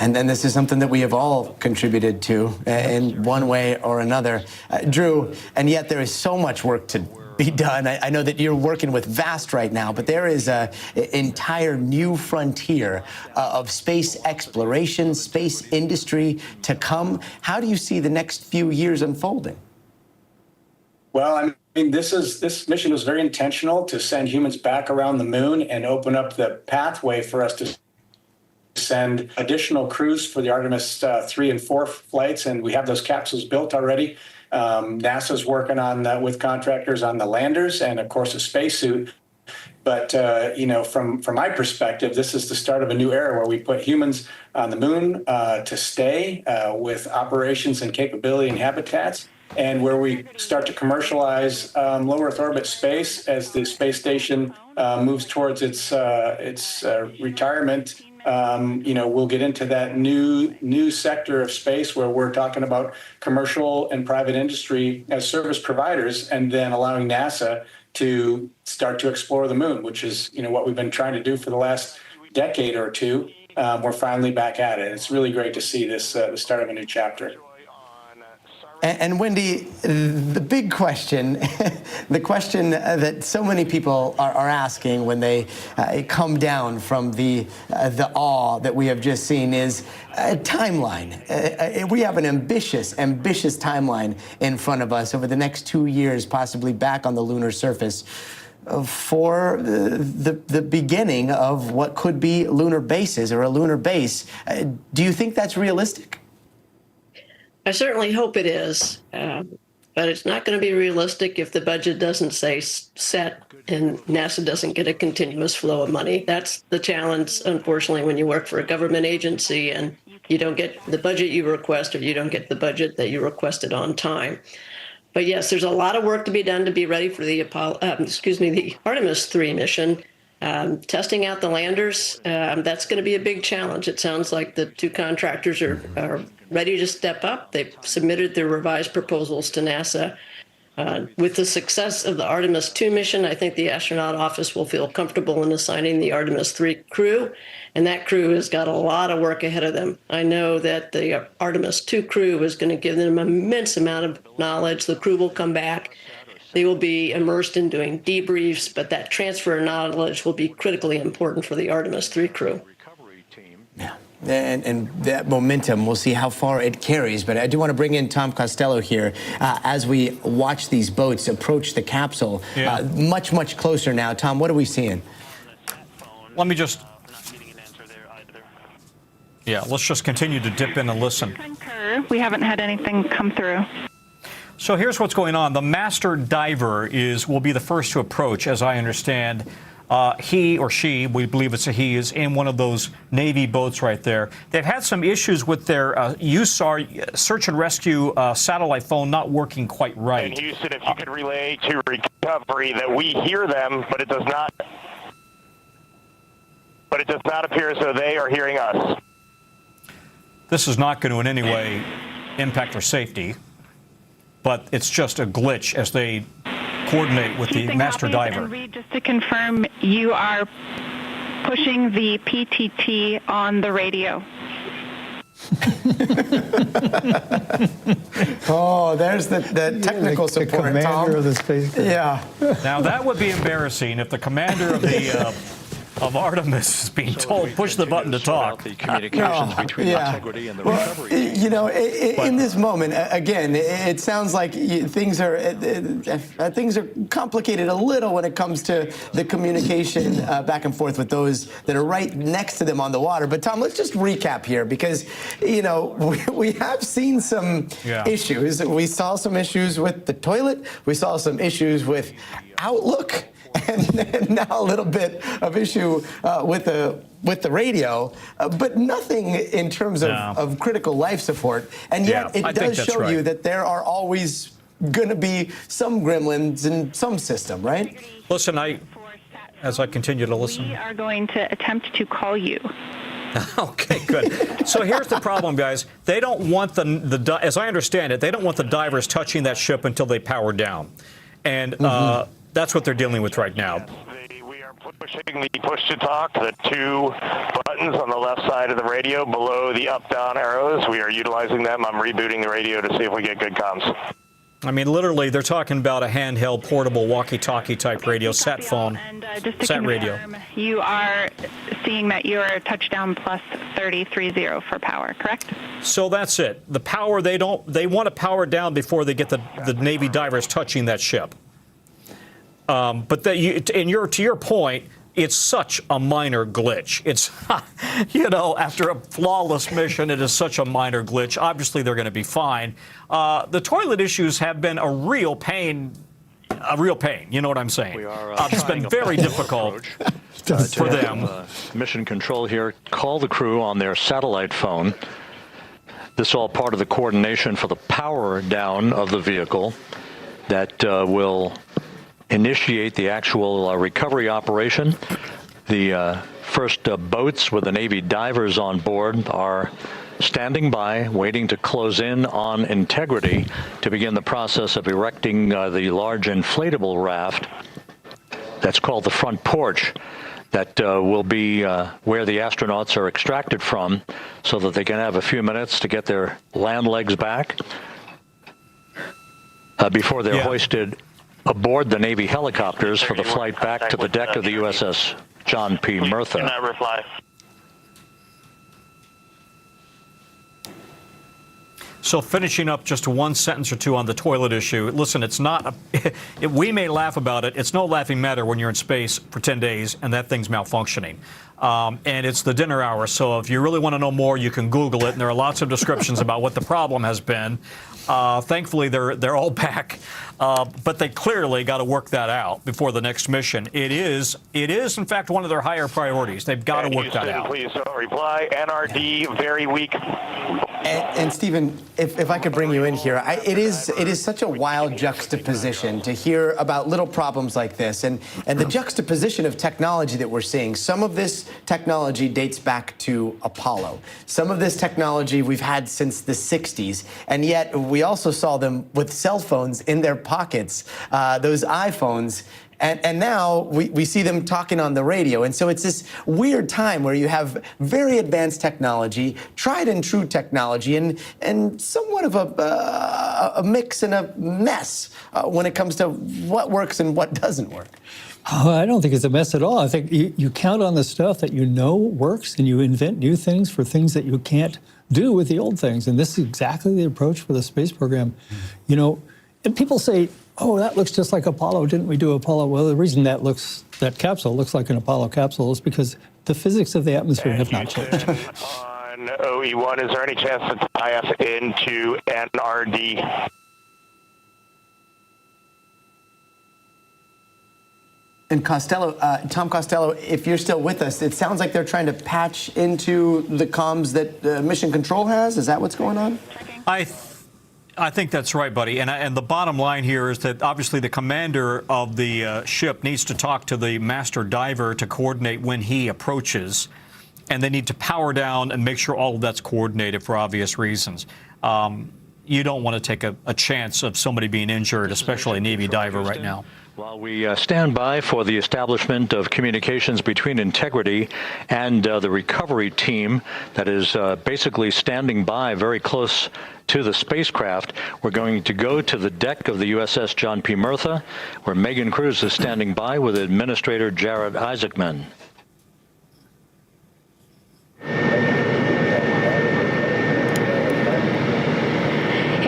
Speaker 7: And then this is something that we have all contributed to in one way or another. Drew, and yet there is so much work to be done. I know that you're working with VAST right now, but there is an entire new frontier of space exploration, space industry to come. How do you see the next few years unfolding?
Speaker 11: Well, I mean, this mission was very intentional to send humans back around the moon and open up the pathway for us to send additional crews for the Artemis 3 and 4 flights, and we have those capsules built already. NASA's working on with contractors on the landers and, of course, a spacesuit. But, from my perspective, this is the start of a new era where we put humans on the moon to stay with operations and capability and habitats, and where we start to commercialize low Earth orbit space as the space station moves towards its retirement. We'll get into that new sector of space where we're talking about commercial and private industry as service providers, and then allowing NASA to start to explore the moon, which is, what we've been trying to do for the last decade or two. We're finally back at it. It's really great to see this, the start of a new chapter.
Speaker 7: And Wendy, the big question, the question that so many people are asking when they come down from the awe that we have just seen is timeline. We have an ambitious timeline in front of us over the next 2 years, possibly back on the lunar surface, for the beginning of what could be lunar bases or a lunar base. Do you think that's realistic?
Speaker 14: I certainly hope it is, but it's not going to be realistic if the budget doesn't stay set and NASA doesn't get a continuous flow of money. That's the challenge, unfortunately, when you work for a government agency and you don't get the budget you request, or you don't get the budget that you requested on time. But yes, there's a lot of work to be done to be ready for the the Artemis 3 mission. Testing out the landers, that's going to be a big challenge. It sounds like the two contractors are ready to step up. They've submitted their revised proposals to NASA. With the success of the Artemis 2 mission, I think the astronaut office will feel comfortable in assigning the Artemis 3 crew, and that crew has got a lot of work ahead of them. I know that the Artemis 2 crew is going to give them an immense amount of knowledge. The crew will come back. They will be immersed in doing debriefs, but that transfer of knowledge will be critically important for the Artemis 3 crew.
Speaker 7: Yeah. And that momentum, we'll see how far it carries. But I do want to bring in Tom Costello here as we watch these boats approach the capsule. Much, much closer now. Tom, what are we seeing?
Speaker 19: Let me just... let's just continue to dip in and listen.
Speaker 1: We haven't had anything come through.
Speaker 19: So here's what's going on. The master diver will be the first to approach, as I understand. He or she, we believe it's a he, is in one of those Navy boats right there. They've had some issues with their USAR, search and rescue satellite phone, not working quite right.
Speaker 8: And Houston, if you could relay to recovery that we hear them, but it does not appear as though they are hearing us.
Speaker 19: This is not going to in any way impact our safety, but it's just a glitch as they coordinate with the master diver.
Speaker 1: And Reid, just to confirm, you are pushing the PTT on the radio.
Speaker 7: Oh, there's the technical support,
Speaker 22: the commander
Speaker 7: Tom.
Speaker 22: of the spacecraft.
Speaker 7: Yeah.
Speaker 19: Now that would be embarrassing if the commander of the of Artemis is being told push the button to talk.
Speaker 4: The communications between integrity and the recovery.
Speaker 7: In this moment, again, it sounds like things are complicated a little when it comes to the communication back and forth with those that are right next to them on the water. But Tom, let's just recap here because, we have seen some issues. We saw some issues with the toilet. We saw some issues with Outlook. And now a little bit of issue with the radio, but nothing in terms of critical life support. And yet it does show you that there are always going to be some gremlins in some system, right?
Speaker 19: Listen, as I continue to listen.
Speaker 1: We are going to attempt to call you.
Speaker 19: Okay, good. So here's the problem, guys. They don't want as I understand it, they don't want the divers touching that ship until they power down. And that's what they're dealing with right now.
Speaker 8: We are pushing the push to talk, the two buttons on the left side of the radio below the up-down arrows. We are utilizing them. I'm rebooting the radio to see if we get good comms.
Speaker 19: I mean, literally, they're talking about a handheld, portable, walkie-talkie type radio, sat phone,
Speaker 1: and just to
Speaker 19: sat
Speaker 1: confirm,
Speaker 19: radio.
Speaker 1: You are seeing that you are touchdown plus 3030 for power, correct?
Speaker 19: So that's it. The power, they want to power down before they get the Navy divers touching that ship. But to your point, it's such a minor glitch. It's, after a flawless mission, it is such a minor glitch. Obviously, they're going to be fine. The toilet issues have been a real pain a real pain. You know what I'm saying? It's been very difficult for them.
Speaker 4: Mission control here, call the crew on their satellite phone. This is all part of the coordination for the power down of the vehicle that will initiate the actual recovery operation. The first boats with the Navy divers on board are standing by, waiting to close in on Integrity to begin the process of erecting the large inflatable raft that's called the front porch that will be where the astronauts are extracted from so that they can have a few minutes to get their land legs back before they're hoisted aboard the Navy helicopters for the flight back to the deck of the USS John P. Murtha.
Speaker 8: Can I reply?
Speaker 19: So finishing up just one sentence or two on the toilet issue. Listen, it's not, we may laugh about it. It's no laughing matter when you're in space for 10 days and that thing's malfunctioning. And it's the dinner hour. So if you really want to know more, you can Google it. And there are lots of descriptions about what the problem has been. Thankfully, they're all back. But they clearly got to work that out before the next mission. It is, in fact, one of their higher priorities. They've got to work that out.
Speaker 8: Please reply. NRD, very weak.
Speaker 7: And Stephen, if I could bring you in here, it is such a wild juxtaposition to hear about little problems like this, and the juxtaposition of technology that we're seeing. Some of this technology dates back to Apollo. Some of this technology we've had since the 60s, and yet we also saw them with cell phones in their pockets, those iPhones. And now we see them talking on the radio. And so it's this weird time where you have very advanced technology, tried and true technology, and somewhat of a mix and a mess when it comes to what works and what doesn't work.
Speaker 22: Oh, I don't think it's a mess at all. I think you count on the stuff that you know works, and you invent new things for things that you can't do with the old things. And this is exactly the approach for the space program. You know, and people say, oh, that looks just like Apollo. Didn't we do Apollo? Well, the reason that capsule looks like an Apollo capsule is because the physics of the atmosphere have not changed.
Speaker 8: On OE1, is there any chance to tie us into NRD?
Speaker 7: And Costello, Tom Costello, if you're still with us, it sounds like they're trying to patch into the comms that Mission Control has. Is that what's going on?
Speaker 19: I think that's right, buddy. And the bottom line here is that obviously the commander of the ship needs to talk to the master diver to coordinate when he approaches, and they need to power down and make sure all of that's coordinated for obvious reasons. You don't want to take a chance of somebody being injured, especially a Navy diver right now.
Speaker 4: While we stand by for the establishment of communications between Integrity and the recovery team that is basically standing by very close to the spacecraft, we're going to go to the deck of the USS John P. Murtha, where Megan Cruz is standing by with Administrator Jared Isaacman.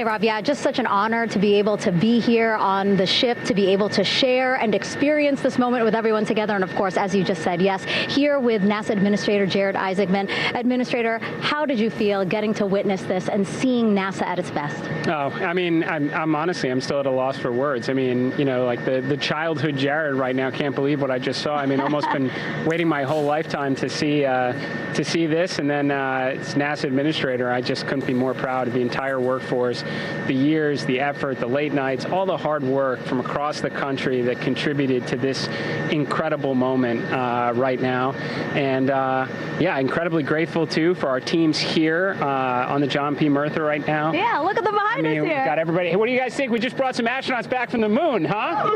Speaker 15: Rob, yeah, just such an honor to be able to be here on the ship, to be able to share and experience this moment with everyone together. And of course, as you just said, yes, here with NASA Administrator Jared Isaacman. Administrator, how did you feel getting to witness this and seeing NASA at its best?
Speaker 13: Oh, I mean, I'm honestly, I'm still at a loss for words. I mean, you know, like the childhood Jared right now can't believe what I just saw. I mean, almost been waiting my whole lifetime to see this, and then it's NASA Administrator. I just couldn't be more proud of the entire workforce. The years, the effort, the late nights, all the hard work from across the country that contributed to this incredible moment right now. And yeah, incredibly grateful too for our teams here on the John P. Murtha right now.
Speaker 15: Yeah, look at them behind us here.
Speaker 13: We've got everybody. Hey, what do you guys think? We just brought some astronauts back from the moon, huh?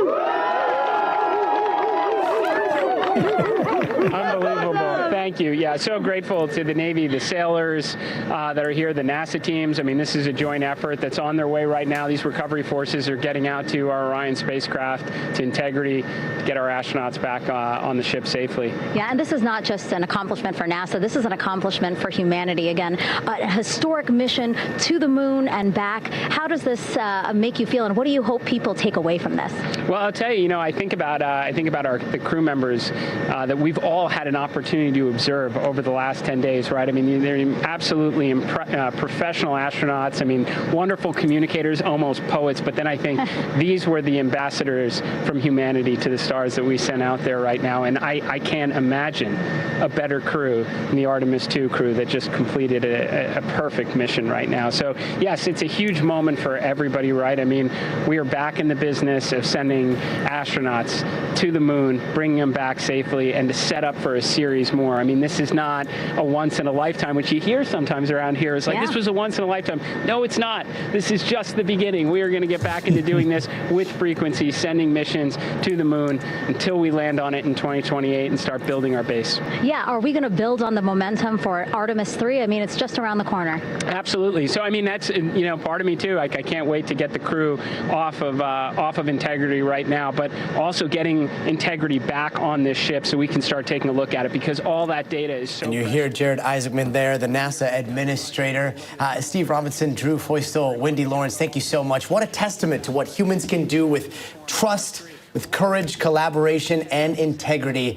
Speaker 13: Unbelievable. Thank you. Yeah, so grateful to the Navy, the sailors that are here, the NASA teams. I mean, this is a joint effort that's on their way right now. These recovery forces are getting out to our Orion spacecraft, to Integrity, to get our astronauts back on the ship safely.
Speaker 15: Yeah, and this is not just an accomplishment for NASA. This is an accomplishment for humanity. Again, a historic mission to the moon and back. How does this make you feel, and what do you hope people take away from this?
Speaker 13: Well, I'll tell you, I think about the crew members that we've all had an opportunity to observe over the last 10 days, right? I mean, they're absolutely professional astronauts. I mean, wonderful communicators, almost poets. But then I think these were the ambassadors from humanity to the stars that we sent out there right now. And I can't imagine a better crew than the Artemis II crew that just completed a perfect mission right now. So, yes, it's a huge moment for everybody, right? I mean, we are back in the business of sending astronauts to the moon, bringing them back safely, and to set up for a series more. I mean, this is not a once-in-a-lifetime, which you hear sometimes around here. It's like, this was a once-in-a-lifetime. No, it's not. This is just the beginning. We are going to get back into doing this with frequency, sending missions to the moon until we land on it in 2028 and start building our base.
Speaker 15: Yeah, are we going to build on the momentum for Artemis 3? I mean, it's just around the corner.
Speaker 13: Absolutely. So, I mean, that's, you know, part of me too. I can't wait to get the crew off of Integrity right now, but also getting Integrity back on this ship so we can start taking a look at it, because all that data is so.
Speaker 7: And you hear Jared Isaacman there, the NASA administrator. Steve Robinson, Drew Feustel, Wendy Lawrence, thank you so much. What a testament to what humans can do with trust, with courage, collaboration, and integrity.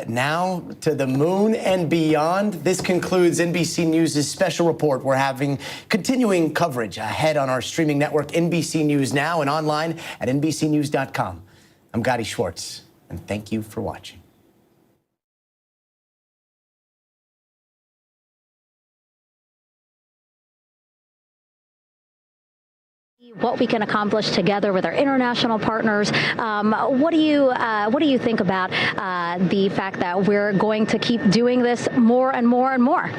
Speaker 7: Now to the moon and beyond. This concludes NBC News' special report. We're having continuing coverage ahead on our streaming network, NBC News Now, and online at NBCnews.com. I'm Gotti Schwartz, and thank you for watching.
Speaker 15: What we can accomplish together with our international partners. What do you think about the fact that we're going to keep doing this more and more and more?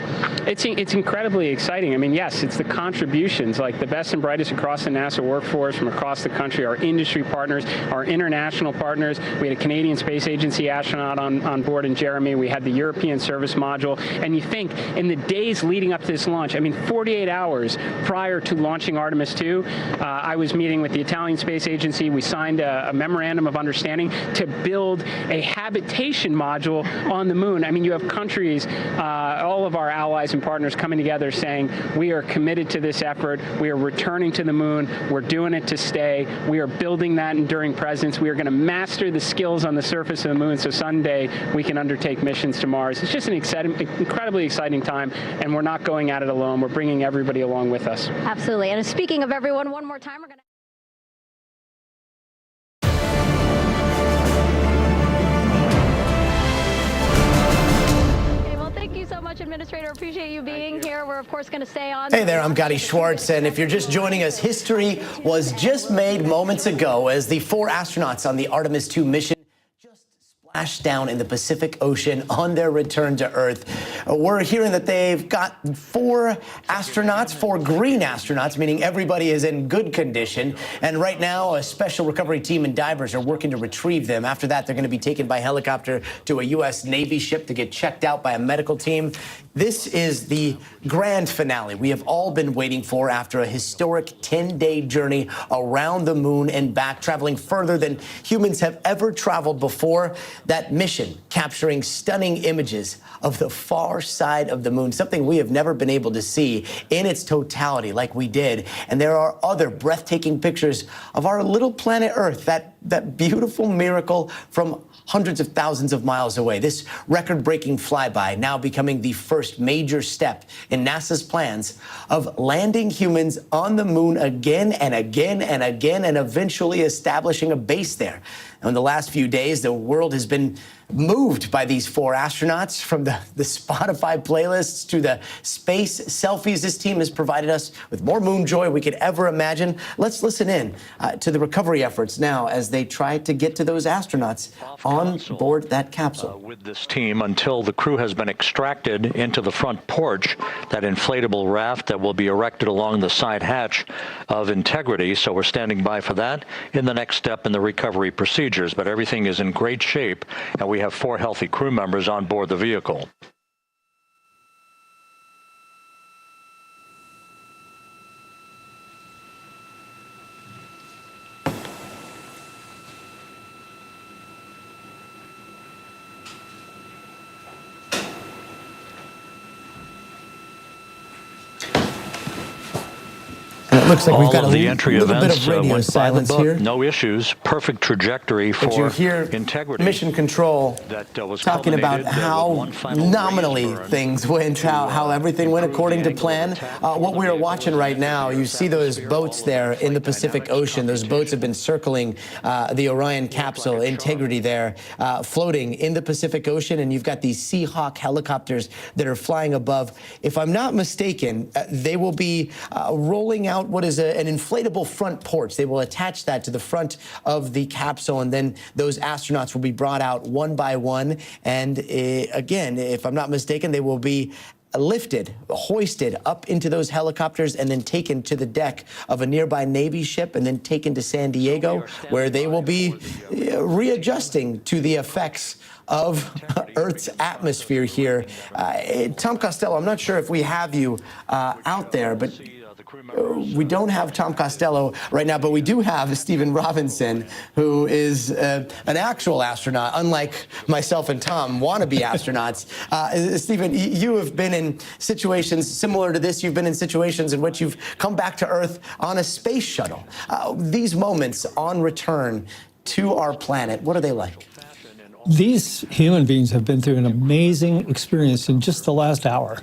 Speaker 13: It's incredibly exciting. I mean, yes, it's the contributions, like the best and brightest across the NASA workforce from across the country, our industry partners, our international partners. We had a Canadian Space Agency astronaut on board in Jeremy. We had the European Service Module. And you think in the days leading up to this launch, I mean, 48 hours prior to launching Artemis II, I was meeting with the Italian Space Agency. We signed a memorandum of understanding to build a habitation module on the moon. I mean, you have countries, all of our allies and partners coming together saying, we are committed to this effort. We are returning to the moon. We're doing it to stay. We are building that enduring presence. We are going to master the skills on the surface of the moon so someday we can undertake missions to Mars. It's just an incredibly exciting time, and we're not going at it alone. We're bringing everybody along with us.
Speaker 15: Absolutely. And speaking of everyone, one more time, we're going to. Thank you so much, Administrator. Appreciate you being here. We're, of course, going to stay on.
Speaker 7: Hey there, I'm Gotti Schwartz, and if you're just joining us, history was just made moments ago as the 4 astronauts on the Artemis II mission just splashed down in the Pacific Ocean on their return to Earth. We're hearing that they've got 4 astronauts, 4 green astronauts, meaning everybody is in good condition. And right now, a special recovery team and divers are working to retrieve them. After that, they're going to be taken by helicopter to a U.S. Navy ship to get checked out by a medical team. This is the grand finale we have all been waiting for after a historic 10-day journey around the moon and back, traveling further than humans have ever traveled before. That mission capturing stunning images of the far side of the moon, something we have never been able to see in its totality like we did. And there are other breathtaking pictures of our little planet Earth, that beautiful miracle from hundreds of thousands of miles away. This record-breaking flyby now becoming the first major step in NASA's plans of landing humans on the moon again and again and again, and eventually establishing a base there. In the last few days, the world has been moved by these 4 astronauts, from the Spotify playlists to the space selfies. This team has provided us with more moon joy we could ever imagine. Let's listen in to the recovery efforts now as they try to get to those astronauts on board that capsule.
Speaker 4: With this team until the crew has been extracted into the front porch, that inflatable raft that will be erected along the side hatch of Integrity. So we're standing by for that in the next step in the recovery procedures. But everything is in great shape, and we have 4 healthy crew members on board the vehicle.
Speaker 7: Looks like we've got
Speaker 4: All of the entry
Speaker 7: little bit
Speaker 4: events
Speaker 7: of radio
Speaker 4: went by the
Speaker 7: silence
Speaker 4: book.
Speaker 7: here.
Speaker 4: No issues. Perfect trajectory
Speaker 7: But you
Speaker 4: for
Speaker 7: hear
Speaker 4: integrity.
Speaker 7: Mission Control
Speaker 4: That was
Speaker 7: talking about
Speaker 4: culminated,
Speaker 7: how
Speaker 4: with one final
Speaker 7: nominally
Speaker 4: raise burn
Speaker 7: things went, how everything went according to plan. What we are watching right now, you see those boats there in the Pacific Ocean. Those boats have been circling the Orion capsule, Integrity there, floating in the Pacific Ocean, and you've got these Seahawk helicopters that are flying above. If I'm not mistaken, they will be rolling out what is an inflatable front porch. They will attach that to the front of the capsule, and then those astronauts will be brought out one by one. And again, if I'm not mistaken, they will be lifted, hoisted up into those helicopters and then taken to the deck of a nearby Navy ship and then taken to San Diego, where they will be readjusting to the effects of Earth's atmosphere here. Tom Costello, I'm not sure if we have you out there, but we don't have Tom Costello right now, but we do have Stephen Robinson, who is an actual astronaut, unlike myself and Tom, wannabe astronauts. Stephen, you have been in situations similar to this. You've been in situations in which you've come back to Earth on a space shuttle. These moments on return to our planet, what are they like?
Speaker 22: These human beings have been through an amazing experience in just the last hour.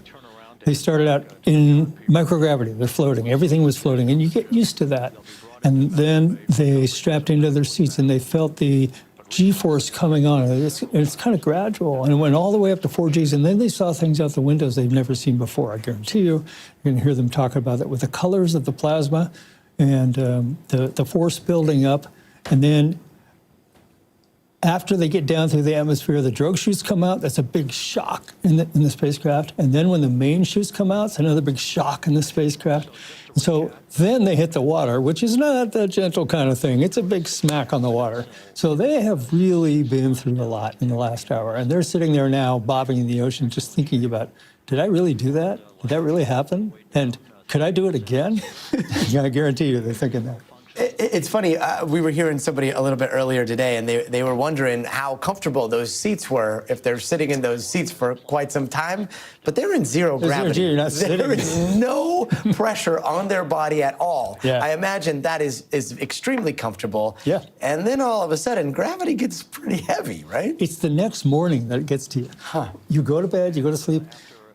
Speaker 22: They started out in microgravity. They're floating. Everything was floating, and you get used to that. And then they strapped into their seats, and they felt the G-force coming on. It's kind of gradual, and it went all the way up to 4Gs, and then they saw things out the windows they've never seen before. I guarantee you, you're going to hear them talk about that with the colors of the plasma and the force building up. And then after they get down through the atmosphere, the drogue chutes come out. That's a big shock in the spacecraft. And then when the main chutes come out, it's another big shock in the spacecraft. And so then they hit the water, which is not that gentle kind of thing. It's a big smack on the water. So they have really been through a lot in the last hour. And they're sitting there now, bobbing in the ocean, just thinking about, did I really do that? Did that really happen? And could I do it again? Yeah, I guarantee you they're thinking that.
Speaker 7: It's funny, we were hearing somebody a little bit earlier today, and they were wondering how comfortable those seats were if they're sitting in those seats for quite some time, but they're in zero gravity.
Speaker 22: You're not sitting.
Speaker 7: There is no pressure on their body at all.
Speaker 22: Yeah.
Speaker 7: I imagine that is extremely comfortable.
Speaker 22: Yeah.
Speaker 7: And then all of a sudden, gravity gets pretty heavy, right?
Speaker 22: It's the next morning that it gets to you.
Speaker 7: Huh.
Speaker 22: You go to bed, you go to sleep,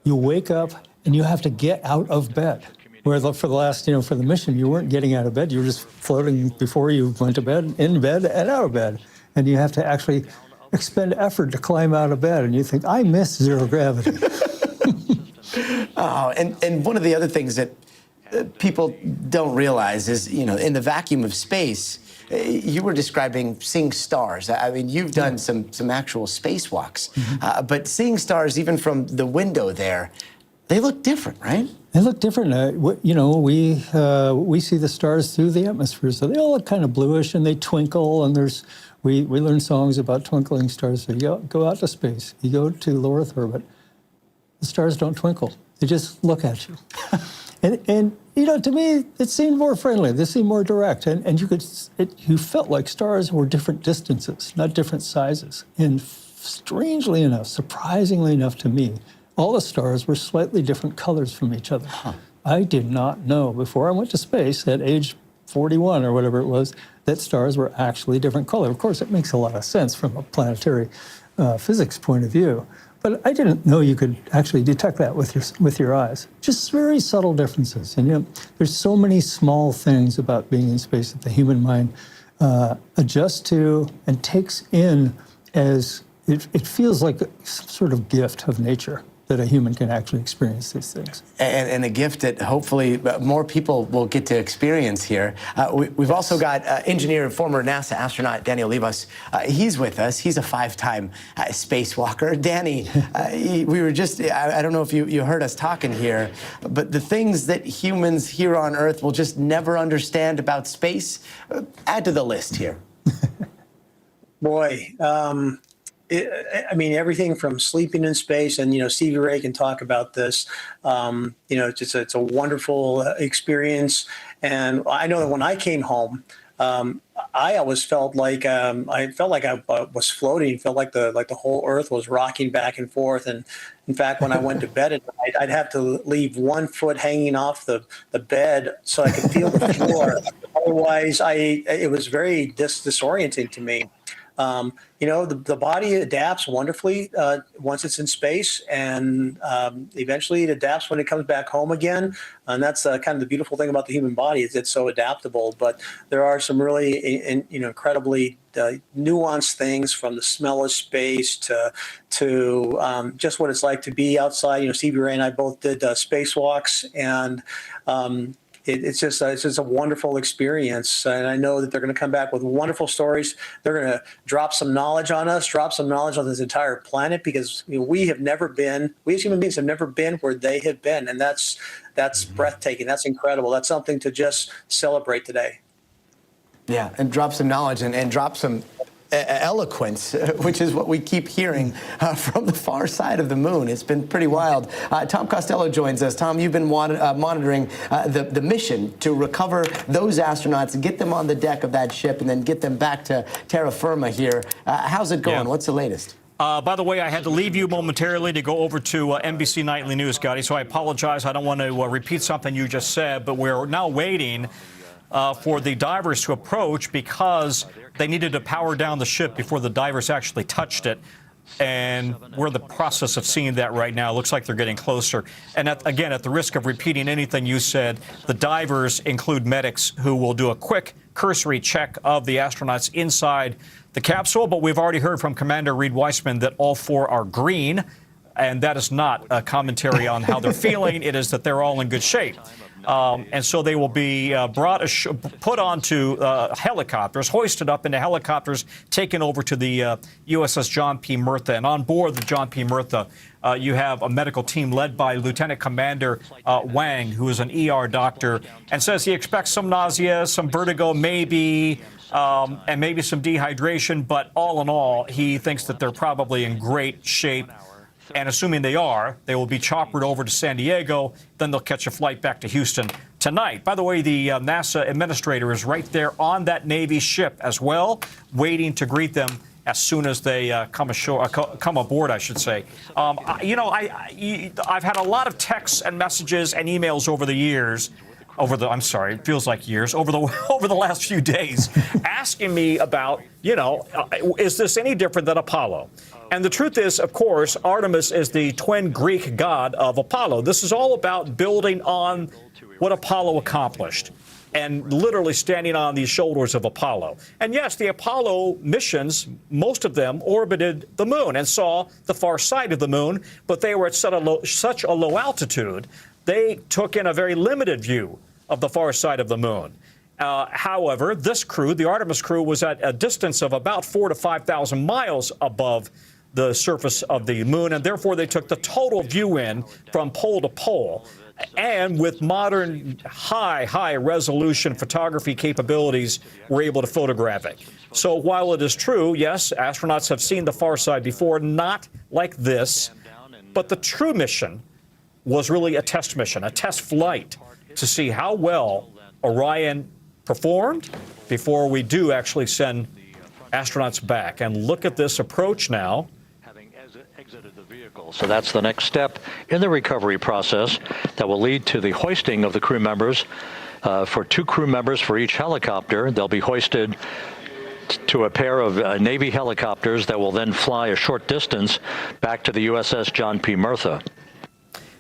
Speaker 22: you wake up, and you have to get out of bed. Where for the last, for the mission, you weren't getting out of bed. You were just floating before you went to bed, in bed, and out of bed. And you have to actually expend effort to climb out of bed. And you think, I miss zero gravity.
Speaker 7: Oh, and one of the other things that people don't realize is, in the vacuum of space, you were describing seeing stars. I mean, you've done some actual spacewalks.
Speaker 22: Mm-hmm.
Speaker 7: But seeing stars, even from the window there, they look different, right?
Speaker 22: They look different. We see the stars through the atmosphere, so they all look kind of bluish and they twinkle. And we learn songs about twinkling stars. So you go out to space, you go to low Earth orbit. The stars don't twinkle; they just look at you. and to me, it seemed more friendly. They seemed more direct, and you felt like stars were different distances, not different sizes. And strangely enough, surprisingly enough to me, all the stars were slightly different colors from each other. Huh. I did not know before I went to space at age 41 or whatever it was that stars were actually different color. Of course, it makes a lot of sense from a planetary physics point of view, but I didn't know you could actually detect that with your eyes. Just very subtle differences. And there's so many small things about being in space that the human mind adjusts to and takes in as it feels like some sort of gift of nature, that a human can actually experience these things.
Speaker 7: And a gift that hopefully more people will get to experience here. We've also got engineer and former NASA astronaut Danny Olivas. He's with us. He's a 5-time spacewalker. Danny, we were just, I don't know if you heard us talking here, but the things that humans here on Earth will just never understand about space, add to the list here.
Speaker 16: Boy, everything from sleeping in space, and Stevie Ray can talk about this. It's a wonderful experience, and I know that when I came home, I always felt like I was floating. Felt like the whole Earth was rocking back and forth. And in fact, when I went to bed at night, I'd have to leave one foot hanging off the bed so I could feel the floor. Otherwise, it was very disorienting to me. The body adapts wonderfully once it's in space, and eventually it adapts when it comes back home again. And that's kind of the beautiful thing about the human body is it's so adaptable. But there are some really, incredibly nuanced things, from the smell of space to just what it's like to be outside. Stevie Ray and I both did spacewalks, and it's just a wonderful experience, and I know that they're going to come back with wonderful stories. They're going to drop some knowledge on us, drop some knowledge on this entire planet, because we as human beings have never been where they have been, and that's breathtaking. That's incredible. That's something to just celebrate today.
Speaker 7: Yeah, and drop some knowledge and drop some eloquence, which is what we keep hearing from the far side of the moon. It's been pretty wild. Tom Costello joins us. Tom, you've been monitoring the mission to recover those astronauts, get them on the deck of that ship, and then get them back to terra firma here. How's it going? Yeah. What's the latest?
Speaker 19: By the way, I had to leave you momentarily to go over to NBC Nightly News, Gotti, so I apologize. I don't want to repeat something you just said, but we're now waiting for the divers to approach because they needed to power down the ship before the divers actually touched it. And we're in the process of seeing that right now. It looks like they're getting closer. And again, at the risk of repeating anything you said, the divers include medics who will do a quick cursory check of the astronauts inside the capsule. But we've already heard from Commander Reid Wiseman that all 4 are green. And that is not a commentary on how they're feeling. It is that they're all in good shape. And so they will be put onto helicopters, hoisted up into helicopters, taken over to the USS John P. Murtha. And on board the John P. Murtha, you have a medical team led by Lieutenant Commander Wang, who is an ER doctor, and says he expects some nausea, some vertigo, maybe, and maybe some dehydration. But all in all, he thinks that they're probably in great shape. And assuming they are, they will be choppered over to San Diego. Then they'll catch a flight back to Houston tonight. By the way, the NASA administrator is right there on that Navy ship as well, waiting to greet them as soon as they come aboard, I should say. I've had a lot of texts and messages and emails over the years. It feels like years, over the last few days, asking me about, is this any different than Apollo? And the truth is, of course, Artemis is the twin Greek god of Apollo. This is all about building on what Apollo accomplished and literally standing on the shoulders of Apollo. And yes, the Apollo missions, most of them orbited the moon and saw the far side of the moon, but they were at such a low altitude, they took in a very limited view of the far side of the moon. However, this crew, the Artemis crew, was at a distance of about 4,000 to 5,000 miles above the surface of the moon, and therefore they took the total view in from pole to pole. And with modern high resolution photography capabilities, we're able to photograph it. So while it is true, yes, astronauts have seen the far side before, not like this, but the true mission was really a test mission, a test flight to see how well Orion performed before we do actually send astronauts back. And look at this approach now.
Speaker 4: So that's the next step in the recovery process that will lead to the hoisting of the crew members. For 2 crew members for each helicopter, they'll be hoisted to a pair of Navy helicopters that will then fly a short distance back to the USS John P. Murtha.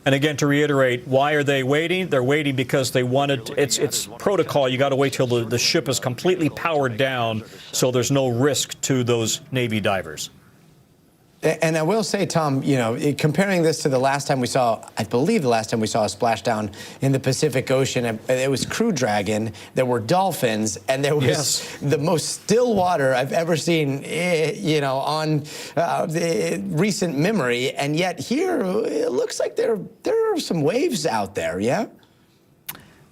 Speaker 19: And again, to reiterate, why are they waiting? They're waiting because they wanted, it's protocol. You got to wait till the ship is completely powered down so there's no risk to those Navy divers.
Speaker 7: And I will say, Tom, comparing this to the last time we saw, I believe the last time we saw a splashdown in the Pacific Ocean, it was Crew Dragon, there were dolphins, and there was the most still water I've ever seen, on the recent memory. And yet here, it looks like there are some waves out there, yeah?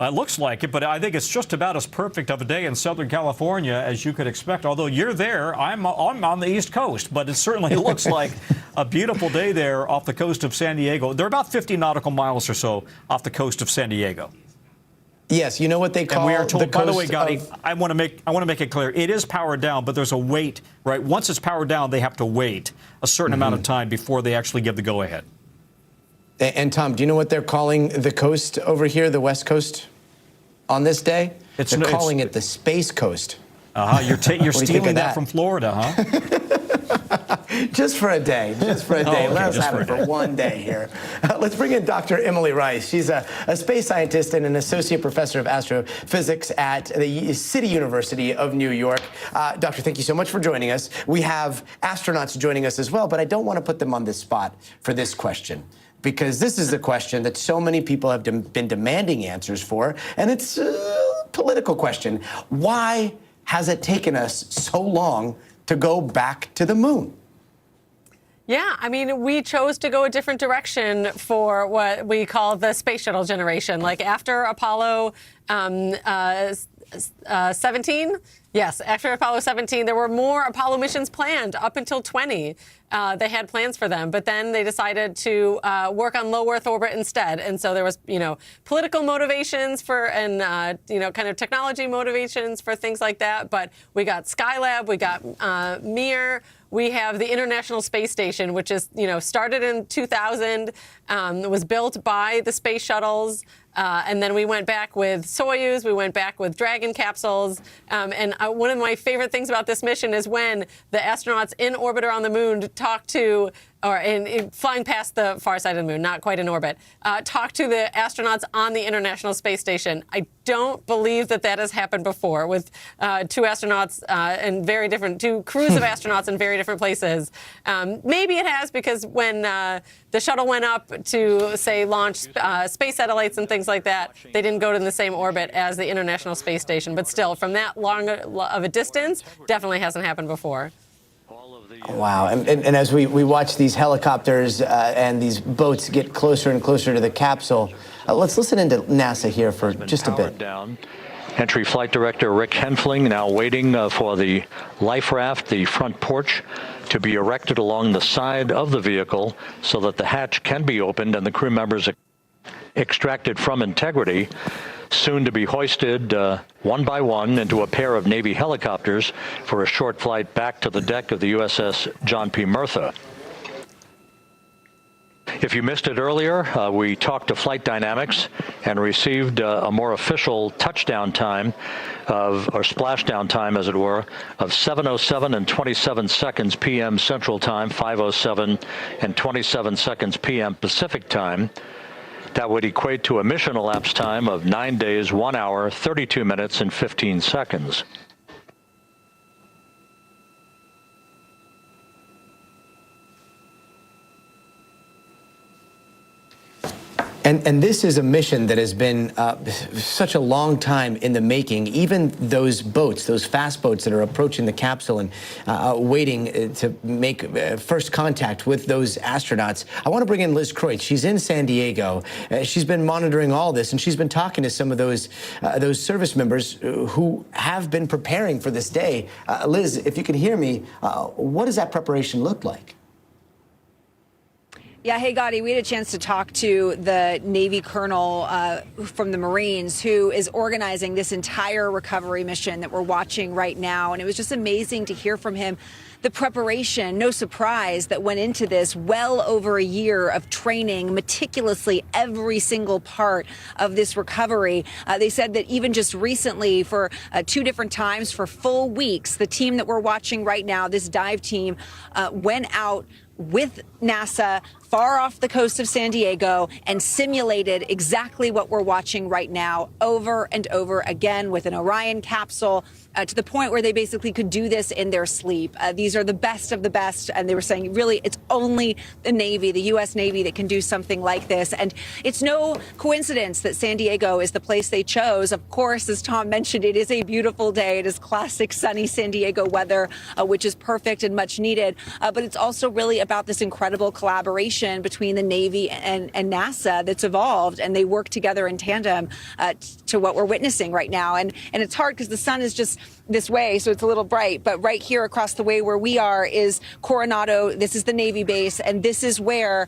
Speaker 19: It looks like it, but I think it's just about as perfect of a day in Southern California as you could expect. Although you're there, I'm on the East Coast, but it certainly looks like a beautiful day there off the coast of San Diego. They're about 50 nautical miles or so off the coast of San Diego.
Speaker 7: Yes, you know what they call.
Speaker 19: And we are told,
Speaker 7: the
Speaker 19: by the way,
Speaker 7: coast
Speaker 19: Gotti,
Speaker 7: of-
Speaker 19: I want to make it clear. It is powered down, but there's a wait, right? Once it's powered down, they have to wait a certain amount of time before they actually give the go-ahead.
Speaker 7: And Tom, do you know what they're calling the coast over here, the West Coast, on this day? They're calling it the Space Coast.
Speaker 19: You're stealing that from Florida, huh?
Speaker 7: Just for a day. Just for a day.
Speaker 19: Okay,
Speaker 7: Let us have it for one day here. Let's bring in Dr. Emily Rice. She's a space scientist and an associate professor of astrophysics at the City University of New York. Doctor, thank you so much for joining us. We have astronauts joining us as well, but I don't want to put them on the spot for this question, because this is a question that so many people have been demanding answers for, and it's a political question. Why has it taken us so long to go back to the moon?
Speaker 17: Yeah, I mean, we chose to go a different direction for what we call the space shuttle generation. Like after Apollo 17, yes, after Apollo 17, there were more Apollo missions planned up until 20. They had plans for them, but then they decided to work on low Earth orbit instead. And so there was, political motivations and kind of technology motivations for things like that. But we got Skylab, we got Mir. We have the International Space Station, which is, started in 2000, was built by the space shuttles. And then we went back with Soyuz, we went back with Dragon capsules. And one of my favorite things about this mission is when the astronauts in orbit around the moon talk to, or in flying past the far side of the moon, not quite in orbit, talk to the astronauts on the International Space Station. I don't believe that has happened before with two astronauts and two crews of astronauts in very different places. Maybe it has, because when the shuttle went up to, say, launch space satellites and things like that, they didn't go to the same orbit as the International Space Station. But still, from that long of a distance, definitely hasn't happened before.
Speaker 7: Wow. And as we watch these helicopters and these boats get closer and closer to the capsule, let's listen into NASA here for just a bit.
Speaker 4: Entry Flight Director Rick Henfling now waiting for the life raft, the front porch, to be erected along the side of the vehicle so that the hatch can be opened and the crew members extracted from integrity, soon to be hoisted one by one into a pair of Navy helicopters for a short flight back to the deck of the USS John P. Murtha. If you missed it earlier, we talked to Flight Dynamics and received a more official touchdown time or splashdown time, as it were, of 7:07 and 27 seconds p.m. Central Time, 5:07 and 27 seconds p.m. Pacific Time. That would equate to a mission elapsed time of 9 days, 1 hour, 32 minutes, and 15 seconds.
Speaker 7: And this is a mission that has been such a long time in the making. Even those boats, those fast boats that are approaching the capsule and waiting to make first contact with those astronauts. I want to bring in Liz Kreutz. She's in San Diego. She's been monitoring all this, and she's been talking to some of those service members who have been preparing for this day. Liz, if you can hear me, what does that preparation look like?
Speaker 21: Yeah, hey, Gotti, we had a chance to talk to the Navy colonel from the Marines who is organizing this entire recovery mission that we're watching right now. And it was just amazing to hear from him the preparation, no surprise, that went into this. Well over a year of training meticulously every single part of this recovery. They said that even just recently, for 2 different times for full weeks, the team that we're watching right now, this dive team, went out with NASA far off the coast of San Diego and simulated exactly what we're watching right now over and over again with an Orion capsule to the point where they basically could do this in their sleep. These are the best of the best. And they were saying, really, it's only the Navy, the U.S. Navy, that can do something like this. And it's no coincidence that San Diego is the place they chose. Of course, as Tom mentioned, it is a beautiful day. It is classic sunny San Diego weather, which is perfect and much needed. But it's also really about this incredible collaboration collaboration between the Navy and NASA that's evolved, and they work together in tandem to what we're witnessing right now. And it's hard because the sun is just this way, so it's a little bright. But right here across the way where we are is Coronado. This is the Navy base, and this is where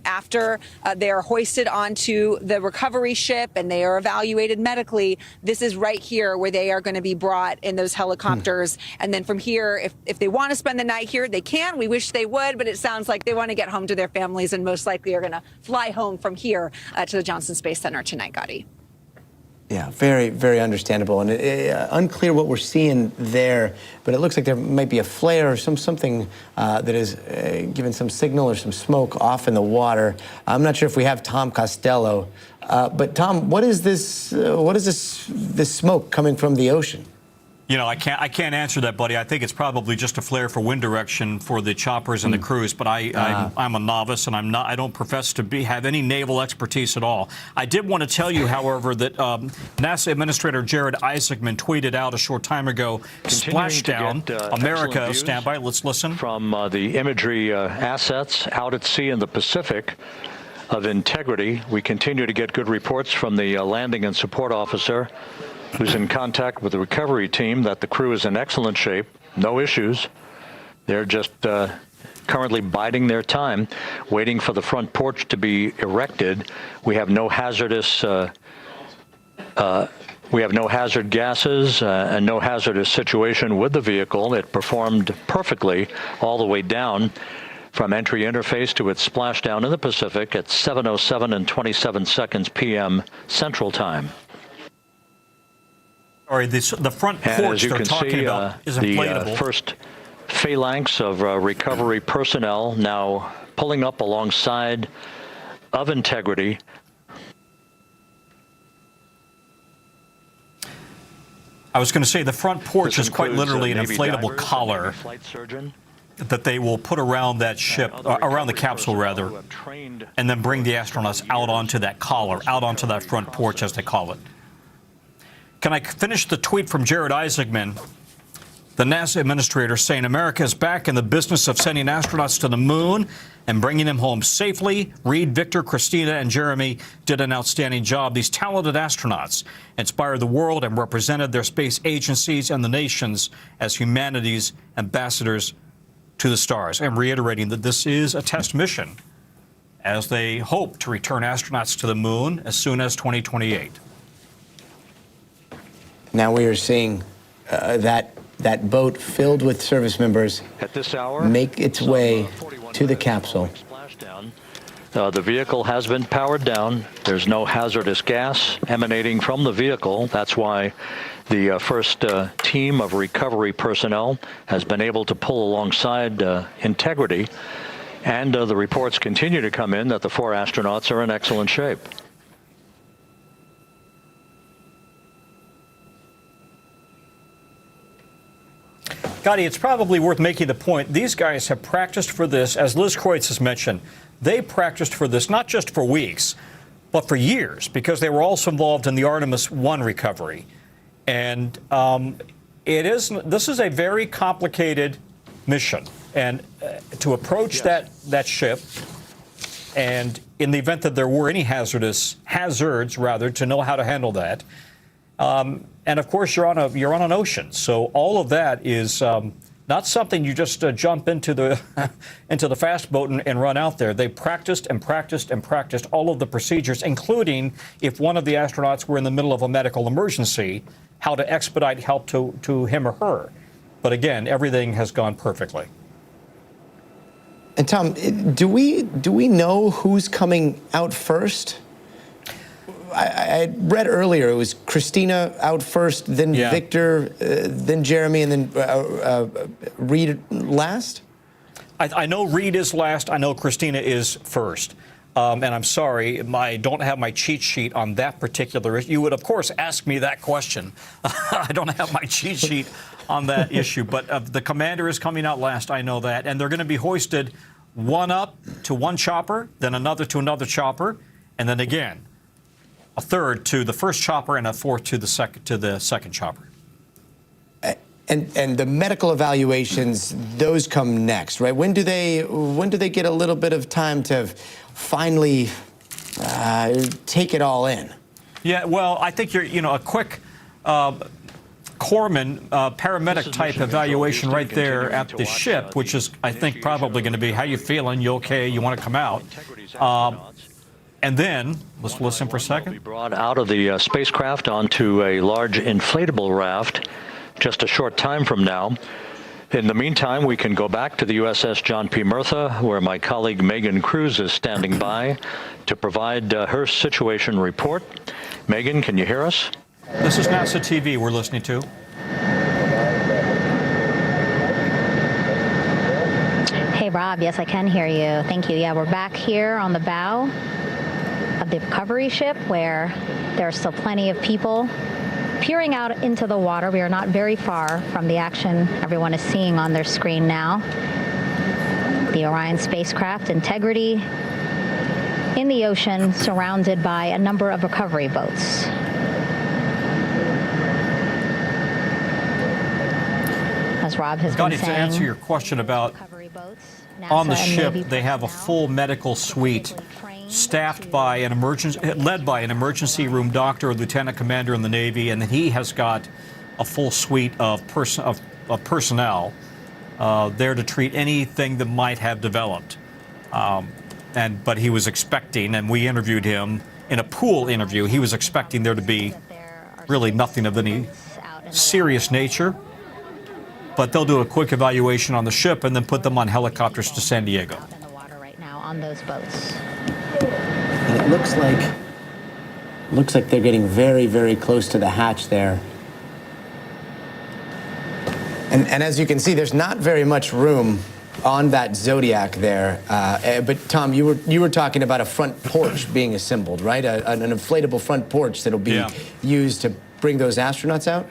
Speaker 21: after they are hoisted onto the recovery ship and they are evaluated medically, this is right here where they are going to be brought in those helicopters. And then from here, if they want to spend the night here, they can. We wish they would, but it sounds like they want to get home to their families and most likely are going to fly home from here to the Johnson Space Center tonight, Gotti.
Speaker 7: Yeah, very, very understandable, and unclear what we're seeing there. But it looks like there might be a flare or something that is giving some signal or some smoke off in the water. I'm not sure if we have Tom Costello, but Tom, what is this? What is this smoke coming from the ocean?
Speaker 19: You know, I can't answer that, buddy. I think it's probably just a flare for wind direction for the choppers and the crews. But I'm a novice, and I don't profess to have any naval expertise at all. I did want to tell you, however, that NASA Administrator Jared Isaacman tweeted out a short time ago, "Splashdown, America, stand by." Let's listen.
Speaker 4: From the imagery assets out at sea in the Pacific of Integrity, we continue to get good reports from the landing and support officer, who's in contact with the recovery team, that the crew is in excellent shape, no issues. They're just currently biding their time, waiting for the front porch to be erected. We have no hazardous hazard gases and no hazardous situation with the vehicle. It performed perfectly all the way down from entry interface to its splashdown in the Pacific at 7:07 and 27 seconds p.m. Central Time.
Speaker 19: Sorry, the front porch they're talking about is inflatable.
Speaker 4: The first phalanx of recovery personnel now pulling up alongside of Integrity.
Speaker 19: I was going to say the front porch is quite literally an inflatable collar that they will put around that ship, around the capsule rather, and then bring the astronauts out onto that collar, out onto that front porch as they call it. Can I finish the tweet from Jared Isaacman, the NASA administrator, saying America is back in the business of sending astronauts to the moon and bringing them home safely. Reid, Victor, Christina, and Jeremy did an outstanding job. These talented astronauts inspired the world and represented their space agencies and the nations as humanity's ambassadors to the stars. I'm reiterating that this is a test mission as they hope to return astronauts to the moon as soon as 2028.
Speaker 7: Now we are seeing that boat filled with service members
Speaker 4: at this hour
Speaker 7: make its way to the capsule.
Speaker 4: The vehicle has been powered down. There's no hazardous gas emanating from the vehicle. That's why the first team of recovery personnel has been able to pull alongside Integrity. And the reports continue to come in that the 4 astronauts are in excellent shape.
Speaker 19: Gotti, it's probably worth making the point. These guys have practiced for this, as Liz Kreutz has mentioned. They practiced for this not just for weeks, but for years, because they were also involved in the Artemis 1 recovery. And this is a very complicated mission. And to approach that ship, and in the event that there were any hazards, to know how to handle that. And of course, you're on an ocean, so all of that is not something you just jump into the into the fast boat and run out there. They practiced and practiced and practiced all of the procedures, including if one of the astronauts were in the middle of a medical emergency, how to expedite help to him or her. But again, everything has gone perfectly.
Speaker 7: And Tom, do we know who's coming out first? I read earlier it was Christina out first, then Victor, then Jeremy, and then Reid last?
Speaker 19: I know Reid is last. I know Christina is first. And I'm sorry, I don't have my cheat sheet on that particular issue. You would, of course, ask me that question. I don't have my cheat sheet on that issue. But the commander is coming out last. I know that. And they're going to be hoisted one up to one chopper, then another to another chopper, and then again a third to the first chopper and a fourth to the second chopper.
Speaker 7: And the medical evaluations, those come next, right? When do they get a little bit of time to finally take it all in?
Speaker 19: Yeah, well, I think a quick corpsman, paramedic type evaluation right there at the ship, which is, I think, probably going to be, how you feeling? You okay? You want to come out? And then, let's listen for a second.
Speaker 4: Be brought out of the spacecraft onto a large inflatable raft just a short time from now. In the meantime, we can go back to the USS John P. Murtha, where my colleague Megan Cruz is standing by to provide her situation report. Megan, can you hear us?
Speaker 19: This is NASA TV we're listening to.
Speaker 15: Hey, Rob. Yes, I can hear you. Thank you. Yeah, we're back here on the bow of the recovery ship where there are still plenty of people peering out into the water. We are not very far from the action everyone is seeing on their screen now. The Orion spacecraft, Integrity, in the ocean, surrounded by a number of recovery boats. As Rob has been saying,
Speaker 19: to answer your question about on the ship, they have a full medical suite staffed by led by an emergency room doctor, a lieutenant commander in the Navy, and he has got a full suite of personnel there to treat anything that might have developed. But he was expecting, and we interviewed him in a pool interview, he was expecting there to be really nothing of any serious nature. But they'll do a quick evaluation on the ship and then put them on helicopters to San Diego.
Speaker 15: In the water right now on those boats.
Speaker 7: And it looks like they're getting very, very close to the hatch there. And as you can see, there's not very much room on that Zodiac there. But Tom, you were talking about a front porch being assembled, right? An inflatable front porch that'll be used to bring those astronauts out.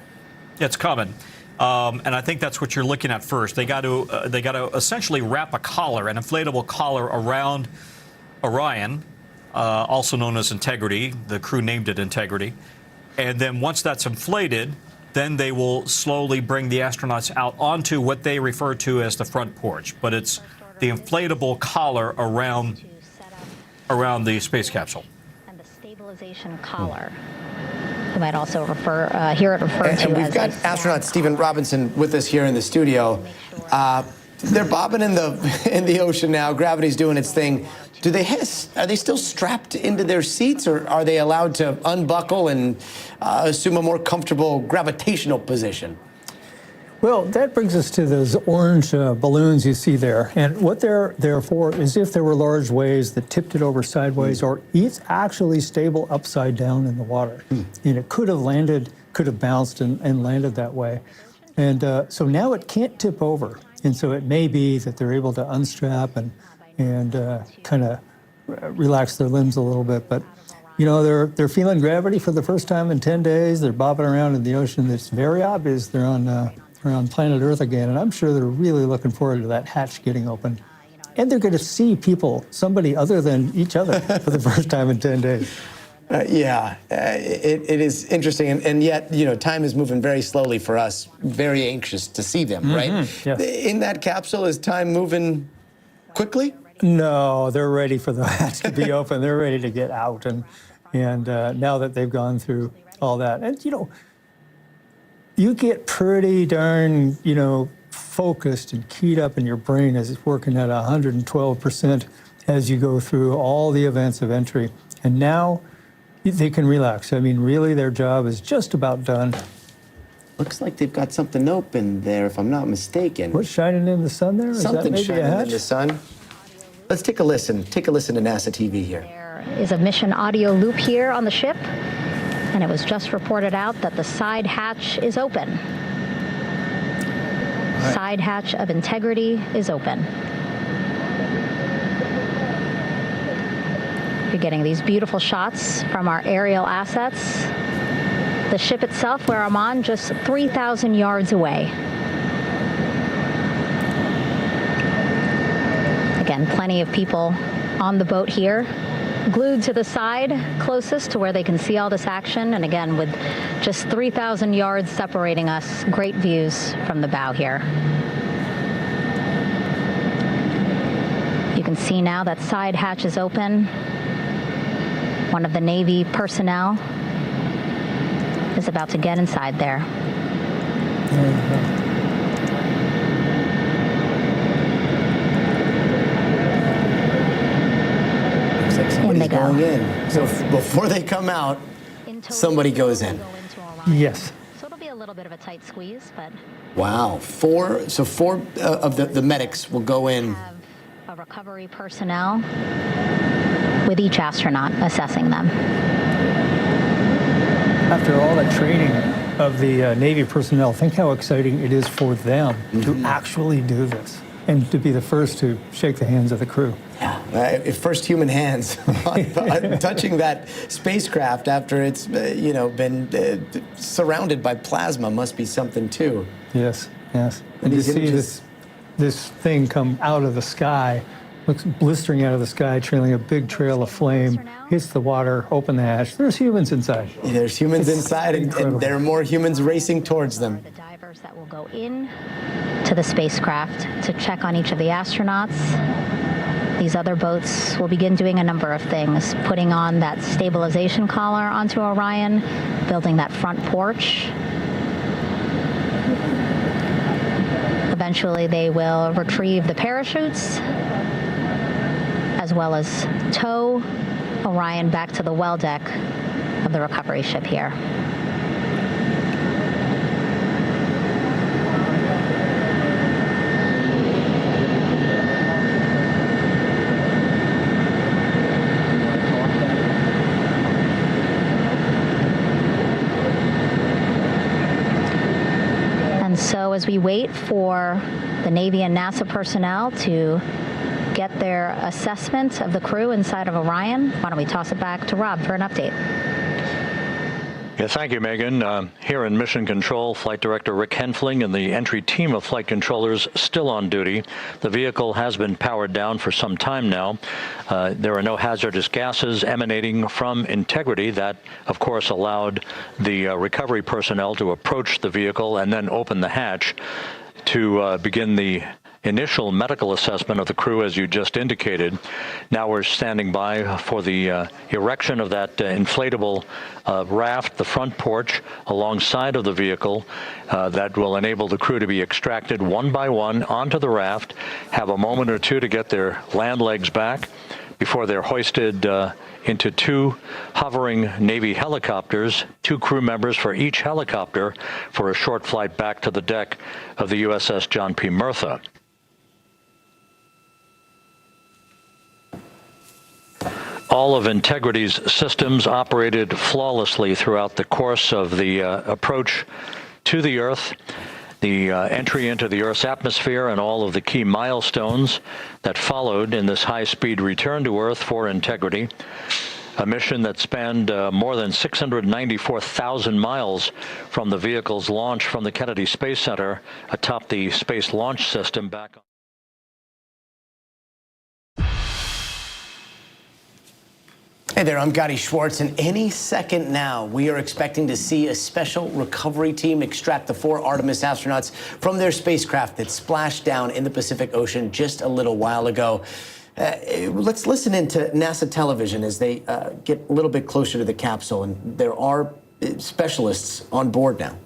Speaker 19: Yeah, it's coming. And I think that's what you're looking at first. They got to essentially wrap a collar, an inflatable collar, around Orion, also known as Integrity. The crew named it Integrity. And then once that's inflated, then they will slowly bring the astronauts out onto what they refer to as the front porch. But it's the inflatable collar around the space capsule.
Speaker 15: And the stabilization collar. You might also hear it referred to as.
Speaker 7: And we've got astronaut Stephen Robinson with us here in the studio. They're bobbing in the ocean now. Gravity's doing its thing. Are they still strapped into their seats, or are they allowed to unbuckle and assume a more comfortable gravitational position?
Speaker 22: Well, that brings us to those orange balloons you see there. And what they're there for is if there were large waves that tipped it over sideways, or it's actually stable upside down in the water. And it could have bounced and landed that way. And so now it can't tip over. And so it may be that they're able to unstrap and kind of relax their limbs a little bit. But, they're feeling gravity for the first time in 10 days. They're bobbing around in the ocean. It's very obvious they're on planet Earth again, and I'm sure they're really looking forward to that hatch getting open. And they're going to see somebody other than each other for the first time in 10 days.
Speaker 7: It is interesting, and yet, time is moving very slowly for us, very anxious to see them, right?
Speaker 22: Yes.
Speaker 7: In that capsule, is time moving quickly?
Speaker 22: No, they're ready for the hatch to be open. They're ready to get out, and now that they've gone through all that. And, you get pretty darn, focused and keyed up in your brain as it's working at 112% as you go through all the events of entry. And now they can relax. I mean, really, their job is just about done.
Speaker 7: Looks like they've got something open there, if I'm not mistaken.
Speaker 22: What's shining in the sun there?
Speaker 7: Something
Speaker 22: is that maybe
Speaker 7: shining in the sun. Let's take a listen. Take a listen to NASA TV here.
Speaker 15: There is a mission audio loop here on the ship. And it was just reported out that the side hatch is open. Right. Side hatch of Integrity is open. You're getting these beautiful shots from our aerial assets. The ship itself, where I'm on, just 3,000 yards away. Again, plenty of people on the boat here. glued to the side closest to where they can see all this action. And again, with just 3,000 yards separating us, great views from the bow here. You can see now that side hatch is open. One of the Navy personnel is about to get inside there.
Speaker 7: Looks like somebody's going in. So before they come out, somebody goes in.
Speaker 22: Yes.
Speaker 15: So it'll be a little bit of a tight squeeze, but
Speaker 7: Wow. Four of the medics will go in.
Speaker 15: a recovery personnel with each astronaut assessing them.
Speaker 22: After all that training of the Navy personnel, think how exciting it is for them to actually do this and to be the first to shake the hands of the crew.
Speaker 7: First human hands on touching that spacecraft after it's been surrounded by plasma must be something too.
Speaker 22: Yes, yes. And to see this thing come out of the sky, looks blistering out of the sky, trailing a big trail of flame, hits the water, open the hatch. There's humans inside.
Speaker 7: There's humans inside, and there are more humans racing towards them.
Speaker 15: The divers that will go in to the spacecraft to check on each of the astronauts. These other boats will begin doing a number of things, putting on that stabilization collar onto Orion, building that front porch. Eventually, they will retrieve the parachutes, as well as tow Orion back to the well deck of the recovery ship here. And so as we wait for the Navy and NASA personnel to get their assessment of the crew inside of Orion, why don't we toss it back to Rob for an update?
Speaker 4: Yeah, thank you, Megan. Here in Mission Control, Flight Director Rick Henfling and the entry team of flight controllers still on duty. The vehicle has been powered down for some time now. There are no hazardous gases emanating from Integrity. That, of course, allowed the recovery personnel to approach the vehicle and then open the hatch to begin the initial medical assessment of the crew, as you just indicated. Now we're standing by for the erection of that inflatable raft, the front porch, alongside of the vehicle that will enable the crew to be extracted one by one onto the raft, have a moment or two to get their land legs back before they're hoisted into two hovering Navy helicopters, 2 crew members for each helicopter, for a short flight back to the deck of the USS John P. Murtha. All of Integrity's systems operated flawlessly throughout the course of the approach to the Earth, the entry into the Earth's atmosphere, and all of the key milestones that followed in this high-speed return to Earth for Integrity, a mission that spanned more than 694,000 miles from the vehicle's launch from the Kennedy Space Center atop the Space Launch System back on.
Speaker 7: Hey there, I'm Gotti Schwartz, and any second now, we are expecting to see a special recovery team extract the 4 Artemis astronauts from their spacecraft that splashed down in the Pacific Ocean just a little while ago. Let's listen into NASA television as they get a little bit closer to the capsule, and there are specialists on board now.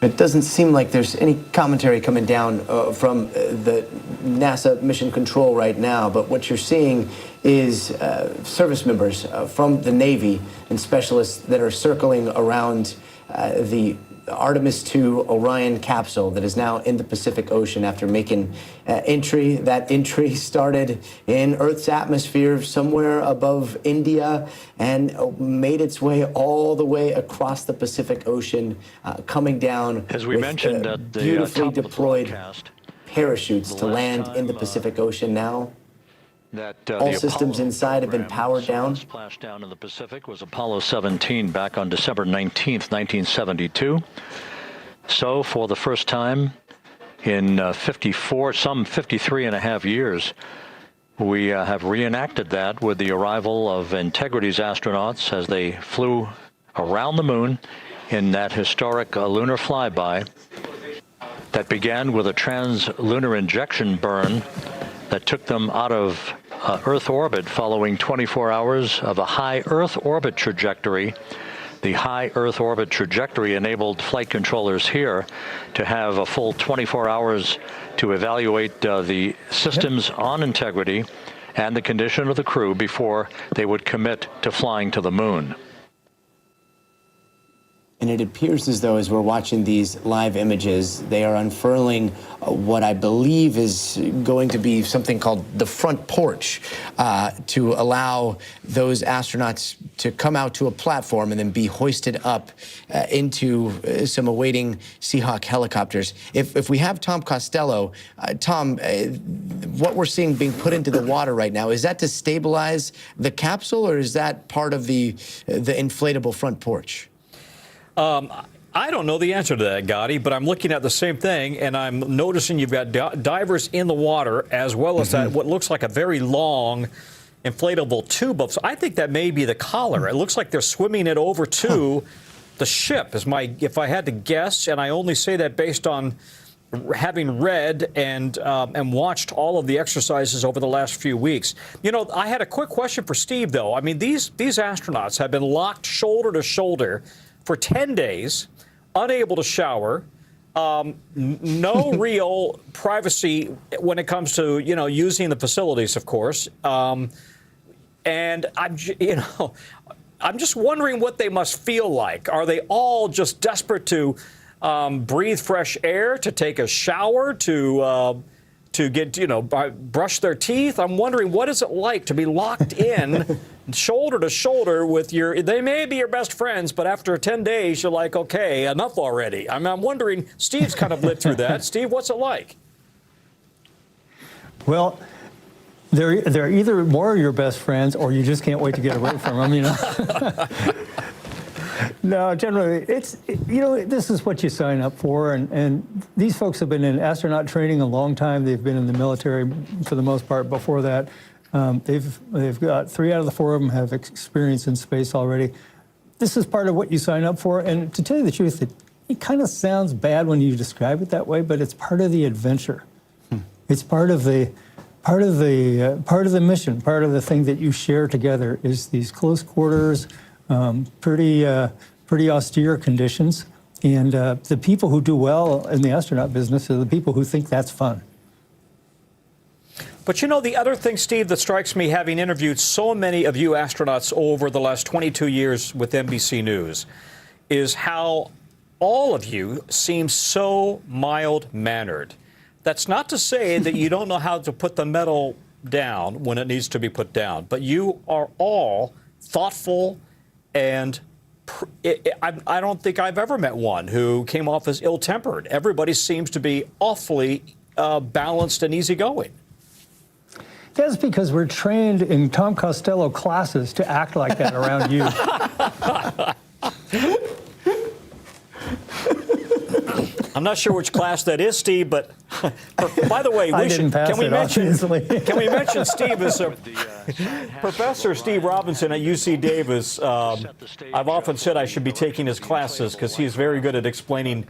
Speaker 7: It doesn't seem like there's any commentary coming down from the NASA Mission Control right now, but what you're seeing is service members from the Navy and specialists that are circling around the Artemis 2 Orion capsule that is now in the Pacific Ocean after making entry. That entry started in Earth's atmosphere somewhere above India and made its way all the way across the Pacific Ocean, coming down
Speaker 4: as we mentioned at the
Speaker 7: beautifully
Speaker 4: top
Speaker 7: deployed
Speaker 4: of the broadcast,
Speaker 7: parachutes to land in the Pacific Ocean now.
Speaker 4: That
Speaker 7: all
Speaker 4: the
Speaker 7: systems
Speaker 4: Apollo
Speaker 7: inside have been powered down.
Speaker 4: Splash down in the Pacific was Apollo 17 back on December 19th, 1972. So for the first time in 53 and a half years, we have reenacted that with the arrival of Integrity's astronauts as they flew around the moon in that historic lunar flyby that began with a trans-lunar injection burn that took them out of Earth orbit following 24 hours of a high Earth orbit trajectory. The high Earth orbit trajectory enabled flight controllers here to have a full 24 hours to evaluate the systems on Integrity and the condition of the crew before they would commit to flying to the moon.
Speaker 7: And it appears as though, as we're watching these live images, they are unfurling what I believe is going to be something called the front porch to allow those astronauts to come out to a platform and then be hoisted up into some awaiting Seahawk helicopters. If we have Tom Costello, Tom, what we're seeing being put into the water right now, is that to stabilize the capsule, or is that part of the inflatable front porch?
Speaker 19: I don't know the answer to that, Gotti, but I'm looking at the same thing, and I'm noticing you've got divers in the water as well as that what looks like a very long inflatable tube. So I think that may be the collar. It looks like they're swimming it over to the ship, if I had to guess, and I only say that based on having read and watched all of the exercises over the last few weeks. You know, I had a quick question for Steve, though. I mean, these astronauts have been locked shoulder to shoulder for 10 days, unable to shower, no real privacy when it comes to, you know, using the facilities, of course. And I'm just wondering what they must feel like. Are they all just desperate to breathe fresh air, to take a shower, to get, you know, brush their teeth? I'm wondering, what is it like to be locked in shoulder to shoulder with they may be your best friends, but after 10 days, you're like, okay, enough already. I'm wondering, Steve's kind of lived through that. Steve, what's it like?
Speaker 22: Well, they're either more of your best friends or you just can't wait to get away from them, you know. No, generally, you know, this is what you sign up for, and these folks have been in astronaut training a long time. They've been in the military for the most part before that. They've got 3 out of the 4 of them have experience in space already. This is part of what you sign up for, and to tell you the truth, it kind of sounds bad when you describe it that way, but it's part of the adventure. It's part of the mission. Part of the thing that you share together is these close quarters, pretty austere conditions, and the people who do well in the astronaut business are the people who think that's fun.
Speaker 19: But you know, the other thing, Steve, that strikes me, having interviewed so many of you astronauts over the last 22 years with NBC News, is how all of you seem so mild-mannered. That's not to say that you don't know how to put the metal down when it needs to be put down, but you are all thoughtful, and I don't think I've ever met one who came off as ill-tempered. Everybody seems to be awfully balanced and easygoing.
Speaker 22: That's because we're trained in Tom Costello classes to act like that around you.
Speaker 19: I'm not sure which class that is, Steve, but by the way, can we mention Steve is Professor Steve Robinson at UC Davis. I've often said I should be taking his classes because he's very good at explaining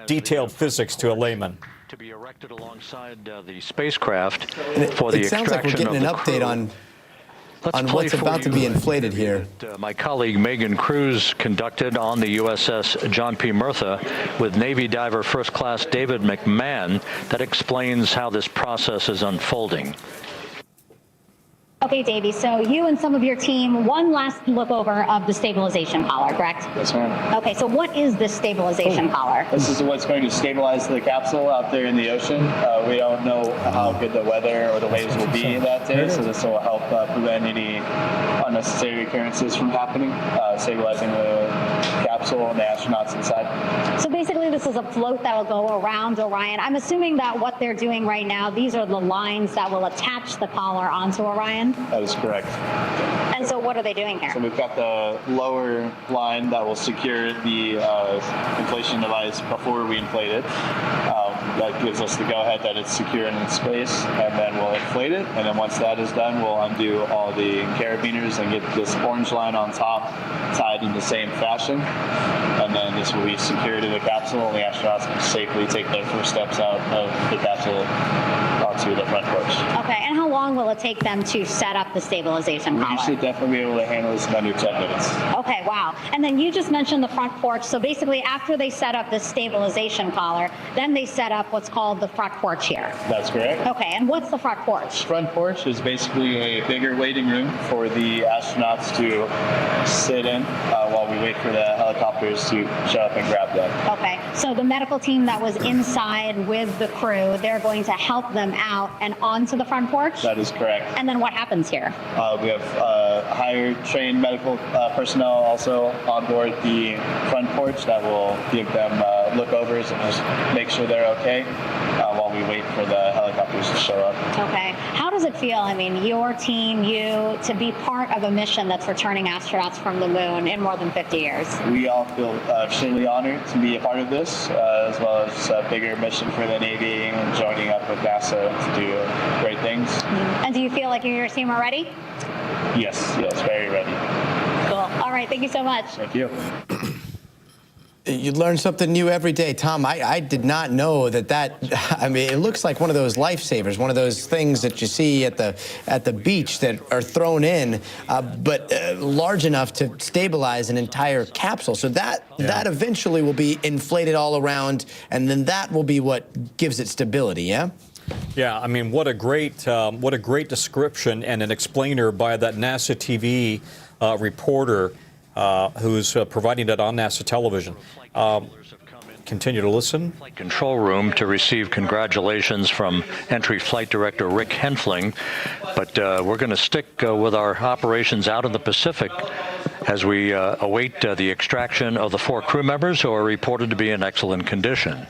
Speaker 19: detailed physics to a layman.
Speaker 4: To be erected alongside the spacecraft for the extraction of the crew.
Speaker 7: It sounds like we're getting an update on what's about to be inflated here.
Speaker 4: My colleague Megan Cruz conducted on the USS John P. Murtha with Navy diver First Class David McMahon that explains how this process is unfolding.
Speaker 15: Okay, Davey, so you and some of your team, one last look over of the stabilization collar, correct?
Speaker 5: Yes, ma'am.
Speaker 15: Okay, so what is this stabilization collar?
Speaker 5: This is what's going to stabilize the capsule out there in the ocean. We don't know how good the weather or the waves will be that day, so this will help prevent any unnecessary occurrences from happening, stabilizing the capsule and the astronauts inside.
Speaker 15: So basically this is a float that will go around Orion. I'm assuming that what they're doing right now, these are the lines that will attach the collar onto Orion?
Speaker 5: That is correct.
Speaker 15: And so what are they doing here?
Speaker 5: So we've got the lower line that will secure the inflation device before we inflate it. That gives us the go-ahead that it's secure in its space, and then we'll inflate it. And then once that is done, we'll undo all the carabiners and get this orange line on top tied in the same fashion. And then this will be secured to the capsule, and the astronauts can safely take their first steps out of the capsule onto the front porch.
Speaker 15: Okay, and how long will it take them to set up the stabilization collar?
Speaker 5: We should definitely be able to handle this in under 10 minutes.
Speaker 15: Okay, wow. And then you just mentioned the front porch. So basically after they set up this stabilization collar, then they set up what's called the front porch here.
Speaker 5: That's correct.
Speaker 15: Okay, and what's the front porch?
Speaker 5: Front porch is basically a bigger waiting room for the astronauts to sit in while we wait for the helicopters to show up and grab them.
Speaker 15: Okay, so the medical team that was inside with the crew, they're going to help them out and onto the front porch?
Speaker 5: That is correct.
Speaker 15: And then what happens here?
Speaker 5: We have hired trained medical personnel also on board the front porch that will give them lookovers and just make sure they're okay while we wait for the helicopters to show up.
Speaker 15: Okay. How does it feel, I mean, your team, you, to be part of a mission that's returning astronauts from the moon in more than 50 years?
Speaker 5: We all feel extremely honored to be a part of this, as well as a bigger mission for the Navy and joining up with NASA to do great things.
Speaker 15: And do you feel like you and your team are ready?
Speaker 5: Yes, very ready.
Speaker 15: Cool. All right, thank you so much.
Speaker 5: Thank you.
Speaker 7: You learn something new every day, Tom. I did not know that, I mean, it looks like one of those lifesavers, one of those things that you see at the beach that are thrown in, but large enough to stabilize an entire capsule. So that eventually will be inflated all around, and then that will be what gives it stability, yeah?
Speaker 19: Yeah, I mean, what a great description and an explainer by that NASA TV reporter who's providing it on NASA television. Continue to listen.
Speaker 4: Control room to receive congratulations from entry flight director Rick Henfling. But we're going to stick with our operations out in the Pacific as we await the extraction of the 4 crew members who are reported to be in excellent condition.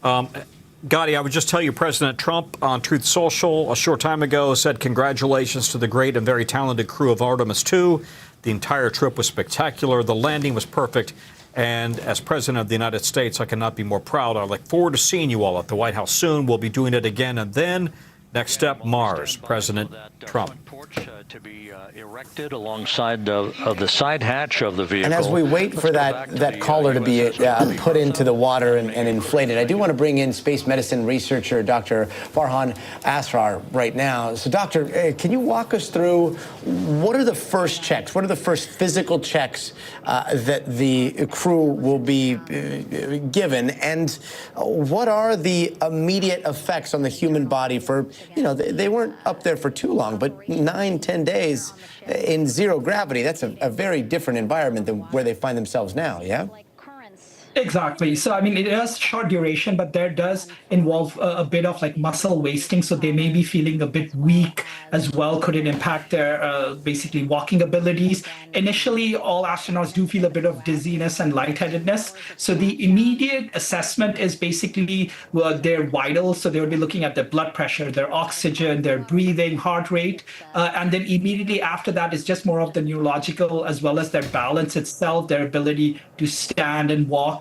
Speaker 19: Gotti, I would just tell you, President Trump on Truth Social a short time ago said congratulations to the great and very talented crew of Artemis 2. The entire trip was spectacular. The landing was perfect. And as President of the United States, I cannot be more proud. I look forward to seeing you all at the White House soon. We'll be doing it again. And then, next step, Mars, President Trump.
Speaker 4: To be erected alongside of the side hatch of the vehicle.
Speaker 7: And as we wait for that collar to be put into the water and inflated, I do want to bring in space medicine researcher Dr. Farhan Asrar right now. So, Doctor, can you walk us through what are the first checks? What are the first physical checks that the crew will be given? And what are the immediate effects on the human body for, you know, they weren't up there for too long, but 9-10 days in zero gravity. That's a very different environment than where they find themselves now, yeah?
Speaker 20: Exactly. So, I mean, it is short duration, but there does involve a bit of like muscle wasting. So they may be feeling a bit weak as well. Could it impact their basically walking abilities? Initially, all astronauts do feel a bit of dizziness and lightheadedness. So the immediate assessment is basically their vitals. So they would be looking at their blood pressure, their oxygen, their breathing, heart rate. And then immediately after that is just more of the neurological as well as their balance itself, their ability to stand and walk.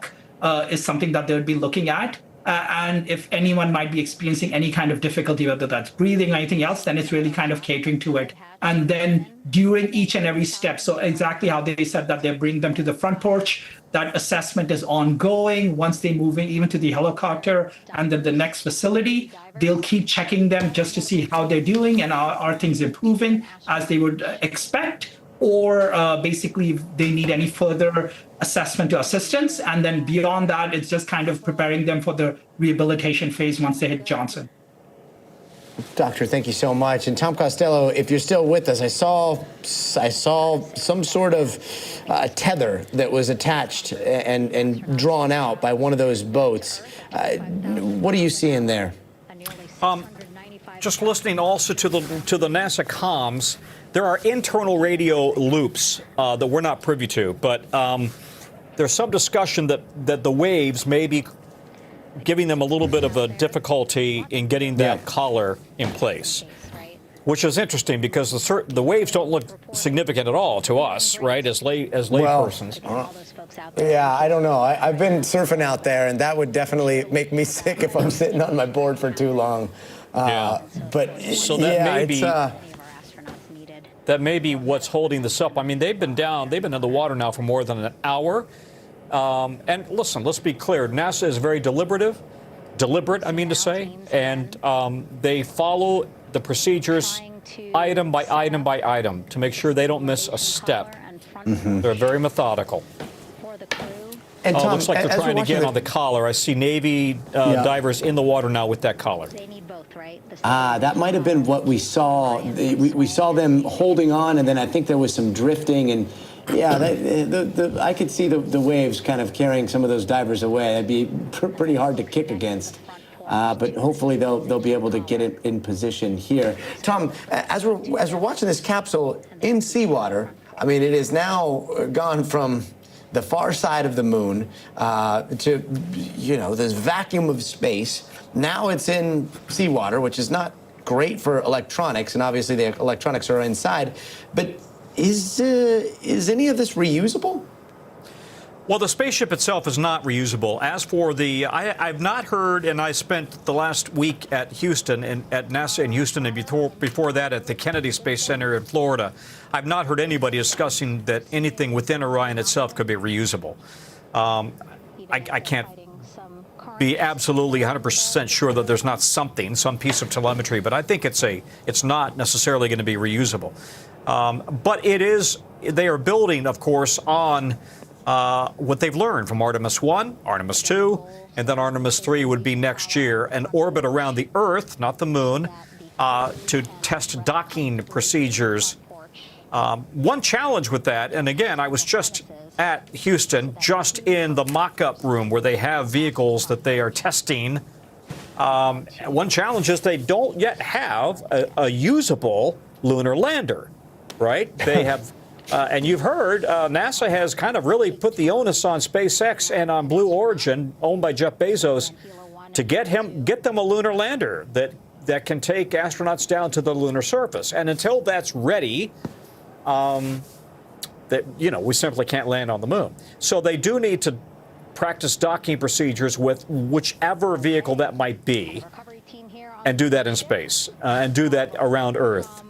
Speaker 20: Is something that they would be looking at. And if anyone might be experiencing any kind of difficulty, whether that's breathing or anything else, then it's really kind of catering to it. And then during each and every step, so exactly how they said that they bring them to the front porch, that assessment is ongoing. Once they move in even to the helicopter and then the next facility, they'll keep checking them just to see how they're doing and are things improving as they would expect. Or basically if they need any further assessment to assistance. And then beyond that, it's just kind of preparing them for the rehabilitation phase once they hit Johnson.
Speaker 7: Doctor, thank you so much. And Tom Costello, if you're still with us, I saw some sort of tether that was attached and drawn out by one of those boats. What are you seeing there?
Speaker 19: Just listening also to the NASA comms, there are internal radio loops that we're not privy to, but there's some discussion that the waves may be giving them a little bit of a difficulty in getting that collar in place, which is interesting because the waves don't look significant at all to us, right, as laypersons.
Speaker 7: Yeah, I don't know. I've been surfing out there, and that would definitely make me sick if I'm sitting on my board for too long. But
Speaker 19: so that may be what's holding this up. I mean, they've been in the water now for more than an hour. And listen, let's be clear. NASA is very deliberate, I mean to say, and they follow the procedures item by item by item to make sure they don't miss a step. They're very methodical.
Speaker 7: And Tom,
Speaker 19: looks like they're trying to get on the collar. I see Navy divers in the water now with that collar.
Speaker 7: That might have been what we saw. We saw them holding on, and then I think there was some drifting. And I could see the waves kind of carrying some of those divers away. That'd be pretty hard to kick against. But hopefully they'll be able to get it in position here. Tom, as we're watching this capsule in seawater, I mean, it is now gone from the far side of the moon to, this vacuum of space. Now it's in seawater, which is not great for electronics, and obviously the electronics are inside. But is any of this reusable?
Speaker 19: Well, the spaceship itself is not reusable. As for I've not heard, and I spent the last week at Houston and at NASA in Houston, and before that at the Kennedy Space Center in Florida. I've not heard anybody discussing that anything within Orion itself could be reusable. I can't be absolutely 100% sure that there's not some piece of telemetry, but I think it's not necessarily going to be reusable. But they are building, of course, on what they've learned from Artemis 1, Artemis 2, and then Artemis 3 would be next year, an orbit around the Earth, not the moon, to test docking procedures. One challenge with that, and again, I was just at Houston, just in the mock-up room where they have vehicles that they are testing. One challenge is they don't yet have a usable lunar lander, right? They have, and you've heard, NASA has kind of really put the onus on SpaceX and on Blue Origin, owned by Jeff Bezos, to get them a lunar lander that can take astronauts down to the lunar surface. And until that's ready, we simply can't land on the moon. So they do need to practice docking procedures with whichever vehicle that might be, and do that in space, and do that around Earth.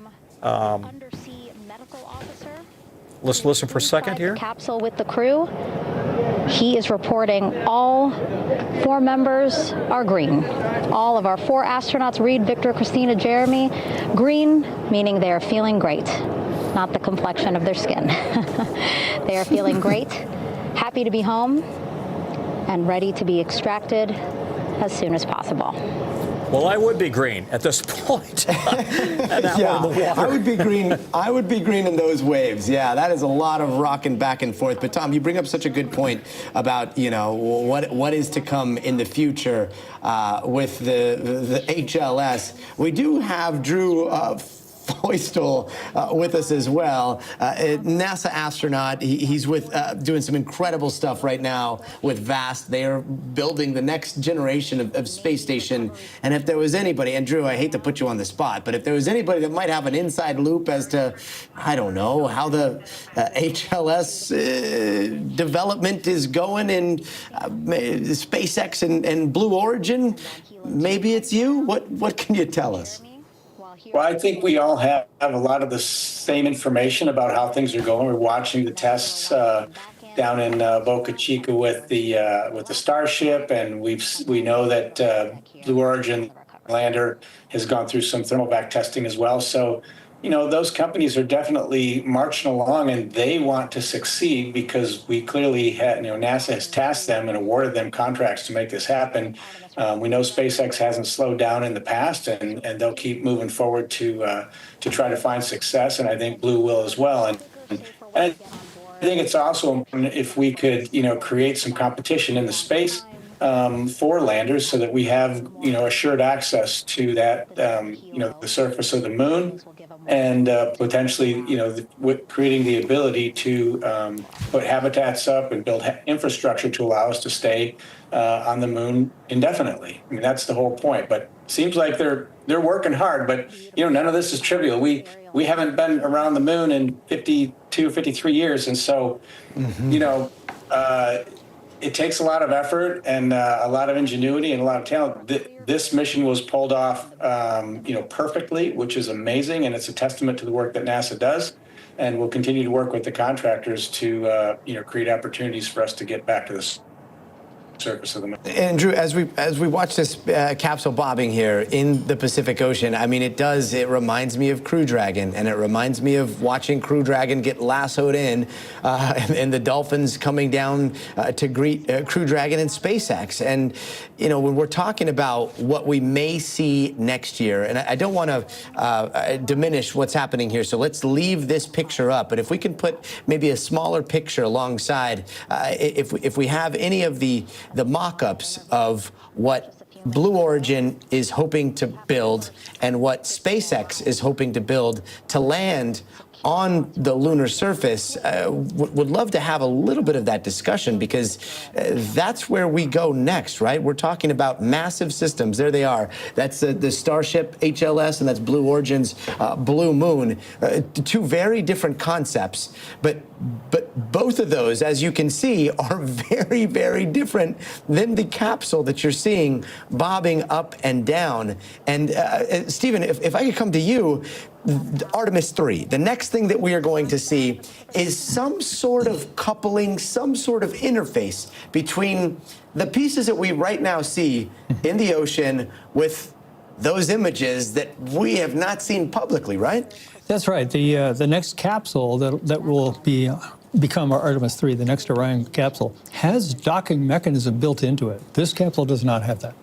Speaker 19: Let's listen for a second here.
Speaker 15: Capsule with the crew. He is reporting all 4 members are green. All of our 4 astronauts, Reid, Victor, Christina, Jeremy, green, meaning they are feeling great, not the complexion of their skin. They are feeling great, happy to be home, and ready to be extracted as soon as possible.
Speaker 19: Well, I would be green at this point.
Speaker 7: I would be green. I would be green in those waves. Yeah, that is a lot of rocking back and forth. But Tom, you bring up such a good point about what is to come in the future with the HLS. We do have Drew Feustel with us as well, NASA astronaut. He's with doing some incredible stuff right now with VAST. They are building the next generation of space station. And if there was anybody, and Drew, I hate to put you on the spot, but if there was anybody that might have an inside loop as to, I don't know, how the HLS development is going in SpaceX and Blue Origin, maybe it's you. What can you tell us?
Speaker 11: Well, I think we all have a lot of the same information about how things are going. We're watching the tests down in Boca Chica with the Starship, and we know that Blue Origin lander has gone through some thermal vac testing as well. So those companies are definitely marching along, and they want to succeed because we clearly had, NASA has tasked them and awarded them contracts to make this happen. We know SpaceX hasn't slowed down in the past, and they'll keep moving forward to try to find success. And I think Blue will as well. And I think it's also important if we could, create some competition in the space for landers, so that we have, assured access to that, the surface of the moon, and potentially, creating the ability to put habitats up and build infrastructure to allow us to stay on the moon indefinitely. I mean, that's the whole point. But it seems like they're working hard. But none of this is trivial. We haven't been around the moon in 52, 53 years, and so it takes a lot of effort and a lot of ingenuity and a lot of talent. This mission was pulled off, perfectly, which is amazing, and it's a testament to the work that NASA does. And we'll continue to work with the contractors to, create opportunities for us to get back to the surface of the moon.
Speaker 7: Andrew, as we watch this capsule bobbing here in the Pacific Ocean, I mean, it reminds me of Crew Dragon, and it reminds me of watching Crew Dragon get lassoed in, and the dolphins coming down to greet Crew Dragon and SpaceX. And when we're talking about what we may see next year, and I don't want to diminish what's happening here, so let's leave this picture up. But if we can put maybe a smaller picture alongside, if we have any of the mock-ups of what Blue Origin is hoping to build and what SpaceX is hoping to build to land on the lunar surface, would love to have a little bit of that discussion, because that's where we go next, right? We're talking about massive systems. There they are. That's the Starship HLS, and that's Blue Origin's Blue Moon. Two very different concepts, but both of those, as you can see, are very, very different than the capsule that you're seeing bobbing up and down. And Stephen, if I could come to you, Artemis 3, the next thing that we are going to see is some sort of coupling, some sort of interface between the pieces that we right now see in the ocean with those images that we have not seen publicly, right?
Speaker 22: That's right. The next capsule that will become our Artemis 3, the next Orion capsule, has docking mechanism built into it. This capsule does not have that.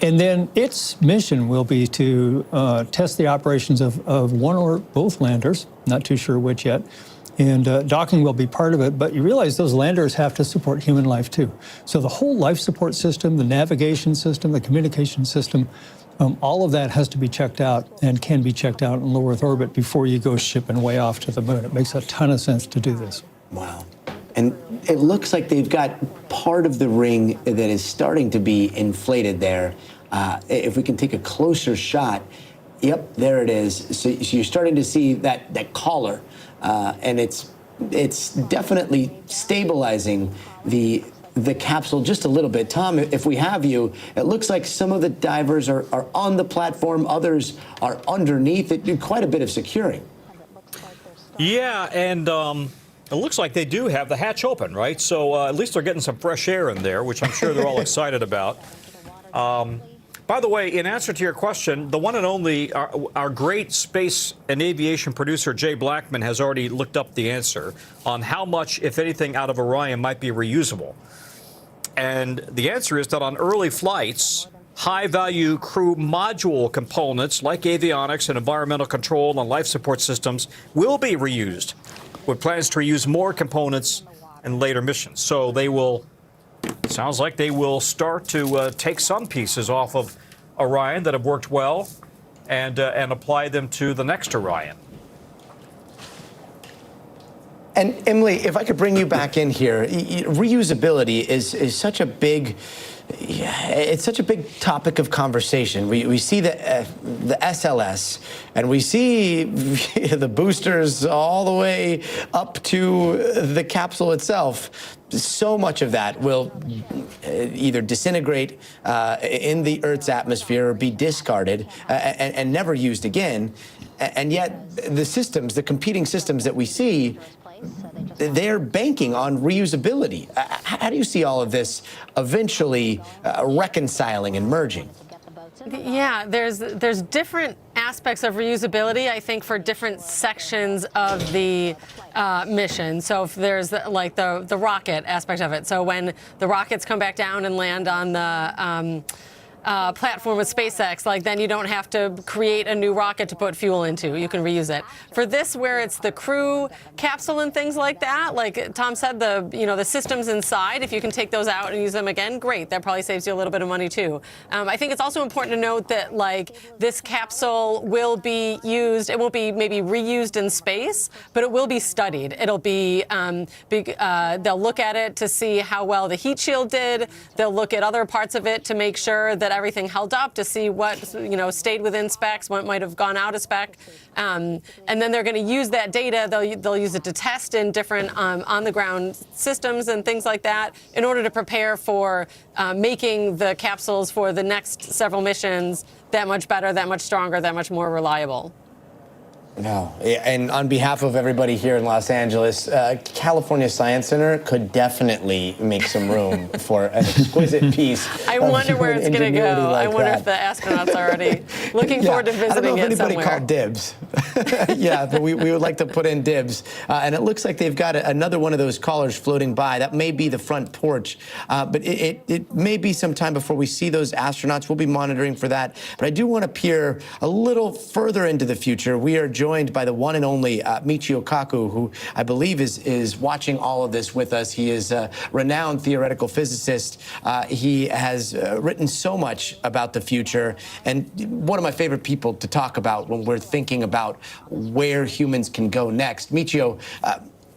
Speaker 22: And then its mission will be to test the operations of one or both landers, not too sure which yet, and docking will be part of it, but you realize those landers have to support human life too. So the whole life support system, the navigation system, the communication system, all of that has to be checked out and can be checked out in low Earth orbit before you go shipping way off to the moon. It makes a ton of sense to do this.
Speaker 7: Wow. And it looks like they've got part of the ring that is starting to be inflated there. If we can take a closer shot, yep, there it is. So you're starting to see that collar, and it's definitely stabilizing the capsule just a little bit. Tom, if we have you, it looks like some of the divers are on the platform, others are underneath it. Quite a bit of securing.
Speaker 19: Yeah, and it looks like they do have the hatch open, right? So at least they're getting some fresh air in there, which I'm sure they're all excited about. By the way, in answer to your question, the one and only, our great space and aviation producer, Jay Blackman, has already looked up the answer on how much, if anything, out of Orion might be reusable. And the answer is that on early flights, high-value crew module components like avionics and environmental control and life support systems will be reused, with plans to reuse more components in later missions. So they will... Sounds like they will start to take some pieces off of Orion that have worked well and apply them to the next Orion.
Speaker 7: And Emily, if I could bring you back in here, reusability is such a big... it's such a big topic of conversation. We see the SLS, and we see the boosters all the way up to the capsule itself. So much of that will either disintegrate in the Earth's atmosphere or be discarded and never used again. And yet the systems, the competing systems that we see, they're banking on reusability. How do you see all of this eventually reconciling and merging?
Speaker 17: Yeah, there's different aspects of reusability, I think, for different sections of the mission. So if there's like the rocket aspect of it. So when the rockets come back down and land on the platform with SpaceX, like then you don't have to create a new rocket to put fuel into. You can reuse it. For this, where it's the crew capsule and things like that, like Tom said, the systems inside, if you can take those out and use them again, great. That probably saves you a little bit of money too. I think it's also important to note that like this capsule will be used. It won't be maybe reused in space, but it will be studied. It'll be they'll look at it to see how well the heat shield did. They'll look at other parts of it to make sure that everything held up, to see what stayed within specs, what might have gone out of spec, and then they're going to use that data. They'll use it to test in different on-the-ground systems and things like that in order to prepare for making the capsules for the next several missions that much better, that much stronger, that much more reliable.
Speaker 7: No, and on behalf of everybody here in Los Angeles, California Science Center could definitely make some room for an exquisite piece.
Speaker 17: I wonder where it's going to go. I wonder if the astronauts are already looking forward to visiting it somewhere.
Speaker 7: I don't know if anybody called dibs. Yeah, but we would like to put in dibs. And it looks like they've got another one of those callers floating by. That may be the front porch. But it may be some time before we see those astronauts. We'll be monitoring for that. But I do want to peer a little further into the future. We are joined by the one and only Michio Kaku, who I believe is watching all of this with us. He is a renowned theoretical physicist. He has written so much about the future, and one of my favorite people to talk about when we're thinking about where humans can go next. Michio,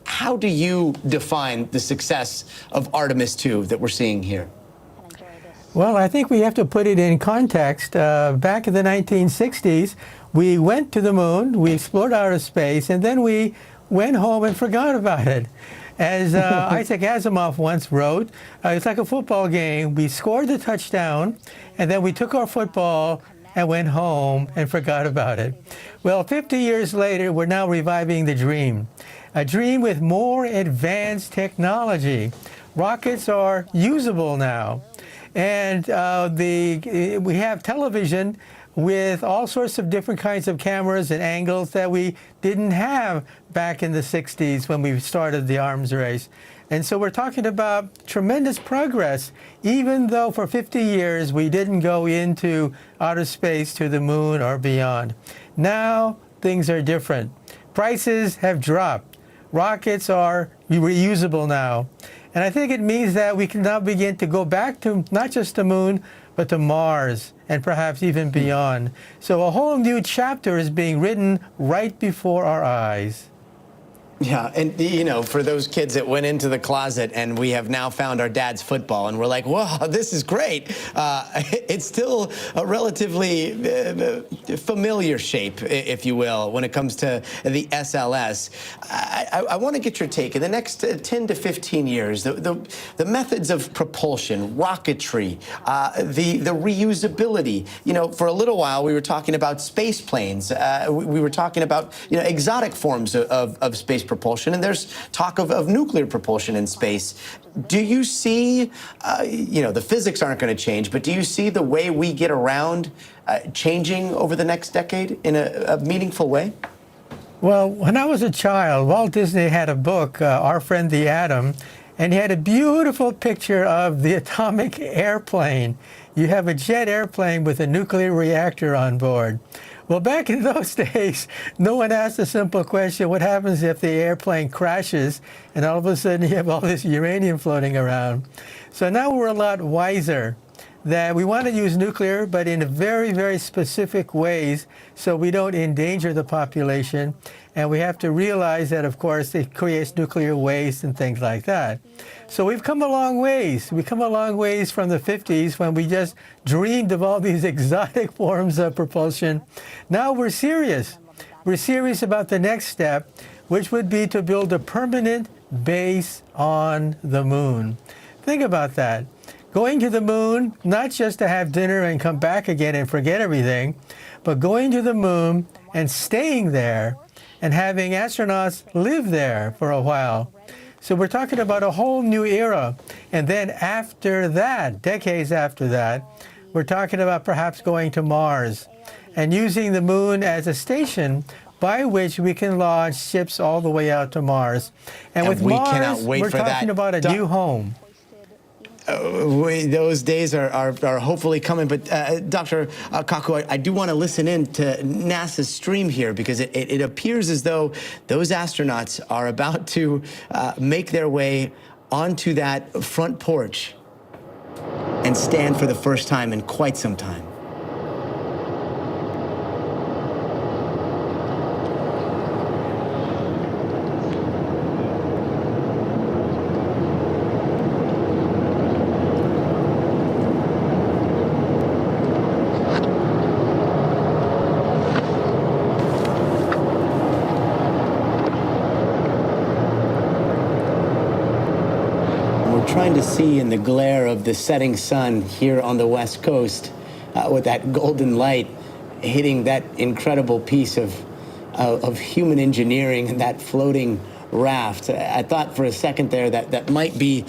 Speaker 7: how do you define the success of Artemis 2 that we're seeing here?
Speaker 2: Well, I think we have to put it in context. Back in the 1960s, we went to the moon, we explored outer space, and then we went home and forgot about it. As Isaac Asimov once wrote, it's like a football game. We scored the touchdown, and then we took our football and went home and forgot about it. Well, 50 years later, we're now reviving the dream, a dream with more advanced technology. Rockets are usable now. And we have television with all sorts of different kinds of cameras and angles that we didn't have back in the 60s when we started the arms race. And so we're talking about tremendous progress, even though for 50 years we didn't go into outer space to the moon or beyond. Now things are different. Prices have dropped. Rockets are reusable now. And I think it means that we can now begin to go back to not just the moon, but to Mars and perhaps even beyond. So a whole new chapter is being written right before our eyes.
Speaker 7: Yeah, and for those kids that went into the closet and we have now found our dad's football and we're like, wow, this is great. It's still a relatively familiar shape, if you will, when it comes to the SLS. I want to get your take. In the next 10 to 15 years, the methods of propulsion, rocketry, the reusability. For a little while, we were talking about space planes. We were talking about exotic forms of space propulsion, and there's talk of nuclear propulsion in space. Do you see, the physics aren't going to change, but do you see the way we get around changing over the next decade in a meaningful way?
Speaker 2: Well, when I was a child, Walt Disney had a book, Our Friend the Atom, and he had a beautiful picture of the atomic airplane. You have a jet airplane with a nuclear reactor on board. Well, back in those days, no one asked a simple question: what happens if the airplane crashes and all of a sudden you have all this uranium floating around? So now we're a lot wiser that we want to use nuclear, but in very, very specific ways so we don't endanger the population. And we have to realize that, of course, it creates nuclear waste and things like that. So we've come a long ways. We've come a long ways from the 50s when we just dreamed of all these exotic forms of propulsion. Now we're serious. We're serious about the next step, which would be to build a permanent base on the moon. Think about that. Going to the moon, not just to have dinner and come back again and forget everything, but going to the moon and staying there and having astronauts live there for a while. So we're talking about a whole new era. And then after that, decades after that, we're talking about perhaps going to Mars. and using the moon as a station by which we can launch ships all the way out to Mars. And with
Speaker 7: we
Speaker 2: Mars,
Speaker 7: cannot wait
Speaker 2: we're
Speaker 7: for
Speaker 2: talking
Speaker 7: that.
Speaker 2: about a new home.
Speaker 7: Those days are hopefully coming. But Dr. Koch, I do want to listen in to NASA's stream here, because it appears as though those astronauts are about to make their way onto that front porch and stand for the first time in quite some time. Trying to see in the glare of the setting sun here on the West Coast, with that golden light hitting that incredible piece of human engineering and that floating raft. I thought for a second there that might be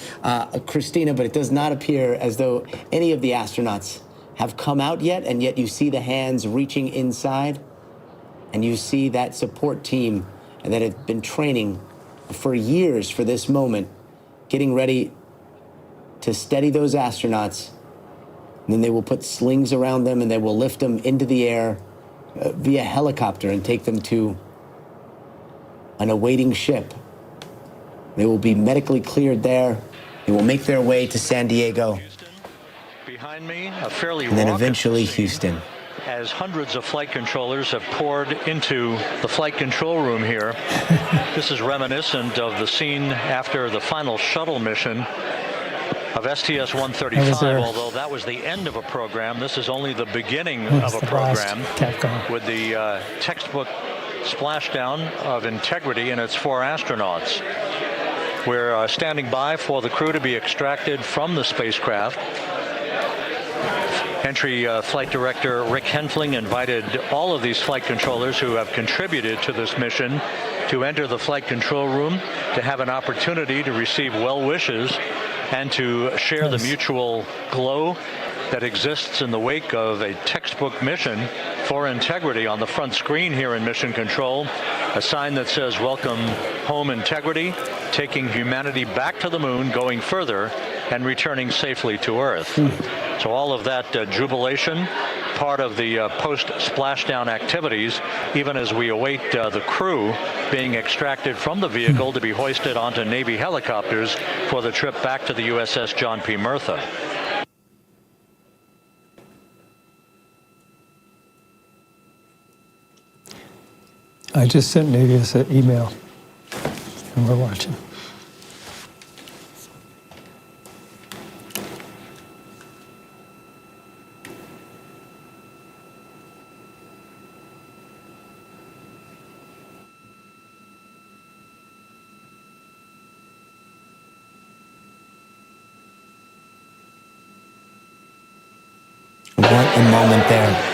Speaker 7: Christina, but it does not appear as though any of the astronauts have come out yet, and yet you see the hands reaching inside, and you see that support team that have been training for years for this moment, getting ready to steady those astronauts. And then they will put slings around them, and they will lift them into the air via helicopter and take them to an awaiting ship. They will be medically cleared there. They will make their way to San Diego.
Speaker 4: Behind me, a fairly
Speaker 7: and then
Speaker 4: raucous
Speaker 7: eventually
Speaker 4: scene,
Speaker 7: Houston.
Speaker 4: as hundreds of flight controllers have poured into the flight control room here. This is reminiscent of the scene after the final shuttle mission of STS-135, although that was the end of a program. This is only the beginning of a program with the textbook splashdown of Integrity and its 4 astronauts. We're standing by for the crew to be extracted from the spacecraft. Entry Flight Director Rick Henfling invited all of these flight controllers who have contributed to this mission to enter the flight control room to have an opportunity to receive well wishes and to share the mutual glow that exists in the wake of a textbook mission for Integrity. On the front screen here in Mission Control, a sign that says "Welcome Home, Integrity," taking humanity back to the moon, going further, and returning safely to Earth. So all of that jubilation, part of the post-splashdown activities, even as we await the crew being extracted from the vehicle to be hoisted onto Navy helicopters for the trip back to the USS John P. Murtha.
Speaker 22: I just sent Navius an email, and we're watching.
Speaker 7: What a moment there.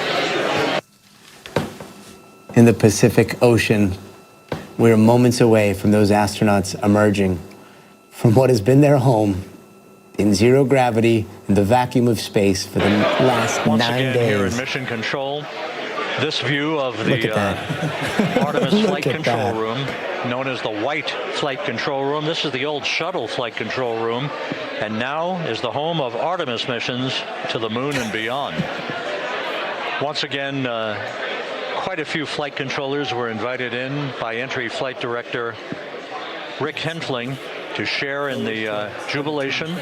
Speaker 7: In the Pacific Ocean, we're moments away from those astronauts emerging from what has been their home in zero gravity, in the vacuum of space for the last 9 days.
Speaker 4: Once again, here in Mission Control, this view of the Artemis Flight Control Room, known as the White Flight Control Room. This is the old shuttle flight control room, and now is the home of Artemis missions to the moon and beyond. Once again, quite a few flight controllers were invited in by Entry Flight Director Rick Henfling to share in the jubilation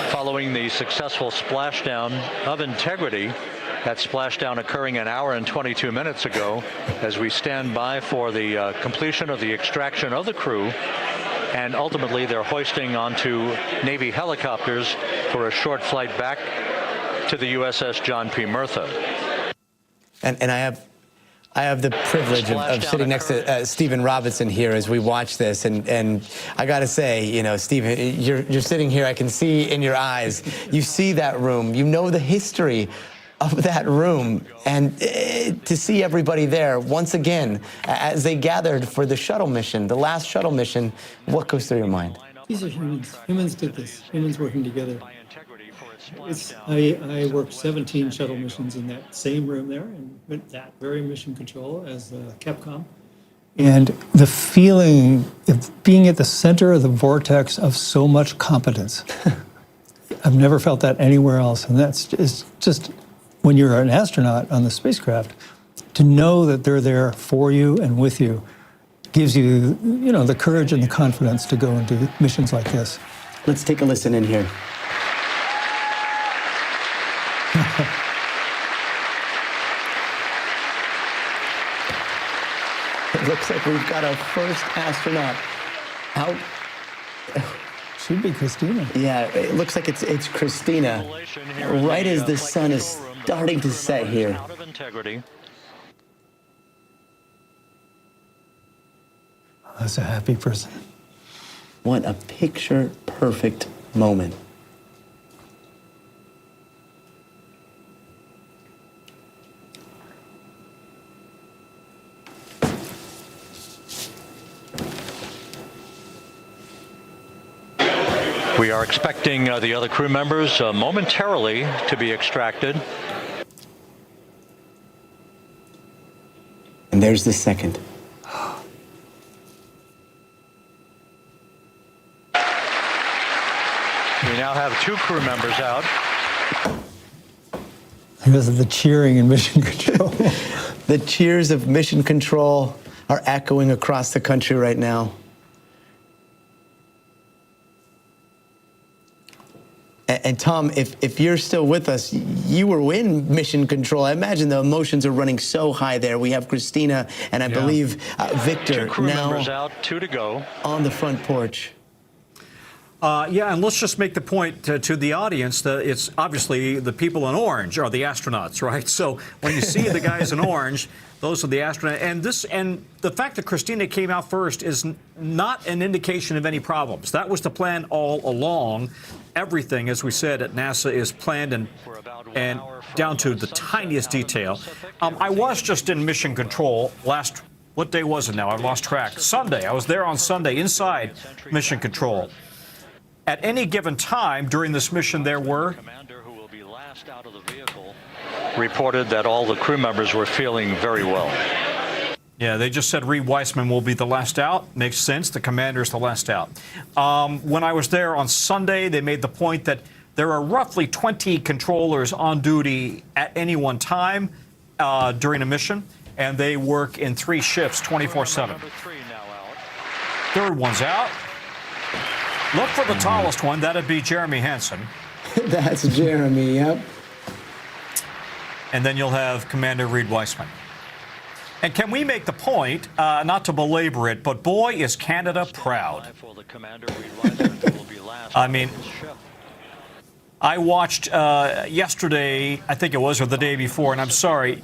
Speaker 4: following the successful splashdown of Integrity. That splashdown occurring an hour and 22 minutes ago, as we stand by for the completion of the extraction of the crew, and ultimately they're hoisting onto Navy helicopters for a short flight back to the USS John P. Murtha.
Speaker 7: And I have the privilege of sitting next to Stephen Robinson here as we watch this, and I got to say, you know, Stephen, you're sitting here. I can see in your eyes. You see that room. You know the history of that room, and to see everybody there once again as they gathered for the shuttle mission, the last shuttle mission. What goes through your mind?
Speaker 22: These are humans. Humans did this. Humans working together. I worked 17 shuttle missions in that same room there, and with that very mission control as Capcom. And the feeling of being at the center of the vortex of so much competence. I've never felt that anywhere else. And that's just when you're an astronaut on the spacecraft, to know that they're there for you and with you gives you, the courage and the confidence to go and do missions like this.
Speaker 3: Let's take a listen in here. It looks like we've got our first astronaut out.
Speaker 22: Should be Christina.
Speaker 3: Yeah, it looks like it's Christina, right as the sun is starting to set here.
Speaker 22: That's a happy person.
Speaker 3: What a picture-perfect moment.
Speaker 4: We are expecting the other crew members momentarily to be extracted.
Speaker 3: And there's the second.
Speaker 4: We now have 2 crew members out.
Speaker 22: Because of the cheering in Mission Control.
Speaker 3: The cheers of Mission Control are echoing across the country right now. And Tom, if you're still with us, you were in Mission Control. I imagine the emotions are running so high there. We have Christina and I believe Victor
Speaker 4: 2 crew
Speaker 3: now
Speaker 4: members out, 2 to go.
Speaker 3: On the front porch.
Speaker 19: Yeah, and let's just make the point to the audience that it's obviously the people in orange are the astronauts, right? So when you see the guys in orange, those are the astronauts. And the fact that Christina came out first is not an indication of any problems. That was the plan all along. Everything, as we said, at NASA is planned and down to the tiniest detail. I was just in Mission Control what day was it now? I lost track. Sunday. I was there on Sunday inside Mission Control. At any given time during this mission, there were
Speaker 4: reported that all the crew members were feeling very well.
Speaker 19: Yeah, they just said Reid Wiseman will be the last out. Makes sense. The commander's the last out. When I was there on Sunday, they made the point that there are roughly 20 controllers on duty at any one time during a mission, and they work in 3 shifts 24/7. Third one's out. Look for the tallest one. That'd be Jeremy Hansen.
Speaker 3: That's Jeremy, yep.
Speaker 19: And then you'll have Commander Reid Wiseman. And can we make the point, not to belabor it, but boy, is Canada proud. I mean, I watched yesterday, I think it was, or the day before, and I'm sorry,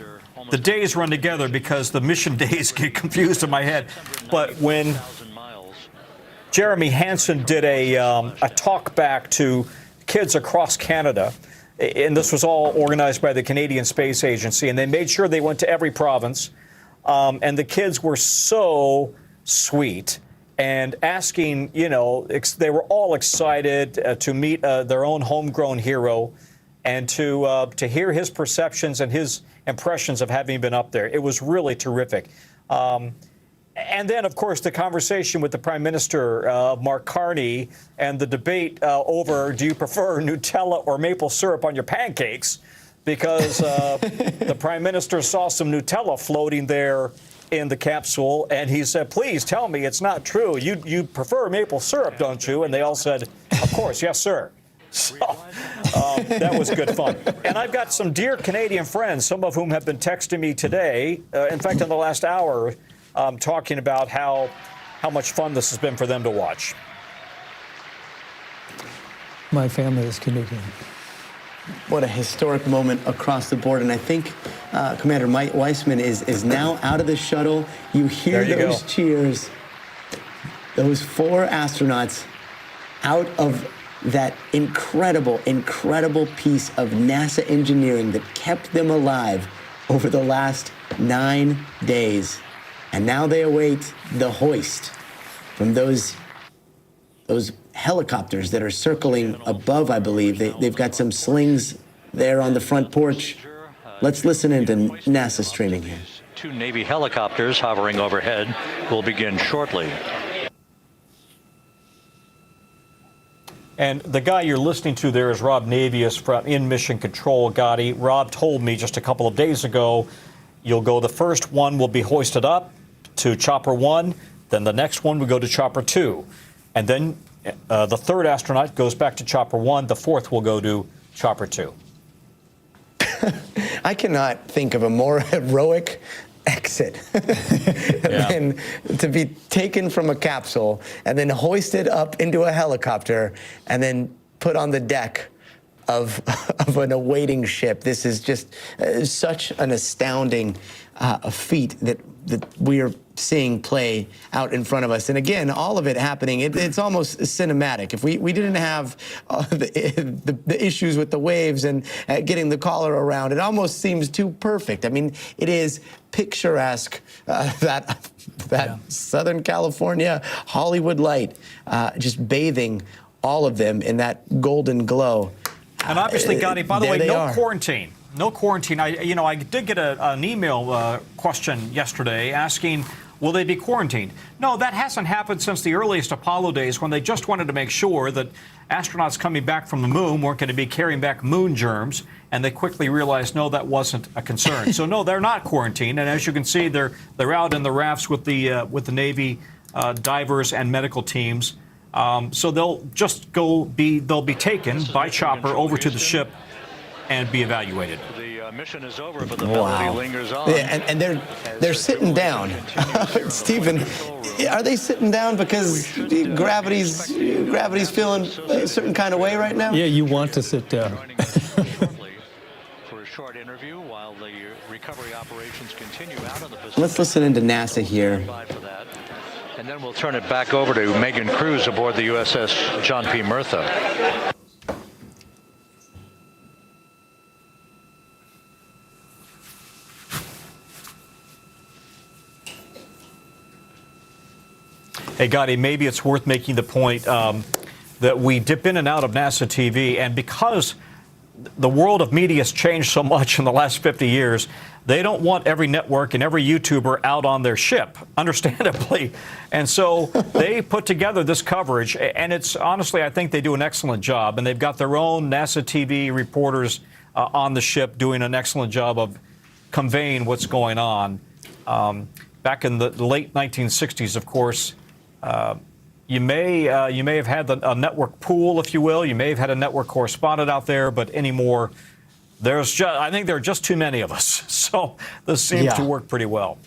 Speaker 19: the days run together because the mission days get confused in my head. But when Jeremy Hansen did a talk back to kids across Canada, and this was all organized by the Canadian Space Agency, and they made sure they went to every province. And the kids were so sweet and asking, they were all excited to meet their own homegrown hero and to hear his perceptions and his impressions of having been up there. It was really terrific. And then, of course, the conversation with the Prime Minister, Mark Carney, and the debate over do you prefer Nutella or maple syrup on your pancakes? Because the Prime Minister saw some Nutella floating there in the capsule, and he said, please tell me it's not true. You prefer maple syrup, don't you? And they all said, of course, yes, sir. So that was good fun. And I've got some dear Canadian friends, some of whom have been texting me today, in fact, in the last hour, talking about how much fun this has been for them to watch.
Speaker 22: My family is Canadian.
Speaker 3: What a historic moment across the board. And I think Commander Mike Wiseman is now out of the shuttle. You hear those cheers. Those 4 astronauts out of that incredible, incredible piece of NASA engineering that kept them alive over the last 9 days. And now they await the hoist from those helicopters that are circling above, I believe. They've got some slings there on the front porch. Let's listen into NASA streaming here.
Speaker 4: 2 Navy helicopters hovering overhead will begin shortly.
Speaker 19: And the guy you're listening to there is Rob Navius from in Mission Control, Gotti. Rob told me just a couple of days ago, the first one will be hoisted up to Chopper 1, then the next one will go to Chopper 2. And then the third astronaut goes back to Chopper 1, the fourth will go to Chopper 2.
Speaker 3: I cannot think of a more heroic exit than to be taken from a capsule and then hoisted up into a helicopter and then put on the deck of an awaiting ship. This is just such an astounding feat that we are seeing play out in front of us. And again, all of it happening, it's almost cinematic. If we didn't have the issues with the waves and getting the collar around, it almost seems too perfect. I mean, it is picturesque, that Southern California Hollywood light, just bathing all of them in that golden glow.
Speaker 19: And obviously, Gotti, by the way, no quarantine. No quarantine. I did get an email question yesterday asking, will they be quarantined? No, that hasn't happened since the earliest Apollo days when they just wanted to make sure that astronauts coming back from the moon weren't going to be carrying back moon germs, and they quickly realized, no, that wasn't a concern. So, no, they're not quarantined, and as you can see, they're out in the rafts with the Navy divers and medical teams. So they'll be taken by chopper over to the ship and be evaluated.
Speaker 4: The mission is over, but the melody lingers on.
Speaker 3: Yeah, and they're sitting down. Stephen, are they sitting down because gravity's feeling a certain kind of way right now?
Speaker 22: Yeah, you want to sit down.
Speaker 4: For a short interview while the recovery operations continue out on the Pacific.
Speaker 3: Let's listen into NASA here.
Speaker 4: And then we'll turn it back over to Megan Cruz aboard the USS John P. Murtha.
Speaker 19: Hey, Gotti, maybe it's worth making the point that we dip in and out of NASA TV, and because the world of media has changed so much in the last 50 years, they don't want every network and every YouTuber out on their ship, understandably. And so they put together this coverage, and it's honestly, I think they do an excellent job. And they've got their own NASA TV reporters on the ship doing an excellent job of conveying what's going on. Back in the late 1960s, of course, you may have had a network pool, if you will. You may have had a network correspondent out there, but anymore, I think there are just too many of us. So this seems to work pretty well.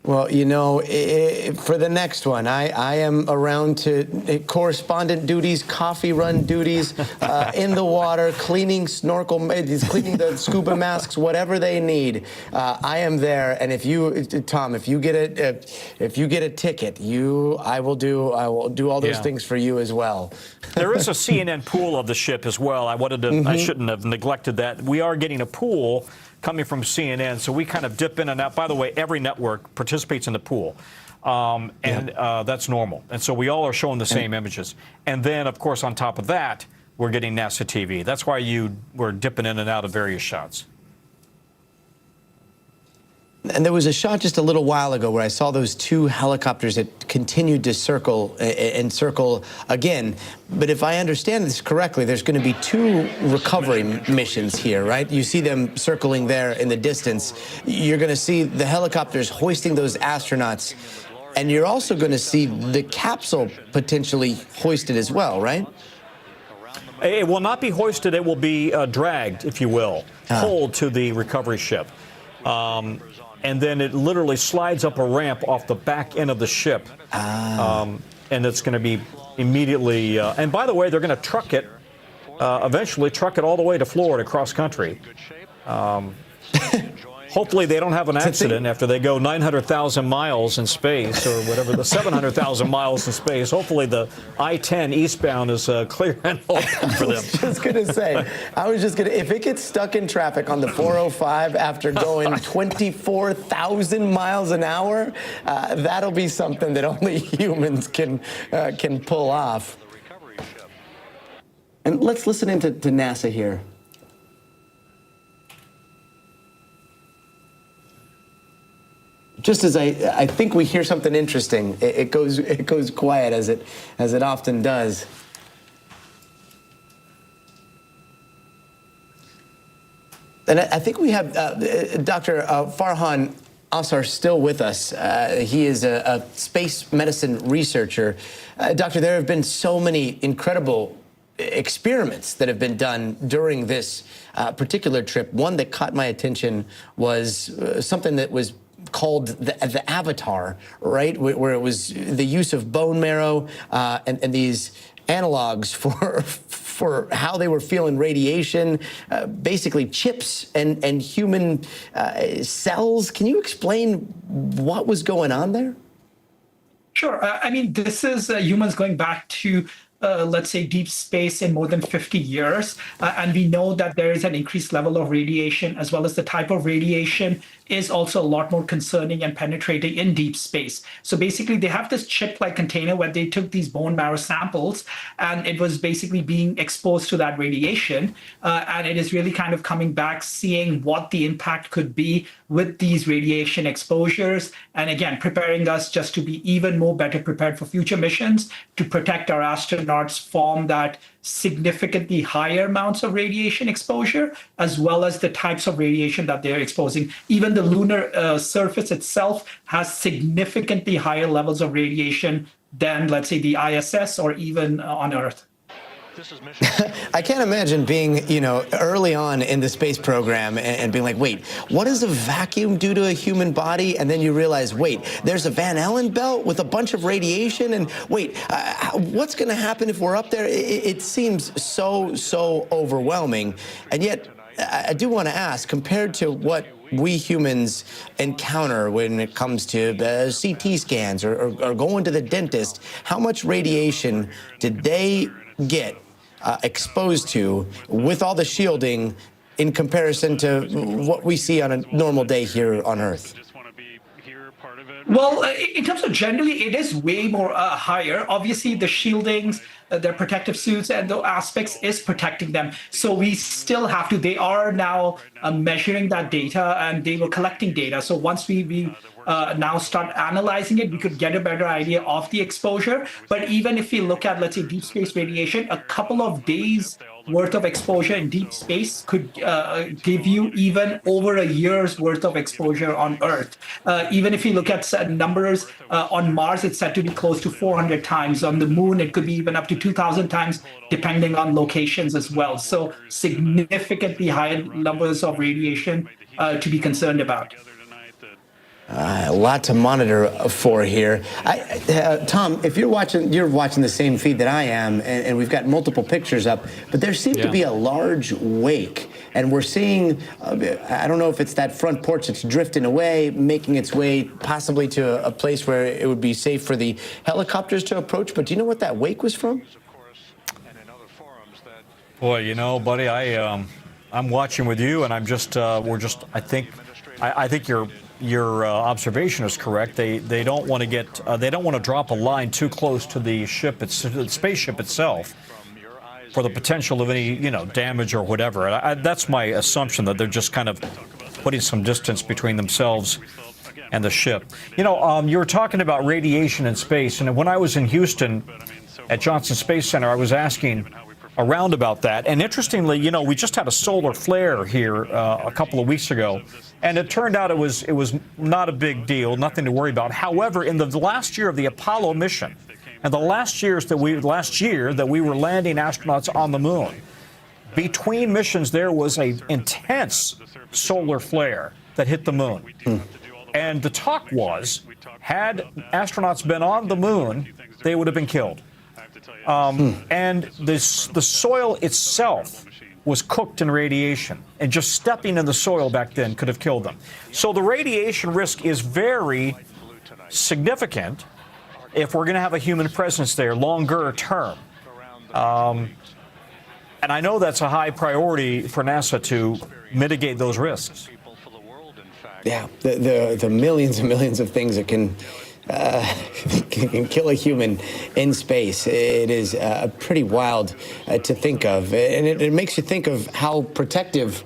Speaker 3: Well, for the next one, I am around to correspondent duties, coffee run duties, in the water, cleaning cleaning the scuba masks, whatever they need. I am there, and Tom, if you get a ticket, I will do all those things for you as well.
Speaker 19: There is a CNN pool of the ship as well. I shouldn't have neglected that. We are getting a pool coming from CNN, so we kind of dip in and out. By the way, every network participates in the pool, and that's normal. And so we all are showing the same images. And then, of course, on top of that, we're getting NASA TV. That's why we're dipping in and out of various shots.
Speaker 3: And there was a shot just a little while ago where I saw those 2 helicopters that continued to circle and circle again. But if I understand this correctly, there's going to be 2 recovery missions here, right? You see them circling there in the distance. You're going to see the helicopters hoisting those astronauts. And you're also going to see the capsule potentially hoisted as well, right?
Speaker 19: It will not be hoisted. It will be dragged, if you will, pulled to the recovery ship. And then it literally slides up a ramp off the back end of the ship. And it's going to be immediately, and by the way, they're going to truck it, eventually truck it all the way to Florida, cross country. Hopefully they don't have an accident after they go 900,000 miles in space, or whatever, the 700,000 miles in space. Hopefully the I-10 eastbound is clear and open for them.
Speaker 3: I was just going to, if it gets stuck in traffic on the 405 after going 24,000 miles an hour, that'll be something that only humans can pull off. And let's listen into NASA here. Just as I think we hear something interesting, it goes quiet as it often does. And I think we have Dr. Farhan Asar still with us. He is a space medicine researcher. Doctor, there have been so many incredible experiments that have been done during this particular trip. One that caught my attention was something that was called the Avatar, right? Where it was the use of bone marrow and these analogs for how they were feeling radiation, basically chips and human cells. Can you explain what was going on there?
Speaker 20: Sure. I mean, this is humans going back to let's say, deep space in more than 50 years. And we know that there is an increased level of radiation, as well as the type of radiation is also a lot more concerning and penetrating in deep space. So basically, they have this chip-like container where they took these bone marrow samples, and it was basically being exposed to that radiation. And it is really kind of coming back, seeing what the impact could be with these radiation exposures. And again, preparing us just to be even more better prepared for future missions to protect our astronauts from that significantly higher amounts of radiation exposure, as well as the types of radiation that they're exposing. Even the lunar surface itself has significantly higher levels of radiation than, let's say, the ISS or even on Earth.
Speaker 3: I can't imagine being, early on in the space program and being like, wait, what does a vacuum do to a human body? And then you realize, wait, there's a Van Allen belt with a bunch of radiation. And wait, what's going to happen if we're up there? It seems so overwhelming. And yet, I do want to ask, compared to what we humans encounter when it comes to CT scans or going to the dentist, how much radiation did they get exposed to with all the shielding in comparison to what we see on a normal day here on Earth?
Speaker 20: Well, in terms of generally, it is way more higher. Obviously, the shieldings, their protective suits and the aspects is protecting them. So we still have to, they are now measuring that data, and they were collecting data. So once we now start analyzing it, we could get a better idea of the exposure. But even if we look at, let's say, deep space radiation, a couple of days worth of exposure in deep space could give you even over a year's worth of exposure on Earth. Even if you look at numbers on Mars, it's said to be close to 400 times. On the Moon, it could be even up to 2,000 times, depending on locations as well. So significantly higher numbers of radiation to be concerned about.
Speaker 3: A lot to monitor for here. Tom, if you're watching the same feed that I am, and we've got multiple pictures up, but there seems to be a large wake, and we're seeing, I don't know if it's that front porch that's drifting away, making its way possibly to a place where it would be safe for the helicopters to approach, but do you know what that wake was from?
Speaker 19: Boy, buddy, I'm watching with you, and I think your observation is correct. They don't want to drop a line too close to the spaceship itself for the potential of any damage or whatever. That's my assumption, that they're just kind of putting some distance between themselves and the ship. You were talking about radiation in space, and when I was in Houston at Johnson Space Center, I was asking around about that. And interestingly, we just had a solar flare here a couple of weeks ago, and it turned out it was not a big deal, nothing to worry about. However, in the last year of the Apollo mission, and the last year that we were landing astronauts on the moon, between missions there was an intense solar flare that hit the moon. And the talk was, had astronauts been on the moon, they would have been killed. And the soil itself was cooked in radiation, and just stepping in the soil back then could have killed them. So the radiation risk is very significant if we're going to have a human presence there longer term. And I know that's a high priority for NASA to mitigate those risks.
Speaker 3: Yeah, the millions and millions of things that can can kill a human in space. It is pretty wild to think of, and it makes you think of how protective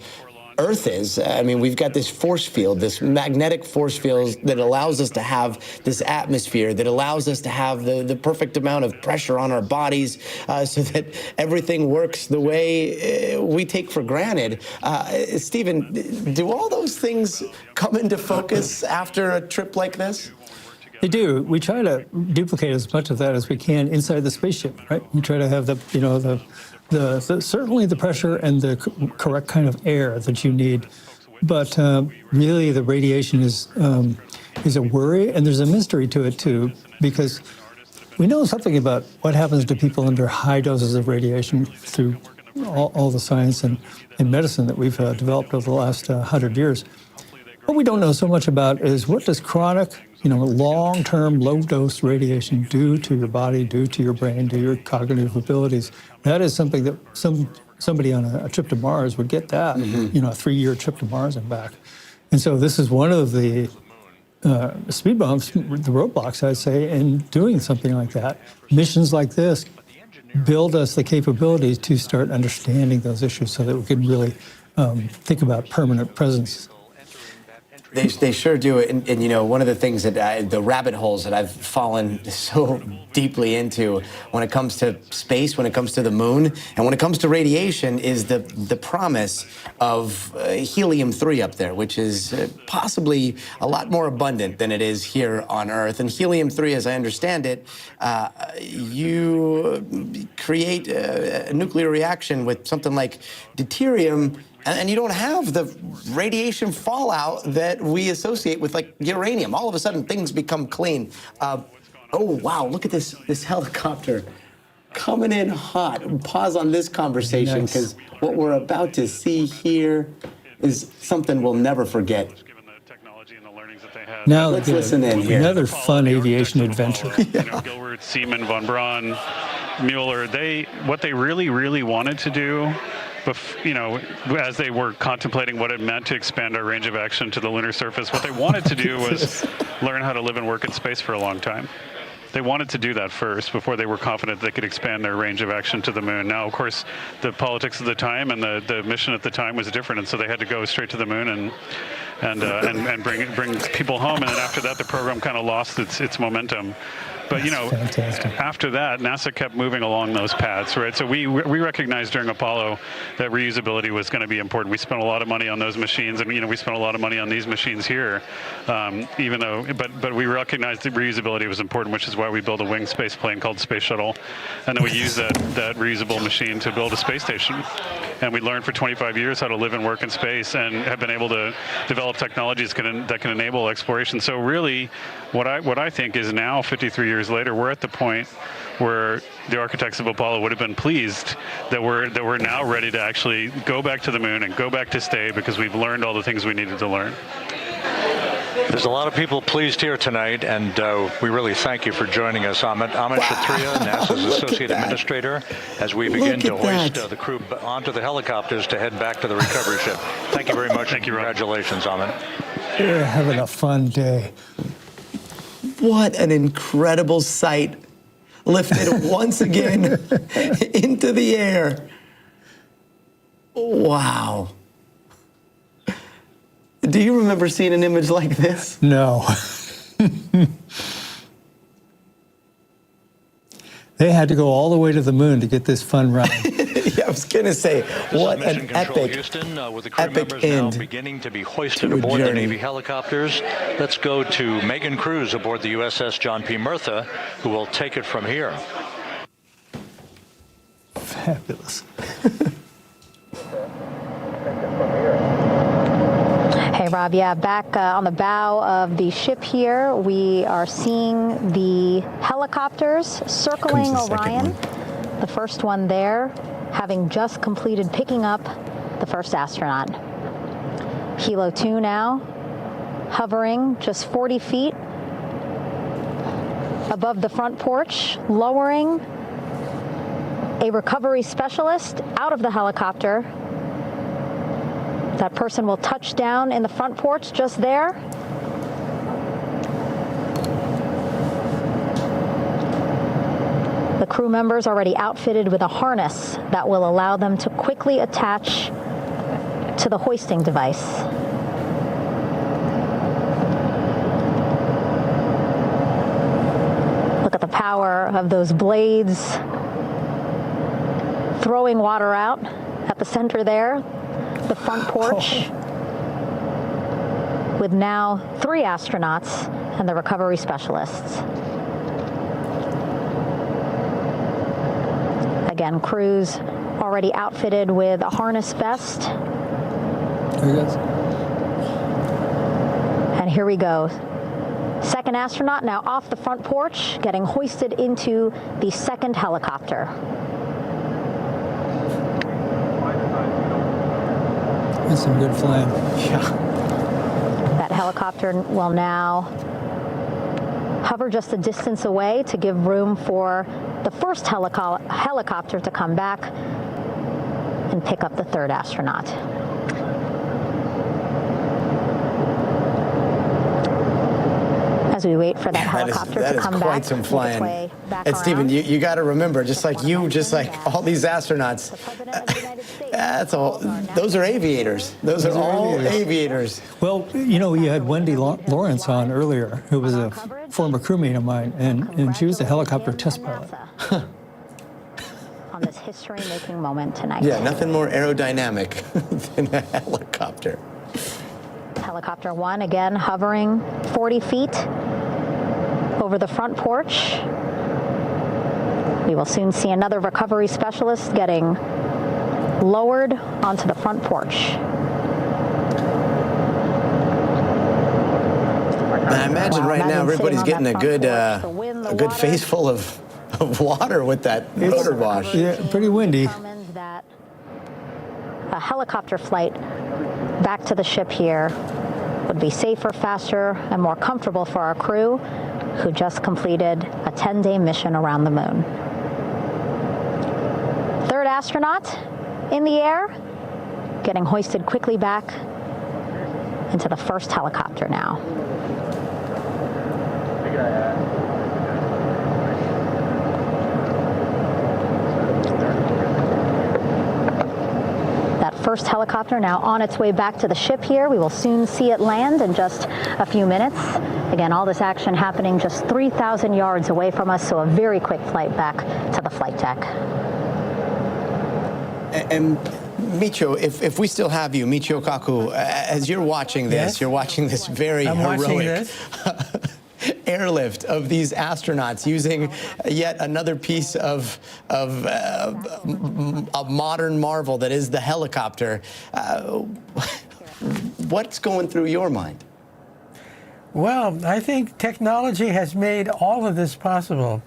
Speaker 3: Earth is. I mean, we've got this force field, this magnetic force field that allows us to have this atmosphere, that allows us to have the perfect amount of pressure on our bodies so that everything works the way we take for granted. Stephen, do all those things come into focus after a trip like this?
Speaker 22: They do. We try to duplicate as much of that as we can inside the spaceship, right? We try to have certainly the pressure and the correct kind of air that you need, but really the radiation is a worry, and there's a mystery to it too, because we know something about what happens to people under high doses of radiation through all the science and medicine that we've developed over the last 100 years. What we don't know so much about is what does chronic, long-term low-dose radiation do to your body, do to your brain, do your cognitive abilities. That is something that somebody on a trip to Mars would get that, a 3-year trip to Mars and back. And so this is one of the speed bumps, the roadblocks, I'd say, in doing something like that. Missions like this build us the capabilities to start understanding those issues so that we can really think about permanent presence.
Speaker 3: They sure do. And one of the things that the rabbit holes that I've fallen so deeply into when it comes to space, when it comes to the moon, and when it comes to radiation is the promise of helium-3 up there, which is possibly a lot more abundant than it is here on Earth. And helium-3, as I understand it, you create a nuclear reaction with something like deuterium, and you don't have the radiation fallout that we associate with, like, uranium. All of a sudden, things become clean. Oh, wow, look at this helicopter coming in hot. Pause on this conversation, because what we're about to see here is something we'll never forget.
Speaker 22: Now,
Speaker 3: let's listen in here.
Speaker 22: Another fun aviation adventure.
Speaker 6: Gilbert, Seaman, von Braun, Mueller, what they really, really wanted to do, as they were contemplating what it meant to expand our range of action to the lunar surface, what they wanted to do was learn how to live and work in space for a long time. They wanted to do that first before they were confident they could expand their range of action to the moon. Now, of course, the politics of the time and the mission at the time was different, and so they had to go straight to the moon and bring people home. And then after that, the program kind of lost its momentum. But after that, NASA kept moving along those paths, right? So we recognized during Apollo that reusability was going to be important. We spent a lot of money on those machines, and we spent a lot of money on these machines here, but we recognized that reusability was important, which is why we built a winged space plane called Space Shuttle, and then we used that reusable machine to build a space station. And we learned for 25 years how to live and work in space, and have been able to develop technologies that can enable exploration. So really, what I think is now, 53 years later, we're at the point where the architects of Apollo would have been pleased that we're now ready to actually go back to the moon and go back to stay, because we've learned all the things we needed to learn.
Speaker 4: There's a lot of people pleased here tonight, and we really thank you for joining us, Amit Kshatriya, NASA's Associate Administrator, as we begin to hoist the crew onto the helicopters to head back to the recovery ship. Thank you very much.
Speaker 6: Thank you,
Speaker 4: congratulations, Amit.
Speaker 22: You're having a fun day.
Speaker 3: What an incredible sight. Lifted once again into the air. Wow. Do you remember seeing an image like this?
Speaker 22: No. They had to go all the way to the moon to get this fun ride.
Speaker 3: Yeah, I was going to say, what an epic,
Speaker 4: Houston, with the crew
Speaker 3: epic
Speaker 4: members
Speaker 3: end
Speaker 4: now beginning to be hoisted aboard the Navy helicopters. Let's go to Megan Cruz aboard the USS John P. Murtha, who will take it from here.
Speaker 22: Fabulous.
Speaker 15: Hey, Rob, yeah, back on the bow of the ship here, we are seeing the helicopters circling Orion. The first one there, having just completed picking up the first astronaut. Helo 2 now, hovering just 40 feet above the front porch, lowering a recovery specialist out of the helicopter. That person will touch down in the front porch just there. crew members already outfitted with a harness that will allow them to quickly attach to the hoisting device. Look at the power of those blades throwing water out at the center there, the front porch, with now 3 astronauts and the recovery specialists. Again, crews already outfitted with a harness vest.
Speaker 22: There he goes.
Speaker 15: And here we go. Second astronaut now off the front porch, getting hoisted into the second helicopter.
Speaker 22: That's some good flying.
Speaker 15: Yeah. That helicopter will now hover just a distance away to give room for the first helicopter to come back and pick up the third astronaut. As we wait for that helicopter to come back.
Speaker 3: That is quite some flying. And Stephen, you got to remember, just like all these astronauts, that's all. Those are aviators. Those are all aviators.
Speaker 22: Well, you know, you had Wendy Lawrence on earlier, who was a former crewmate of mine, and she was a helicopter test pilot.
Speaker 15: On this history-making moment tonight.
Speaker 3: Yeah, nothing more aerodynamic than a helicopter.
Speaker 15: Helicopter 1 again hovering 40 feet over the front porch. We will soon see another recovery specialist getting lowered onto the front porch.
Speaker 3: And I imagine right now everybody's getting a good face full of water with that motor wash.
Speaker 22: Yeah, pretty windy.
Speaker 15: A helicopter flight back to the ship here would be safer, faster, and more comfortable for our crew, who just completed a 10-day mission around the moon. Third astronaut in the air, getting hoisted quickly back into the first helicopter now. That first helicopter now on its way back to the ship here. We will soon see it land in just a few minutes. Again, all this action happening just 3,000 yards away from us, so a very quick flight back to the flight deck.
Speaker 3: And Michio, if we still have you, Michio Kaku, as you're watching this, you're watching this very heroic airlift of these astronauts using yet another piece of a modern marvel that is the helicopter. What's going through your mind?
Speaker 2: Well, I think technology has made all of this possible.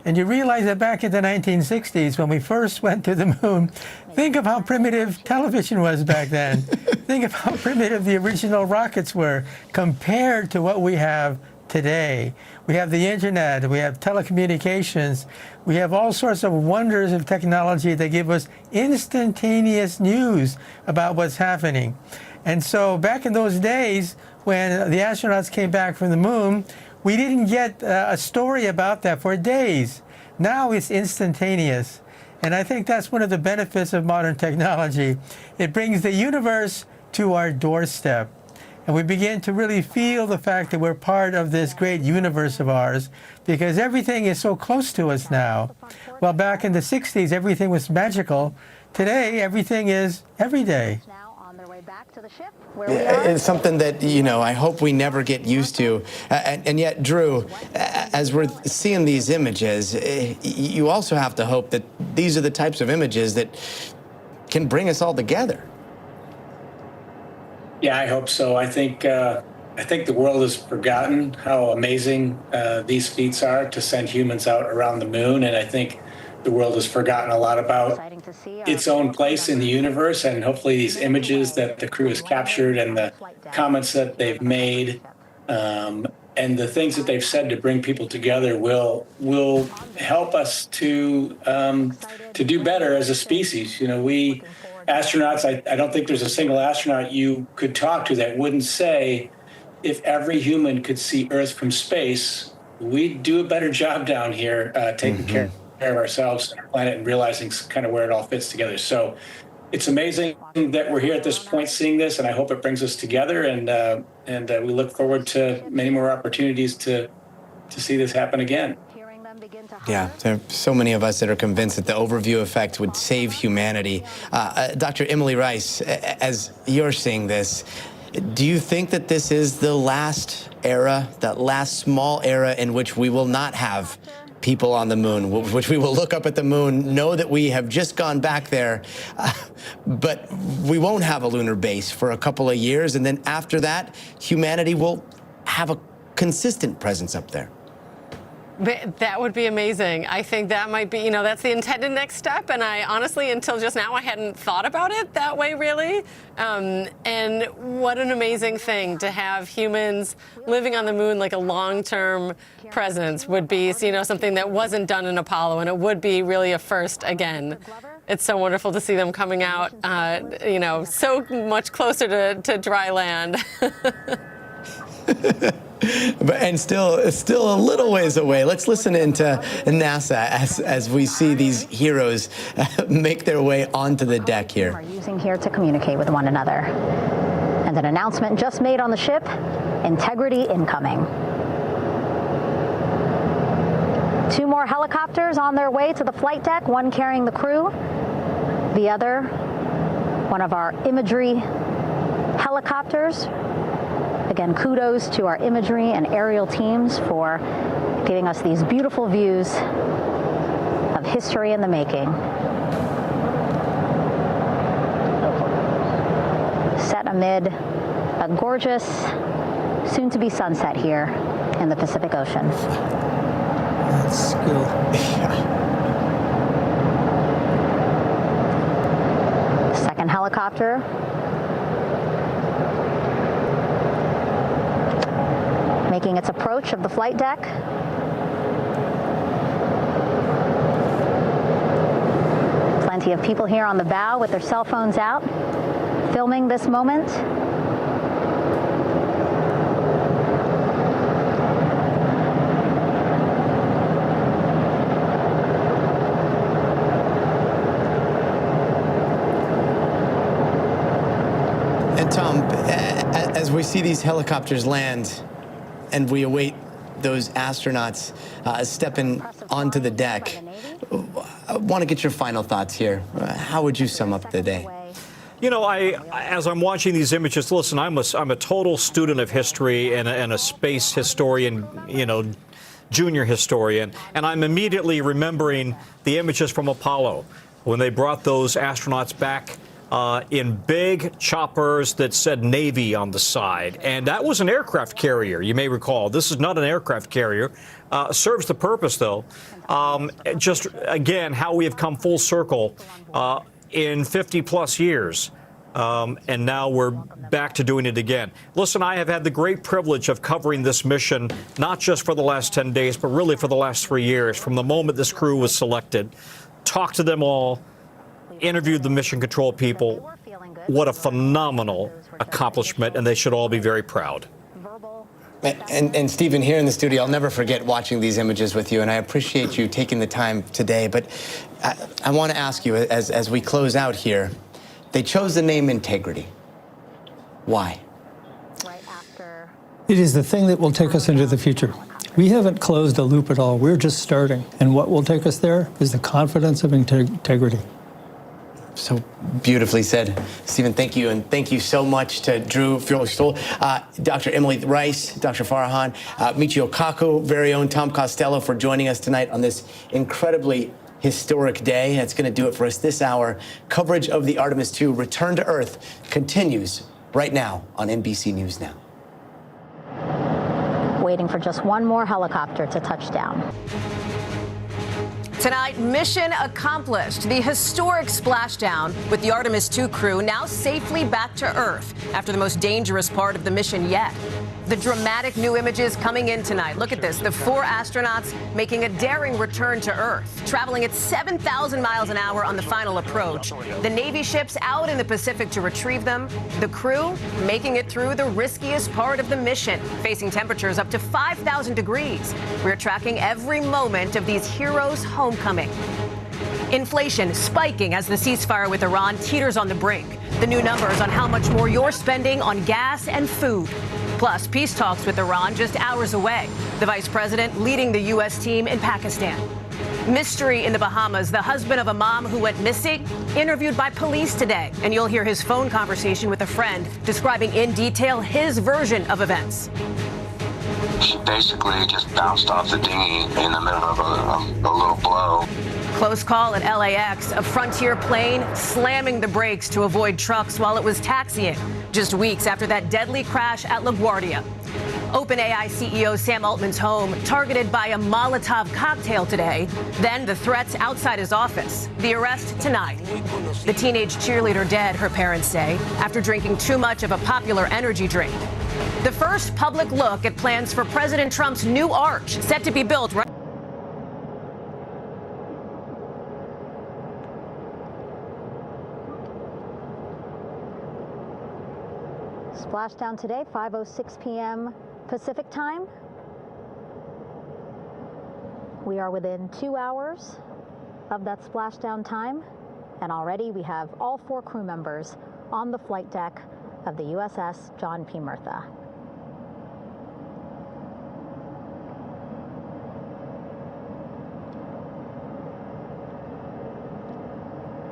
Speaker 2: And you realize that back in the 1960s, when we first went to the moon, think of how primitive television was back then. Think of how primitive the original rockets were compared to what we have today. We have the internet, we have telecommunications, we have all sorts of wonders of technology that give us instantaneous news about what's happening. And so back in those days, when the astronauts came back from the moon, we didn't get a story about that for days. Now it's instantaneous. And I think that's one of the benefits of modern technology. It brings the universe to our doorstep. And we begin to really feel the fact that we're part of this great universe of ours, because everything is so close to us now. Well, back in the 60s, everything was magical. Today, everything is everyday.
Speaker 3: It's something that, you know, I hope we never get used to. And yet, Drew, as we're seeing these images, you also have to hope that these are the types of images that can bring us all together.
Speaker 11: Yeah, I hope so. I think the world has forgotten how amazing these feats are to send humans out around the moon, and I think the world has forgotten a lot about its own place in the universe, and hopefully these images that the crew has captured and the comments that they've made and the things that they've said to bring people together will help us to do better as a species. You know, we astronauts, I don't think there's a single astronaut you could talk to that wouldn't say, if every human could see Earth from space, we'd do a better job down here taking care of ourselves and our planet and realizing kind of where it all fits together. So it's amazing that we're here at this point seeing this, and I hope it brings us together. And we look forward to many more opportunities to see this happen again.
Speaker 3: Yeah, there are so many of us that are convinced that the overview effect would save humanity. Dr. Emily Rice, as you're seeing this, do you think that this is the last era, that last small era in which we will not have people on the moon, which we will look up at the moon, know that we have just gone back there, but we won't have a lunar base for a couple of years, and then after that, humanity will have a consistent presence up there?
Speaker 17: That would be amazing. I think that might be, that's the intended next step. And I honestly, until just now, I hadn't thought about it that way, really. And what an amazing thing to have humans living on the moon like a long-term presence would be, something that wasn't done in Apollo. And it would be really a first again. It's so wonderful to see them coming out, so much closer to dry land.
Speaker 3: And still a little ways away. Let's listen into NASA as we see these heroes make their way onto the deck here.
Speaker 15: Are using here to communicate with one another. And an announcement just made on the ship, integrity incoming. 2 more helicopters on their way to the flight deck, one carrying the crew, the other, one of our imagery helicopters. Again, kudos to our imagery and aerial teams for giving us these beautiful views of history in the making. Set amid a gorgeous, soon-to-be sunset here in the Pacific Ocean.
Speaker 22: That's skill.
Speaker 15: Second helicopter. Making its approach of the flight deck. Plenty of people here on the bow with their cell phones out, filming this moment.
Speaker 3: And Tom, as we see these helicopters land, and we await those astronauts stepping onto the deck, I want to get your final thoughts here. How would you sum up the day?
Speaker 19: As I'm watching these images, listen, I'm a total student of history and a space historian, junior historian, and I'm immediately remembering the images from Apollo when they brought those astronauts back in big choppers that said Navy on the side. And that was an aircraft carrier, you may recall. This is not an aircraft carrier. Serves the purpose, though. Just, again, how we have come full circle in 50-plus years. And now we're back to doing it again. Listen, I have had the great privilege of covering this mission, not just for the last 10 days, but really for the last 3 years, from the moment this crew was selected. Talked to them all, interviewed the mission control people. What a phenomenal accomplishment, and they should all be very proud.
Speaker 3: And Stephen, here in the studio, I'll never forget watching these images with you, and I appreciate you taking the time today. But I want to ask you, as we close out here, they chose the name Integrity. Why?
Speaker 22: It is the thing that will take us into the future. We haven't closed a loop at all. We're just starting. And what will take us there is the confidence of integrity.
Speaker 3: So beautifully said. Stephen, thank you. And thank you so much to Drew Fuhrstohl, Dr. Emily Rice, Dr. Farhan, Michio Kaku, very own Tom Costello for joining us tonight on this incredibly historic day. That's going to do it for us this hour. Coverage of the Artemis II return to Earth continues right now on NBC News Now.
Speaker 15: Waiting for just one more helicopter to touch down.
Speaker 9: Tonight, mission accomplished. The historic splashdown with the Artemis II crew now safely back to Earth after the most dangerous part of the mission yet. The dramatic new images coming in tonight. Look at this. The 4 astronauts making a daring return to Earth, traveling at 7,000 miles an hour on the final approach. The Navy ships out in the Pacific to retrieve them. The crew making it through the riskiest part of the mission, facing temperatures up to 5,000 degrees. We're tracking every moment of these heroes' homecoming. Inflation spiking as the ceasefire with Iran teeters on the brink. The new numbers on how much more you're spending on gas and food. Plus, peace talks with Iran just hours away. The vice president leading the U.S. team in Pakistan. Mystery in the Bahamas. The husband of a mom who went missing, interviewed by police today. And you'll hear his phone conversation with a friend describing in detail his version of events.
Speaker 10: She basically just bounced off the dinghy in the middle of a little blow.
Speaker 9: Close call at LAX. A Frontier plane slamming the brakes to avoid trucks while it was taxiing, just weeks after that deadly crash at LaGuardia. OpenAI CEO Sam Altman's home targeted by a Molotov cocktail today. Then the threats outside his office. The arrest tonight. The teenage cheerleader dead, her parents say, after drinking too much of a popular energy drink. The first public look at plans for President Trump's new arch, set to be built right.
Speaker 15: Splashdown today, 5:06 p.m. Pacific time. We are within 2 hours of that splashdown time, and already we have all 4 crew members on the flight deck of the USS John P. Murtha.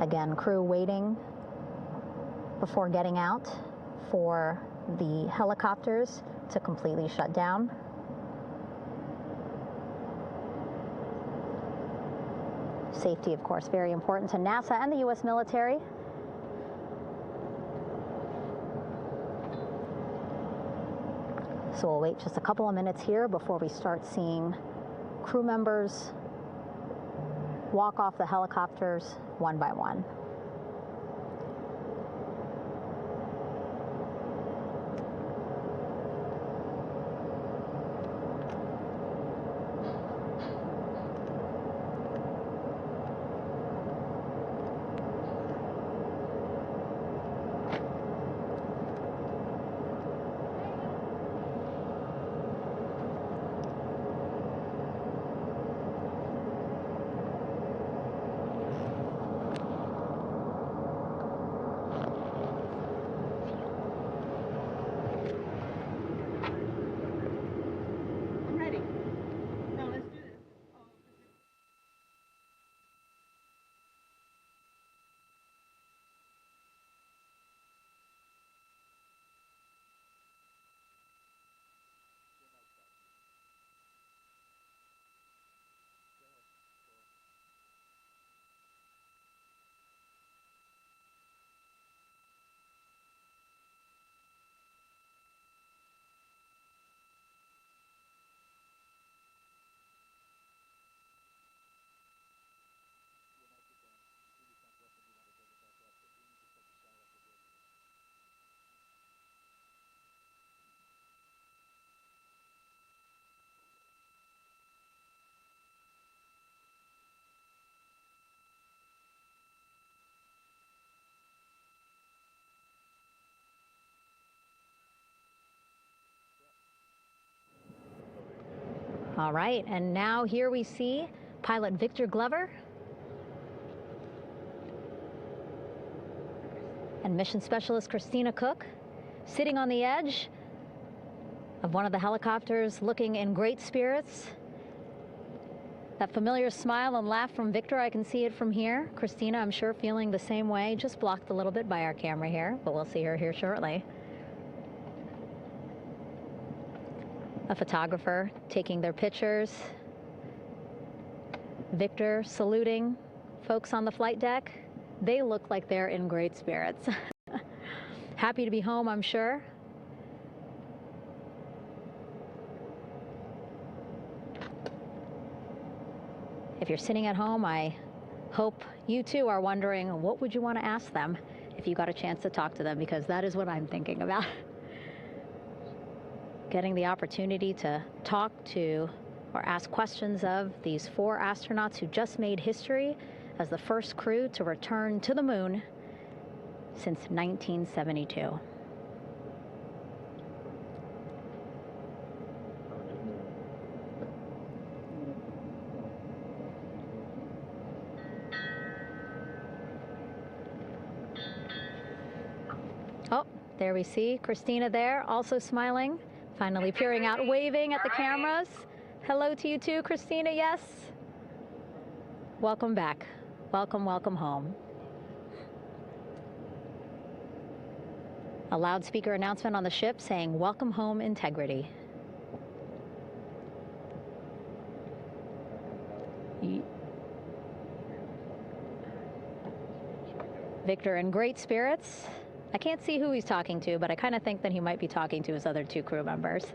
Speaker 15: Again, crew waiting before getting out for the helicopters to completely shut down. Safety, of course, very important to NASA and the U.S. military. So we'll wait just a couple of minutes here before we start seeing crew members walk off the helicopters one by one. All right, and now here we see pilot Victor Glover and mission specialist Christina Koch sitting on the edge of one of the helicopters, looking in great spirits. That familiar smile and laugh from Victor, I can see it from here. Christina, I'm sure, feeling the same way, just blocked a little bit by our camera here, but we'll see her here shortly. A photographer taking their pictures. Victor saluting folks on the flight deck. They look like they're in great spirits. Happy to be home, I'm sure. If you're sitting at home, I hope you too are wondering, what would you want to ask them if you got a chance to talk to them? Because that is what I'm thinking about. getting the opportunity to talk to or ask questions of these 4 astronauts who just made history as the first crew to return to the moon since 1972. Oh, there we see Christina there, also smiling, finally peering out, waving at the cameras. Hello to you too, Christina, yes. Welcome back. Welcome, welcome home. A loudspeaker announcement on the ship saying, "Welcome home, Integrity." Victor in great spirits. I can't see who he's talking to, but I kind of think that he might be talking to his other 2 crew members.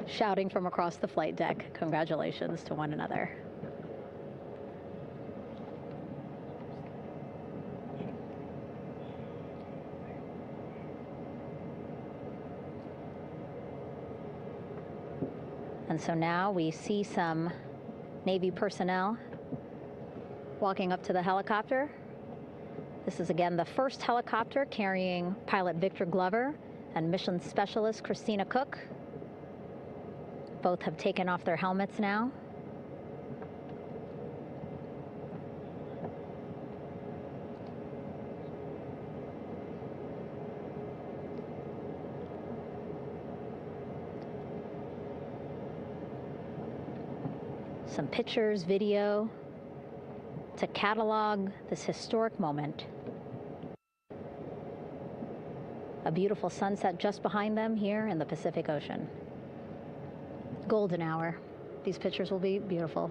Speaker 15: Shouting from across the flight deck, congratulations to one another. And so now we see some Navy personnel walking up to the helicopter. This is again the first helicopter carrying pilot Victor Glover and mission specialist Christina Koch. Both have taken off their helmets now. Some pictures, video to catalog this historic moment. A beautiful sunset just behind them here in the Pacific Ocean. Golden hour. These pictures will be beautiful.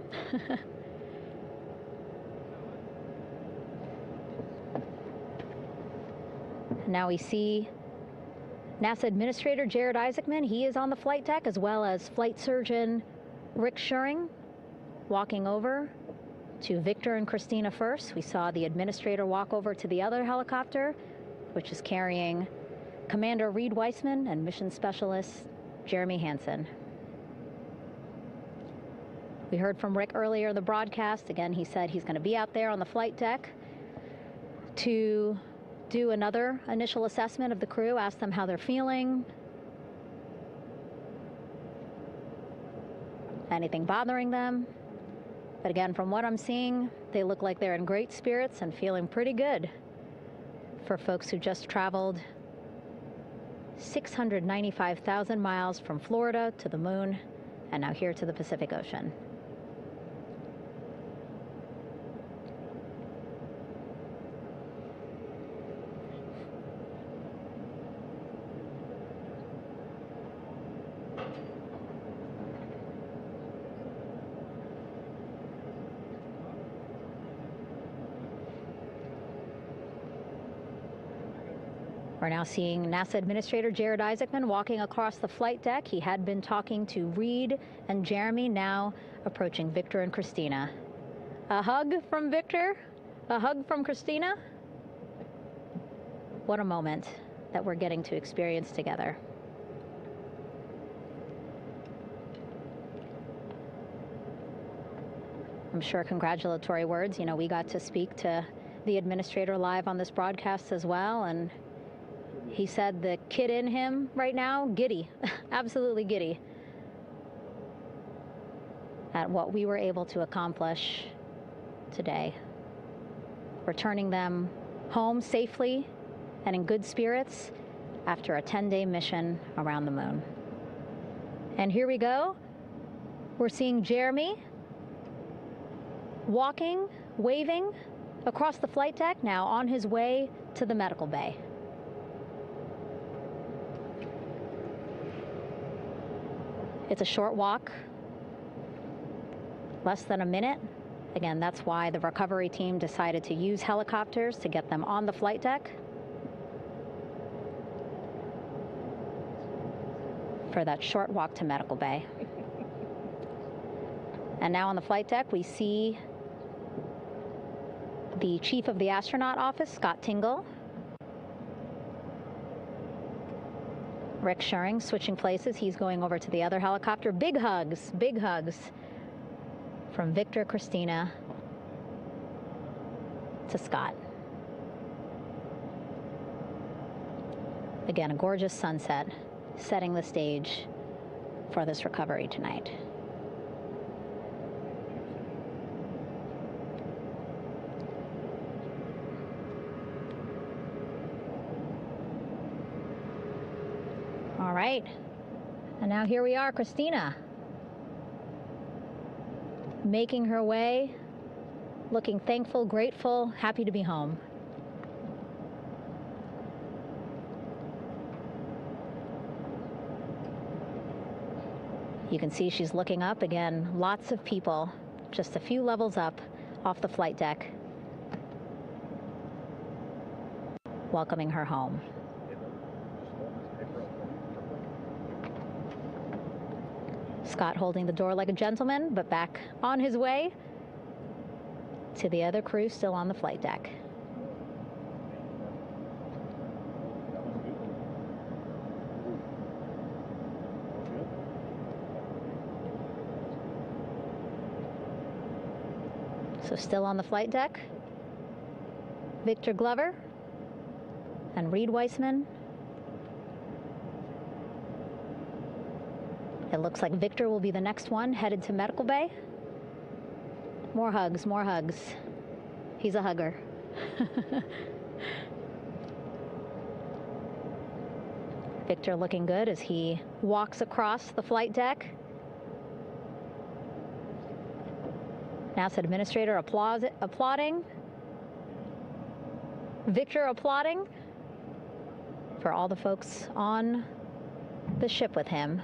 Speaker 15: Now we see NASA Administrator Jared Isaacman. He is on the flight deck, as well as Flight Surgeon Rick Schuring walking over to Victor and Christina first. We saw the administrator walk over to the other helicopter, which is carrying Commander Reid Wiseman and Mission Specialist Jeremy Hansen. We heard from Rick earlier in the broadcast. Again, he said he's going to be out there on the flight deck to do another initial assessment of the crew, ask them how they're feeling, anything bothering them. But again, from what I'm seeing, they look like they're in great spirits and feeling pretty good for folks who just traveled 695,000 miles from Florida to the moon and now here to the Pacific Ocean. We're now seeing NASA Administrator Jared Isaacman walking across the flight deck. He had been talking to Reid and Jeremy, now approaching Victor and Christina. A hug from Victor, a hug from Christina. What a moment that we're getting to experience together. I'm sure congratulatory words. You know, we got to speak to the administrator live on this broadcast as well, and he said the kid in him right now, giddy, absolutely giddy at what we were able to accomplish today. Returning them home safely and in good spirits after a 10-day mission around the moon. And here we go. We're seeing Jeremy walking, waving across the flight deck, now on his way to the medical bay. It's a short walk, less than a minute. Again, that's why the recovery team decided to use helicopters to get them on the flight deck for that short walk to medical bay. And now on the flight deck, we see the chief of the astronaut office, Scott Tingle. Rick Schuring switching places. He's going over to the other helicopter. Big hugs from Victor, Christina to Scott. Again, a gorgeous sunset setting the stage for this recovery tonight. All right, and now here we are, Christina, making her way, looking thankful, grateful, happy to be home. You can see she's looking up again, lots of people, just a few levels up off the flight deck, welcoming her home. Scott holding the door like a gentleman, but back on his way to the other crew still on the flight deck. So still on the flight deck, Victor Glover and Reid Wiseman. It looks like Victor will be the next one headed to medical bay. More hugs, more hugs. He's a hugger. Victor looking good as he walks across the flight deck. NASA administrator applauding. Victor applauding for all the folks on the ship with him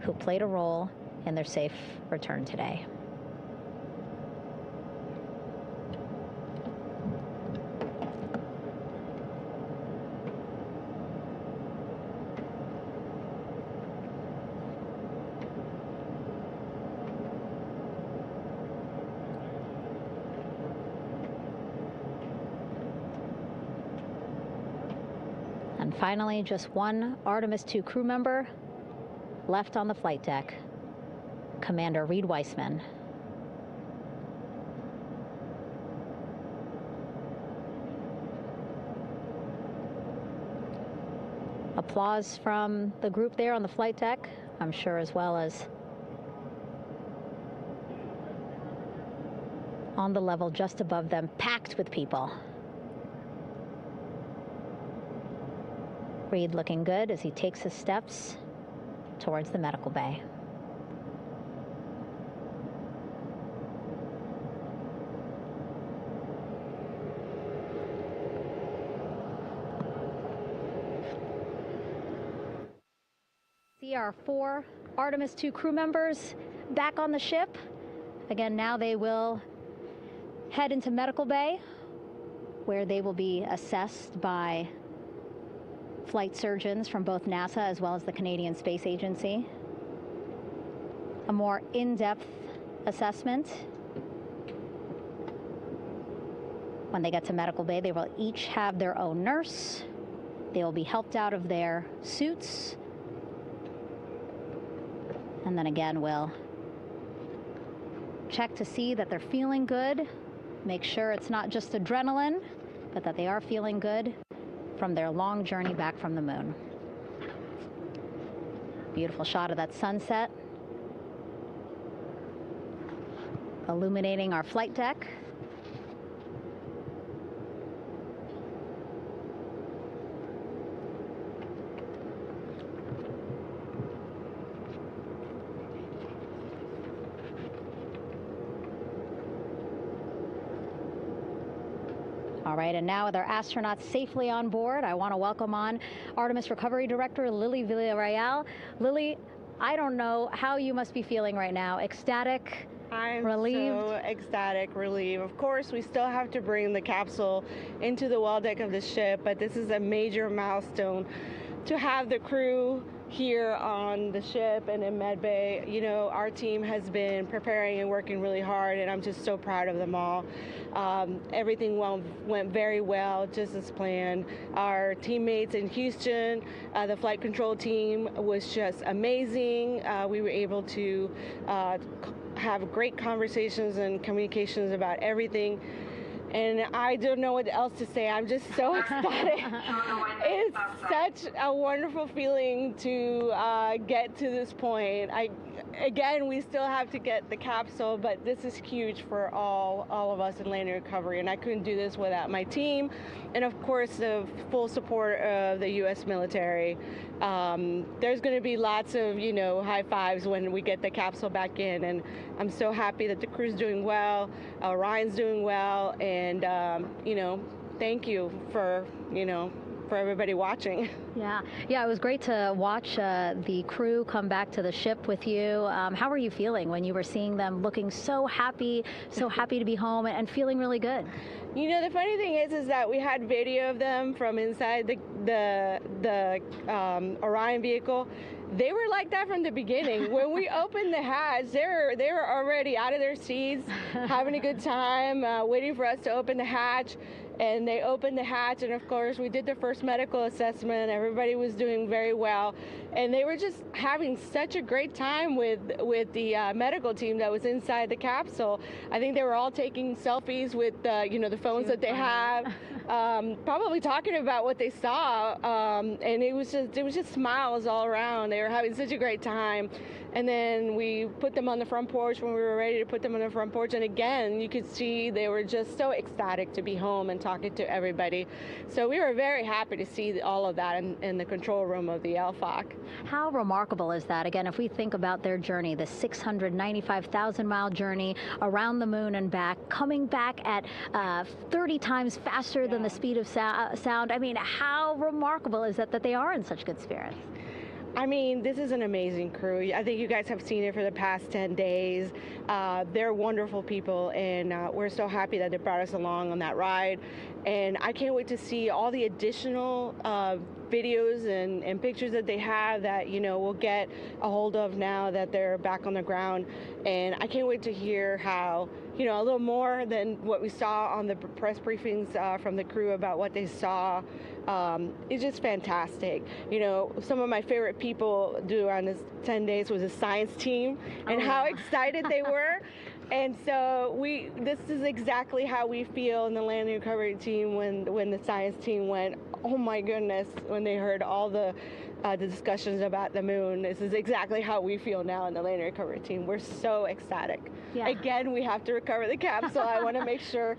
Speaker 15: who played a role in their safe return today. And finally, just one Artemis II crew member left on the flight deck, Commander Reid Wiseman. Applause from the group there on the flight deck, I'm sure, as well as on the level just above them, packed with people. Reid looking good as he takes his steps towards the medical bay. See our 4 Artemis II crew members back on the ship. Again, now they will head into medical bay, where they will be assessed by flight surgeons from both NASA as well as the Canadian Space Agency. A more in-depth assessment. When they get to medical bay, they will each have their own nurse. They will be helped out of their suits. And then again, we'll check to see that they're feeling good. Make sure it's not just adrenaline, but that they are feeling good from their long journey back from the moon. Beautiful shot of that sunset, illuminating our flight deck. All right, and now with our astronauts safely on board, I want to welcome on Artemis Recovery Director Lily Villarreal. Lily, I don't know how you must be feeling right now. Ecstatic, relieved?
Speaker 12: I'm so ecstatic, relieved. Of course, we still have to bring the capsule into the well deck of the ship, but this is a major milestone to have the crew here on the ship and in Med Bay. You know, our team has been preparing and working really hard, and I'm just so proud of them all. Everything went very well, just as planned. Our teammates in Houston, the flight control team was just amazing. We were able to have great conversations and communications about everything. And I don't know what else to say. I'm just so ecstatic. It's such a wonderful feeling to get to this point. Again, we still have to get the capsule, but this is huge for all of us in landing recovery. And I couldn't do this without my team, and of course the full support of the U.S. military. There's going to be lots of, you know, high fives when we get the capsule back in, and I'm so happy that the crew's doing well, Ryan's doing well, and you know, thank you for, you know, for everybody watching.
Speaker 15: Yeah, it was great to watch the crew come back to the ship with you. How were you feeling when you were seeing them looking so happy to be home and feeling really good?
Speaker 12: You know, the funny thing is that we had video of them from inside the Orion vehicle. They were like that from the beginning. When we opened the hatch, they were already out of their seats, having a good time, waiting for us to open the hatch. And they opened the hatch, and of course we did the first medical assessment. Everybody was doing very well, and they were just having such a great time with the medical team that was inside the capsule. I think they were all taking selfies with you know, the phones that they have, probably talking about what they saw, and it was just smiles all around. They were having such a great time. And then we put them on the front porch when we were ready to put them on the front porch. And again, you could see they were just so ecstatic to be home and talking to everybody. So we were very happy to see all of that in the control room of the LFOC.
Speaker 15: How remarkable is that? Again, if we think about their journey, the 695,000-mile journey around the moon and back, coming back at 30 times faster than the speed of sound. I mean, how remarkable is that they are in such good spirits?
Speaker 12: I mean, this is an amazing crew. I think you guys have seen it for the past 10 days. They're wonderful people, and we're so happy that they brought us along on that ride. And I can't wait to see all the additional videos and pictures that they have that, you know, we'll get a hold of now that they're back on the ground. And I can't wait to hear how, you know, a little more than what we saw on the press briefings from the crew about what they saw. It's just fantastic. You know, some of my favorite people during this 10 days was the science team and how excited they were. And so this is exactly how we feel in the landing recovery team when the science team went, oh my goodness, when they heard all the discussions about the moon. This is exactly how we feel now in the landing recovery team. We're so ecstatic. Yeah. Again, we have to recover the capsule. I want to make sure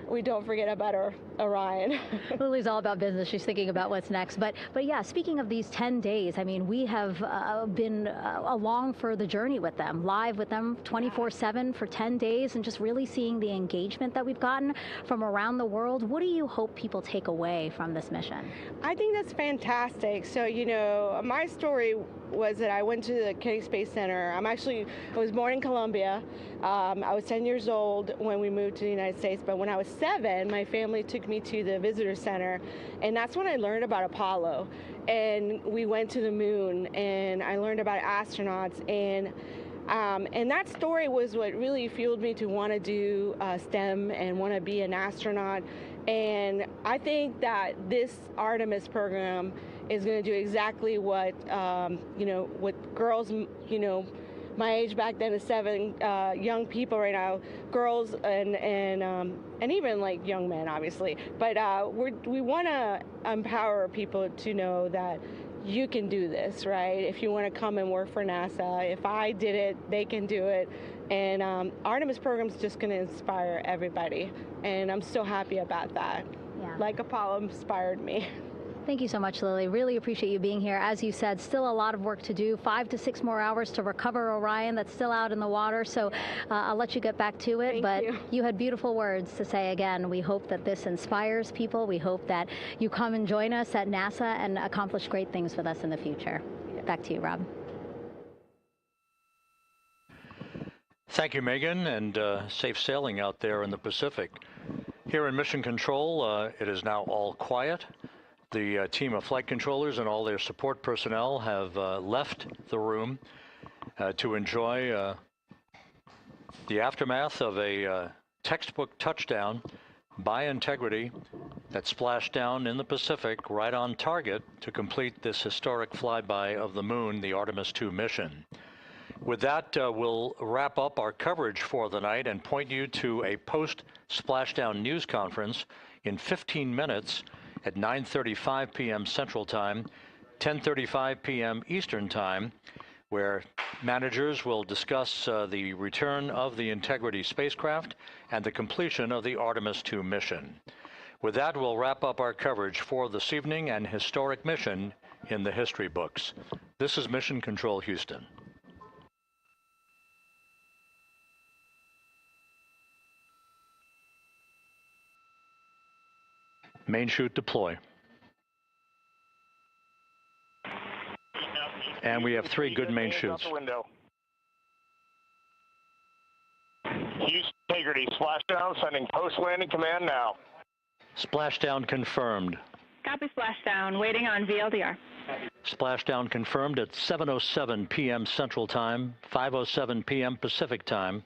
Speaker 12: we don't forget about Orion.
Speaker 15: Lily's all about business. She's thinking about what's next. But yeah, speaking of these 10 days, I mean, we have been along for the journey with them, live with them 24/7 for 10 days, and just really seeing the engagement that we've gotten from around the world. What do you hope people take away from this mission?
Speaker 12: I think that's fantastic. So, you know, my story was that I went to the Kennedy Space Center. I was born in Colombia. I was 10 years old when we moved to the United States, but when I was 7, my family took me to the visitor center, and that's when I learned about Apollo. And we went to the moon, and I learned about astronauts, and that story was what really fueled me to want to do STEM and want to be an astronaut. And I think that this Artemis program is going to do exactly what, you know, what girls, you know, my age back then is 7, young people right now, girls and even like young men, obviously. But we want to empower people to know that you can do this, right? If you want to come and work for NASA, if I did it, they can do it. And Artemis program is just going to inspire everybody. And I'm so happy about that. Yeah. Like Apollo inspired me.
Speaker 15: Thank you so much, Lily. Really appreciate you being here. As you said, still a lot of work to do. 5 to 6 more hours to recover Orion that's still out in the water. So I'll let you get back to it. But you had beautiful words to say again. We hope that this inspires people. We hope that you come and join us at NASA and accomplish great things with us in the future. Back to you, Rob.
Speaker 4: Thank you, Megan, and safe sailing out there in the Pacific. Here in Mission Control, it is now all quiet. The team of flight controllers and all their support personnel have left the room to enjoy the aftermath of a textbook touchdown by Integrity that splashed down in the Pacific right on target to complete this historic flyby of the moon, the Artemis II mission. With that, we'll wrap up our coverage for the night and point you to a post-splashdown news conference in 15 minutes at 9:35 p.m. Central Time, 10:35 p.m. Eastern Time, where managers will discuss the return of the Integrity spacecraft and the completion of the Artemis II mission. With that, we'll wrap up our coverage for this evening and historic mission in the history books. This is Mission Control Houston. Main chute deploy. And we have 3 good main chutes.
Speaker 8: Houston Integrity, splashdown, sending post-landing command now.
Speaker 4: Splashdown confirmed.
Speaker 1: Copy splashdown, waiting on VLDR.
Speaker 4: Splashdown confirmed at 7:07 p.m. Central Time, 5:07 p.m. Pacific Time.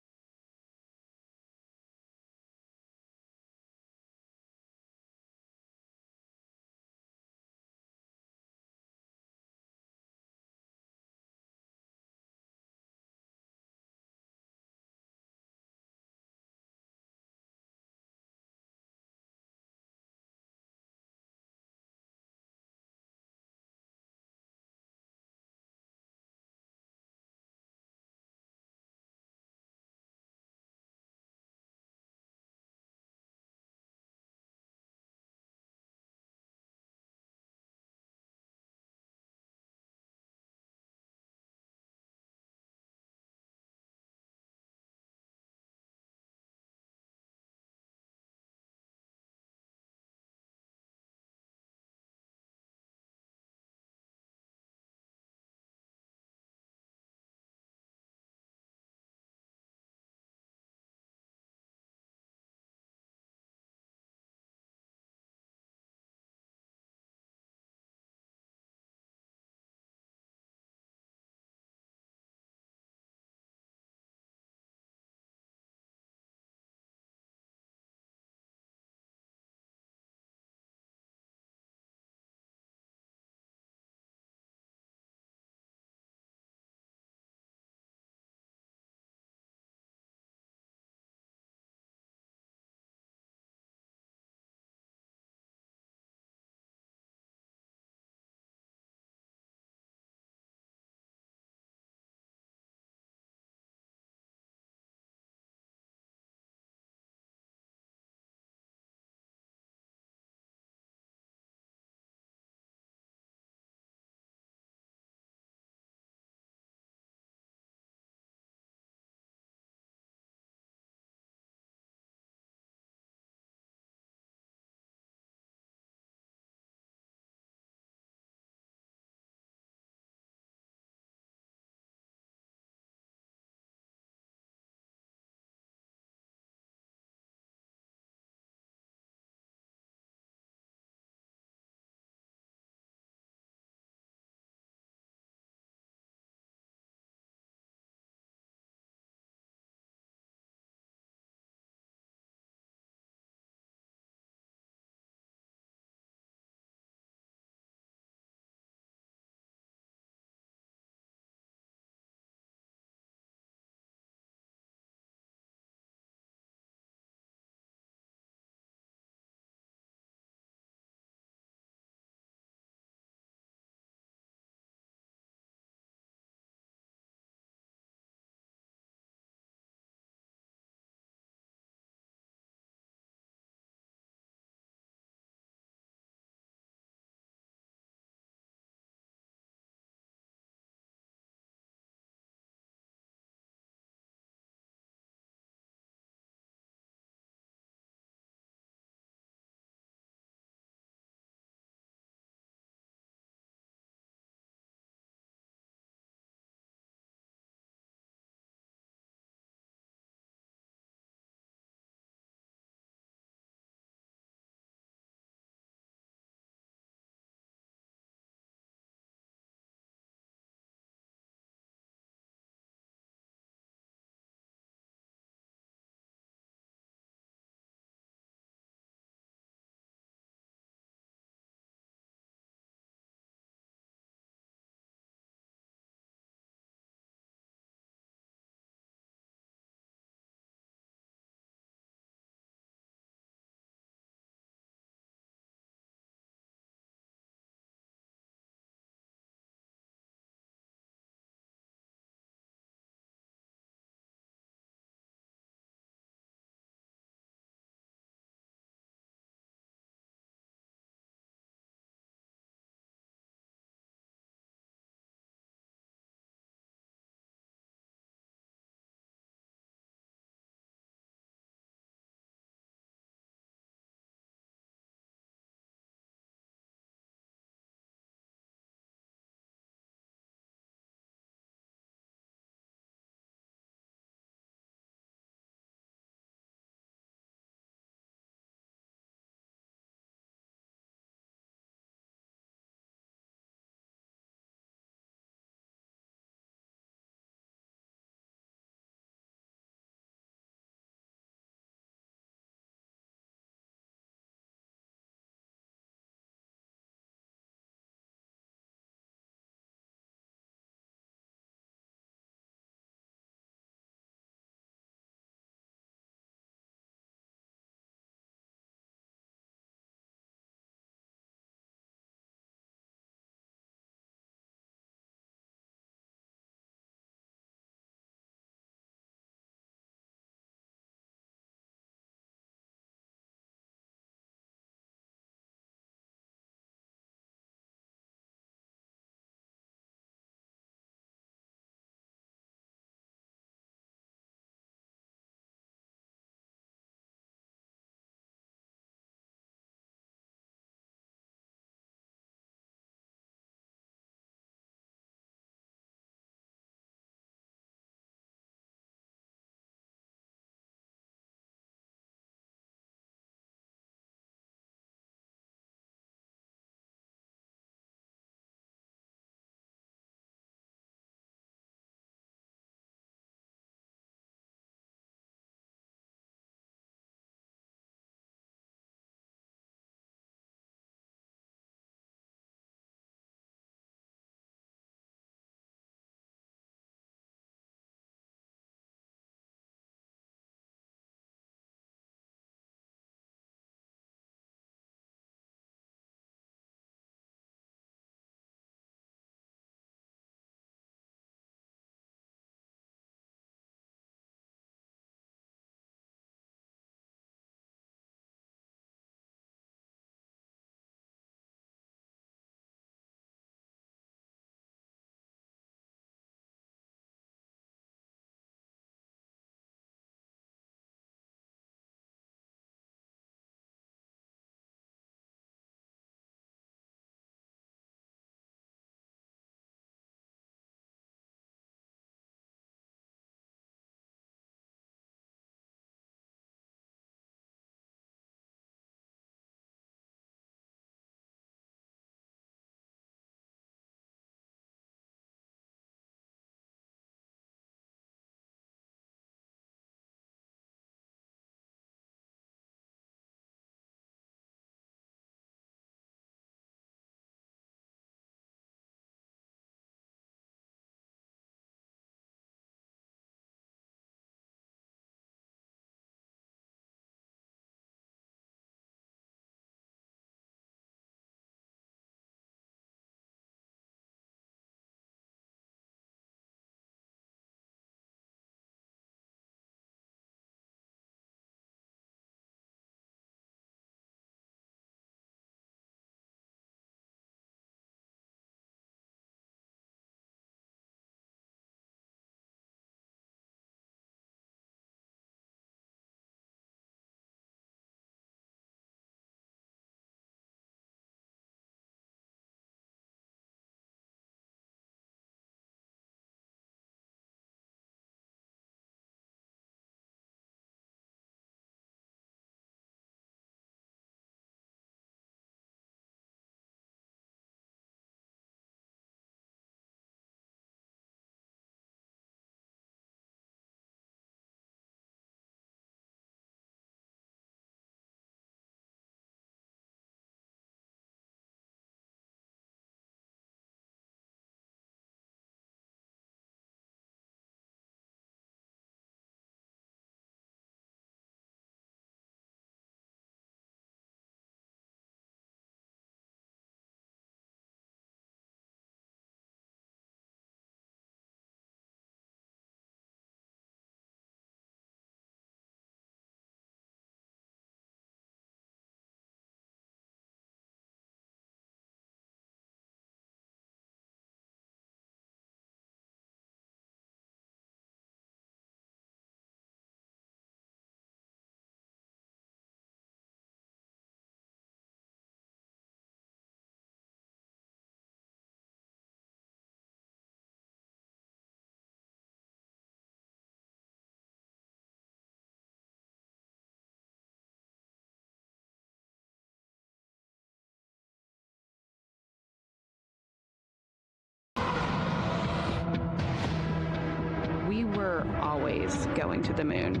Speaker 14: going to the moon.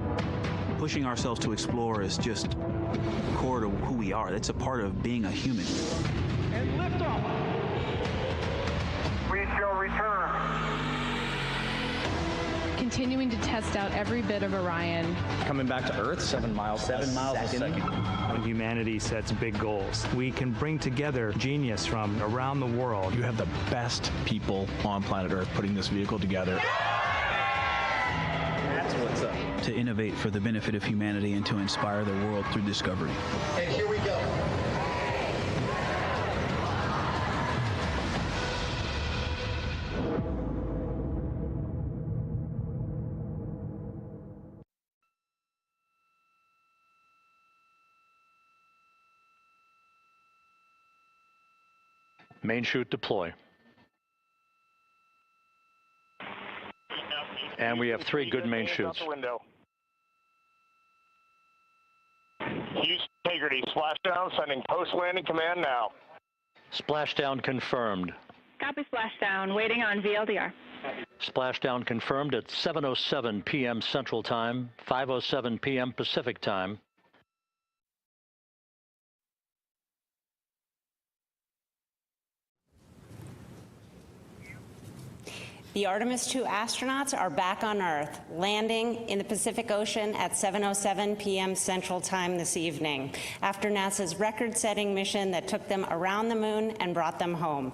Speaker 18: Pushing ourselves to explore is just core to who we are. That's a part of being a human.
Speaker 23: And liftoff. We shall return.
Speaker 24: Continuing to test out every bit of Orion.
Speaker 25: Coming back to Earth, 7 miles a second.
Speaker 26: When humanity sets big goals, we can bring together genius from around the world.
Speaker 27: You have the best people on planet Earth putting this vehicle together.
Speaker 18: That's what's up. To innovate for the benefit of humanity and to inspire the world through discovery.
Speaker 23: And here we go.
Speaker 4: Main chute deploy. And we have 3 good main chutes.
Speaker 8: Houston Integrity, splashdown, sending post-landing command now.
Speaker 4: Splashdown confirmed.
Speaker 1: Copy splashdown, waiting on VLDR.
Speaker 4: Splashdown confirmed at 7:07 p.m. Central Time, 5:07 p.m. Pacific Time.
Speaker 28: The Artemis 2 astronauts are back on Earth, landing in the Pacific Ocean at 7:07 p.m. Central Time this evening, after NASA's record-setting mission that took them around the moon and brought them home.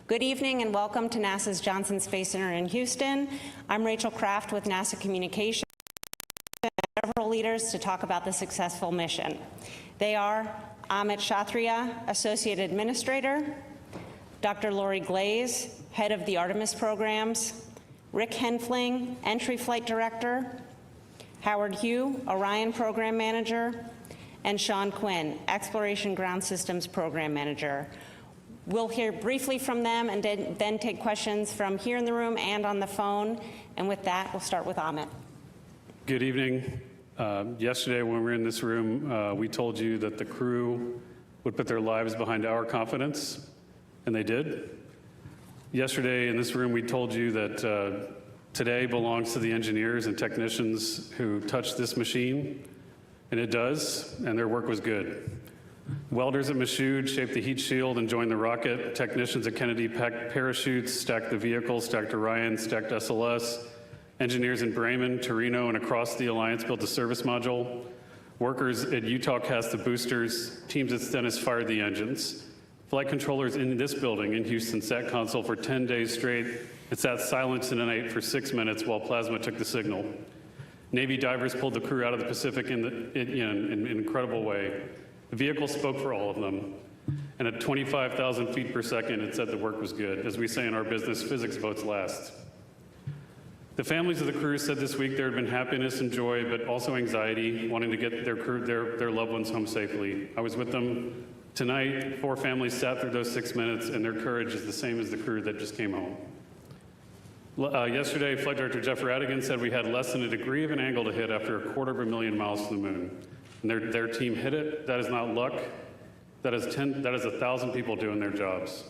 Speaker 28: Good evening and welcome to NASA's Johnson Space Center in Houston. I'm Rachel Kraft with NASA Communications, and several leaders to talk about the successful mission. They are Amit Kshatriya, Associate Administrator, Dr. Lori Glaze, Head of the Artemis Programs, Rick Henfling, Entry Flight Director, Howard Hugh, Orion Program Manager, and Sean Quinn, Exploration Ground Systems Program Manager. We'll hear briefly from them and then take questions from here in the room and on the phone. And with that, we'll start with Amit.
Speaker 6: Good evening. Yesterday when we were in this room, we told you that the crew would put their lives behind our confidence, and they did. Yesterday in this room, we told you that today belongs to the engineers and technicians who touched this machine, and it does, and their work was good. Welders at Michoud shaped the heat shield and joined the rocket. Technicians at Kennedy packed parachutes, stacked the vehicle, stacked Orion, stacked SLS. Engineers in Bremen, Torino, and across the Alliance built the service module. Workers at Utah cast the boosters. Teams at Stennis fired the engines. Flight controllers in this building in Houston sat console for 10 days straight. It sat silent in the night for 6 minutes while plasma took the signal. Navy divers pulled the crew out of the Pacific in an incredible way. The vehicle spoke for all of them. And at 25,000 feet per second, it said the work was good. As we say in our business, physics votes last. The families of the crew said this week there had been happiness and joy, but also anxiety, wanting to get their loved ones home safely. I was with them tonight. 4 families sat through those 6 minutes, and their courage is the same as the crew that just came home. Yesterday, Flight Director Jeff Radigan said we had less than a degree of an angle to hit after 250,000 miles to the moon. And their team hit it. That is not luck. That is 1,000 people doing their jobs.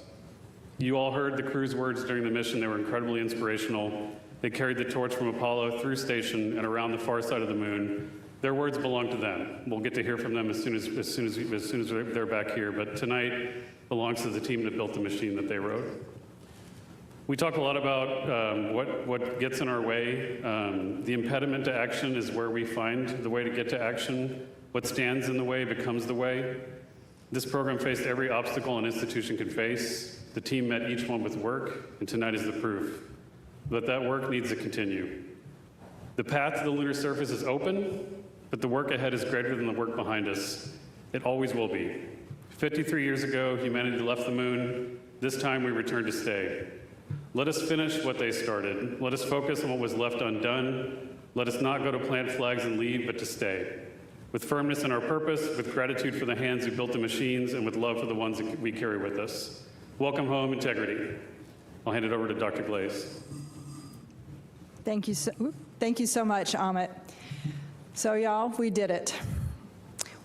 Speaker 6: You all heard the crew's words during the mission. They were incredibly inspirational. They carried the torch from Apollo through station and around the far side of the moon. Their words belong to them. We'll get to hear from them as soon as they're back here. But tonight belongs to the team that built the machine that they wrote. We talk a lot about what gets in our way. The impediment to action is where we find the way to get to action. What stands in the way becomes the way. This program faced every obstacle an institution could face. The team met each one with work, and tonight is the proof. But that work needs to continue. The path to the lunar surface is open, but the work ahead is greater than the work behind us. It always will be. 53 years ago, humanity left the moon. This time we return to stay. Let us finish what they started. Let us focus on what was left undone. Let us not go to plant flags and leave, but to stay. With firmness in our purpose, with gratitude for the hands who built the machines, and with love for the ones that we carry with us. Welcome home, Integrity. I'll hand it over to Dr. Glaze.
Speaker 29: Thank you so much, Amit. So y'all, we did it.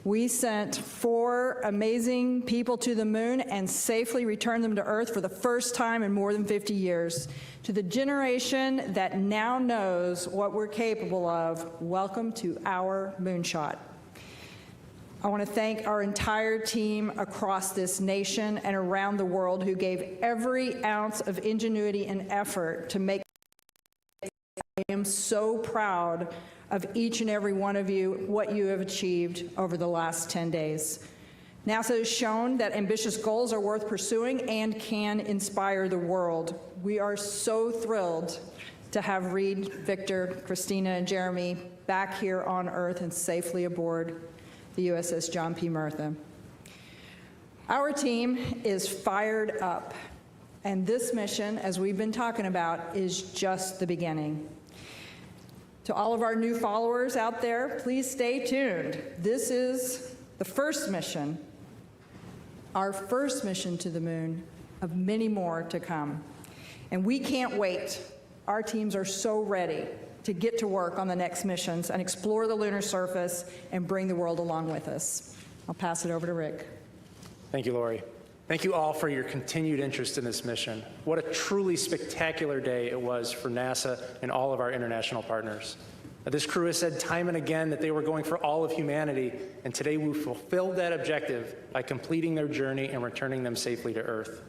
Speaker 29: We sent 4 amazing people to the moon and safely returned them to Earth for the first time in more than 50 years. To the generation that now knows what we're capable of, welcome to our moonshot. I want to thank our entire team across this nation and around the world who gave every ounce of ingenuity and effort to make. I am so proud of each and every one of you, what you have achieved over the last 10 days. NASA has shown that ambitious goals are worth pursuing and can inspire the world. We are so thrilled to have Reid, Victor, Christina, and Jeremy back here on Earth and safely aboard the USS John P. Murtha. Our team is fired up, and this mission, as we've been talking about, is just the beginning. To all of our new followers out there, please stay tuned. This is the first mission, our first mission to the moon, of many more to come. And we can't wait. Our teams are so ready to get to work on the next missions and explore the lunar surface and bring the world along with us. I'll pass it over to Rick.
Speaker 2: Thank you, Lori. Thank you all for your continued interest in this mission. What a truly spectacular day it was for NASA and all of our international partners. This crew has said time and again that they were going for all of humanity, and today we fulfilled that objective by completing their journey and returning them safely to Earth.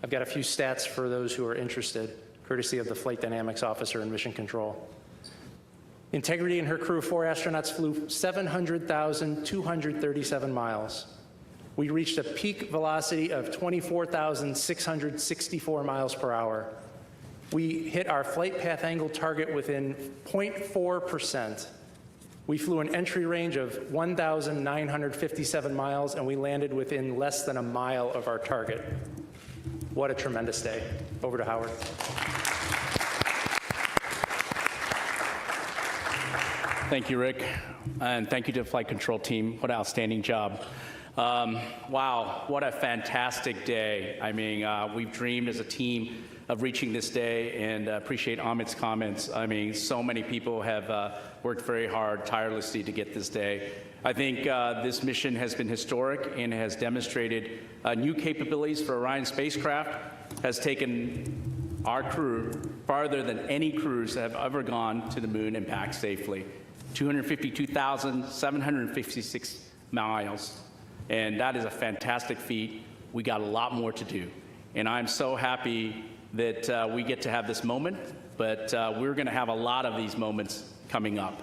Speaker 2: I've got a few stats for those who are interested, courtesy of the Flight Dynamics Officer in Mission Control. Integrity and her crew of 4 astronauts flew 700,237 miles. We reached a peak velocity of 24,664 miles per hour. We hit our flight path angle target within 0.4%. We flew an entry range of 1,957 miles, and we landed within less than a mile of our target. What a tremendous day. Over to Howard.
Speaker 5: Thank you, Rick, and thank you to the flight control team. What an outstanding job. Wow, what a fantastic day. I mean, we've dreamed as a team of reaching this day, and appreciate Amit's comments. I mean, so many people have worked very hard, tirelessly to get this day. I think this mission has been historic and has demonstrated new capabilities for Orion spacecraft, has taken our crew farther than any crews that have ever gone to the moon and back safely. 252,756 miles. And that is a fantastic feat. We got a lot more to do. And I'm so happy that we get to have this moment, but we're gonna have a lot of these moments coming up.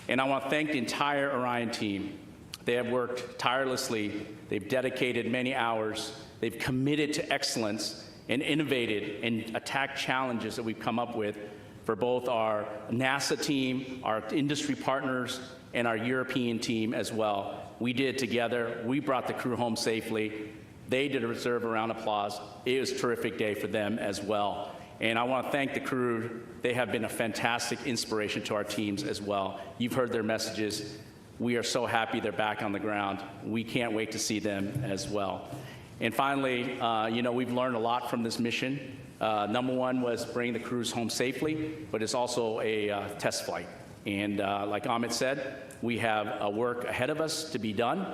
Speaker 5: And I want to thank the entire Orion team. They have worked tirelessly. They've dedicated many hours. They've committed to excellence and innovated and attacked challenges that we've come up with for both our NASA team, our industry partners, and our European team as well. We did it together. We brought the crew home safely. They deserve a round of applause. It was a terrific day for them as well. And I want to thank the crew. They have been a fantastic inspiration to our teams as well. You've heard their messages. We are so happy they're back on the ground. We can't wait to see them as well. And finally, you know, we've learned a lot from this mission. Number one was bringing the crews home safely, but it's also a test flight. And like Amit said, we have work ahead of us to be done.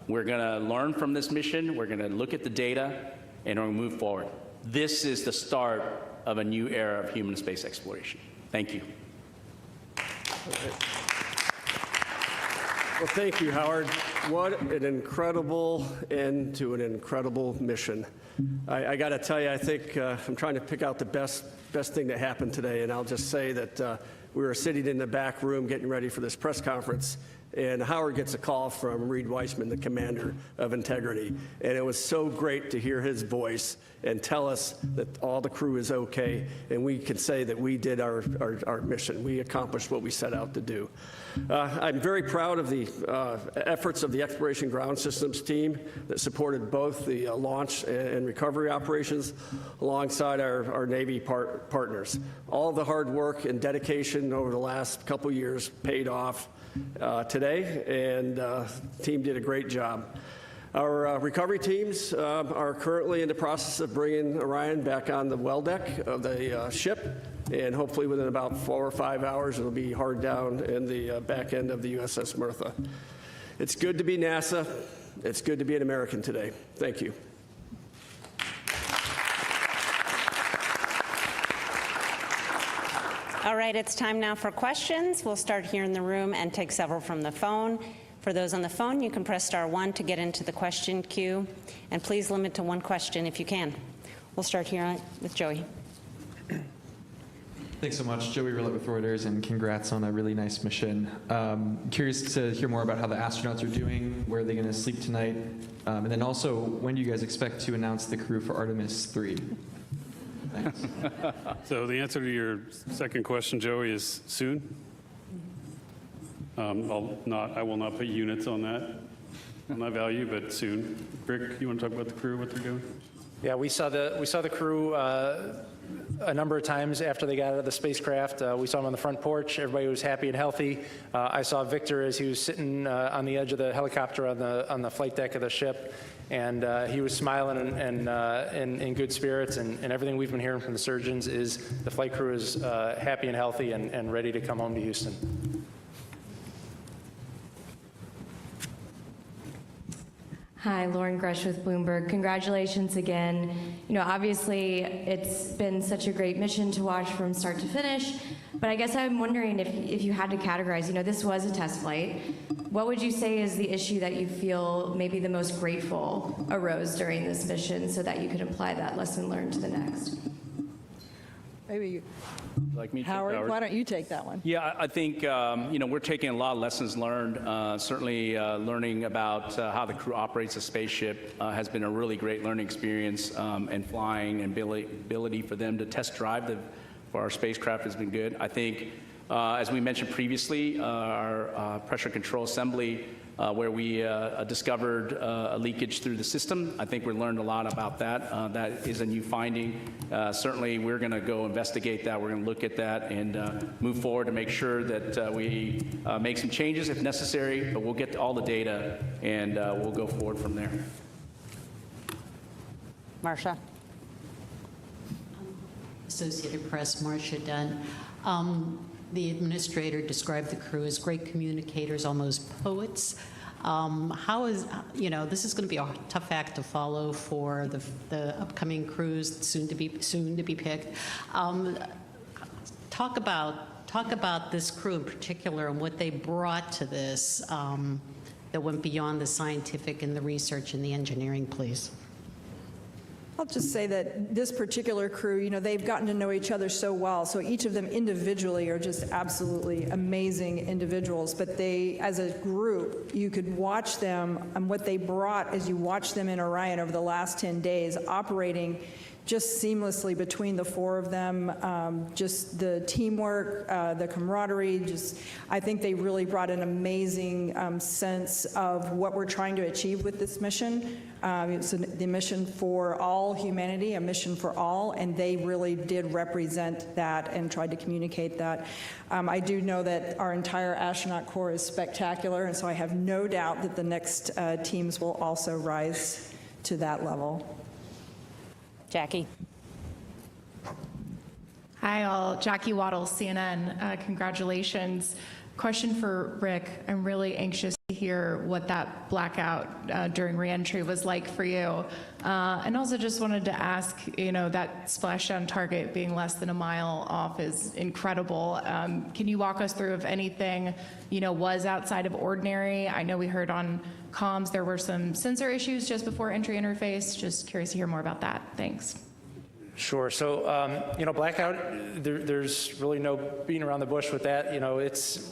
Speaker 5: We're going to learn from this mission. We're going to look at the data, and we're going to move forward. This is the start of a new era of human space exploration. Thank you.
Speaker 7: Well, thank you, Howard. What an incredible end to an incredible mission. I got to tell you, I think I'm trying to pick out the best thing that happened today, and I'll just say that we were sitting in the back room getting ready for this press conference, and Howard gets a call from Reid Wiseman, the commander of Integrity, and it was so great to hear his voice and tell us that all the crew is okay, and we can say that we did our mission. We accomplished what we set out to do. I'm very proud of the efforts of the Exploration Ground Systems team that supported both the launch and recovery operations alongside our Navy partners. All the hard work and dedication over the last couple years paid off today, and the team did a great job. Our recovery teams are currently in the process of bringing Orion back on the well deck of the ship, and hopefully within about 4 or 5 hours it'll be hard down in the back end of the USS Murtha. It's good to be NASA. It's good to be an American today. Thank you.
Speaker 28: All right, it's time now for questions. We'll start here in the room and take several from the phone. For those on the phone, you can press *1 to get into the question queue, and please limit to one question if you can. We'll start here with Joey.
Speaker 11: Thanks so much. Joey Rillett with Reuters, and congrats on a really nice mission. Curious to hear more about how the astronauts are doing, where are they going to sleep tonight, and then also, when do you guys expect to announce the crew for Artemis 3? Thanks.
Speaker 6: So the answer to your second question, Joey, is soon. I will not put units on that value, but soon. Rick, you want to talk about the crew, what they're doing?
Speaker 2: Yeah, we saw the crew a number of times after they got out of the spacecraft. We saw them on the front porch. Everybody was happy and healthy. I saw Victor as he was sitting on the edge of the helicopter on the flight deck of the ship, and he was smiling and in good spirits. And everything we've been hearing from the surgeons is the flight crew is happy and healthy and ready to come home to Houston.
Speaker 13: Hi, Lauren Gresh with Bloomberg. Congratulations again. You know, obviously, it's been such a great mission to watch from start to finish, but I guess I'm wondering if you had to categorize, you know, this was a test flight. What would you say is the issue that you feel maybe the most grateful arose during this mission so that you could apply that lesson learned to the next?
Speaker 29: Maybe you.
Speaker 5: Like me,
Speaker 29: Howard, why don't you take that one?
Speaker 5: Yeah, I think you know, we're taking a lot of lessons learned. Certainly, learning about how the crew operates a spaceship has been a really great learning experience, and flying and ability for them to test drive for our spacecraft has been good. I think, as we mentioned previously, our pressure control assembly, where we discovered a leakage through the system. I think we learned a lot about that. That is a new finding. Certainly, we're going to go investigate that. We're going to look at that and move forward to make sure that we make some changes if necessary, but we'll get all the data and we'll go forward from there.
Speaker 28: Marsha.
Speaker 14: Associated Press, Marcia Dunn. The administrator described the crew as great communicators, almost poets. How is, you know, this is going to be a tough act to follow for the upcoming crews soon to be picked. Talk about this crew in particular and what they brought to this that went beyond the scientific and the research and the engineering, please.
Speaker 29: I'll just say that this particular crew, you know, they've gotten to know each other so well, so each of them individually are just absolutely amazing individuals, but they, as a group, you could watch them, and what they brought as you watch them in Orion over the last 10 days, operating just seamlessly between the four of them, just the teamwork, the camaraderie, just, I think they really brought an amazing sense of what we're trying to achieve with this mission. It's the mission for all humanity, a mission for all, and they really did represent that and tried to communicate that. I do know that our entire astronaut corps is spectacular, and so I have no doubt that the next teams will also rise to that level.
Speaker 28: Jackie.
Speaker 24: Hi, all. Jackie Waddle, CNN. Congratulations. Question for Rick. I'm really anxious to hear what that blackout during reentry was like for you. And also just wanted to ask, you know, that splashdown target being less than a mile off is incredible. Can you walk us through if anything, you know, was outside of ordinary? I know we heard on comms there were some sensor issues just before entry interface. Just curious to hear more about that. Thanks.
Speaker 2: Sure. So, you know, blackout, there's really no beating around the bush with that. You know, it's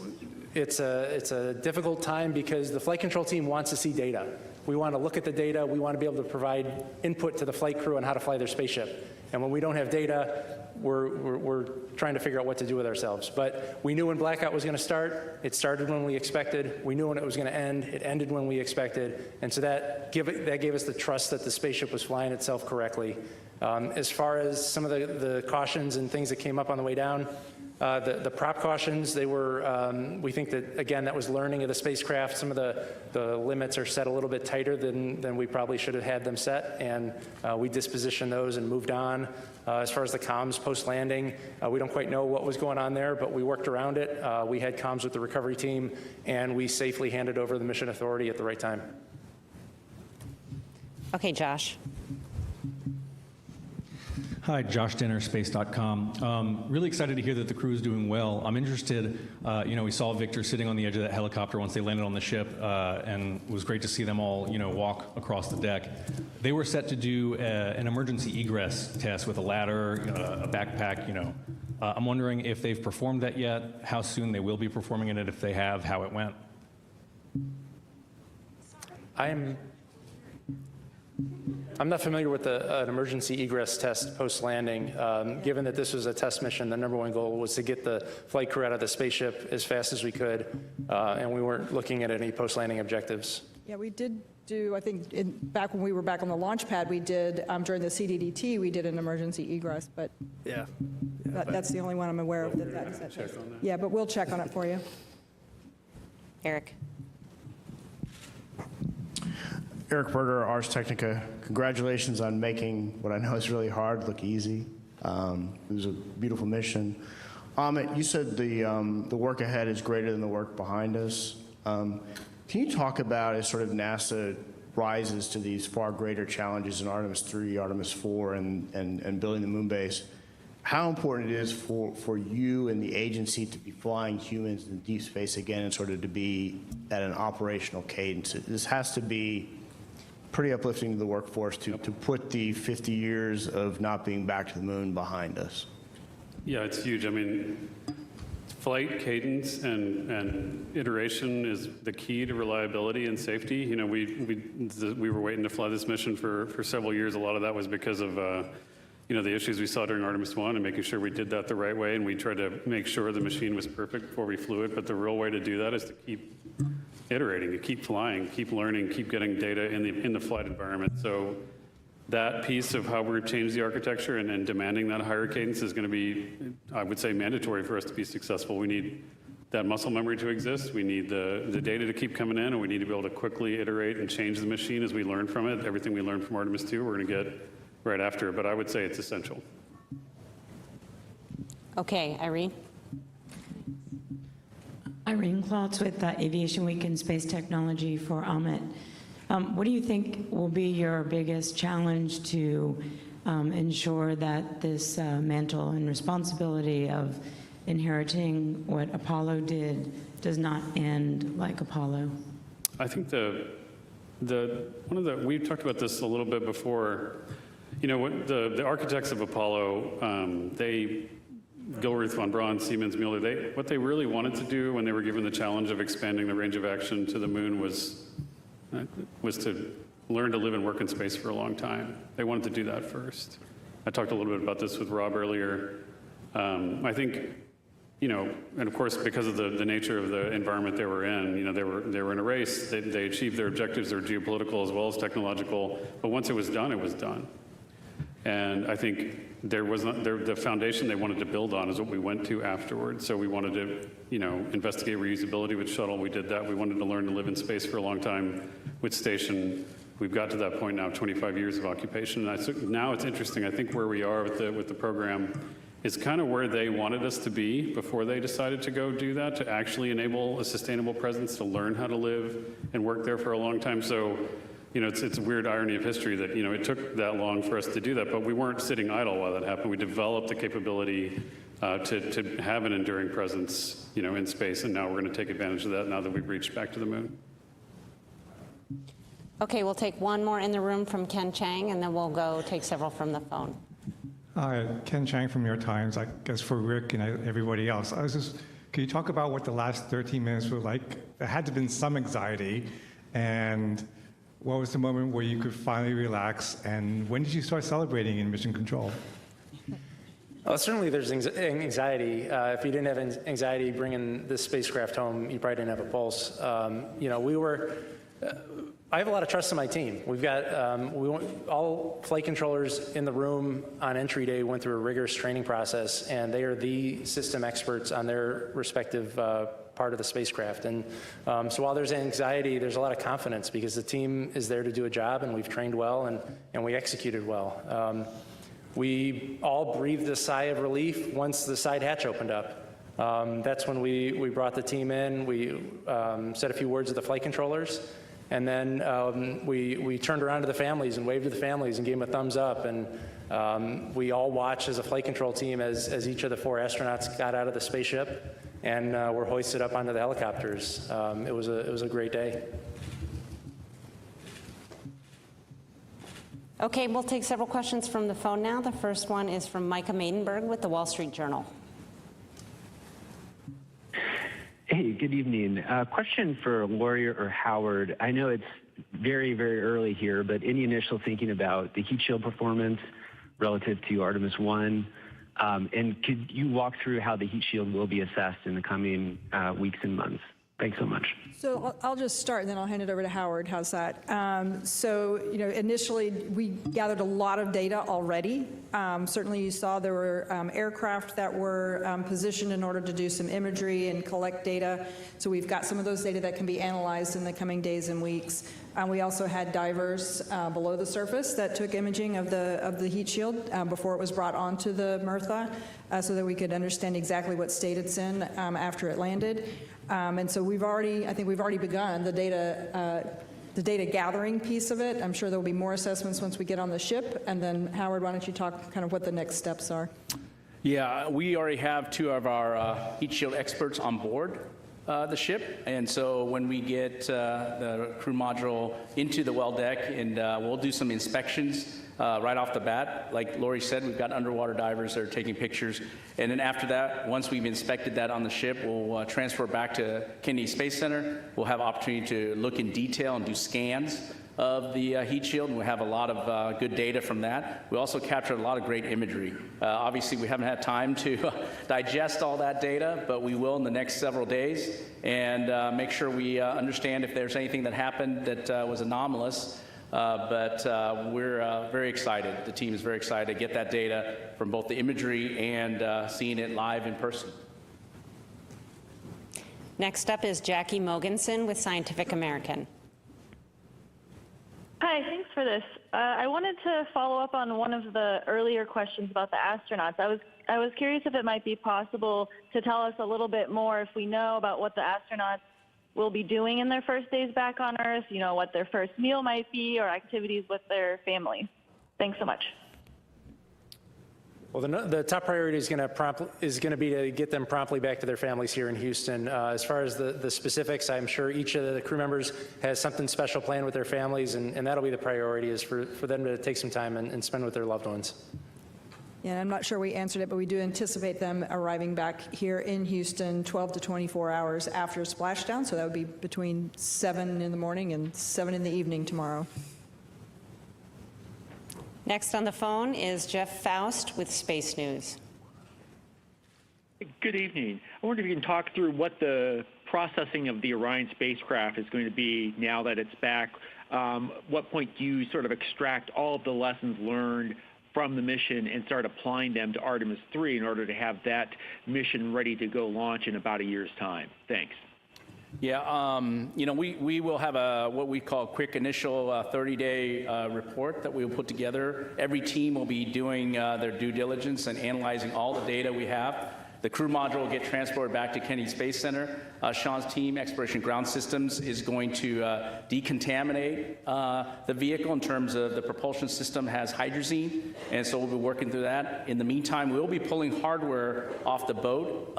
Speaker 2: a difficult time because the flight control team wants to see data. We want to look at the data. We want to be able to provide input to the flight crew on how to fly their spaceship. And when we don't have data, we're trying to figure out what to do with ourselves. But we knew when blackout was going to start. It started when we expected. We knew when it was going to end. It ended when we expected. And so that gave us the trust that the spaceship was flying itself correctly. As far as some of the cautions and things that came up on the way down, The prop cautions, they were, we think that, again, that was learning of the spacecraft. Some of the limits are set a little bit tighter than we probably should have had them set, and we dispositioned those and moved on. As far as the comms post-landing, we don't quite know what was going on there, but we worked around it. We had comms with the recovery team, and we safely handed over the mission authority at the right time.
Speaker 28: Okay, Josh.
Speaker 3: Hi, Josh Denner, space.com. Really excited to hear that the crew is doing well. I'm interested, we saw Victor sitting on the edge of that helicopter once they landed on the ship, and it was great to see them all, walk across the deck. They were set to do an emergency egress test with a ladder, a backpack, I'm wondering if they've performed that yet, how soon they will be performing it, and if they have, how it went.
Speaker 2: I'm not familiar with an emergency egress test post-landing. Given that this was a test mission, the number one goal was to get the flight crew out of the spaceship as fast as we could, and we weren't looking at any post-landing objectives.
Speaker 29: Yeah, we did do, I think, back when we were back on the launch pad, we did, during the CDDT, we did an emergency egress, but that's the only one I'm aware of that's that test. Yeah, but we'll check on it for you.
Speaker 28: Eric.
Speaker 9: Eric Berger, Ars Technica. Congratulations on making what I know is really hard look easy. It was a beautiful mission. Amit, you said the work ahead is greater than the work behind us. Can you talk about, as sort of NASA rises to these far greater challenges in Artemis 3, Artemis 4, and building the moon base, how important it is for you and the agency to be flying humans in deep space again and sort of to be at an operational cadence? This has to be pretty uplifting to the workforce to put the 50 years of not being back to the moon behind us.
Speaker 6: Yeah, it's huge. I mean, flight cadence and iteration is the key to reliability and safety. We were waiting to fly this mission for several years. A lot of that was because of the issues we saw during Artemis 1 and making sure we did that the right way, and we tried to make sure the machine was perfect before we flew it. But the real way to do that is to keep iterating, to keep flying, keep learning, keep getting data in the flight environment. So that piece of how we've changed the architecture and demanding that higher cadence is going to be, I would say, mandatory for us to be successful. We need that muscle memory to exist. We need the data to keep coming in, and we need to be able to quickly iterate and change the machine as we learn from it. Everything we learned from Artemis 2, we're going to get right after it, but I would say it's essential.
Speaker 28: Okay, Irene.
Speaker 10: Irene Klotz with Aviation Week and Space Technology for Amit. What do you think will be your biggest challenge to ensure that this mantle and responsibility of inheriting what Apollo did does not end like Apollo?
Speaker 6: I think we've talked about this a little bit before. The architects of Apollo, Gilruth, von Braun, Siemens, Mueller, what they really wanted to do when they were given the challenge of expanding the range of action to the moon was to learn to live and work in space for a long time. They wanted to do that first. I talked a little bit about this with Rob earlier. I think, and of course, because of the nature of the environment they were in, they were in a race. They achieved their objectives. They were geopolitical as well as technological. But once it was done, it was done. And I think the foundation they wanted to build on is what we went to afterwards. So we wanted to, investigate reusability with shuttle. We did that. We wanted to learn to live in space for a long time with station. We've got to that point now, 25 years of occupation. And now it's interesting. I think where we are with the program is kind of where they wanted us to be before they decided to go do that, to actually enable a sustainable presence, to learn how to live and work there for a long time. So, it's a weird irony of history that, it took that long for us to do that, but we weren't sitting idle while that happened. We developed the capability to have an enduring presence, in space, and now we're going to take advantage of that now that we've reached back to the moon.
Speaker 28: Okay, we'll take one more in the room from Ken Chang, and then we'll go take several from the phone.
Speaker 16: Hi, Ken Chang from New York Times. I guess for Rick and everybody else, can you talk about what the last 13 minutes were like? There had to have been some anxiety, and what was the moment where you could finally relax, and when did you start celebrating in Mission Control?
Speaker 2: Well, certainly there's anxiety. If you didn't have anxiety bringing this spacecraft home, you probably didn't have a pulse. We were I have a lot of trust in my team. We've got all flight controllers in the room on entry day went through a rigorous training process, and they are the system experts on their respective part of the spacecraft. And so while there's anxiety, there's a lot of confidence because the team is there to do a job, and we've trained well, and we executed well. We all breathed a sigh of relief once the side hatch opened up. That's when we brought the team in. We said a few words with the flight controllers. And then we turned around to the families and waved to the families and gave them a thumbs up. And we all watched as a flight control team as each of the 4 astronauts got out of the spaceship and were hoisted up onto the helicopters. It was a great day.
Speaker 28: Okay, we'll take several questions from the phone now. The first one is from Micah Maidenberg with the Wall Street Journal.
Speaker 12: Hey, good evening. Question for Lori or Howard. I know it's very, very early here, but any initial thinking about the heat shield performance relative to Artemis 1? And could you walk through how the heat shield will be assessed in the coming weeks and months? Thanks so much.
Speaker 29: So I'll just start, and then I'll hand it over to Howard. How's that? So, initially, we gathered a lot of data already. Certainly, you saw there were aircraft that were positioned in order to do some imagery and collect data. So we've got some of those data that can be analyzed in the coming days and weeks. We also had divers below the surface that took imaging of the heat shield before it was brought onto the Mertha, so that we could understand exactly what state it's in after it landed. And so I think we've already begun the data gathering piece of it. I'm sure there'll be more assessments once we get on the ship. And then Howard, why don't you talk kind of what the next steps are?
Speaker 5: Yeah, we already have 2 of our heat shield experts on board the ship, and so when we get the crew module into the well deck, and we'll do some inspections right off the bat. Like Lori said, we've got underwater divers that are taking pictures, and then after that, once we've inspected that on the ship, we'll transfer it back to Kennedy Space Center. We'll have opportunity to look in detail and do scans of the heat shield, and we have a lot of good data from that. We also captured a lot of great imagery. Obviously, we haven't had time to digest all that data, but we will in the next several days, and make sure we understand if there's anything that happened that was anomalous. But we're very excited. The team is very excited to get that data from both the imagery and seeing it live in person.
Speaker 28: Next up is Jackie Mogensen with Scientific American.
Speaker 15: Hi, thanks for this. I wanted to follow up on one of the earlier questions about the astronauts. I was curious if it might be possible to tell us a little bit more if we know about what the astronauts will be doing in their first days back on Earth, what their first meal might be or activities with their families. Thanks so much.
Speaker 2: Well, the top priority is going to be to get them promptly back to their families here in Houston. As far as the specifics, I'm sure each of the crew members has something special planned with their families, and that'll be the priority, is for them to take some time and spend with their loved ones.
Speaker 29: Yeah, I'm not sure we answered it, but we do anticipate them arriving back here in Houston 12 to 24 hours after splashdown, so that would be between 7 in the morning and 7 in the evening tomorrow.
Speaker 28: Next on the phone is Jeff Faust with Space News.
Speaker 17: Good evening. I wonder if you can talk through what the processing of the Orion spacecraft is going to be now that it's back. What point do you sort of extract all of the lessons learned from the mission and start applying them to Artemis 3 in order to have that mission ready to go launch in about a year's time? Thanks.
Speaker 5: Yeah, we will have what we call a quick initial 30-day report that we will put together. Every team will be doing their due diligence and analyzing all the data we have. The crew module will get transported back to Kennedy Space Center. Sean's team, Exploration Ground Systems, is going to decontaminate the vehicle in terms of the propulsion system has hydrazine, and so we'll be working through that. In the meantime, we'll be pulling hardware off the boat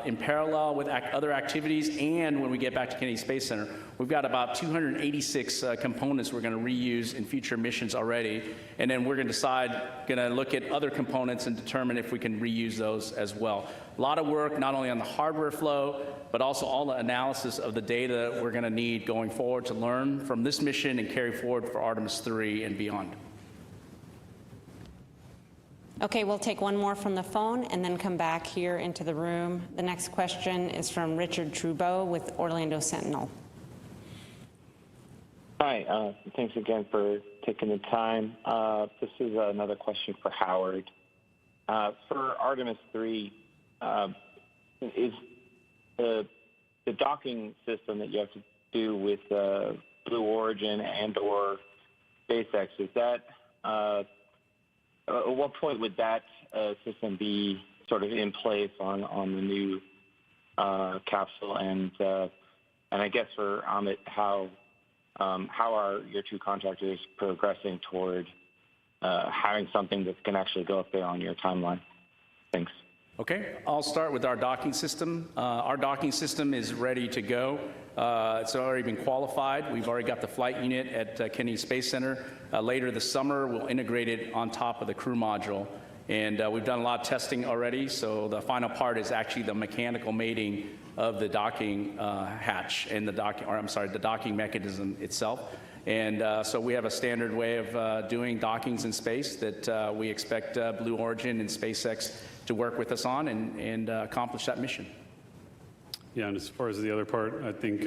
Speaker 5: in parallel with other activities, and when we get back to Kennedy Space Center, we've got about 286 components we're going to reuse in future missions already, and then we're going to look at other components and determine if we can reuse those as well. A lot of work, not only on the hardware flow, but also all the analysis of the data we're going to need going forward to learn from this mission and carry forward for Artemis 3 and beyond.
Speaker 28: Okay, we'll take one more from the phone and then come back here into the room. The next question is from Richard Trudeau with Orlando Sentinel.
Speaker 18: Hi, thanks again for taking the time. This is another question for Howard. For Artemis 3, is the docking system that you have to do with Blue Origin and/or SpaceX, is that at what point would that system be sort of in place on the new capsule? And I guess for Amit, how are your two contractors progressing toward having something that can actually go up there on your timeline? Thanks.
Speaker 5: Okay, I'll start with our docking system. Our docking system is ready to go. It's already been qualified. We've already got the flight unit at Kennedy Space Center. Later this summer, we'll integrate it on top of the crew module. And we've done a lot of testing already, so the final part is actually the mechanical mating of the docking hatch and the docking mechanism itself. And so we have a standard way of doing dockings in space that we expect Blue Origin and SpaceX to work with us on and accomplish that mission.
Speaker 6: Yeah, and as far as the other part, I think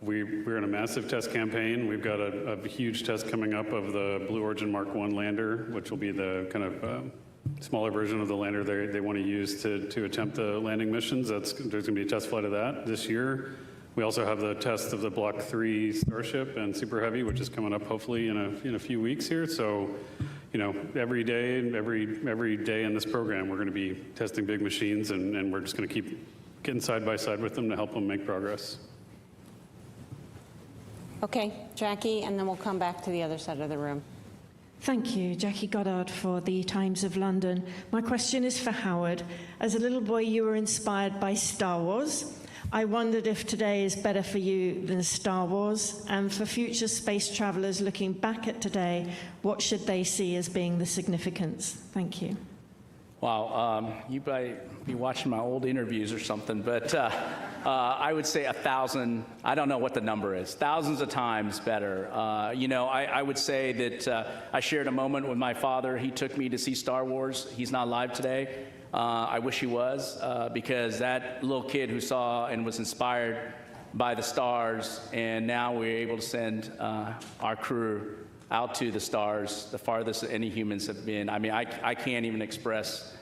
Speaker 6: we're in a massive test campaign. We've got a huge test coming up of the Blue Origin Mark I lander, which will be the kind of smaller version of the lander they want to use to attempt the landing missions. There's going to be a test flight of that this year. We also have the test of the Block 3 Starship and Super Heavy, which is coming up hopefully in a few weeks here. So, every day in this program, we're going to be testing big machines, and we're just going to keep getting side by side with them to help them make progress.
Speaker 28: Okay, Jackie, and then we'll come back to the other side of the room.
Speaker 19: Thank you, Jackie Goddard for the Times of London. My question is for Howard. As a little boy, you were inspired by Star Wars. I wondered if today is better for you than Star Wars, and for future space travelers looking back at today, what should they see as being the significance? Thank you.
Speaker 5: Wow, you might be watching my old interviews or something, but I would say 1,000, I don't know what the number is, thousands of times better. I would say that I shared a moment with my father. He took me to see Star Wars. He's not alive today. I wish he was, because that little kid who saw and was inspired by the stars, and now we're able to send our crew out to the stars, the farthest that any humans have been. I mean, I can't even express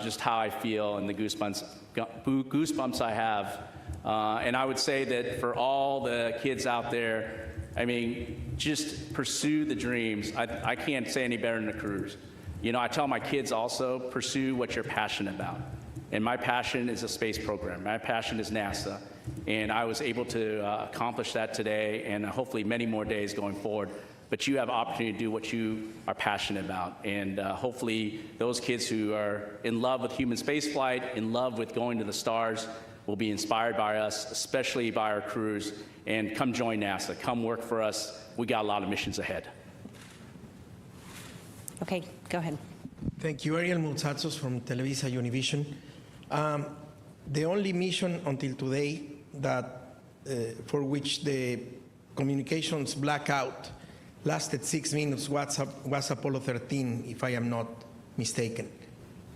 Speaker 5: just how I feel and the goosebumps I have. And I would say that for all the kids out there, I mean, just pursue the dreams. I can't say any better than the crews. I tell my kids also, pursue what you're passionate about. And my passion is a space program. My passion is NASA. And I was able to accomplish that today, and hopefully many more days going forward. But you have an opportunity to do what you are passionate about. And hopefully those kids who are in love with human spaceflight, in love with going to the stars, will be inspired by us, especially by our crews. And come join NASA. Come work for us. We got a lot of missions ahead.
Speaker 28: Okay, go ahead.
Speaker 20: Thank you. Ariel Multzatsos from Televisa Univision. The only mission until today that for which the communications blackout lasted 6 minutes was Apollo 13, if I am not mistaken.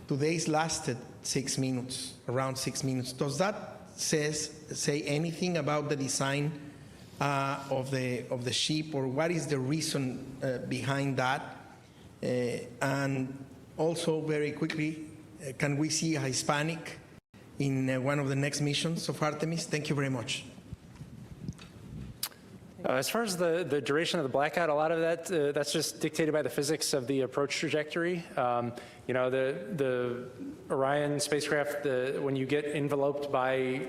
Speaker 20: Today's lasted 6 minutes, around 6 minutes. Does that say anything about the design of the ship, or what is the reason behind that? And also, very quickly, can we see a Hispanic in one of the next missions of Artemis? Thank you very much.
Speaker 2: As far as the duration of the blackout, a lot of that, that's just dictated by the physics of the approach trajectory. The Orion spacecraft, when you get enveloped by,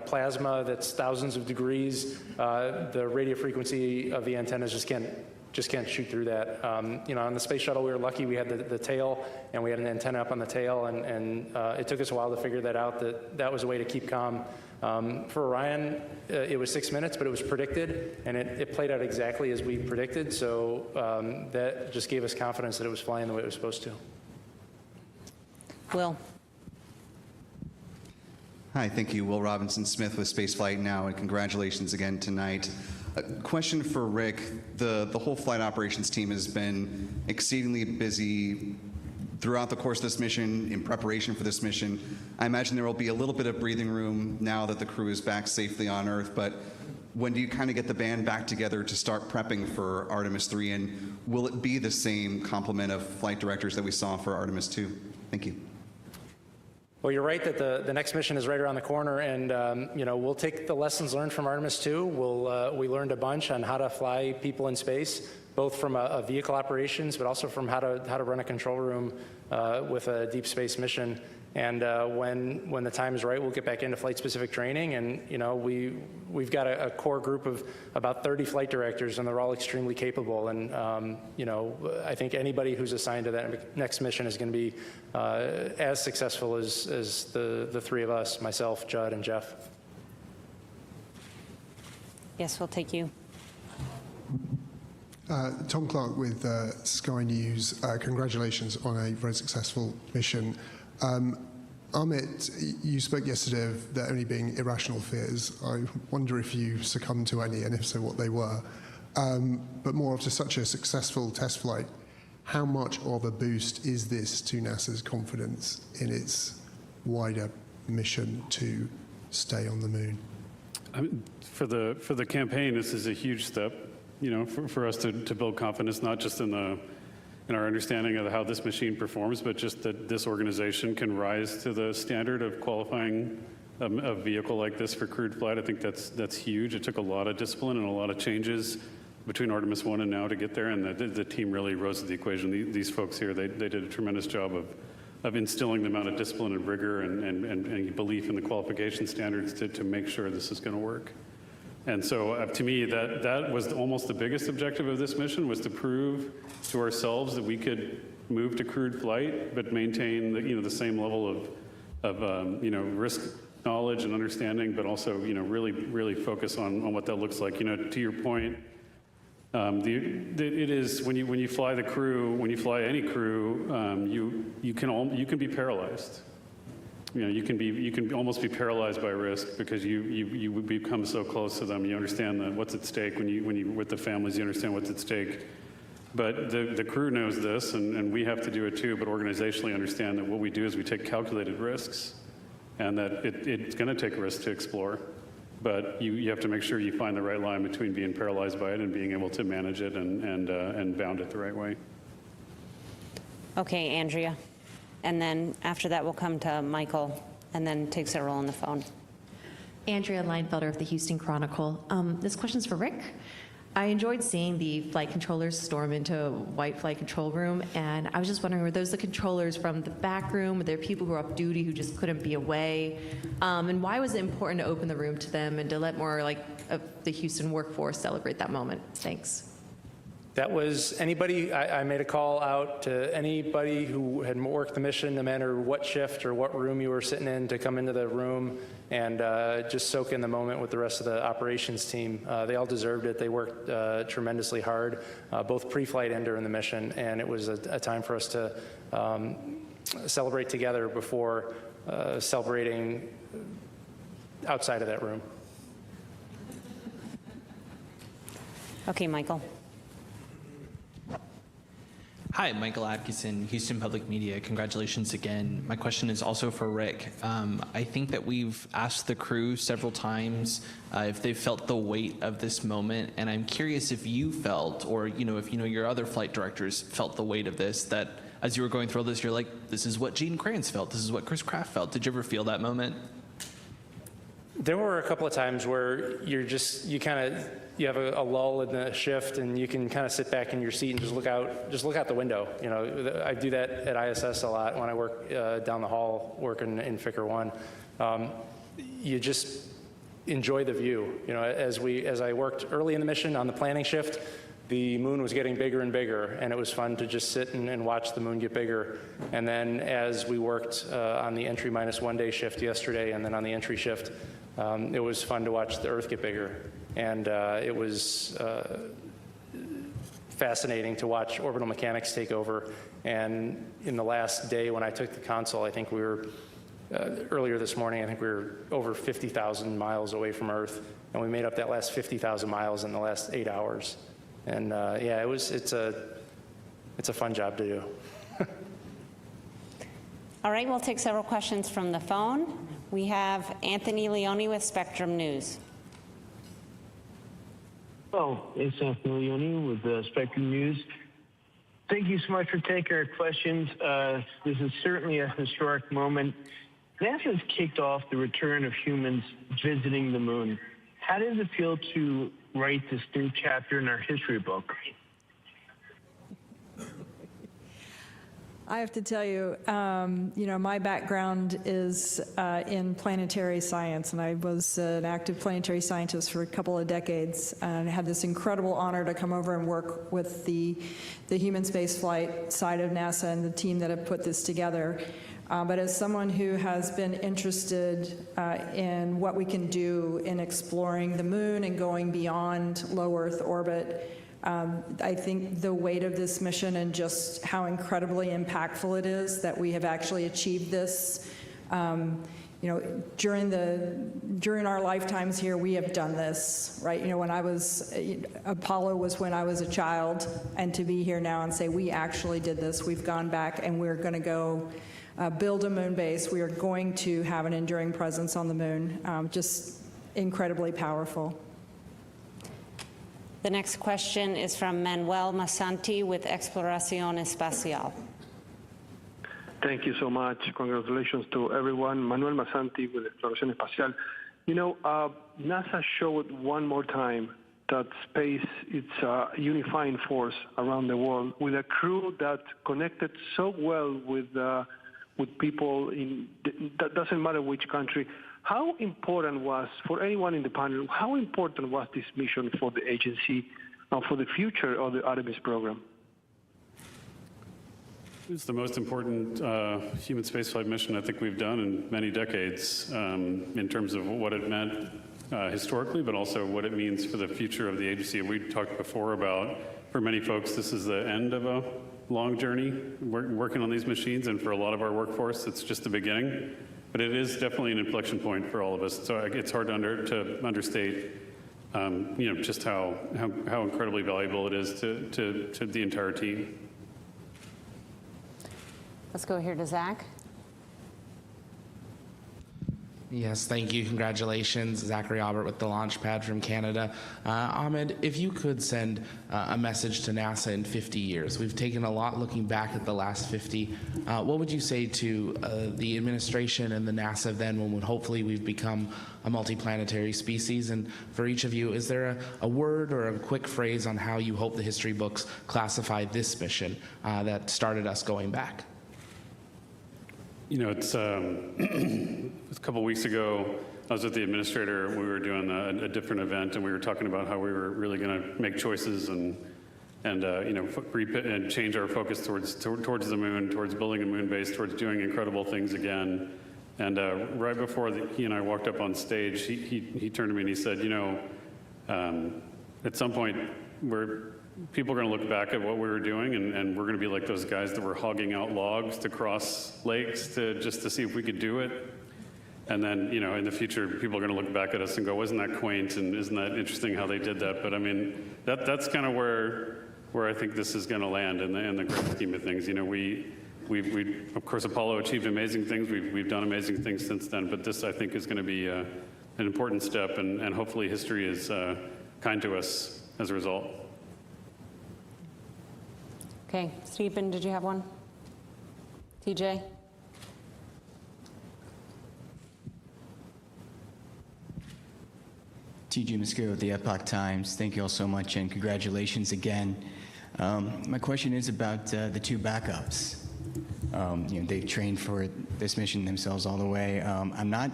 Speaker 2: plasma that's thousands of degrees, the radio frequency of the antennas just can't shoot through that. On the space shuttle, we were lucky we had the tail, and we had an antenna up on the tail, and it took us a while to figure that out, that was a way to keep calm. For Orion, it was 6 minutes, but it was predicted, and it played out exactly as we predicted, so that just gave us confidence that it was flying the way it was supposed to.
Speaker 28: Will.
Speaker 21: Hi, thank you. Will Robinson Smith with Spaceflight Now, and congratulations again tonight. A question for Rick. The whole flight operations team has been exceedingly busy throughout the course of this mission, in preparation for this mission. I imagine there will be a little bit of breathing room now that the crew is back safely on Earth, but when do you kind of get the band back together to start prepping for Artemis 3? And will it be the same complement of flight directors that we saw for Artemis 2? Thank you.
Speaker 2: Well, you're right that the next mission is right around the corner, and we'll take the lessons learned from Artemis 2. We learned a bunch on how to fly people in space, both from a vehicle operations, but also from how to run a control room with a deep space mission. And when the time is right, we'll get back into flight-specific training. And we've got a core group of about 30 flight directors, and they're all extremely capable. And I think anybody who's assigned to that next mission is going to be as successful as the three of us, myself, Judd, and Jeff.
Speaker 28: Yes, we'll take you.
Speaker 1: Tom Clark with Sky News. Congratulations on a very successful mission. Amit, you spoke yesterday of there only being irrational fears. I wonder if you succumbed to any, and if so, what they were. But more after such a successful test flight, how much of a boost is this to NASA's confidence in its wider mission to stay on the moon?
Speaker 6: I mean, for the campaign, this is a huge step, for us to build confidence, not just in our understanding of how this machine performs, but just that this organization can rise to the standard of qualifying a vehicle like this for crewed flight. I think that's huge. It took a lot of discipline and a lot of changes between Artemis 1 and now to get there, and the team really rose to the equation. These folks here, they did a tremendous job of instilling the amount of discipline and rigor and belief in the qualification standards to make sure this is going to work. And so to me, that was almost the biggest objective of this mission, was to prove to ourselves that we could move to crewed flight, but maintain the same level of risk knowledge and understanding, but also really focus on what that looks like. To your point, it is when you fly the crew, when you fly any crew, you can be paralyzed. You can almost be paralyzed by risk because you become so close to them. You understand what's at stake when you with the families. You understand what's at stake. But the crew knows this, and we have to do it too. But organizationally, understand that what we do is we take calculated risks, and that it's going to take risks to explore. But you have to make sure you find the right line between being paralyzed by it and being able to manage it and bound it the right way.
Speaker 28: Okay, Andrea. And then after that, we'll come to Michael, and then take Cyril on the phone.
Speaker 4: Andrea Leinfelder of the Houston Chronicle. This question's for Rick. I enjoyed seeing the flight controllers storm into White Flight Control Room, and I was just wondering, were those the controllers from the back room? Were there people who were off duty who just couldn't be away? And why was it important to open the room to them and to let more of the Houston workforce celebrate that moment? Thanks.
Speaker 2: That was anybody, I made a call out to anybody who had worked the mission, no matter what shift or what room you were sitting in, to come into the room and just soak in the moment with the rest of the operations team. They all deserved it. They worked tremendously hard, both pre-flight and during the mission, and it was a time for us to celebrate together before celebrating outside of that room.
Speaker 28: Okay, Michael.
Speaker 7: Hi, Michael Atkinson, Houston Public Media. Congratulations again. My question is also for Rick. I think that we've asked the crew several times if they felt the weight of this moment, and I'm curious if you felt, or if your other flight directors felt the weight of this, that as you were going through all this, you're like, this is what Gene Kranz felt, this is what Chris Kraft felt. Did you ever feel that moment?
Speaker 2: There were a couple of times where you have a lull in the shift, and you can kind of sit back in your seat and just look out the window. I do that at ISS a lot when I work down the hall working in Ficker 1. You just enjoy the view. As I worked early in the mission on the planning shift, the moon was getting bigger and bigger, and it was fun to just sit and watch the moon get bigger. And then as we worked on the entry -1 day shift yesterday, and then on the entry shift, it was fun to watch the Earth get bigger. And it was fascinating to watch orbital mechanics take over. And in the last day when I took the console, I think we were, earlier this morning, I think we were over 50,000 miles away from Earth. And we made up that last 50,000 miles in the last 8 hours. And yeah, it's a fun job to do.
Speaker 28: All right, we'll take several questions from the phone. We have Anthony Leone with Spectrum News.
Speaker 8: Oh, it's Anthony Leone with Spectrum News. Thank you so much for taking our questions. This is certainly a historic moment. NASA has kicked off the return of humans visiting the moon. How does it feel to write this new chapter in our history book?
Speaker 29: I have to tell you, my background is in planetary science, and I was an active planetary scientist for a couple of decades, and I had this incredible honor to come over and work with the human spaceflight side of NASA and the team that have put this together. But as someone who has been interested in what we can do in exploring the moon and going beyond low Earth orbit, I think the weight of this mission and just how incredibly impactful it is that we have actually achieved this. During our lifetimes here, we have done this, right? Apollo was when I was a child, and to be here now and say we actually did this, we've gone back and we're going to go build a moon base. We are going to have an enduring presence on the moon. Just incredibly powerful.
Speaker 28: The next question is from Manuel Masanti with Exploración Espacial.
Speaker 11: Thank you so much. Congratulations to everyone. Manuel Masanti with Exploración Espacial. NASA showed one more time that space is a unifying force around the world with a crew that connected so well with people that doesn't matter which country. How important was, for anyone in the panel, how important was this mission for the agency and for the future of the Artemis program?
Speaker 6: It's the most important human spaceflight mission I think we've done in many decades in terms of what it meant historically, but also what it means for the future of the agency. We talked before about, for many folks, this is the end of a long journey working on these machines, and for a lot of our workforce, it's just the beginning. But it is definitely an inflection point for all of us. So it's hard to understate, just how incredibly valuable it is to the entire team.
Speaker 28: Let's go here to Zach.
Speaker 13: Yes, thank you. Congratulations. Zachary Albert with the Launchpad from Canada. Ahmed, if you could send a message to NASA in 50 years. We've taken a lot looking back at the last 50. What would you say to the administration and the NASA then when hopefully we've become a multiplanetary species? And for each of you, is there a word or a quick phrase on how you hope the history books classify this mission that started us going back?
Speaker 6: It's a couple of weeks ago, I was with the administrator. We were doing a different event, and we were talking about how we were really going to make choices and change our focus towards the moon, towards building a moon base, towards doing incredible things again. And right before he and I walked up on stage, he turned to me and he said, at some point, people are going to look back at what we were doing, and we're going to be like those guys that were hogging out logs to cross lakes just to see if we could do it. And then, in the future, people are going to look back at us and go, wasn't that quaint, and isn't that interesting how they did that? But I mean, that's kind of where I think this is going to land in the grand scheme of things. We of course, Apollo achieved amazing things. We've done amazing things since then, but this, I think, is going to be an important step, and hopefully history is kind to us as a result.
Speaker 28: Okay, Stephen, did you have one? TJ?
Speaker 14: TJ Mosquero with the Epoch Times. Thank you all so much, and congratulations again. My question is about the two backups. They've trained for this mission themselves all the way. I'm not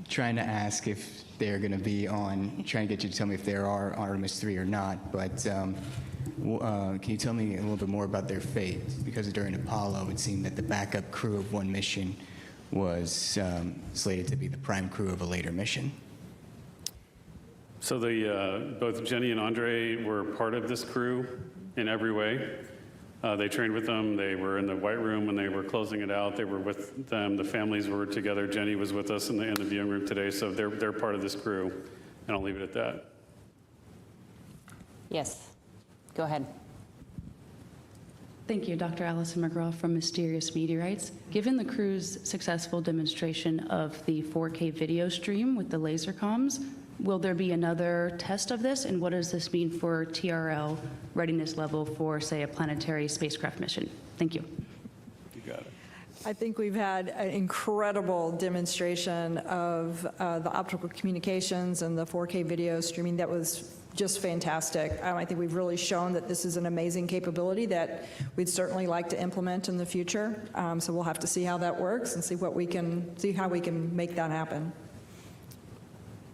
Speaker 14: trying to ask if they're going to be trying to get you to tell me if they are Artemis 3 or not, but can you tell me a little bit more about their fate? Because during Apollo, it seemed that the backup crew of one mission was slated to be the prime crew of a later mission.
Speaker 6: So both Jenny and Andre were part of this crew in every way. They trained with them. They were in the White Room when they were closing it out. They were with them. The families were together. Jenny was with us in the viewing room today. So they're part of this crew, and I'll leave it at that.
Speaker 28: Yes. Go ahead.
Speaker 3: Thank you, Dr. Allison McGraw from Mysterious Meteorites. Given the crew's successful demonstration of the 4K video stream with the laser comms, will there be another test of this? And what does this mean for TRL readiness level for, say, a planetary spacecraft mission? Thank you.
Speaker 21: You got it.
Speaker 29: I think we've had an incredible demonstration of the optical communications and the 4K video streaming that was just fantastic. I think we've really shown that this is an amazing capability that we'd certainly like to implement in the future. So we'll have to see how that works and see how we can make that happen.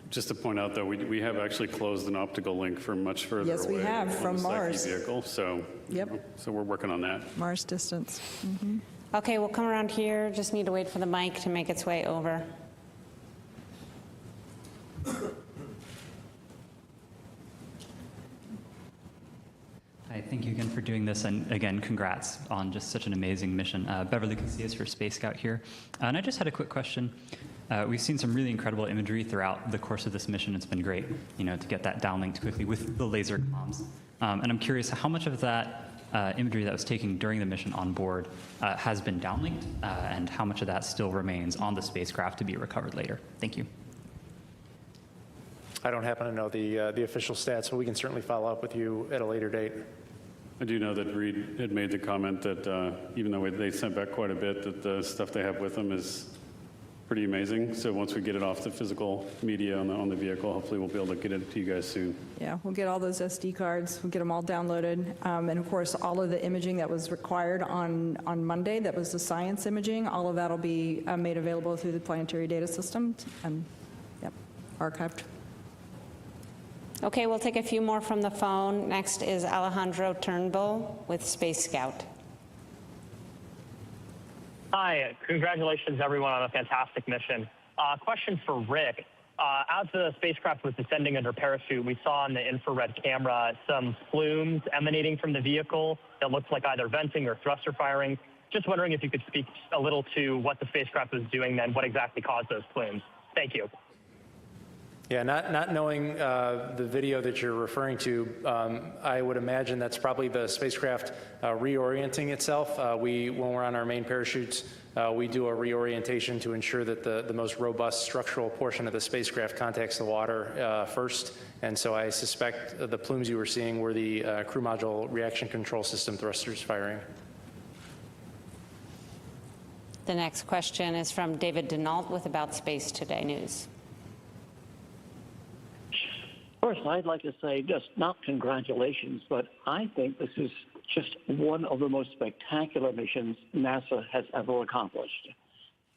Speaker 6: Just to point out, though, we have actually closed an optical link from much further
Speaker 29: Yes, we
Speaker 6: away
Speaker 29: have,
Speaker 6: on
Speaker 29: from
Speaker 6: the Psyche
Speaker 29: Mars.
Speaker 6: vehicle. So,
Speaker 29: Yep.
Speaker 6: So we're working on that.
Speaker 29: Mars distance.
Speaker 28: Okay, we'll come around here. Just need to wait for the mic to make its way over.
Speaker 9: Hi, thank you again for doing this, and again, congrats on just such an amazing mission. Beverly Casillas for Space Scout here. And I just had a quick question. We've seen some really incredible imagery throughout the course of this mission. It's been great, to get that downlinked quickly with the laser comms. And I'm curious how much of that imagery that was taken during the mission on board has been downlinked, and how much of that still remains on the spacecraft to be recovered later. Thank you.
Speaker 2: I don't happen to know the official stats, but we can certainly follow up with you at a later date.
Speaker 6: I do know that Reid had made the comment that even though they sent back quite a bit, that the stuff they have with them is pretty amazing. So once we get it off the physical media on the vehicle, hopefully we'll be able to get it to you guys soon.
Speaker 29: Yeah, we'll get all those SD cards. We'll get them all downloaded. And of course, all of the imaging that was required on Monday, that was the science imaging, all of that will be made available through the planetary data system and, yep, archived.
Speaker 28: Okay, we'll take a few more from the phone. Next is Alejandro Turnbull with Space Scout.
Speaker 10: Hi, congratulations everyone on a fantastic mission. Question for Rick. As the spacecraft was descending under parachute, we saw on the infrared camera some plumes emanating from the vehicle that looked like either venting or thruster firing. Just wondering if you could speak a little to what the spacecraft was doing then, what exactly caused those plumes. Thank you.
Speaker 2: Yeah, not knowing the video that you're referring to, I would imagine that's probably the spacecraft reorienting itself. When we're on our main parachutes, we do a reorientation to ensure that the most robust structural portion of the spacecraft contacts the water first. And so I suspect the plumes you were seeing were the crew module reaction control system thrusters firing.
Speaker 28: The next question is from David Denault with About Space Today News.
Speaker 22: First, I'd like to say just not congratulations, but I think this is just one of the most spectacular missions NASA has ever accomplished.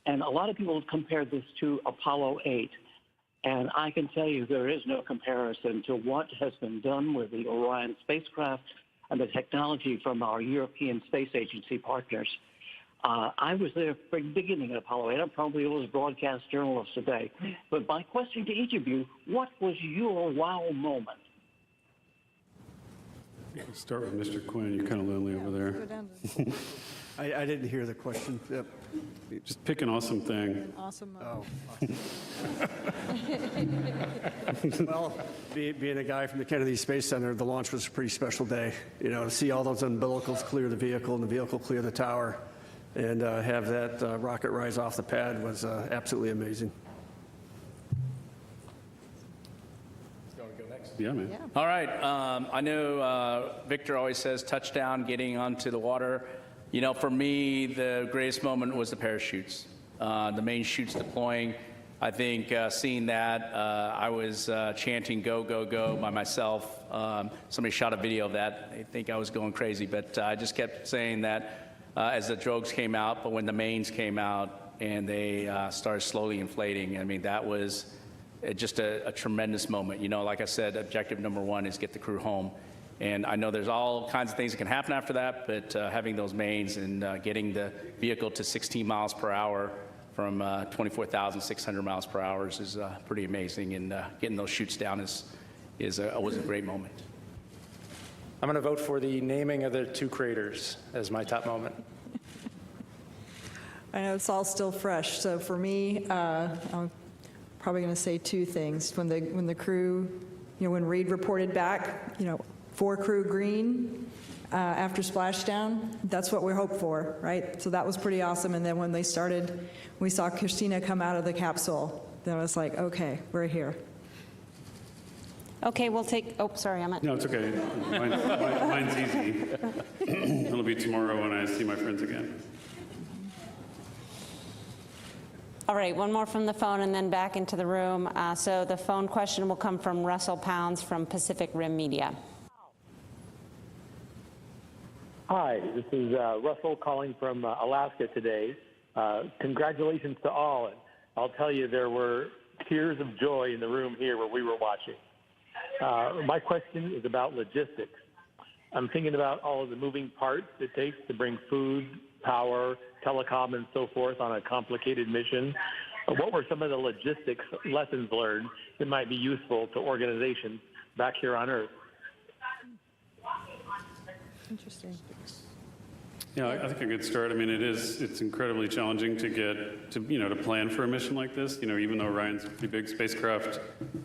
Speaker 22: And a lot of people have compared this to Apollo 8. And I can tell you there is no comparison to what has been done with the Orion spacecraft and the technology from our European Space Agency partners. I was there from the beginning of Apollo 8. I'm probably the oldest broadcast journalist today. But my question to each of you, what was your wow moment?
Speaker 6: Let's start with Mr. Quinn. You're kind of lonely over there.
Speaker 23: I didn't hear the question. Yep.
Speaker 6: Just pick an awesome thing.
Speaker 29: Awesome.
Speaker 23: Oh. Well, being a guy from the Kennedy Space Center, the launch was a pretty special day. To see all those umbilicals clear the vehicle and the vehicle clear the tower, and have that rocket rise off the pad was absolutely amazing.
Speaker 6: Yeah, man.
Speaker 5: Yeah. All right. I know Victor always says touchdown, getting onto the water. For me, the greatest moment was the parachutes, the main chutes deploying. I think seeing that, I was chanting "Go, go, go" by myself. Somebody shot a video of that. I think I was going crazy, but I just kept saying that as the drogues came out, but when the mains came out and they started slowly inflating, I mean, that was just a tremendous moment. Like I said, objective number one is get the crew home. And I know there's all kinds of things that can happen after that, but having those mains and getting the vehicle to 16 miles per hour from 24,600 miles per hour is pretty amazing. And getting those chutes down was a great moment.
Speaker 2: I'm going to vote for the naming of the two craters as my top moment.
Speaker 29: I know it's all still fresh, so for me, I'm probably going to say two things. When the crew, when Reid reported back, crew green after splashdown. That's what we hope for, right? So that was pretty awesome. And then when they started, we saw Christina come out of the capsule. Then I was like, okay, we're here.
Speaker 28: Okay, we'll take, oh, sorry, I'm at.
Speaker 6: No, it's okay. Mine's easy. It'll be tomorrow when I see my friends again.
Speaker 28: All right, one more from the phone and then back into the room. So the phone question will come from Russell Pounds from Pacific Rim Media.
Speaker 12: Hi, this is Russell calling from Alaska today. Congratulations to all. And I'll tell you, there were tears of joy in the room here where we were watching. My question is about logistics. I'm thinking about all of the moving parts it takes to bring food, power, telecom, and so forth on a complicated mission. What were some of the logistics lessons learned that might be useful to organizations back here on Earth?
Speaker 29: Interesting.
Speaker 6: Yeah, I think a good start. I mean, it's incredibly challenging to get to, to plan for a mission like this. Even though Orion's a pretty big spacecraft,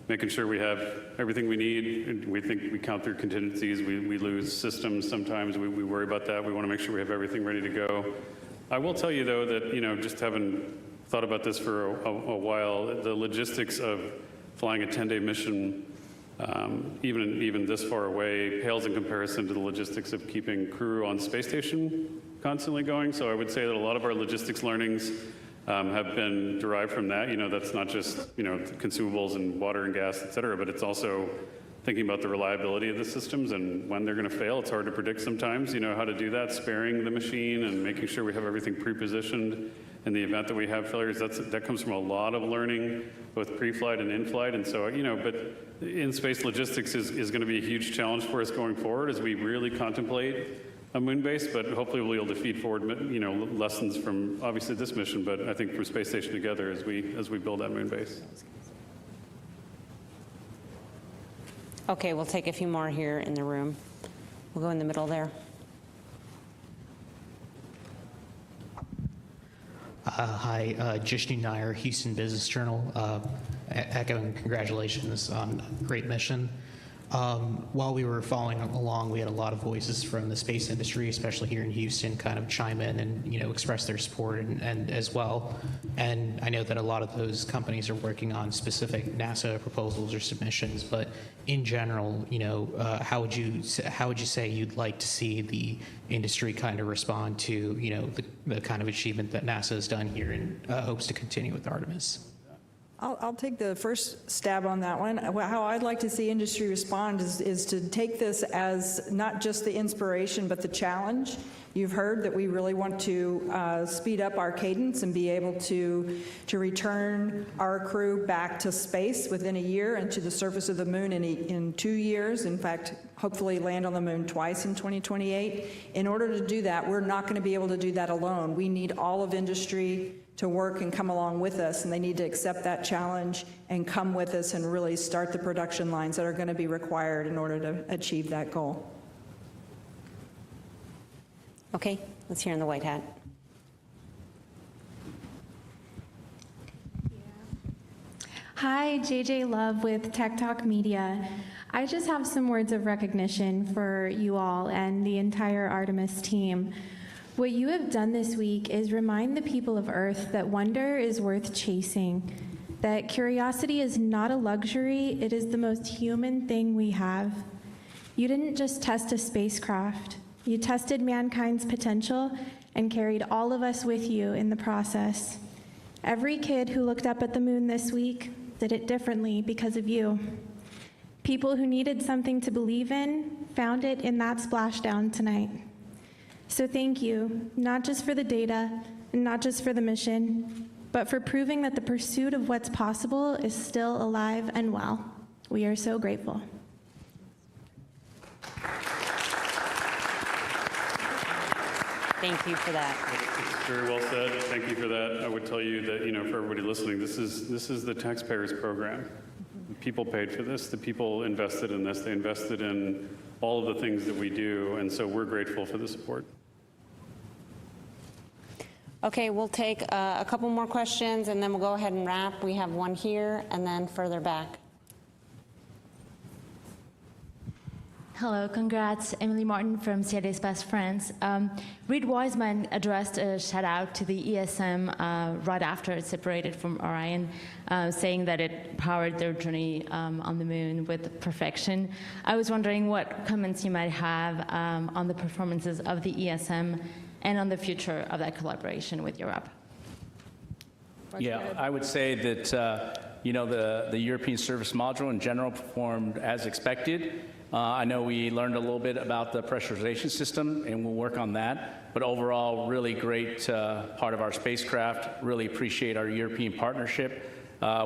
Speaker 6: making sure we have everything we need. And we think we count through contingencies. We lose systems sometimes. We worry about that. We want to make sure we have everything ready to go. I will tell you, though, that, just having thought about this for a while, the logistics of flying a 10-day mission, even this far away, pales in comparison to the logistics of keeping crew on space station constantly going. So I would say that a lot of our logistics learnings have been derived from that. That's not just, consumables and water and gas, et cetera, but it's also thinking about the reliability of the systems and when they're going to fail. It's hard to predict sometimes, how to do that, sparing the machine and making sure we have everything pre-positioned in the event that we have failures. That comes from a lot of learning, both pre-flight and in-flight. And so, but in-space logistics is going to be a huge challenge for us going forward as we really contemplate a moon base, but hopefully we'll be able to feed forward, lessons from obviously this mission, but I think from Space Station Together as we build that moon base.
Speaker 28: Okay, we'll take a few more here in the room. We'll go in the middle there.
Speaker 15: Hi, Jishnu Nair, Houston Business Journal, echoing congratulations on a great mission. While we were following along, we had a lot of voices from the space industry, especially here in Houston, kind of chime in and express their support and as well. And I know that a lot of those companies are working on specific NASA proposals or submissions, but in general, how would you say you'd like to see the industry kind of respond to the kind of achievement that NASA has done here and hopes to continue with Artemis?
Speaker 29: I'll take the first stab on that one. How I'd like to see industry respond is to take this as not just the inspiration, but the challenge. You've heard that we really want to speed up our cadence and be able to return our crew back to space within a year and to the surface of the moon in 2 years. In fact, hopefully land on the moon twice in 2028. In order to do that, we're not going to be able to do that alone. We need all of industry to work and come along with us, and they need to accept that challenge and come with us and really start the production lines that are going to be required in order to achieve that goal.
Speaker 28: Okay, let's hear in the white hat.
Speaker 16: Hi, JJ Love with Tech Talk Media. I just have some words of recognition for you all and the entire Artemis team. What you have done this week is remind the people of Earth that wonder is worth chasing, that curiosity is not a luxury, it is the most human thing we have. You didn't just test a spacecraft, you tested mankind's potential and carried all of us with you in the process. Every kid who looked up at the moon this week did it differently because of you. People who needed something to believe in found it in that splashdown tonight. So thank you, not just for the data, and not just for the mission, but for proving that the pursuit of what's possible is still alive and well. We are so grateful.
Speaker 28: Thank you for that.
Speaker 6: It's very well said. Thank you for that. I would tell you that, for everybody listening, this is the taxpayers' program. The people paid for this. The people invested in this. They invested in all of the things that we do, and so we're grateful for the support.
Speaker 28: Okay, we'll take a couple more questions, and then we'll go ahead and wrap. We have one here, and then further back.
Speaker 1: Hello, congrats. Emily Martin from CID's Best Friends. Reid Wiseman addressed a shout out to the ESM right after it separated from Orion, saying that it powered their journey on the moon with perfection. I was wondering what comments you might have on the performances of the ESM and on the future of that collaboration with Europe.
Speaker 5: Yeah, I would say that the European Service Module in general performed as expected. I know we learned a little bit about the pressurization system, and we'll work on that. But overall, really great part of our spacecraft. Really appreciate our European partnership.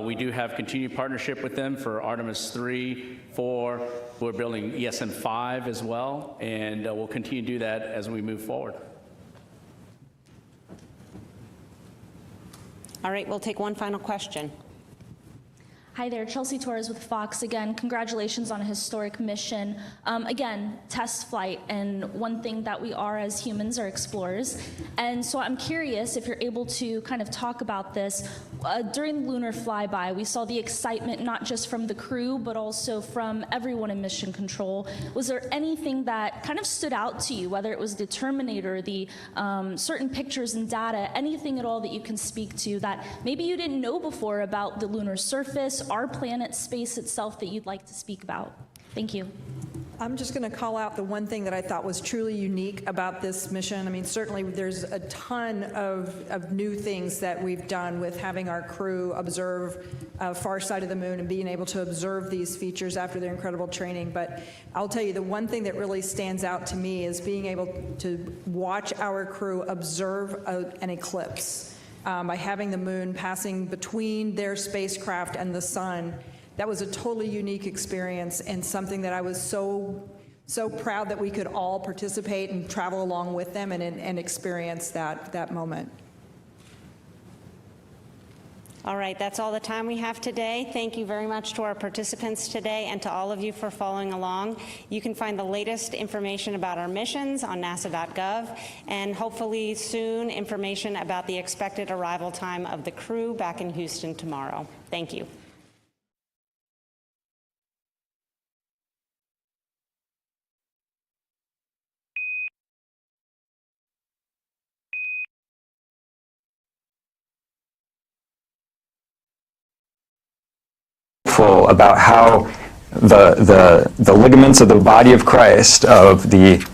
Speaker 5: We do have continued partnership with them for Artemis 3, 4. We're building ESM 5 as well, and we'll continue to do that as we move forward.
Speaker 28: All right, we'll take one final question.
Speaker 17: Hi there, Chelsea Torres with Fox again. Congratulations on a historic mission. Again, test flight, and one thing that we are as humans are explorers. And so I'm curious if you're able to kind of talk about this. During the lunar flyby, we saw the excitement not just from the crew, but also from everyone in mission control. Was there anything that kind of stood out to you, whether it was the Terminator, the certain pictures and data, anything at all that you can speak to that maybe you didn't know before about the lunar surface, our planet, space itself, that you'd like to speak about? Thank you.
Speaker 29: I'm just going to call out the one thing that I thought was truly unique about this mission. I mean, certainly there's a ton of new things that we've done with having our crew observe far side of the moon and being able to observe these features after their incredible training. But I'll tell you, the one thing that really stands out to me is being able to watch our crew observe an eclipse. By having the moon passing between their spacecraft and the sun. That was a totally unique experience and something that I was so proud that we could all participate and travel along with them and experience that moment.
Speaker 28: All right, that's all the time we have today. Thank you very much to our participants today and to all of you for following along. You can find the latest information about our missions on nasa.gov, and hopefully soon information about the expected arrival time of the crew back in Houston tomorrow. Thank you.
Speaker 18: About how the ligaments of the body of Christ, of the